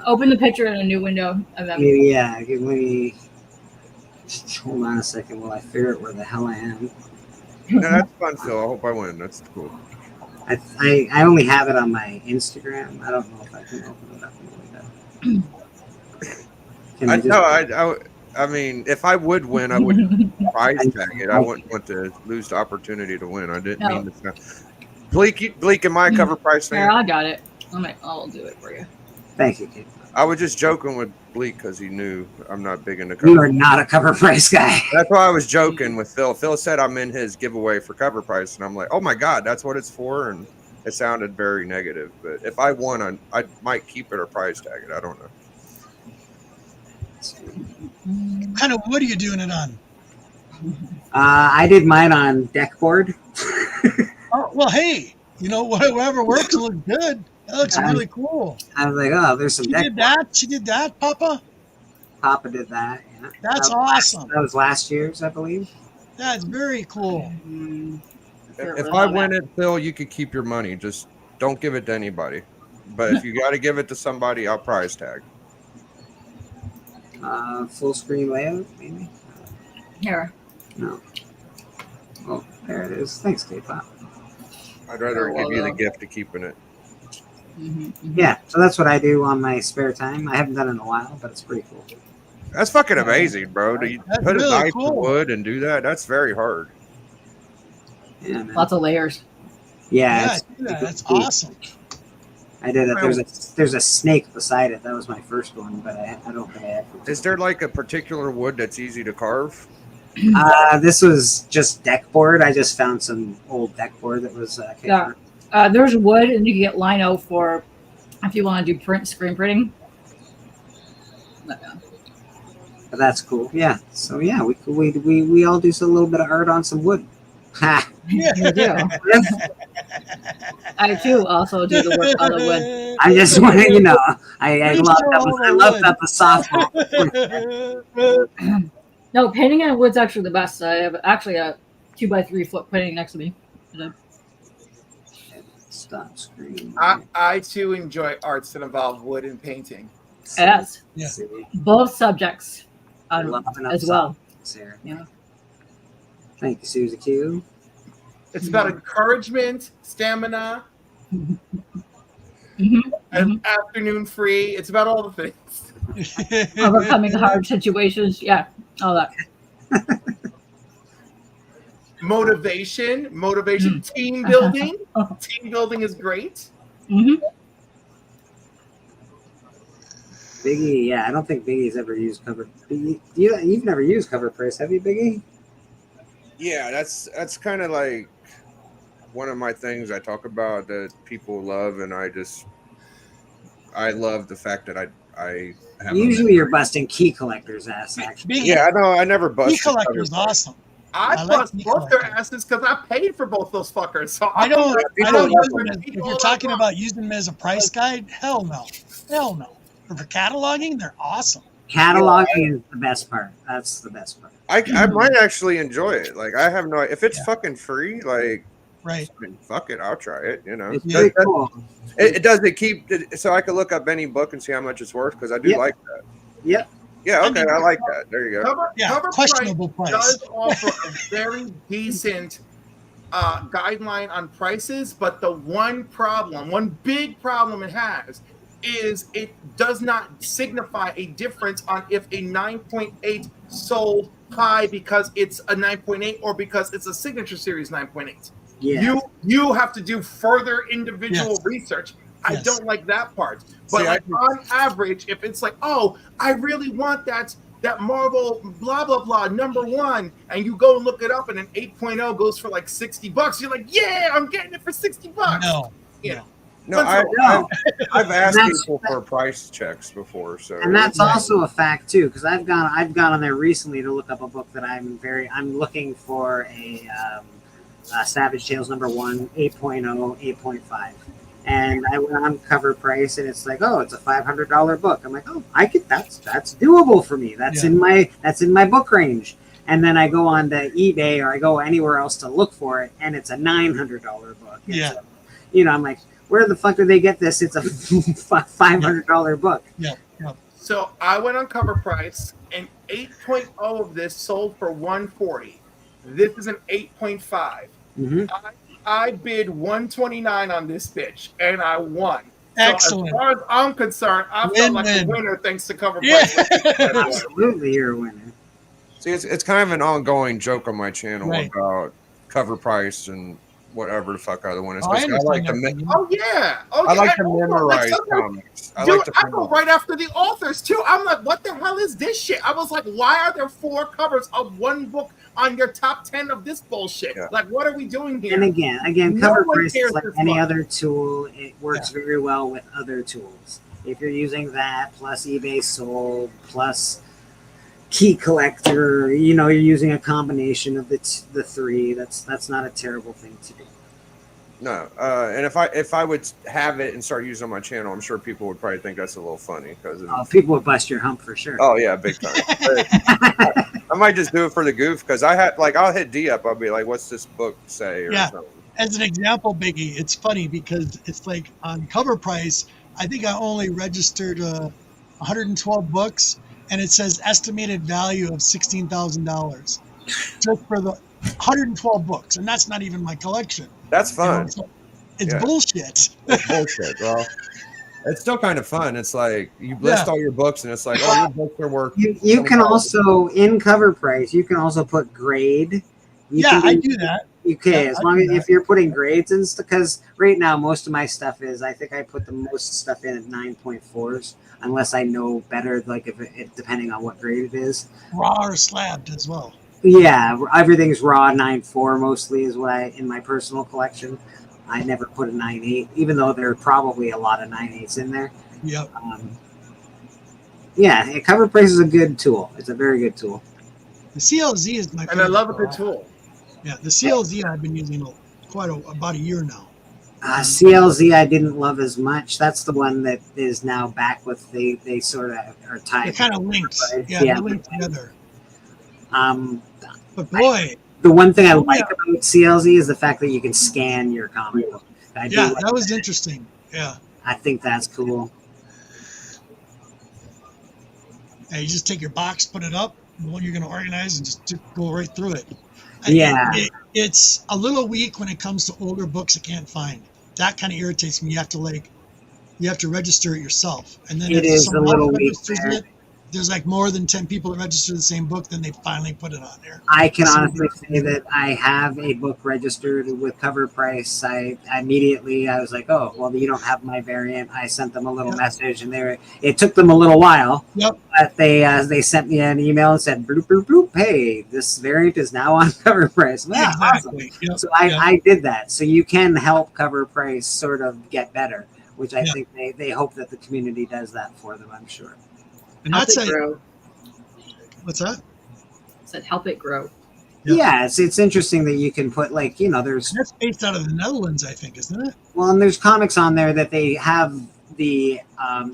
Open the picture in a new window of them. Yeah, give me. Hold on a second while I figure out where the hell I am. No, that's fun, Phil. I hope I win. That's cool. I only have it on my Instagram. I don't know if I can open it up in the window. I mean, if I would win, I would prize tag it. I wouldn't want to lose the opportunity to win. I didn't mean to. Bleak, am I a cover price fan? Here, I got it. I'll do it for you. Thank you, Kate. I was just joking with Bleak because he knew I'm not big into cover. You are not a cover price guy. That's why I was joking with Phil. Phil said I'm in his giveaway for cover price, and I'm like, oh my god, that's what it's for, and it sounded very negative. But if I won, I might keep it or prize tag it. I don't know. What kind of wood are you doing it on? I did mine on deck board. Oh, well, hey, whatever works looks good. That looks really cool. I was like, oh, there's some She deck did that? She did that, Papa? Papa did that. Yeah. That's That was awesome. That was last year's, I believe. That's very cool. If I win it, Phil, you could keep your money. Just don't give it to anybody. But if you got to give it to somebody, I'll prize tag. Full screen layout, maybe? Here. No. Oh, there it is. Thanks, K-Pop. I'd rather give you the gift of keeping it. Yeah, so that's what I do on my spare time. I haven't done it in a while, but it's pretty cool. That's fucking amazing, bro. Do you That's put a really knife cool. to wood and do that? That's very hard. Yeah, man. Lots of layers. Yeah, That's awesome. I did it. There's a snake beside it. That was my first one, but I don't think I had. Is there like a particular wood that's easy to carve? This was just deck board. I just found some old deck board that was. Yeah. There's wood, and you can get lino for if you want to do screen printing. But that's cool. Yeah. So yeah, we all do a little bit of art on some wood. Ha. You do. I too also do the work on the wood. I just want to, I love that the softball. No, painting on wood's actually the best. I have actually a 2x3 foot painting next to me. Stop screen. I too enjoy arts that involve wood and painting. Yes. Yeah. Both subjects as well. Yeah. Thank you, Susie Q. It's about encouragement, stamina, and afternoon free. It's about all the things. Overcoming hard situations. Yeah, all that. Motivation, team building. Team building is great. Biggie, yeah, I don't think Biggie's ever used cover. You've never used cover price, have you, Biggie? Yeah, that's kind of like one of my things I talk about that people love, and I love the fact that I have. Usually, you're busting key collectors' ass. Actually, yeah, I know. I never bust. Key collector's awesome. I bust both their asses because I paid for both those fuckers. So I don't. If you're talking about using them as a price guide, hell no. But for cataloging, they're awesome. Cataloging is the best part. That's the best part. I might actually enjoy it. Like I have no. If it's fucking free, like right. Fuck it, I'll try it. It's very cool. It does it keep so I can look up any book and see how much it's worth because I do like that. Yep. Yeah. Okay. I like that. There you go. Cover questionable price does offer a very decent guideline on prices, but the one big problem it has is it does not signify a difference on if a 9.8 sold high because it's a 9.8 or because it's a signature series 9.8. Yeah. You have to do further individual research. I don't like that part. But on average, if it's like, oh, I really want that Marvel blah blah blah #1, and you go and look it up and an 8.0 goes for like $60, you're like, yeah, I'm getting it for $60. No. Yeah. No, I've asked people for price checks before, so and that's also a fact too, because I've gone on there recently to look up a book that I'm looking for a Savage Tales #1 8.0 8.5, and I went on cover price and it's like, oh, it's a $500 book. I'm like, oh, that's doable for me. That's in my book range. And then I go on to eBay or I go anywhere else to look for it, and it's a $900 book. I'm like, where the fuck did they get this? It's a $500 book. Yeah. So I went on Cover Price, and 8.0 of this sold for $140. This is an 8.5. Mm-hmm. I bid $129 on this bitch, and I won. Excellent. So as far as I'm concerned, I felt like a winner thanks to Cover Price. Absolutely, you're a winner. See, it's kind of an ongoing joke on my channel Right. about Cover Price and whatever the fuck other one is. Oh, I I like understand to that. Oh yeah. Oh, I like yeah. to memorize Like, comics. I Dude, like to I go right after the authors too. I'm like, what the hell is this shit? I was like, why are there 4 covers of one book on your top 10 of this bullshit? Yeah. Like, what are we doing here? And again, No Cover one Price cares is like this any much. other tool. It works very well with other tools. If you're using that plus eBay Sold plus Key Collector, you're using a combination of the 3. That's not a terrible thing to do. No, and if I would have it and start using it on my channel, I'm sure people would probably think that's a little funny because People would bust your hump for sure. oh yeah, big time. But I might just do it for the goof because I'll hit D up. I'll be like, "What's this book say?" Or Yeah. something. As an example, Biggie, it's funny because it's like on Cover Price, I think I only registered 112 books, and it says estimated value of $16,000 just for the 112 books, and that's not even my collection. That's fun. So it's Yeah. bullshit. It's bullshit, bro. It's still kind of fun. It's like you list all your books, and it's like, oh, your books are worth. You can also, in Cover Price, you can also put grade. I do that. Okay, Yeah, as I long do as that. if you're putting grades in stuff, because right now most of my stuff is, I think I put the most stuff in at 9.4s, unless I know better, like if it depending on what grade it is. Raw or slabbed as well. Yeah, everything's raw 9.4 mostly is what I in my personal collection. I never put a 9.8, even though there are probably a lot of 9.8s in there. Yep. Yeah, Cover Price is a good tool. It's a very good tool. The CLZ is my favorite. And I love a good tool. Yeah, the CLZ I've been using about a year now. CLZ I didn't love as much. That's the one that is now back with they sort of are tied. They're kind of linked. Yeah, they're linked together. But boy, the one thing I like about CLZ is the fact that you can scan your comic book. that was interesting. Yeah. I think that's cool. And you just take your box, put it up, the one you're going to organize, and just go right through it. Yeah. It's a little weak when it comes to older books I can't find. That kind of irritates me. You have to register it yourself, and then It if is someone a little else weak registers there. it, there's like more than 10 people that register the same book, then they finally put it on there. I can honestly say that I have a book registered with Cover Price. I was like, oh, well, you don't have my variant. I sent them a little message, and it took them a little while. Yep. But they sent me an email and said, bloop, bloop, bloop, hey, this variant is now on Cover Price. Yeah, Exactly. awesome. So I did that. So you can help Cover Price sort of get better, which I think they hope that the community does that for them, I'm sure. And Help that's it grow. What's that? Said help it grow. Yeah, it's interesting that you can put there's that's based out of the Netherlands, I think, isn't it? well, and there's comics on there that they have they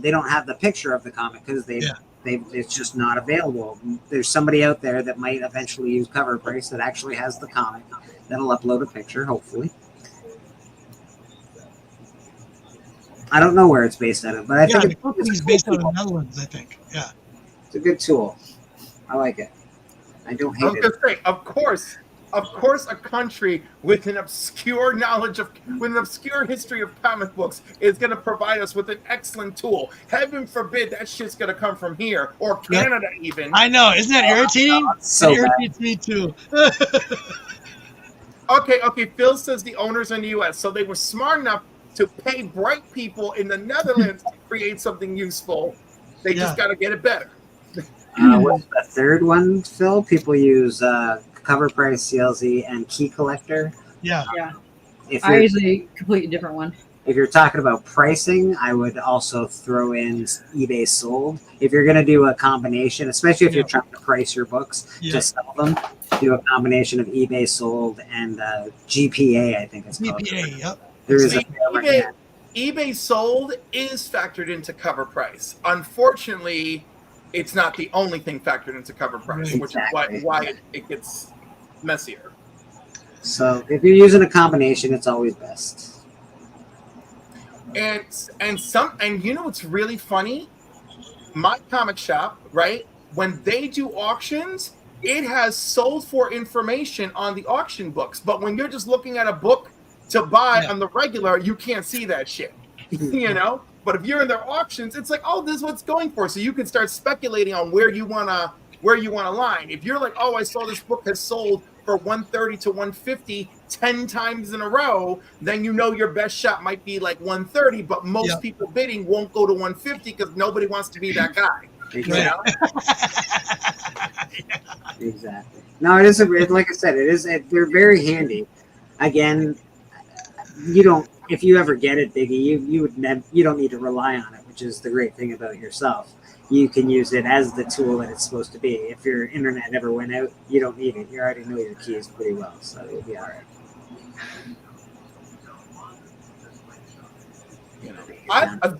don't have the picture of the comic because it's just not available. There's somebody out there that might eventually use Cover Price that actually has the comic that'll upload a picture, hopefully. I don't know where it's based out of, but I think the company's based out of the Netherlands, I think. Yeah. It's a good tool. I like it. I don't I was hate gonna it. say, of course, a country with an obscure history of comic books is gonna provide us with an excellent tool. Heaven forbid that shit's gonna come from here or Canada even. I know. Isn't that irritating? so It irritates me too. Okay. Phil says the owners in the U.S. So they were smart enough to pay bright people in the Netherlands to create something useful. They just got to get it better. What's the third one, Phil? People use Cover Price, CLZ, and Key Collector. Yeah. I usually completely different one. If you're talking about pricing, I would also throw in eBay Sold. If you're going to do a combination, especially if you're trying to price your books to sell them, do a combination of eBay Sold and GPA, I think it's called. GPA, yep. There is eBay Sold is factored into Cover Price. Unfortunately, it's not the only thing factored into Cover Price, which is why it gets messier. So if you're using a combination, it's always best. And you know what's really funny? My comic shop, right? When they do auctions, it has sold for information on the auction books. But when you're just looking at a book to buy on the regular, you can't see that shit. You know? But if you're in their auctions, it's like, oh, this is what's going for. So you can start speculating on where you wanna line. If you're like, oh, I saw this book has sold for 130 to 150 10 times in a row, then you know your best shot might be like 130, but most people bidding won't go to 150 because nobody wants to be that guy. Exactly. Exactly. No, it is like I said, they're very handy. Again, if you ever get it, Biggie, you don't need to rely on it, which is the great thing about yourself. You can use it as the tool that it's supposed to be. If your internet never went out, you don't need it. You already know your keys pretty well, so you'll be all right.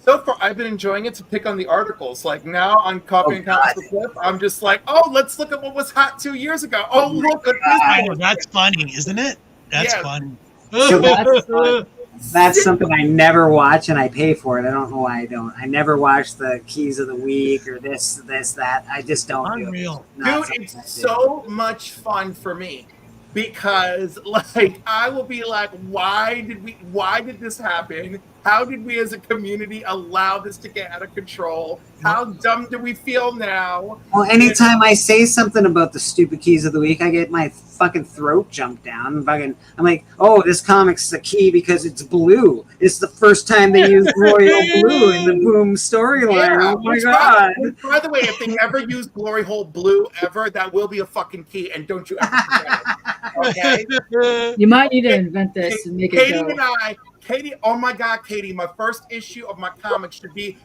So far, I've been enjoying it to pick on the articles. Like now on Coffee and Comics with Cliff, I'm just like, oh, let's look at what was hot 2 years ago. Oh, look at this. That's funny, isn't it? That's funny. So that's something I never watch, and I pay for it. I don't know why I don't. I never watch the Keys of the Week or this, that. I just don't. Unreal. Dude, it's so much fun for me because, like, I will be like, why did this happen? How did we as a community allow this to get out of control? How dumb do we feel now? Well, anytime I say something about the stupid Keys of the Week, I get my fucking throat jumped down. I'm like, oh, this comic's the key because it's blue. It's the first time they used royal blue in the Boom storyline. Yeah, oh my god! By the way, if they ever use Glory Hole Blue ever, that will be a fucking key, and don't you ever forget it. Okay? You might need to invent this and make it go. Katie, oh my God, Katie, my first issue of my comic should be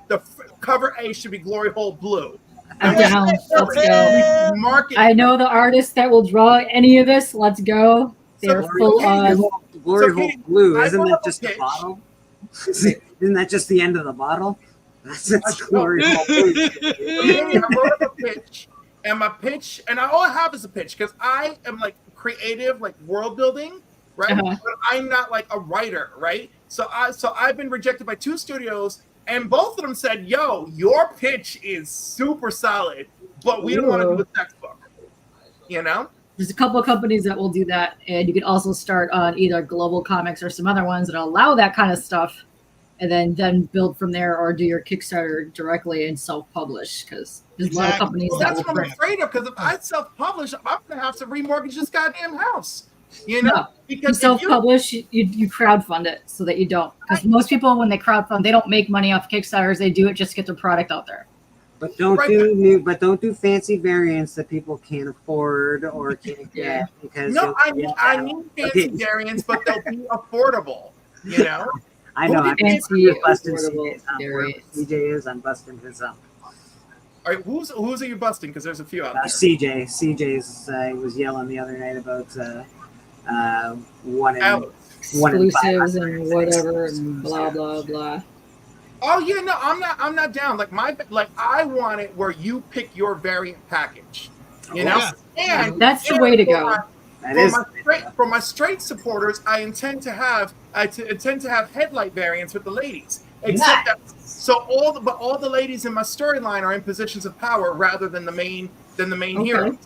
cover A should be Glory Hole Blue. I'm down. Let's go. I know the artist that will draw any of this. Let's go. They're full on. Glory Hole Blue. Isn't that just the bottle? Isn't that just the end of the bottle? That's Glory Hole Blue. I wrote up a pitch, and my pitch, and all I have is a pitch because I am like creative, like world building. Right, but I'm not like a writer, right? So I've been rejected by 2 studios, and both of them said, "Yo, your pitch is super solid, but we don't want to do a textbook." You know, there's a couple of companies that will do that, and you can also start on either Global Comics or some other ones that allow that kind of stuff, and then build from there, or do your Kickstarter directly and self-publish because there's a lot of companies. Well, that's what I'm afraid of because if I self-publish, I'm gonna have to remortgage this goddamn house. You know, because you self-publish, you crowdfund it so that you don't. Because most people, when they crowdfund, they don't make money off Kickstarters. They do it just to get their product out there. But don't do fancy variants that people can't afford or can't get because I need fancy variants, but they'll be affordable. You know, I know. I'm fancy busting affordable variants. CJ is. I'm busting his up. All right, who's are you busting? Because there's a few out there. CJ's was yelling the other night about one exclusives and whatever and blah blah blah. Oh yeah, no, I'm not down. Like I want it where you pick your variant package. You know, and that's the way to go. For my straight supporters, I intend to have headlight variants with the ladies. Except that, so all the ladies in my storyline are in positions of power rather than the main hero.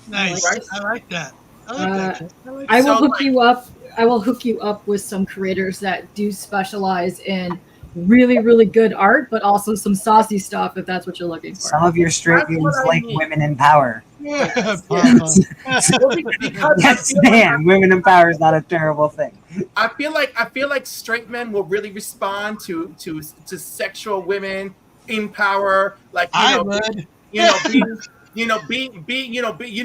Nice, right? I like that. I will hook you up. I will hook you up with some creators that do specialize in really, really good art, but also some saucy stuff if that's what you're looking for. Some of your straight dudes like women in power. Yeah. Yes, man, women in power is not a terrible thing. I feel like straight men will really respond to sexual women in power, like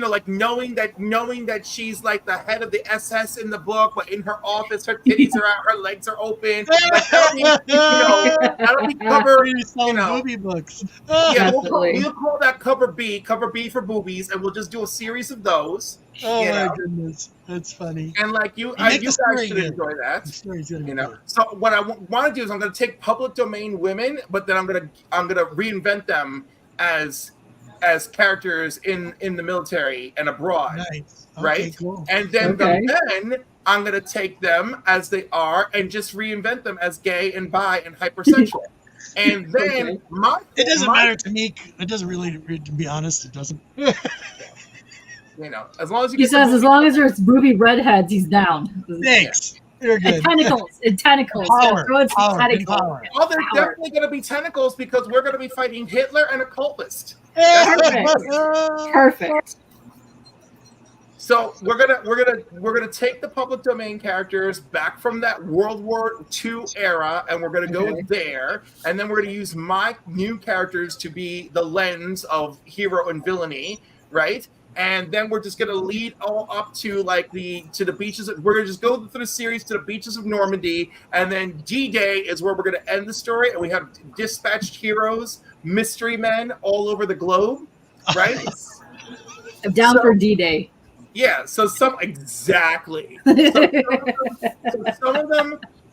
like knowing that she's like the head of the SS in the book, but in her office her titties are out, her legs are open. Like, that'll be cover. Booby books. Yeah, we'll call that cover B for boobies, and we'll just do a series of those. Oh my goodness, that's funny. And like you guys should enjoy that. So what I want to do is I'm going to take public domain women, but then I'm going to reinvent them as characters in the military and abroad. Nice. Okay, right? cool. And then I'm going to take them as they are and just reinvent them as gay and bi and hypersexual. And then it doesn't matter to me. It doesn't really, to be honest, it doesn't. You know, as long as you He get says as long as there's booby redheads, he's down. Thanks. You're good. And tentacles. And tentacles. Power, Throw in some power, tentacles. power. Oh, there's definitely going to be tentacles because we're going to be fighting Hitler and a cultist. Perfect. So we're gonna take the public domain characters back from that World War II era, and we're gonna go there, and then we're gonna use my new characters to be the lens of hero and villainy, right? And then we're just gonna lead all up to to the beaches. We're gonna just go through the series to the beaches of Normandy, and then D-Day is where we're gonna end the story. And we have dispatched heroes, mystery men all over the globe, right? I'm down for D-Day. Yeah, so exactly.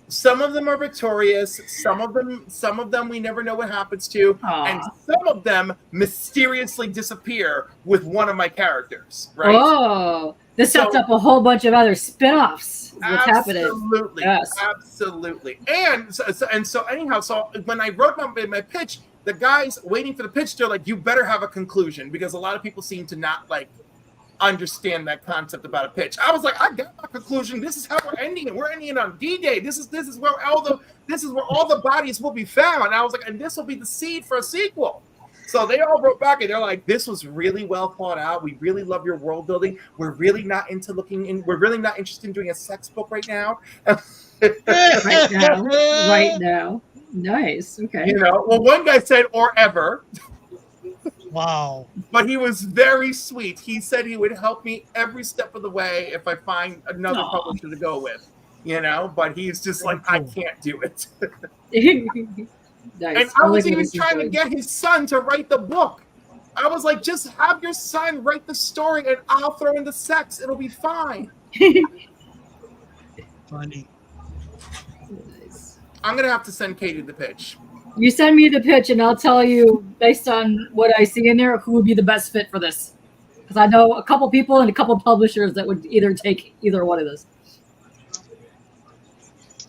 Some of them are victorious. Some of them we never know what happens to, and some of them mysteriously disappear with one of my characters. Right? Oh, this sets up a whole bunch of other spin-offs. What's happening? Absolutely, yes. Absolutely. And so anyhow, so when I wrote my pitch, the guys waiting for the pitch, they're like, "You better have a conclusion," because a lot of people seem to not understand that concept about a pitch. I was like, I got my conclusion. This is how we're ending it. We're ending it on D-Day. This is where all the bodies will be found. And I was like, and this will be the seed for a sequel. So they all wrote back and they're like, this was really well thought out. We really love your world building. We're really not we're really not interested in doing a sex book right now. Right now. Nice. Okay. You know, well, one guy said or ever. Wow. But he was very sweet. He said he would help me every step of the way if I find another publisher to go with, you know, but he's just like, I can't do it. Nice. And I was even trying to get his son to write the book. I was like, just have your son write the story and I'll throw in the sex. It'll be fine. Funny. I'm going to have to send Katie the pitch. You send me the pitch, and I'll tell you, based on what I see in there, who would be the best fit for this. Because I know a couple people and a couple publishers that would either take either one of those.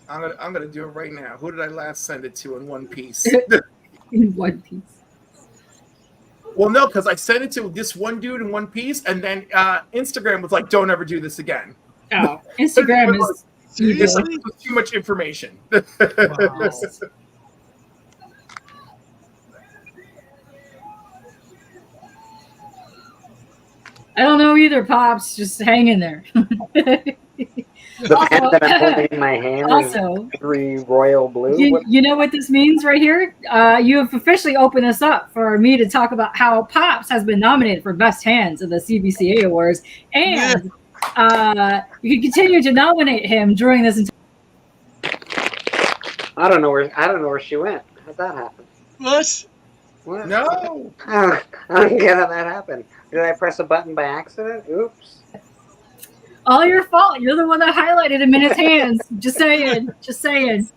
I'm gonna do it right now. Who did I last send it to in One Piece? In One Piece. Well, no, because I sent it to this one dude in One Piece, and then Instagram was like, "Don't ever do this again." Oh, Instagram is too much information. Wow. I don't know either, Pops. Just hang in there. The pen that I'm holding in my hand Also, is very royal blue. you know what this means right here? You have officially opened us up for me to talk about how Pops has been nominated for Best Hands in the CBCA Awards. And you can continue to nominate him during this I don't know where she went. How'd that happen? What? No. I don't get how that happened. Did I press a button by accident? Oops. All your fault. You're the one that highlighted him in his hands. Just saying. Just saying.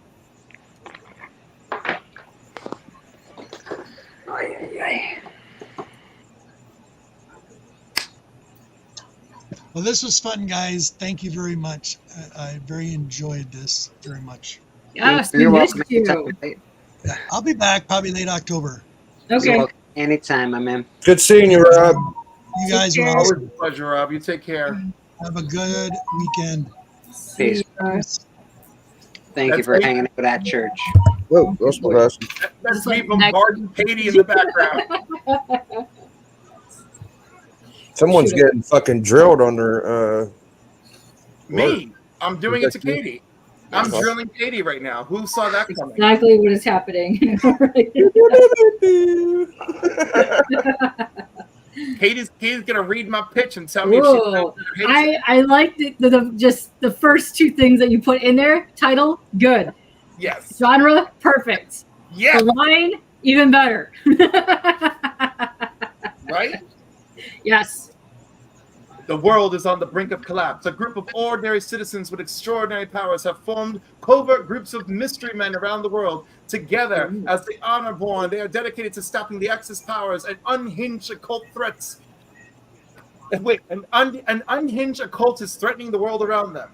Well, this was fun, guys. Thank you very much. I very enjoyed this very much. Yes, You're we missed welcome. you. Yeah, I'll be back probably late October. Okay. Anytime, my man. Good seeing you, Rob. You guys are Always awesome. a pleasure, Rob. You take care. Have a good weekend. Peace. Thank you for hanging out at church. Whoa, that's my best. That's me bombarding Katie in the background. Someone's getting fucking drilled on their Me. I'm doing it to Katie. I'm drilling Katie right now. Who saw that coming? Exactly what is happening. Katie's gonna read my pitch and tell me Whoa. if she hates it. I like just the first two things that you put in there. Title, good. Yes. Genre, perfect. Yeah. The line, even better. Right? Yes. The world is on the brink of collapse. A group of ordinary citizens with extraordinary powers have formed covert groups of mystery men around the world. Together, as the Honorborn, they are dedicated to stopping the Axis powers and unhinged occult threats. Wait, an unhinged occult is threatening the world around them.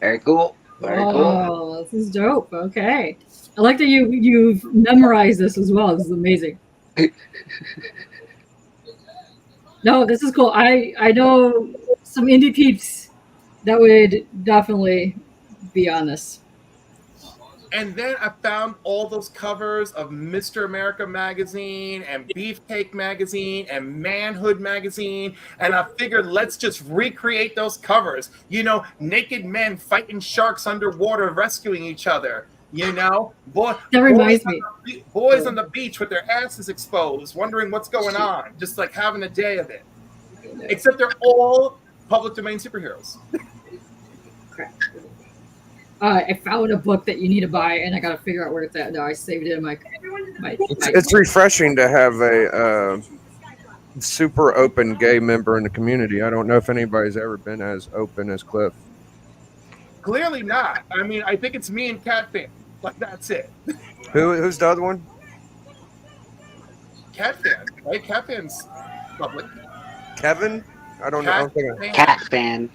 Very cool. Very cool. Oh, this is dope. Okay. I like that you've memorized this as well. This is amazing. No, this is cool. I know some indie peeps that would definitely be on this. And then I found all those covers of Mr. America magazine and Beefcake magazine and Manhood magazine. And I figured, let's just recreate those covers. You know, naked men fighting sharks underwater, rescuing each other. You know, that reminds me. Boys on the beach with their asses exposed, wondering what's going on, just like having a day of it. Except they're all public domain superheroes. I found a book that you need to buy, and I got to figure out where it's at now. I saved it in my It's refreshing to have a super open gay member in the community. I don't know if anybody's ever been as open as Cliff. Clearly not. I mean, I think it's me and Catfan. Like, that's it. Who's the other one? Catfan, right? Catfan's public. Kevin? I don't know. Catfan.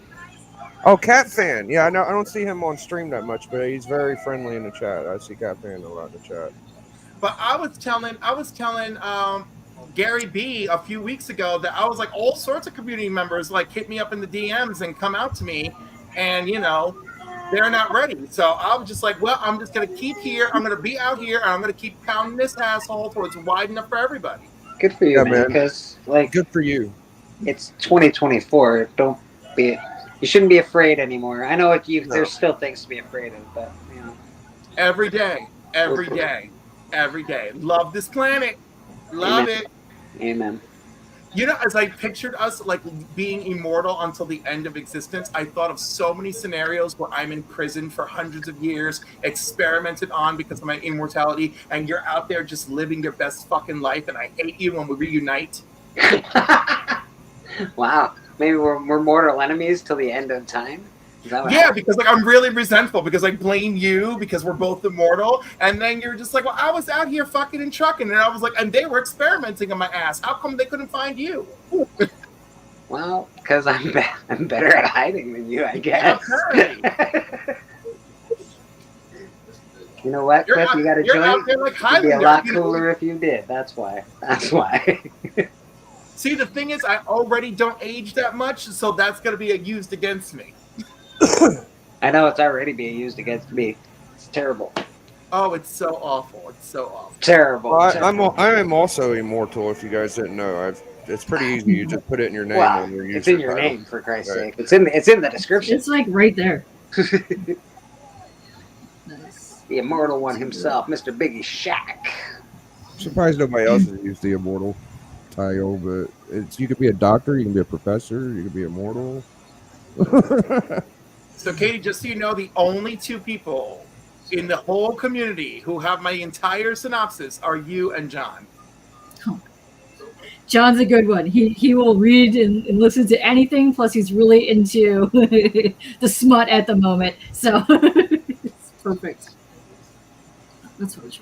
Oh, Catfan. Yeah, I know. I don't see him on stream that much, but he's very friendly in the chat. I see Catfan a lot in the chat. But I was telling Gary B a few weeks ago that I was like, all sorts of community members like hit me up in the DMs and come out to me, and you know, they're not ready. So I was just like, well, I'm just gonna keep here. I'm gonna be out here, and I'm gonna keep pounding this asshole till it's wide enough for everybody. Good for you, man. Because like, good for you. It's 2024. Don't be. You shouldn't be afraid anymore. I know there's still things to be afraid of, but you know. Every day. Love this planet. Love it. Amen. You know, as I pictured us like being immortal until the end of existence, I thought of so many scenarios where I'm in prison for hundreds of years, experimented on because of my immortality, and you're out there just living your best fucking life, and I hate you when we reunite. Wow. Maybe we're mortal enemies till the end of time? Because like I'm really resentful because I blame you because we're both immortal, and then you're just like, well, I was out here fucking and trucking, and I was like, and they were experimenting on my ass. How come they couldn't find you? Well, because I'm better at hiding than you, I guess. You know what, Cliff? You got to join. Like, it'd be a lot cooler if you did. That's why. See, the thing is, I already don't age that much, so that's going to be used against me. I know it's already being used against me. It's terrible. Oh, it's so awful. It's so awful. Terrible. Well, I am also immortal, if you guys didn't know. It's pretty easy. You just put it in your name. Well, and it's in your name, for Christ's sake. It's in the description. It's like right there. Nice. The immortal one himself, Mr. Biggie Shack. I'm surprised nobody else has used the immortal title, but you could be a doctor, you can be a professor, you can be immortal. So, Katie, just so you know, the only two people in the whole community who have my entire synopsis are you and John. Oh. John's a good one. He will read and listen to anything. Plus, he's really into the smut at the moment, so it's perfect. That's what it's.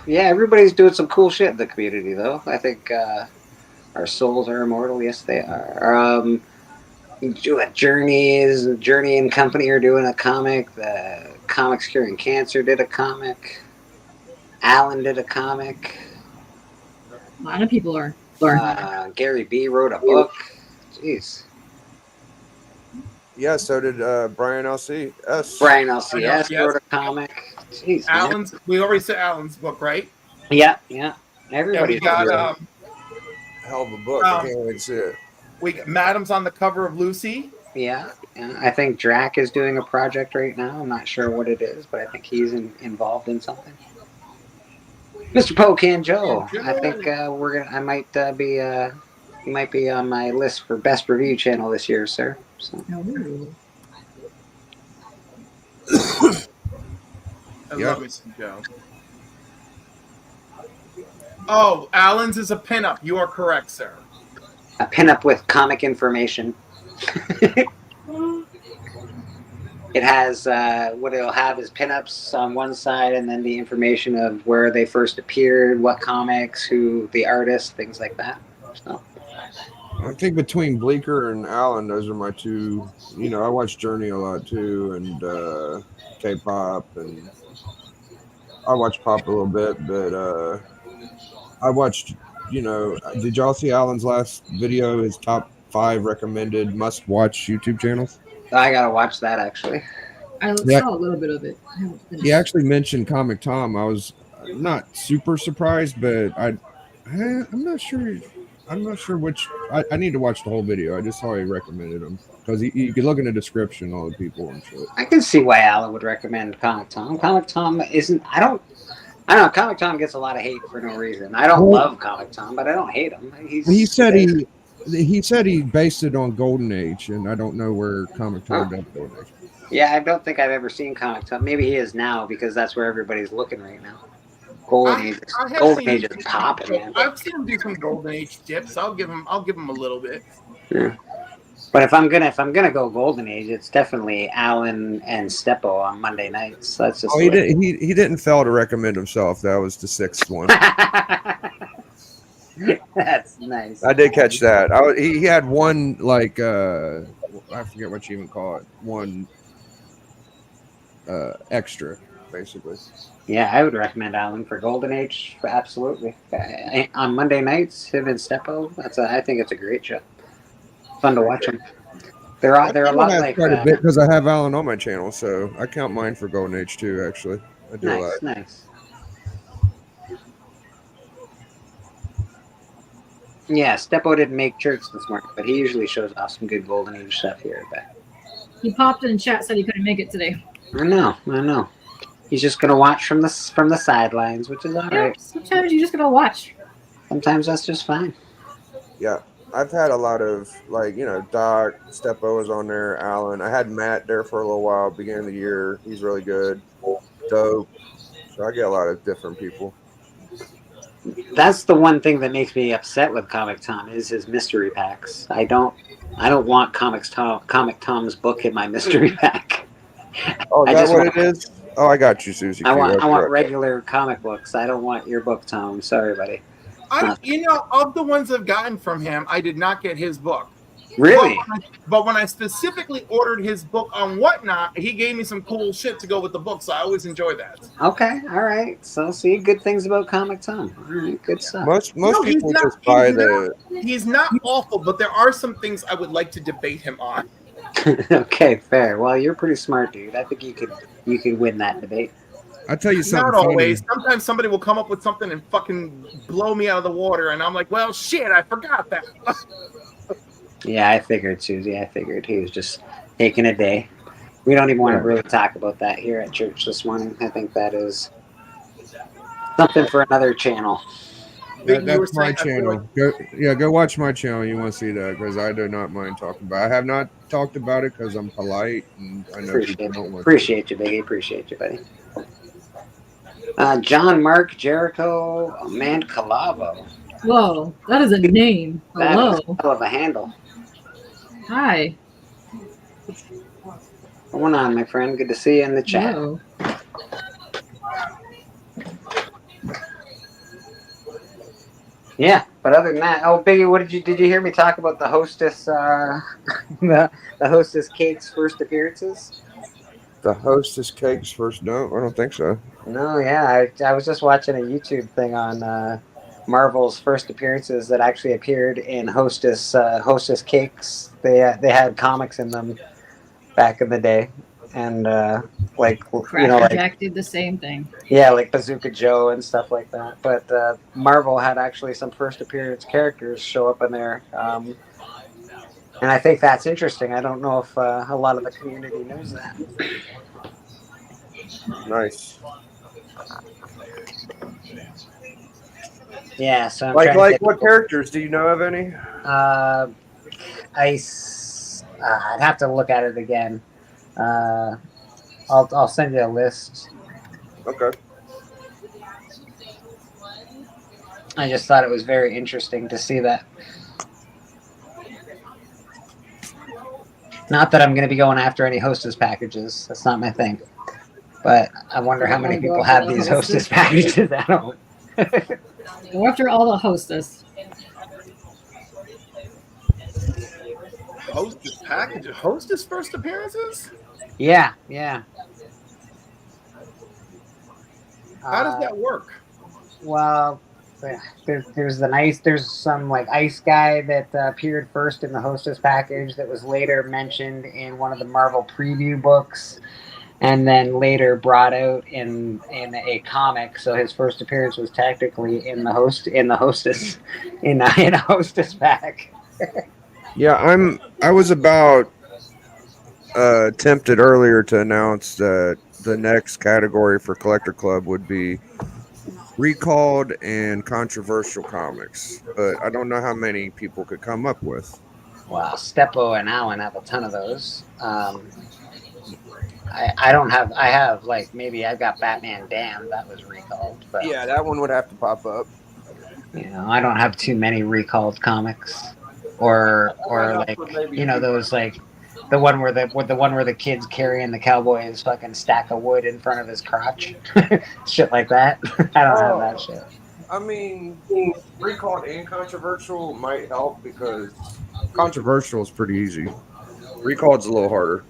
Yeah, everybody's doing some cool shit in the community, though. I think our souls are immortal. Yes, they are. Journey and Company are doing a comic. The Comics Curing Cancer did a comic. Alan did a comic. A lot of people are. Gary B wrote a book. Jeez. Yeah, so did Brian LCS. Brian LCS wrote a comic. Jeez, Alan's. We already said Alan's book, right? Yeah. Everybody got hell of a book. I can't wait to see it. We got Madam's on the cover of Lucy. Yeah. I think Drac is doing a project right now. I'm not sure what it is, but I think he's involved in something. Mr. Pocan Joe, I think he might be on my list for best review channel this year, sir. So. I love me some Joe. Oh, Alan's is a pinup. You are correct, sir. A pinup with comic information. It has what it'll have is pinups on one side, and then the information of where they first appeared, what comics, who the artist, things like that. So. I think between Bleecker and Allen, those are my two. I watch Journey a lot too, and K-pop, and I watch pop a little bit, but I watched. Did y'all see Allen's last video? His top 5 recommended must-watch YouTube channels. I gotta watch that actually. I Yeah. saw a little bit of it. I haven't finished. He actually mentioned Comic Tom. I was not super surprised, but I'm not sure. I'm not sure which. I need to watch the whole video. I just saw he recommended him because you could look in the description, all the people and shit. I can see why Alan would recommend Comic Tom. Comic Tom isn't. I don't know. Comic Tom gets a lot of hate for no reason. I don't love Comic Tom, but I don't hate him. He said he based it on Golden Age, and I don't know where Comic Tom does Golden Age. Yeah, I don't think I've ever seen Comic Tom. Maybe he is now because that's where everybody's looking right now. Golden Age is popping, man. I've seen him do some Golden Age dips. I'll give him a little bit. Yeah. But if I'm gonna go Golden Age, it's definitely Alan and Steppo on Monday nights. That's just. Oh, he didn't fail to recommend himself. That was the 6th one. That's nice. I did catch that. He had one I forget what you even call it. One extra, basically. Yeah, I would recommend Alan for Golden Age. Absolutely. On Monday nights, him and Steppo. I think it's a great show. Fun to watch them. They're a lot like quite a bit because I have Alan on my channel, so I count mine for Golden Age too. Actually, I do a lot. Nice. Yeah, Steppo didn't make church this morning, but he usually shows off some good Golden Age stuff here. But He popped in chat, said he couldn't make it today. I know. He's just gonna watch from the sidelines, which is all right. Sometimes you're just gonna watch. Sometimes that's just fine. Yeah, I've had a lot of Doc, Steppo was on there, Alan. I had Matt there for a little while, beginning of the year. He's really good, dope. So I get a lot of different people. That's the one thing that makes me upset with Comic Tom is his mystery packs. I don't want Comic Tom's book in my mystery pack. Oh, is that what it is? Oh, I got you, Susie. I want regular comic books. I don't want your book, Tom. Sorry, buddy. Of the ones I've gotten from him, I did not get his book. Really? But when I specifically ordered his book on Whatnot, he gave me some cool shit to go with the book, so I always enjoy that. Okay, all right. So, see, good things about Comic Tom. All right, good stuff. Most people just buy the. He's not awful, but there are some things I would like to debate him on. Okay, fair. Well, you're pretty smart, dude. I think you could win that debate. I'll tell you something. Not always. Sometimes somebody will come up with something and fucking blow me out of the water, and I'm like, well, shit, I forgot that. Yeah, I figured, Susie. I figured he was just taking a day. We don't even want to really talk about that here at church this morning. I think that is something for another channel. That's my channel. Go watch my channel. You want to see that because I do not mind talking about it. I have not talked about it because I'm polite and I know people don't want Appreciate you, Biggie. Appreciate you, buddy. John Mark Jericho Mancalavo. Whoa, that is a name. Hello. That is a hell of a handle. Hi. What's going on, my friend? Good to see you in the chat. Hello. Yeah, but other than that, Biggie, did you hear me talk about the Hostess the Hostess Cake's first appearances? The Hostess Cake's first? No, I don't think so. No, yeah, I was just watching a YouTube thing on Marvel's first appearances that actually appeared in Hostess Cakes. They had comics in them back in the day, and Jack did the same thing. Yeah, like Bazooka Joe and stuff like that. But Marvel had actually some first appearance characters show up in there, and I think that's interesting. I don't know if a lot of the community knows that. Nice. Yeah, so I'm like what characters? Do you know of any? I'd have to look at it again. I'll send you a list. Okay. I just thought it was very interesting to see that. Not that I'm going to be going after any Hostess packages. That's not my thing. But I wonder how many people have these Hostess packages at home. Go after all the Hostess. Hostess package. Hostess first appearances? Yeah, yeah. How does that work? Well, there's some like ice guy that appeared first in the Hostess package that was later mentioned in one of the Marvel preview books, and then later brought out in a comic. So his first appearance was technically in a Hostess pack. Yeah, I was about tempted earlier to announce that the next category for Collector Club would be recalled and controversial comics, but I don't know how many people could come up with. Wow, Steppo and Alan have a ton of those. I don't have. I have like maybe I've got Batman Damned that was recalled, but Yeah, that one would have to pop up. I don't have too many recalled comics, or like those like the one where the kid's carrying the cowboy's fucking stack of wood in front of his crotch, shit like that. I don't have that shit. I mean, recalled and controversial might help because controversial is pretty easy. Recalled's a little harder.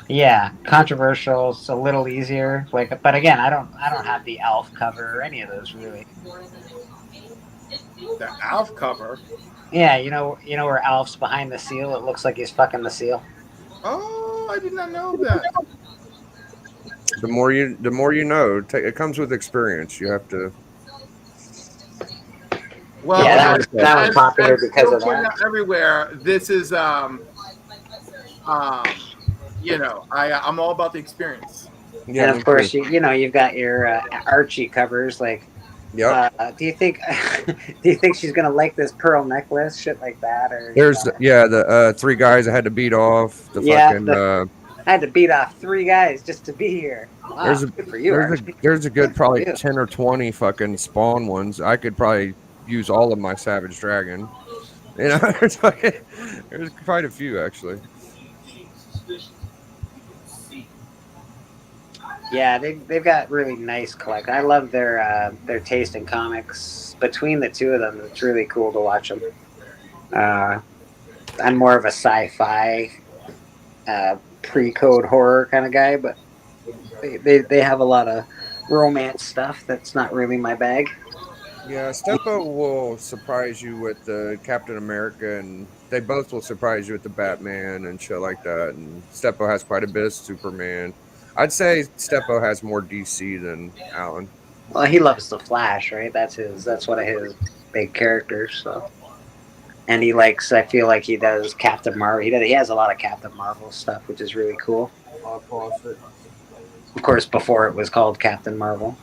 Yeah, controversial's a little easier. Like, but again, I don't have the Alf cover or any of those really. The Alf cover? Yeah, you know where Alf's behind the seal. It looks like he's fucking the seal. Oh, I did not know that. The more you know. It comes with experience. You have to. Well, yeah, that was popular because of that. Everywhere. This is I'm all about the experience. Yeah, and of course, you've got your Archie covers. Like, do you think she's gonna like this pearl necklace, shit like that? Or there's the 3 guys I had to beat off. I had to beat off 3 guys just to be here. Wow, good for you. There's a good probably 10 or 20 fucking Spawn ones. I could probably use all of my Savage Dragon. There's quite a few actually. Yeah, they've got really nice collection. I love their taste in comics. Between the two of them, it's really cool to watch them. I'm more of a sci-fi, pre-code horror kind of guy, but they have a lot of romance stuff that's not really my bag. Yeah, Steppo will surprise you with the Captain America, and they both will surprise you with the Batman and shit like that. And Steppo has quite a bit of Superman. I'd say Steppo has more DC than Alan. Well, he loves the Flash, right? That's one of his big characters. So, and he likes. I feel like he does Captain Marvel. He has a lot of Captain Marvel stuff, which is really cool. Of course, before it was called Captain Marvel.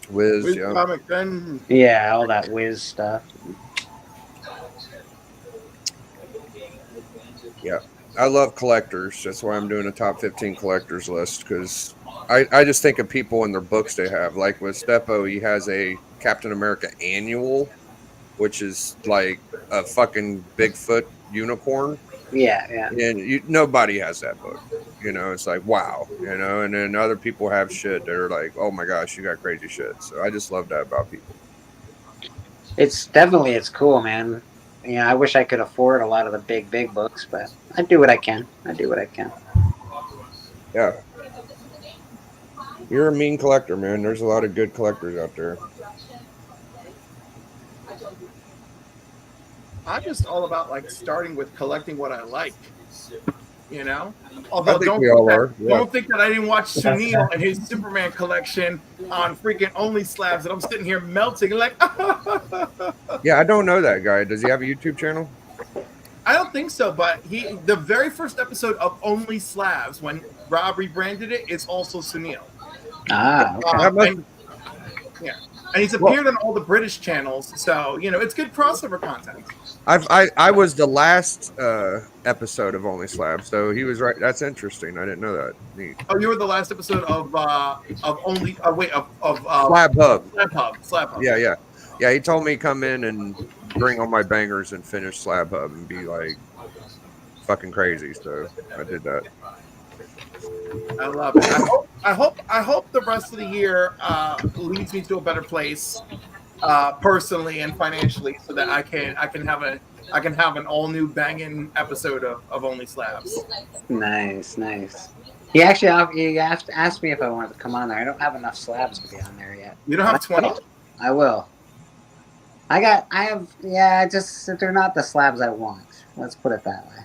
Wiz, yeah. Comic then. Yeah, all that Wiz stuff. Yeah. I love collectors. That's why I'm doing a top 15 collectors list, because I just think of people in their books they have. Like with Steppo, he has a Captain America annual, which is like a fucking Bigfoot unicorn. Yeah. And nobody has that book. It's like, wow. And then other people have shit that are like, oh my gosh, you got crazy shit. So I just love that about people. It's cool, man. I wish I could afford a lot of the big books, but I do what I can. Yeah. You're a mean collector, man. There's a lot of good collectors out there. I'm just all about like starting with collecting what I like. Although don't think that I didn't watch Sunil and his Superman collection on freaking Only Slabs, and I'm sitting here melting like. Yeah, I don't know that guy. Does he have a YouTube channel? I don't think so, but the very first episode of Only Slabs, when Rob rebranded it, is also Sunil. Okay. And he's appeared on all the British channels, so it's good crossover content. I was the last episode of Only Slabs, so he was right. That's interesting. I didn't know that. Neat. Oh, you were the last episode of Only Slab Hub. Slab Hub. Yeah. He told me come in and bring all my bangers and finish Slab Hub and be like fucking crazy. So I did that. I love it. I hope the rest of the year leads me to a better place. personally and financially, so that I can have an all new banging episode of Only Slabs. Nice. He actually asked me if I wanted to come on there. I don't have enough slabs to be on there yet. You don't have 20? I will. Just they're not the slabs I want. Let's put it that way.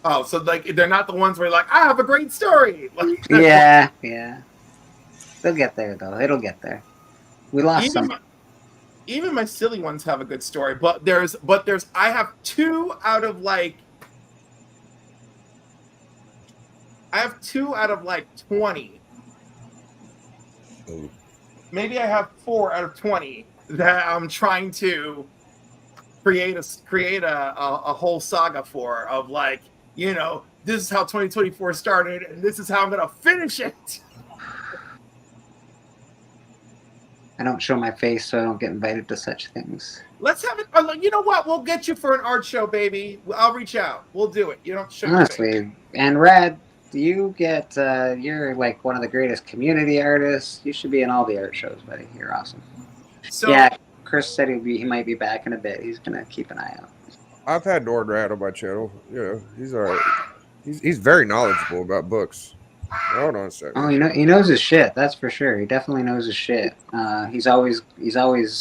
Oh, so like they're not the ones where like I have a great story. Like, Yeah. They'll get there though. It'll get there. We lost some. Even my silly ones have a good story, but there's I have 2 out of like 20. Maybe I have 4 out of 20 that I'm trying to create a whole saga for, of like, you know, this is how 2024 started and this is how I'm gonna finish it. I don't show my face, so I don't get invited to such things. Let's have it. You know what? We'll get you for an art show, baby. I'll reach out. We'll do it. You don't show your face. Honestly, and Rad, you get you're like one of the greatest community artists. You should be in all the art shows, buddy. You're awesome. So yeah, Chris said he might be back in a bit. He's gonna keep an eye out. I've had Nord Rat on my channel. You know, he's all right. He's very knowledgeable about books. Hold on a second. Oh, he knows his shit. That's for sure. He definitely knows his shit. He's always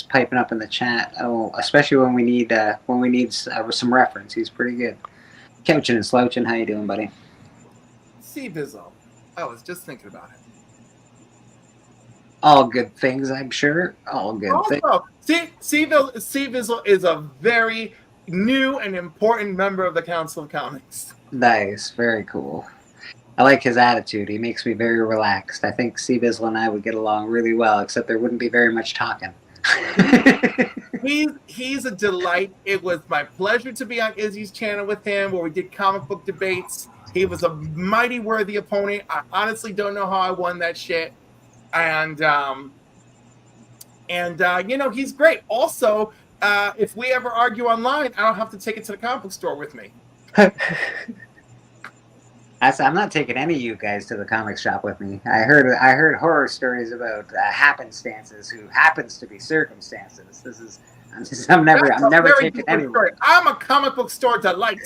piping up in the chat. Oh, especially when we need some reference. He's pretty good. Couching and slouching. How you doing, buddy? See, Bizzle. I was just thinking about it. All good things, I'm sure. All good things. See, Bizzle is a very new and important member of the Council of Comics. Nice. Very cool. I like his attitude. He makes me very relaxed. I think Seabizzle and I would get along really well, except there wouldn't be very much talking. He's a delight. It was my pleasure to be on Izzy's channel with him, where we did comic book debates. He was a mighty worthy opponent. I honestly don't know how I won that shit. And you know, he's great. Also, if we ever argue online, I don't have to take it to the comic book store with me. I'm not taking any of you guys to the comic shop with me. I heard horror stories about happenstances who happens to be circumstances. I'm never taking anyone. I'm a comic book store delight.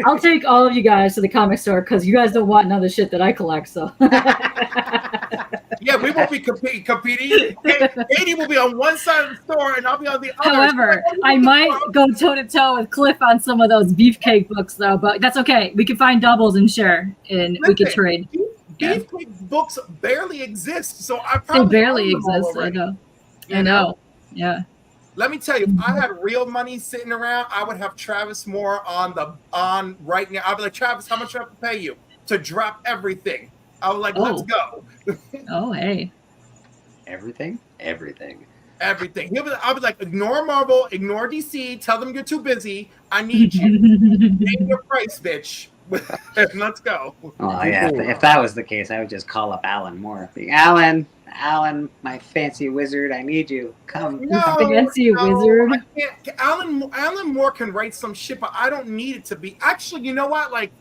I'll take all of you guys to the comic store because you guys don't want none of the shit that I collect. So yeah, we won't be competing. Katie will be on one side of the store, and I'll be on the other. However, I might go toe to toe with Cliff on some of those beefcake books, though. But that's okay. We can find doubles and share, and we can trade. Beefcake books barely exist, so I They probably barely exist. I know. I know. Yeah. Let me tell you, if I had real money sitting around, I would have Travis Moore on right now. I'd be like, Travis, how much do I have to pay you to drop everything? I was like, let's go. Oh, hey. Everything. I'll be like, ignore Marvel, ignore DC, tell them you're too busy. I need you. Name your price, bitch. Let's go. Oh yeah, if that was the case, I would just call up Alan Moore. Alan, my fancy wizard, I need you. Come. Fancy wizard. Alan Moore can write some shit, but I don't need it to be. Actually, you know what? Like,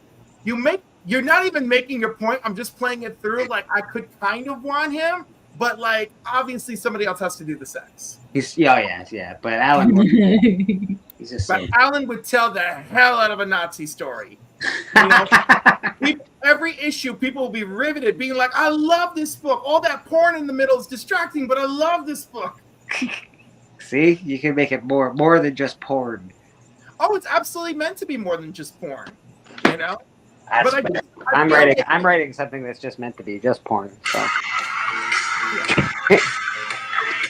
you're not even making your point. I'm just playing it through. Like, I could kind of want him, but like, obviously, somebody else has to do the sex. But Alan, he's just. But Alan would tell the hell out of a Nazi story. You know, every issue, people will be riveted, being like, "I love this book. All that porn in the middle is distracting, but I love this book." See, you can make it more than just porn. Oh, it's absolutely meant to be more than just porn. You know. I'm writing something that's just meant to be just porn. So.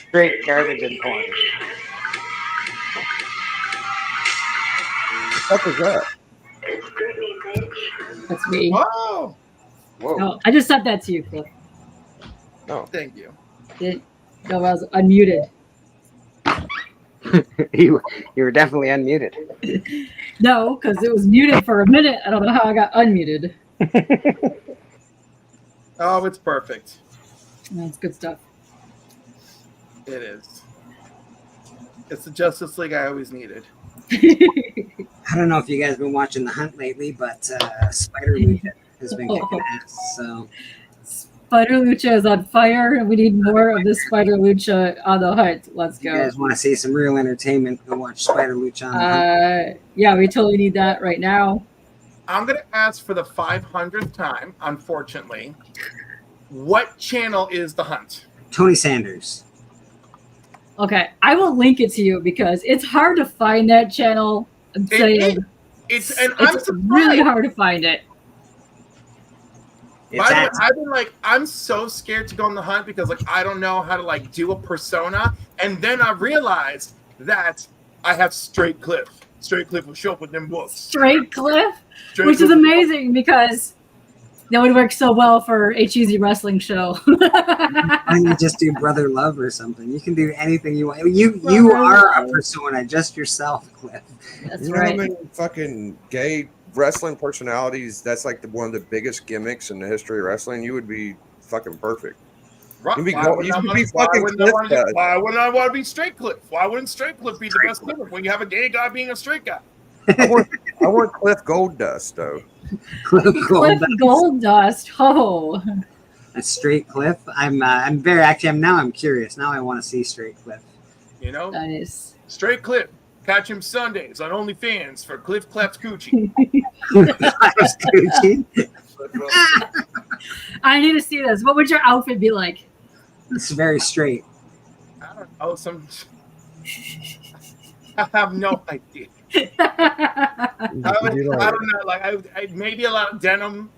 Straight garbage and porn. What was that? That's me. Whoa! Oh, I just said that to you, Cliff. Oh, thank you. I was unmuted. You were definitely unmuted. No, because it was muted for a minute. I don't know how I got unmuted. Oh, it's perfect. That's good stuff. It is. It's the Justice League I always needed. I don't know if you guys have been watching The Hunt lately, but Spider Legion has been kicking ass. So Spider Lucha is on fire, and we need more of this Spider Lucha on the hunt. Let's You go. guys want to see some real entertainment? Go watch Spider Lucha on the Hunt. Yeah, we totally need that right now. I'm gonna ask for the 500th time, unfortunately. What channel is the hunt? Tony Sanders. Okay, I will link it to you because it's hard to find that channel. I'm saying It's I'm it's really hard to find it. By the way, I've been like, I'm so scared to go on the hunt because like I don't know how to like do a persona, and then I realized that I have Straight Cliff. Straight Cliff will show up with them books. Straight Cliff, Straight which is Cliff. amazing because that would work so well for HEZ wrestling show. Why don't you just do Brother Love or something? You can do anything you want. You are a persona, just yourself, Cliff. That's You know how many fucking gay wrestling personalities? That's like one of the biggest gimmicks in the history of wrestling. You would be fucking perfect. Right. You'd be, Why wouldn't I want to be Straight Cliff? Why wouldn't Straight Cliff be the best Cliff when you have a gay guy being a straight guy? I want Cliff Goldust though. Cliff Goldust. Oh, A Straight Cliff. I'm very actually. Now I'm curious. Now I want to see Straight Cliff. You know, nice. Straight Cliff. Catch him Sundays on OnlyFans for Cliff Claps Coochie. Claps Coochie. I need to see this. What would your outfit be like? It's very straight. I don't know. I have no idea. I don't know. Like I maybe a lot of denim.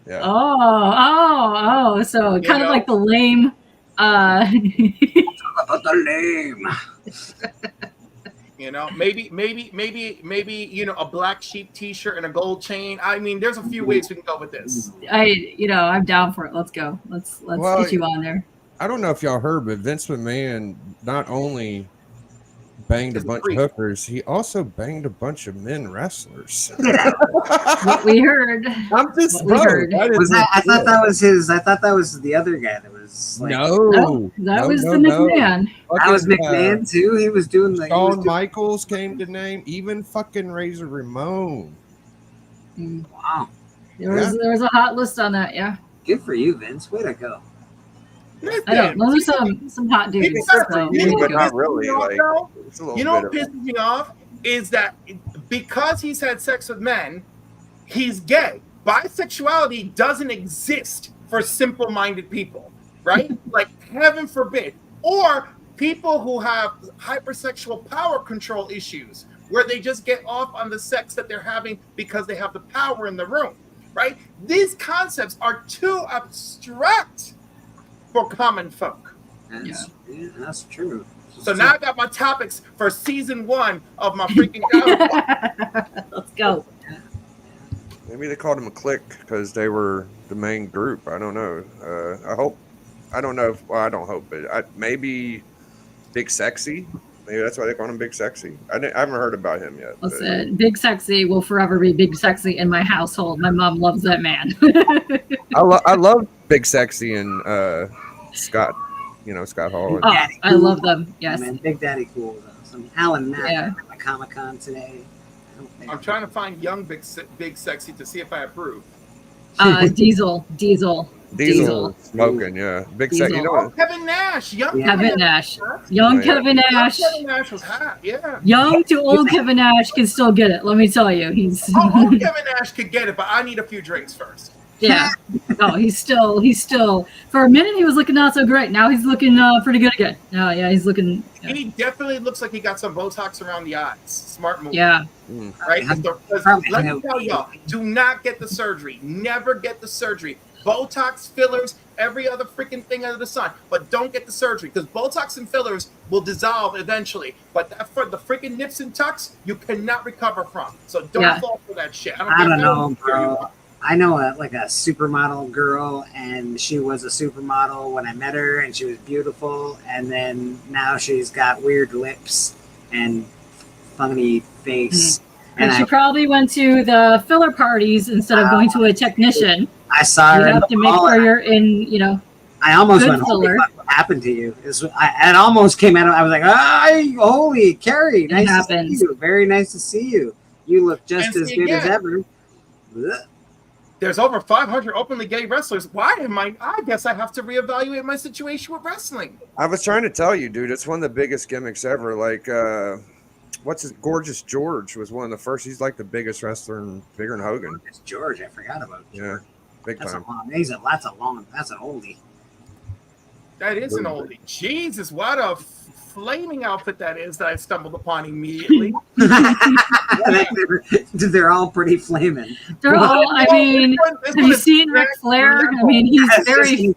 Yeah. Oh. So You kind of know? like the lame. The lame. You know, maybe, you know, a black sheep T-shirt and a gold chain. I mean, there's a few ways we can go with this. I'm down for it. Let's go. Let's Well, get you on there. I don't know if y'all heard, but Vince McMahon not only banged a bunch of hookers, he also banged a bunch of men wrestlers. What we heard. I'm just What we heard. I thought that was his. I thought that was the other guy that was like. No, that was the McMahon. That was McMahon too. He was doing the. Shawn Michaels came to name, even fucking Razor Ramon. Wow. There was a hot list on that. Yeah. Good for you, Vince. Way to go. I know. Those are some hot dudes. So, way to but go. not really. You know, Like, though? it's a little You know bit what of pisses me off is that because he's had sex with men, he's gay. Bisexuality doesn't exist for simple-minded people, right? Like, heaven forbid. Or people who have hypersexual power control issues, where they just get off on the sex that they're having because they have the power in the room, right? These concepts are too abstract for common folk. That's true. So now I got my topics for season 1 of my freaking album. Let's go. Maybe they called them a clique because they were the main group. I don't know. I don't know. I don't hope it. Maybe Big Sexy. Maybe that's why they call him Big Sexy. I haven't heard about him yet. Listen, Big Sexy will forever be Big Sexy in my household. My mom loves that man. I love Big Sexy and Scott. You know, Scott Hall. And, I love them. Yes. Man, Big Daddy Cool though. Some Alan Mack Yeah. at Comic Con today. I'm trying to find young Big Sexy to see if I approve. Diesel. smoking, yeah. Big Sexy. You know Oh, what? Kevin Nash. Young Kevin Nash. Young Oh, yeah. Kevin Nash. Kevin Nash was hot. Yeah. Young to old Kevin Nash can still get it. Let me tell you. He's Old Kevin Nash could get it, but I need a few drinks first. yeah. Oh, he's still for a minute he was looking not so great. Now he's looking pretty good again. Oh yeah, he's looking He definitely looks like he got some Botox around the eyes. Smart move. yeah. Right? Because let me tell y'all, do not get the surgery. Never get the surgery. Botox, fillers, every other freaking thing under the sun. But don't get the surgery because Botox and fillers will dissolve eventually. But that for the freaking nips and tucks, you cannot recover from. So don't fall for that shit. I don't know, bro. I know a supermodel girl, and she was a supermodel when I met her, and she was beautiful. And then now she's got weird lips and funny face. And she probably went to the filler parties instead of going to a technician. I saw her. You have to make sure you're in, I almost good went, holy filler. fuck, what happened to you? It almost came out. I was like, holy, Carrie, nice to see you. Very nice to see you. You look just And as see good as again. ever. Blech. there's over 500 openly gay wrestlers. Why am I guess I have to reevaluate my situation with wrestling. I was trying to tell you, dude, it's one of the biggest gimmicks ever. Like, what's his Gorgeous George was one of the first. He's like the biggest wrestler, bigger than Hogan. It's George. I forgot about. Yeah, big That's time. That's an oldie. That is an oldie. Jesus, what a flaming outfit that is that I stumbled upon immediately. They're all pretty flaming. They're all. I mean, have you seen Ric Flair? I mean, he's very.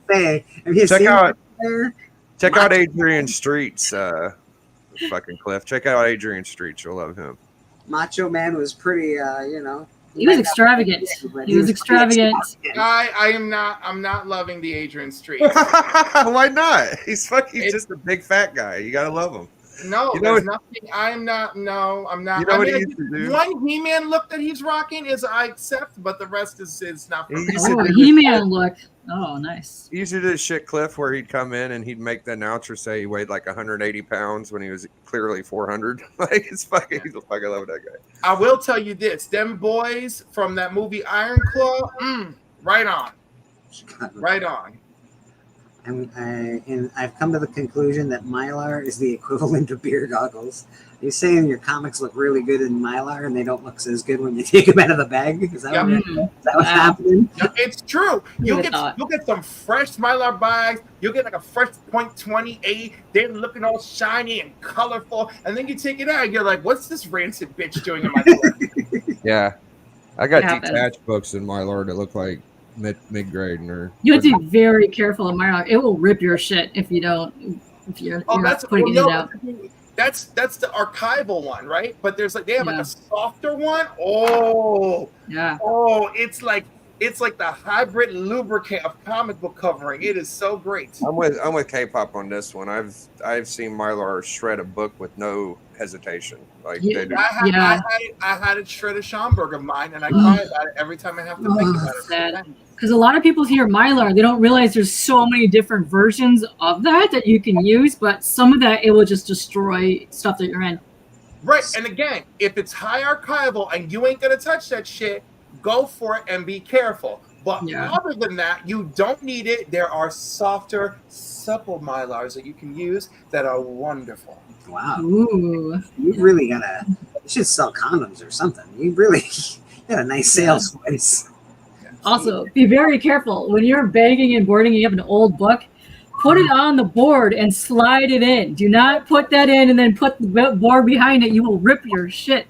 Check out Adrian Street's fucking Cliff. Check out Adrian Street. You'll love him. Macho Man was pretty, He was extravagant. He was extravagant. I'm not loving the Adrian Street. Why not? He's just a big fat guy. You gotta love him. No, there's nothing. I'm not. No, I'm not. You know what he used to do? One He-Man look that he's rocking is I accept, but the rest is not. For me. Oh, He-Man look. Oh, nice. He used to do this shit, Cliff, where he'd come in and he'd make the announcer say he weighed like 180 pounds when he was clearly 400. Like, he's fucking love that guy. I will tell you this: them boys from that movie Iron Claw, right on, right on. And I've come to the conclusion that Mylar is the equivalent of beer goggles. You're saying your comics look really good in Mylar and they don't look as good when you take them out of the bag? Is that, what's happening? Yeah, it's true. You'll get some fresh Mylar bags. You'll get like a fresh .28. They're looking all shiny and colorful. And then you take it out and you're like, what's this rancid bitch doing in my collection? Yeah. I got detached books in Mylar that look like mid-grade. You have to be very careful in Mylar. It will rip your shit if you don't. If you're not putting it out. That's the archival one, right? But there's like they have like a softer one. Oh, yeah. Oh, it's like the hybrid lubricant of comic book covering. It is so great. I'm with K-pop on this one. I've seen Mylar shred a book with no hesitation. Like they do. I had a shred of Schomburg of mine, and I cry about it every time I have to think about it. Sad. Because a lot of people hear Mylar, they don't realize there's so many different versions of that you can use, but some of that, it will just destroy stuff that you're in. Right, and again, if it's high archival and you ain't going to touch that shit, go for it and be careful. But other than that, you don't need it. There are softer, supple Mylars that you can use that are wonderful. Wow. Ooh. You really got to, you should sell condoms or something. You really got a nice sales place. Also, be very careful. When you're bagging and boarding, you have an old book, put it on the board and slide it in. Do not put that in and then put the board behind it. You will rip your shit.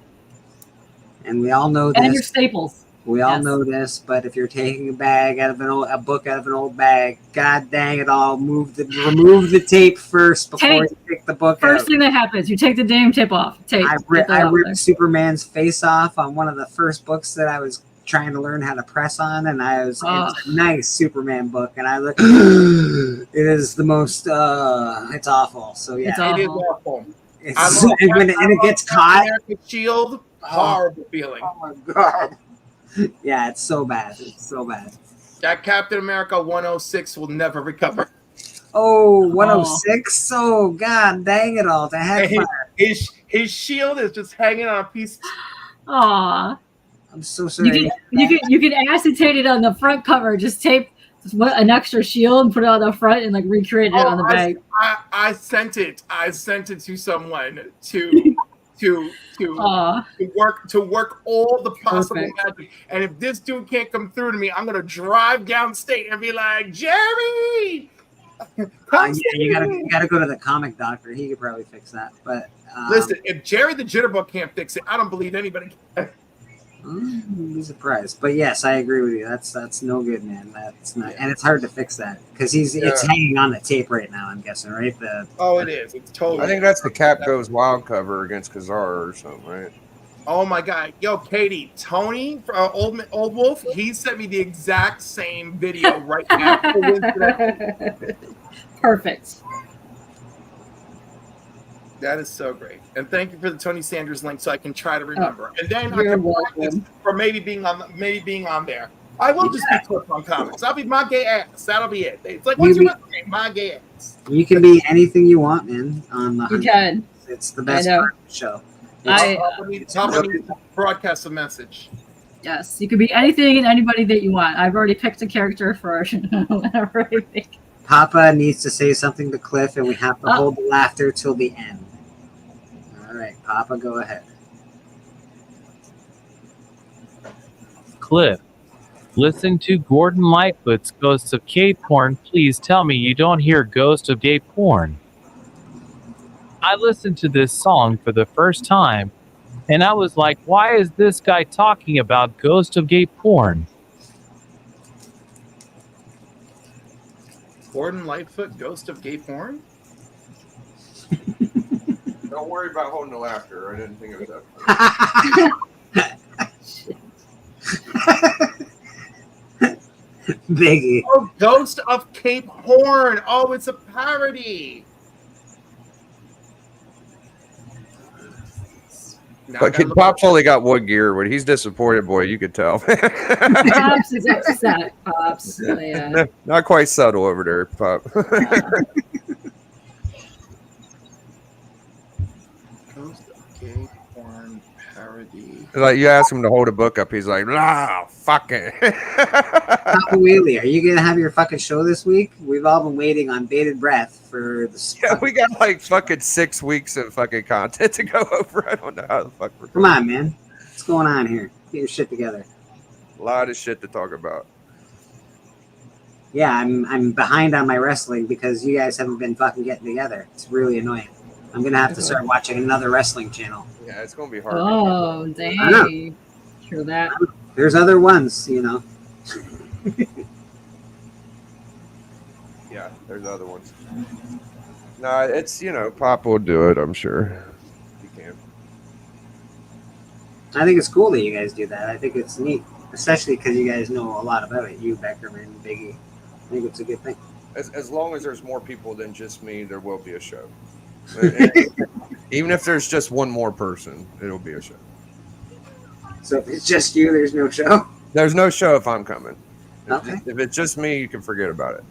And we all know this. And your staples. We all know this, but if you're taking a book out of an old bag, god dang it all, remove the tape first before you pick the book out. First thing that happens, you take the damn tape off. I ripped Superman's face off on one of the first books that I was trying to learn how to press on, and it's a nice Superman book, and I look, it is the most, it's awful. So yeah, it is awful. And it gets caught. Shield, horrible feeling. Oh my god. Yeah, it's so bad. It's so bad. That Captain America 106 will never recover. Oh, 106? Oh, god dang it all. His shield is just hanging on a piece. Aw. I'm so sorry. You can acetate it on the front cover. Just tape an extra shield and put it on the front and like recreate it on the bag. I sent it. I sent it to someone to work all the possible magic. And if this dude can't come through to me, I'm gonna drive downstate and be like, Jerry. You gotta go to the comic doctor. He could probably fix that. But listen, if Jerry the Jitterbug can't fix it, I don't believe anybody can. I'd be surprised, but yes, I agree with you. That's no good, man. That's not, and it's hard to fix that because it's hanging on the tape right now. I'm guessing, right? It is. It's totally. I think that's the Cap Goes Wild cover against Kazar or something, right? Oh my god, yo, Katie, Tony, Old Wolf, he sent me the exact same video right now. Perfect. That is so great. And thank you for the Tony Sanders link so I can try to remember. And then I can practice for maybe being on there. I will just be Cliff on comics. I'll be my gay ass. That'll be it. It's like, what's your name? My gay ass. You can be anything you want, man. On the you can. It's the best part of the show. Somebody broadcast a message. Yes, you can be anything and anybody that you want. I've already picked a character for whatever I think. Papa needs to say something to Cliff, and we have to hold the laughter till the end. All right, Papa, go ahead. Cliff, listen to Gordon Lightfoot's Ghosts of Gay Porn. Please tell me you don't hear Ghost of Gay Porn. I listened to this song for the first time, and I was like, why is this guy talking about Ghost of Gay Porn? Gordon Lightfoot, Ghost of Gay Porn? Don't worry about holding the laughter. I didn't think it was that. Biggie. Oh, Ghost of Cape Horn. Oh, it's a parody. But Pop's only got one gear. When he's disappointed, boy, you could tell. Pops is upset. Pops. Yeah. Not quite subtle over there, Pop. Ghost of Gay Porn parody. Like you ask him to hold a book up, he's like, "Nah, fuck it." Papa Wheelie, are you gonna have your fucking show this week? We've all been waiting on bated breath for the. Yeah, we got like fucking 6 weeks of fucking content to go over. I don't know how the fuck we're Come on, man. What's going on here? Get your shit together. A lot of shit to talk about. Yeah, I'm behind on my wrestling because you guys haven't been fucking getting together. It's really annoying. I'm gonna have to start watching another wrestling channel. Yeah, it's gonna be hard. Oh, dang. Hear that? There's other ones, you know. Yeah, there's other ones. No, it's, Pop will do it, I'm sure. He can. I think it's cool that you guys do that. I think it's neat, especially because you guys know a lot about it. You, Beckerman, Biggie. I think it's a good thing. As long as there's more people than just me, there will be a show. Even if there's just one more person, it'll be a show. So if it's just you, there's no show? There's no show if I'm coming. Okay. If it's just me, you can forget about it.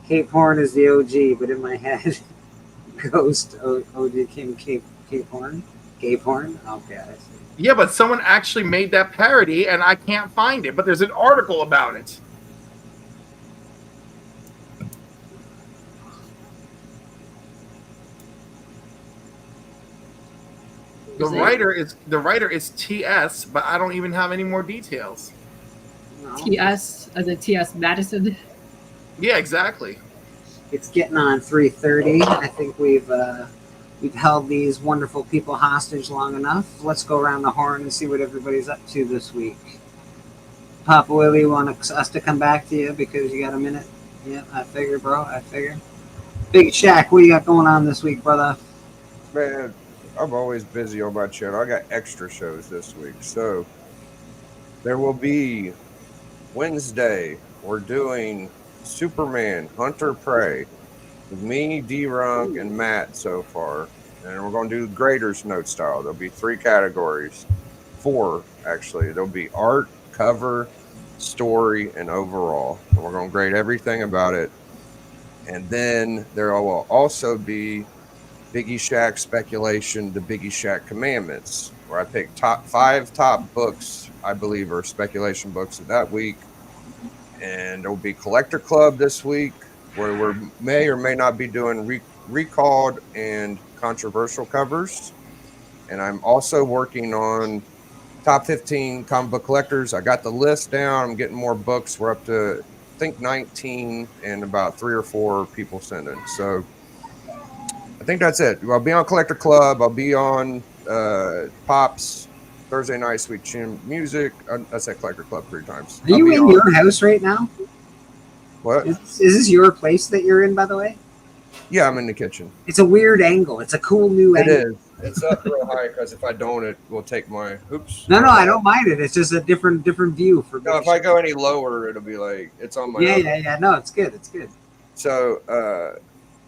Cape Horn is the OG, but in my head, Ghost OG came Cape Horn? Cape Horn? Okay, I see. Yeah, but someone actually made that parody, and I can't find it. But there's an article about it. The writer is TS, but I don't even have any more details. TS, as a TS Madison. Yeah, exactly. It's getting on 3:30. I think we've held these wonderful people hostage long enough. Let's go around the horn and see what everybody's up to this week. Papa Willie, you want us to come back to you because you got a minute? Yeah, I figure, bro. I figure. Big Shaq, what do you got going on this week, brother? Man, I'm always busy on my channel. I got extra shows this week. So there will be Wednesday, we're doing Superman, Hunter Prey, with me, D-Runk, and Matt so far. And we're going to do Grader's Note style. There'll be 3 categories. 4, actually. There'll be art, cover, story, and overall. And we're going to grade everything about it. And then there will also be Biggie Shack Speculation, the Biggie Shack Commandments, where I pick 5 top books I believe are speculation books of that week. And there will be Collector Club this week, where we may or may not be doing recalled and controversial covers. And I'm also working on top 15 comic book collectors. I got the list down. I'm getting more books. We're up to, I think, 19 and about 3 or 4 people sending. So I think that's it. I'll be on Collector Club. I'll be on Pops Thursday night, Sweet Chin Music. I said Collector Club 3 times. Are you in your house right now? What? Is this your place that you're in, by the way? Yeah, I'm in the kitchen. It's a weird angle. It's a cool new angle. It is. It's up real high because if I don't, it will take my oops. No, I don't mind it. It's just a different view for me. No, if I go any lower, it'll be like it's on my. Yeah. No, it's good. It's good. So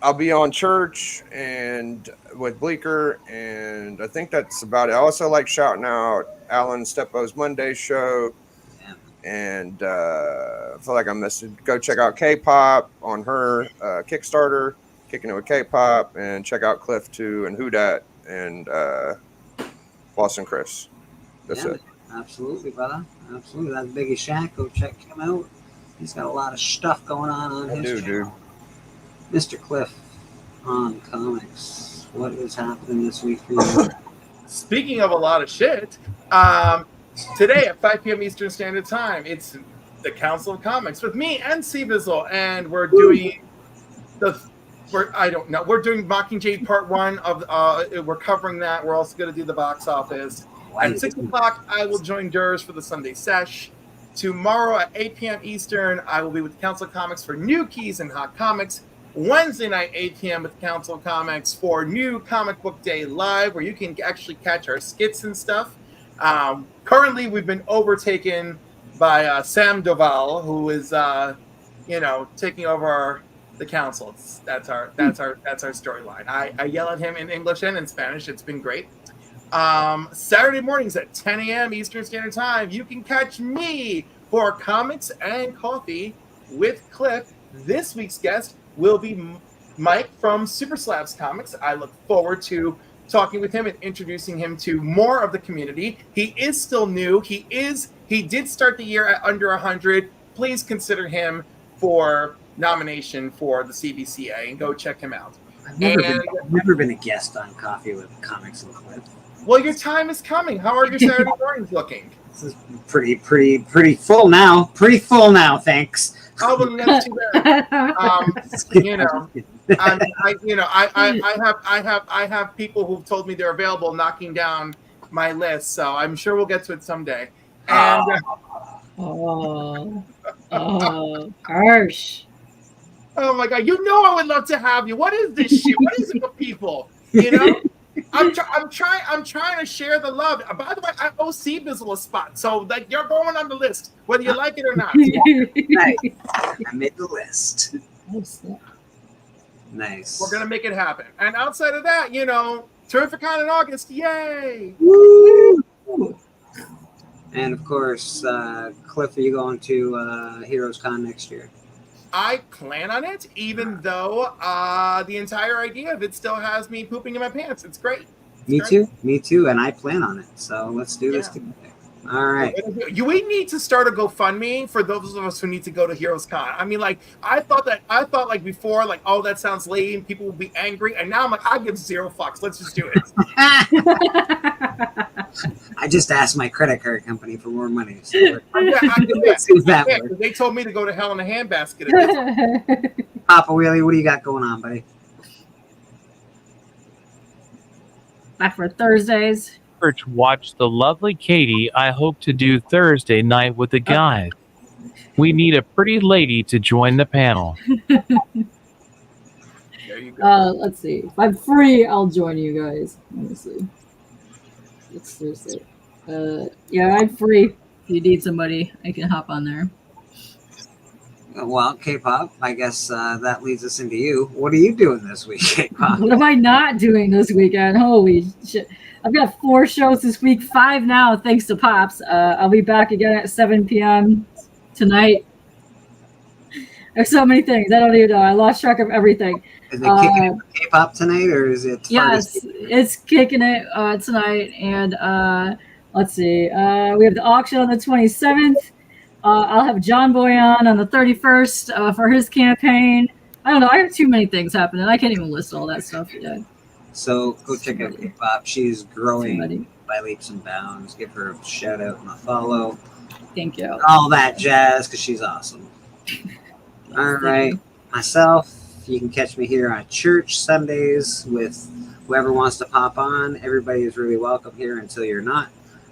I'll be on Church and with Bleeker, and I think that's about it. I also like shouting out Alan Steppo's Monday show. and I feel like I missed it. Go check out K-pop on her Kickstarter, Kicking It with K-pop, and check out Cliff too, and Who Dat, and Boston Chris. That's it. Absolutely, brother. Absolutely. That's Biggie Shack. Go check him out. He's got a lot of stuff going on his channel. Mr. Cliff on comics. What is happening this week for you? Speaking of a lot of shit, today at 5 p.m. Eastern Standard Time, it's the Council of Comics with me and Seabizzle, and we're doing we're doing Mockingjay Part 1 of we're covering that. We're also going to do the box office. At 6 o'clock, I will join Durs for the Sunday Sesh. Tomorrow at 8 p.m. Eastern, I will be with the Council of Comics for New Keys and Hot Comics. Wednesday night, 8 p.m. with Council of Comics for New Comic Book Day Live, where you can actually catch our skits and stuff. Currently, we've been overtaken by Sam Doval, who is, taking over the council. That's our storyline. I yell at him in English and in Spanish. It's been great. Saturday mornings at 10 a.m. Eastern Standard Time, you can catch me for Comics and Coffee with Cliff. This week's guest will be Mike from Super Slabs Comics. I look forward to talking with him and introducing him to more of the community. He is still new. He did start the year at under 100. Please consider him for nomination for the CBCA and go check him out. I've never been a guest on Coffee with Comics and Cliff. Well, your time is coming. How are your Saturday mornings looking? This is pretty full now. Pretty full now, thanks. Oh, well, that's too bad. I have people who've told me they're available knocking down my list, so I'm sure we'll get to it someday. And harsh. Oh my God! You know I would love to have you. What is this shit? What is it with people? You know, I'm trying to share the love. By the way, I owe Seabizzle a spot, so like you're going on the list, whether you like it or not. Nice. I made the list. Nice. We're gonna make it happen. And outside of that, Terrificon in August, yay! Woo! And of course, Cliff, are you going to Heroes Con next year? I plan on it, even though the entire idea of it still has me pooping in my pants. It's great. Me too, and I plan on it. So let's do this together. All right. We need to start a GoFundMe for those of us who need to go to Heroes Con. I mean, like, I thought before, like, oh, that sounds lame. People will be angry. And now I'm like, I give zero fucks. Let's just do it. I just asked my credit card company for more money. So let's see that works. They told me to go to hell in a handbasket. Papa Wheelie, what do you got going on, buddy? Back for Thursdays. Watch the lovely Katie. I hope to do Thursday night with the guys. We need a pretty lady to join the panel. There you go. Let's see. If I'm free, I'll join you guys. Let me see. It's Thursday. Yeah, I'm free. If you need somebody, I can hop on there. Well, K-pop, I guess that leads us into you. What are you doing this week, K-pop? What am I not doing this weekend? Holy shit. I've got 4 shows this week, 5 now, thanks to Pops. I'll be back again at 7 p.m. tonight. There's so many things. I don't even know. I lost track of everything. Is it kicking it with K-pop tonight, or is it? Yes, it's kicking it tonight. And let's see. We have the auction on the 27th. I'll have John Boy on the 31st for his campaign. I don't know. I have too many things happening. I can't even list all that stuff yet. So go check out K-pop. She's growing by leaps and bounds. Give her a shout out and a follow. Thank you. All that jazz, because she's awesome. All right. Myself, you can catch me here on Church Sundays with whoever wants to pop on. Everybody is really welcome here until you're not.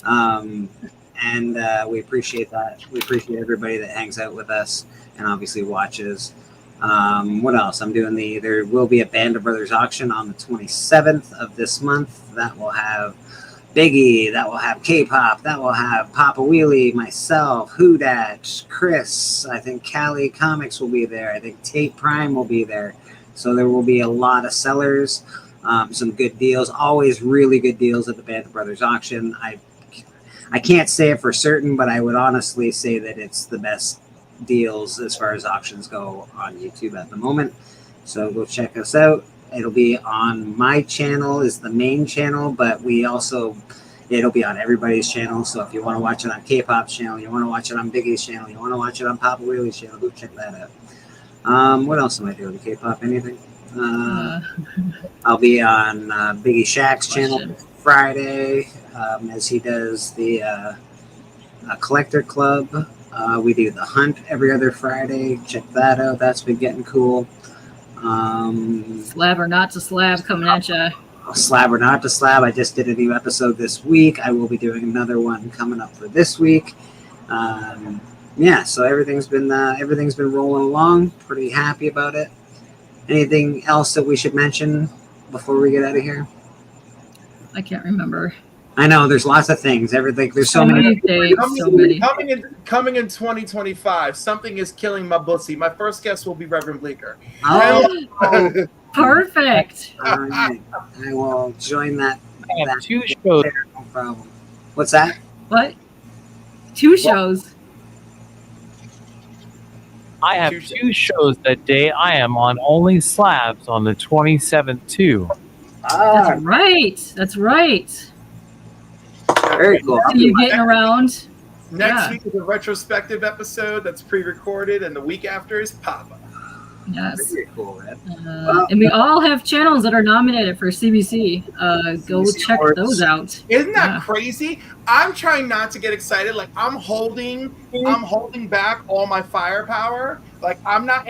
And we appreciate that. We appreciate everybody that hangs out with us and obviously watches. What else? There will be a Band of Brothers auction on the 27th of this month. That will have Biggie, that will have K-pop, that will have Papa Wheelie, myself, Who Dat, Chris, I think Cali Comics will be there. I think Tate Prime will be there. So there will be a lot of sellers, some good deals, always really good deals at the Band of Brothers auction. I can't say it for certain, but I would honestly say that it's the best deals as far as auctions go on YouTube at the moment. So go check us out. It'll be on my channel, is the main channel, but it'll be on everybody's channel. So if you want to watch it on K-Pop's channel, you want to watch it on Biggie's channel, you want to watch it on Papa Wheelie's channel, go check that out. What else am I doing to K-Pop? Anything? I'll be on Biggie Shaq's channel Friday, as he does the Collector Club. We do the Hunt every other Friday. Check that out. That's been getting cool. Slab or not to slab coming at you. Slab or not to slab. I just did a new episode this week. I will be doing another one coming up for this week. So everything's been rolling along. Pretty happy about it. Anything else that we should mention before we get out of here? I can't remember. I know there's lots of things. Everything. There's so many things. Coming in 2025. Something is killing my bussy. My first guest will be Reverend Bleeker. Oh, perfect. All right. I will join that. I have 2 shows. No problem. What's that? What? 2 shows. I have 2 shows that day. I am on Only Slabs on the 27th too. That's right. That's right. Very cool. So you getting around? Next week is a retrospective episode that's pre-recorded, and the week after is Papa. Yes. Very cool, man. And we all have channels that are nominated for CBC. Go CBC check Awards. those out. Isn't that crazy? I'm trying not to get excited. Like I'm holding back all my firepower. Like I'm not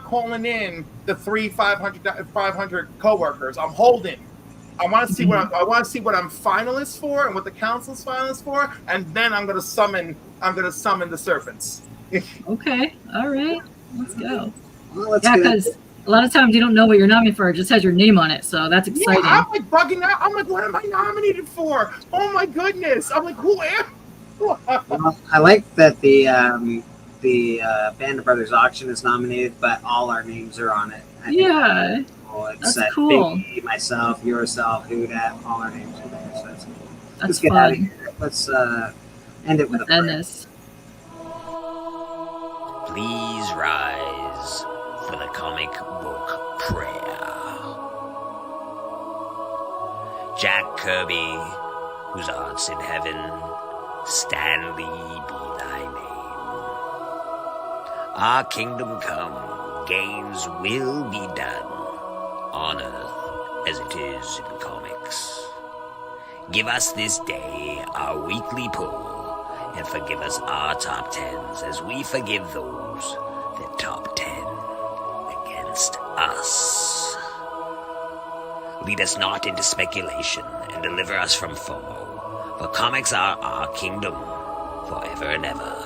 calling in the 500 coworkers. I'm holding. I want to see what I'm finalist for and what the council's finalist for, and then I'm gonna summon the serpents. Okay. All right. Let's go. Well, yeah, because a lot of times you don't know what you're nominated for. It just has your name on it, so that's exciting. Yeah, I'm like bugging out. I'm like, what am I nominated for? Oh my goodness! I'm like, who am? Well, I like that the Band of Brothers auction is nominated, but all our names are on it. Yeah, it's that's cool. Biggie, myself, yourself, Hudat, all our names are there, so that's cool. That's Let's get fun. out of here. Let's end it with a prayer. This. Please rise for the comic book prayer. Jack Kirby, whose art's in heaven, Stanley be thy name. Our kingdom come, gains will be done, on earth as it is in comics. Give us this day our weekly pull, and forgive us our top 10s as we forgive those that top 10 against us. Lead us not into speculation and deliver us from FOMO, for comics are our kingdom forever and ever.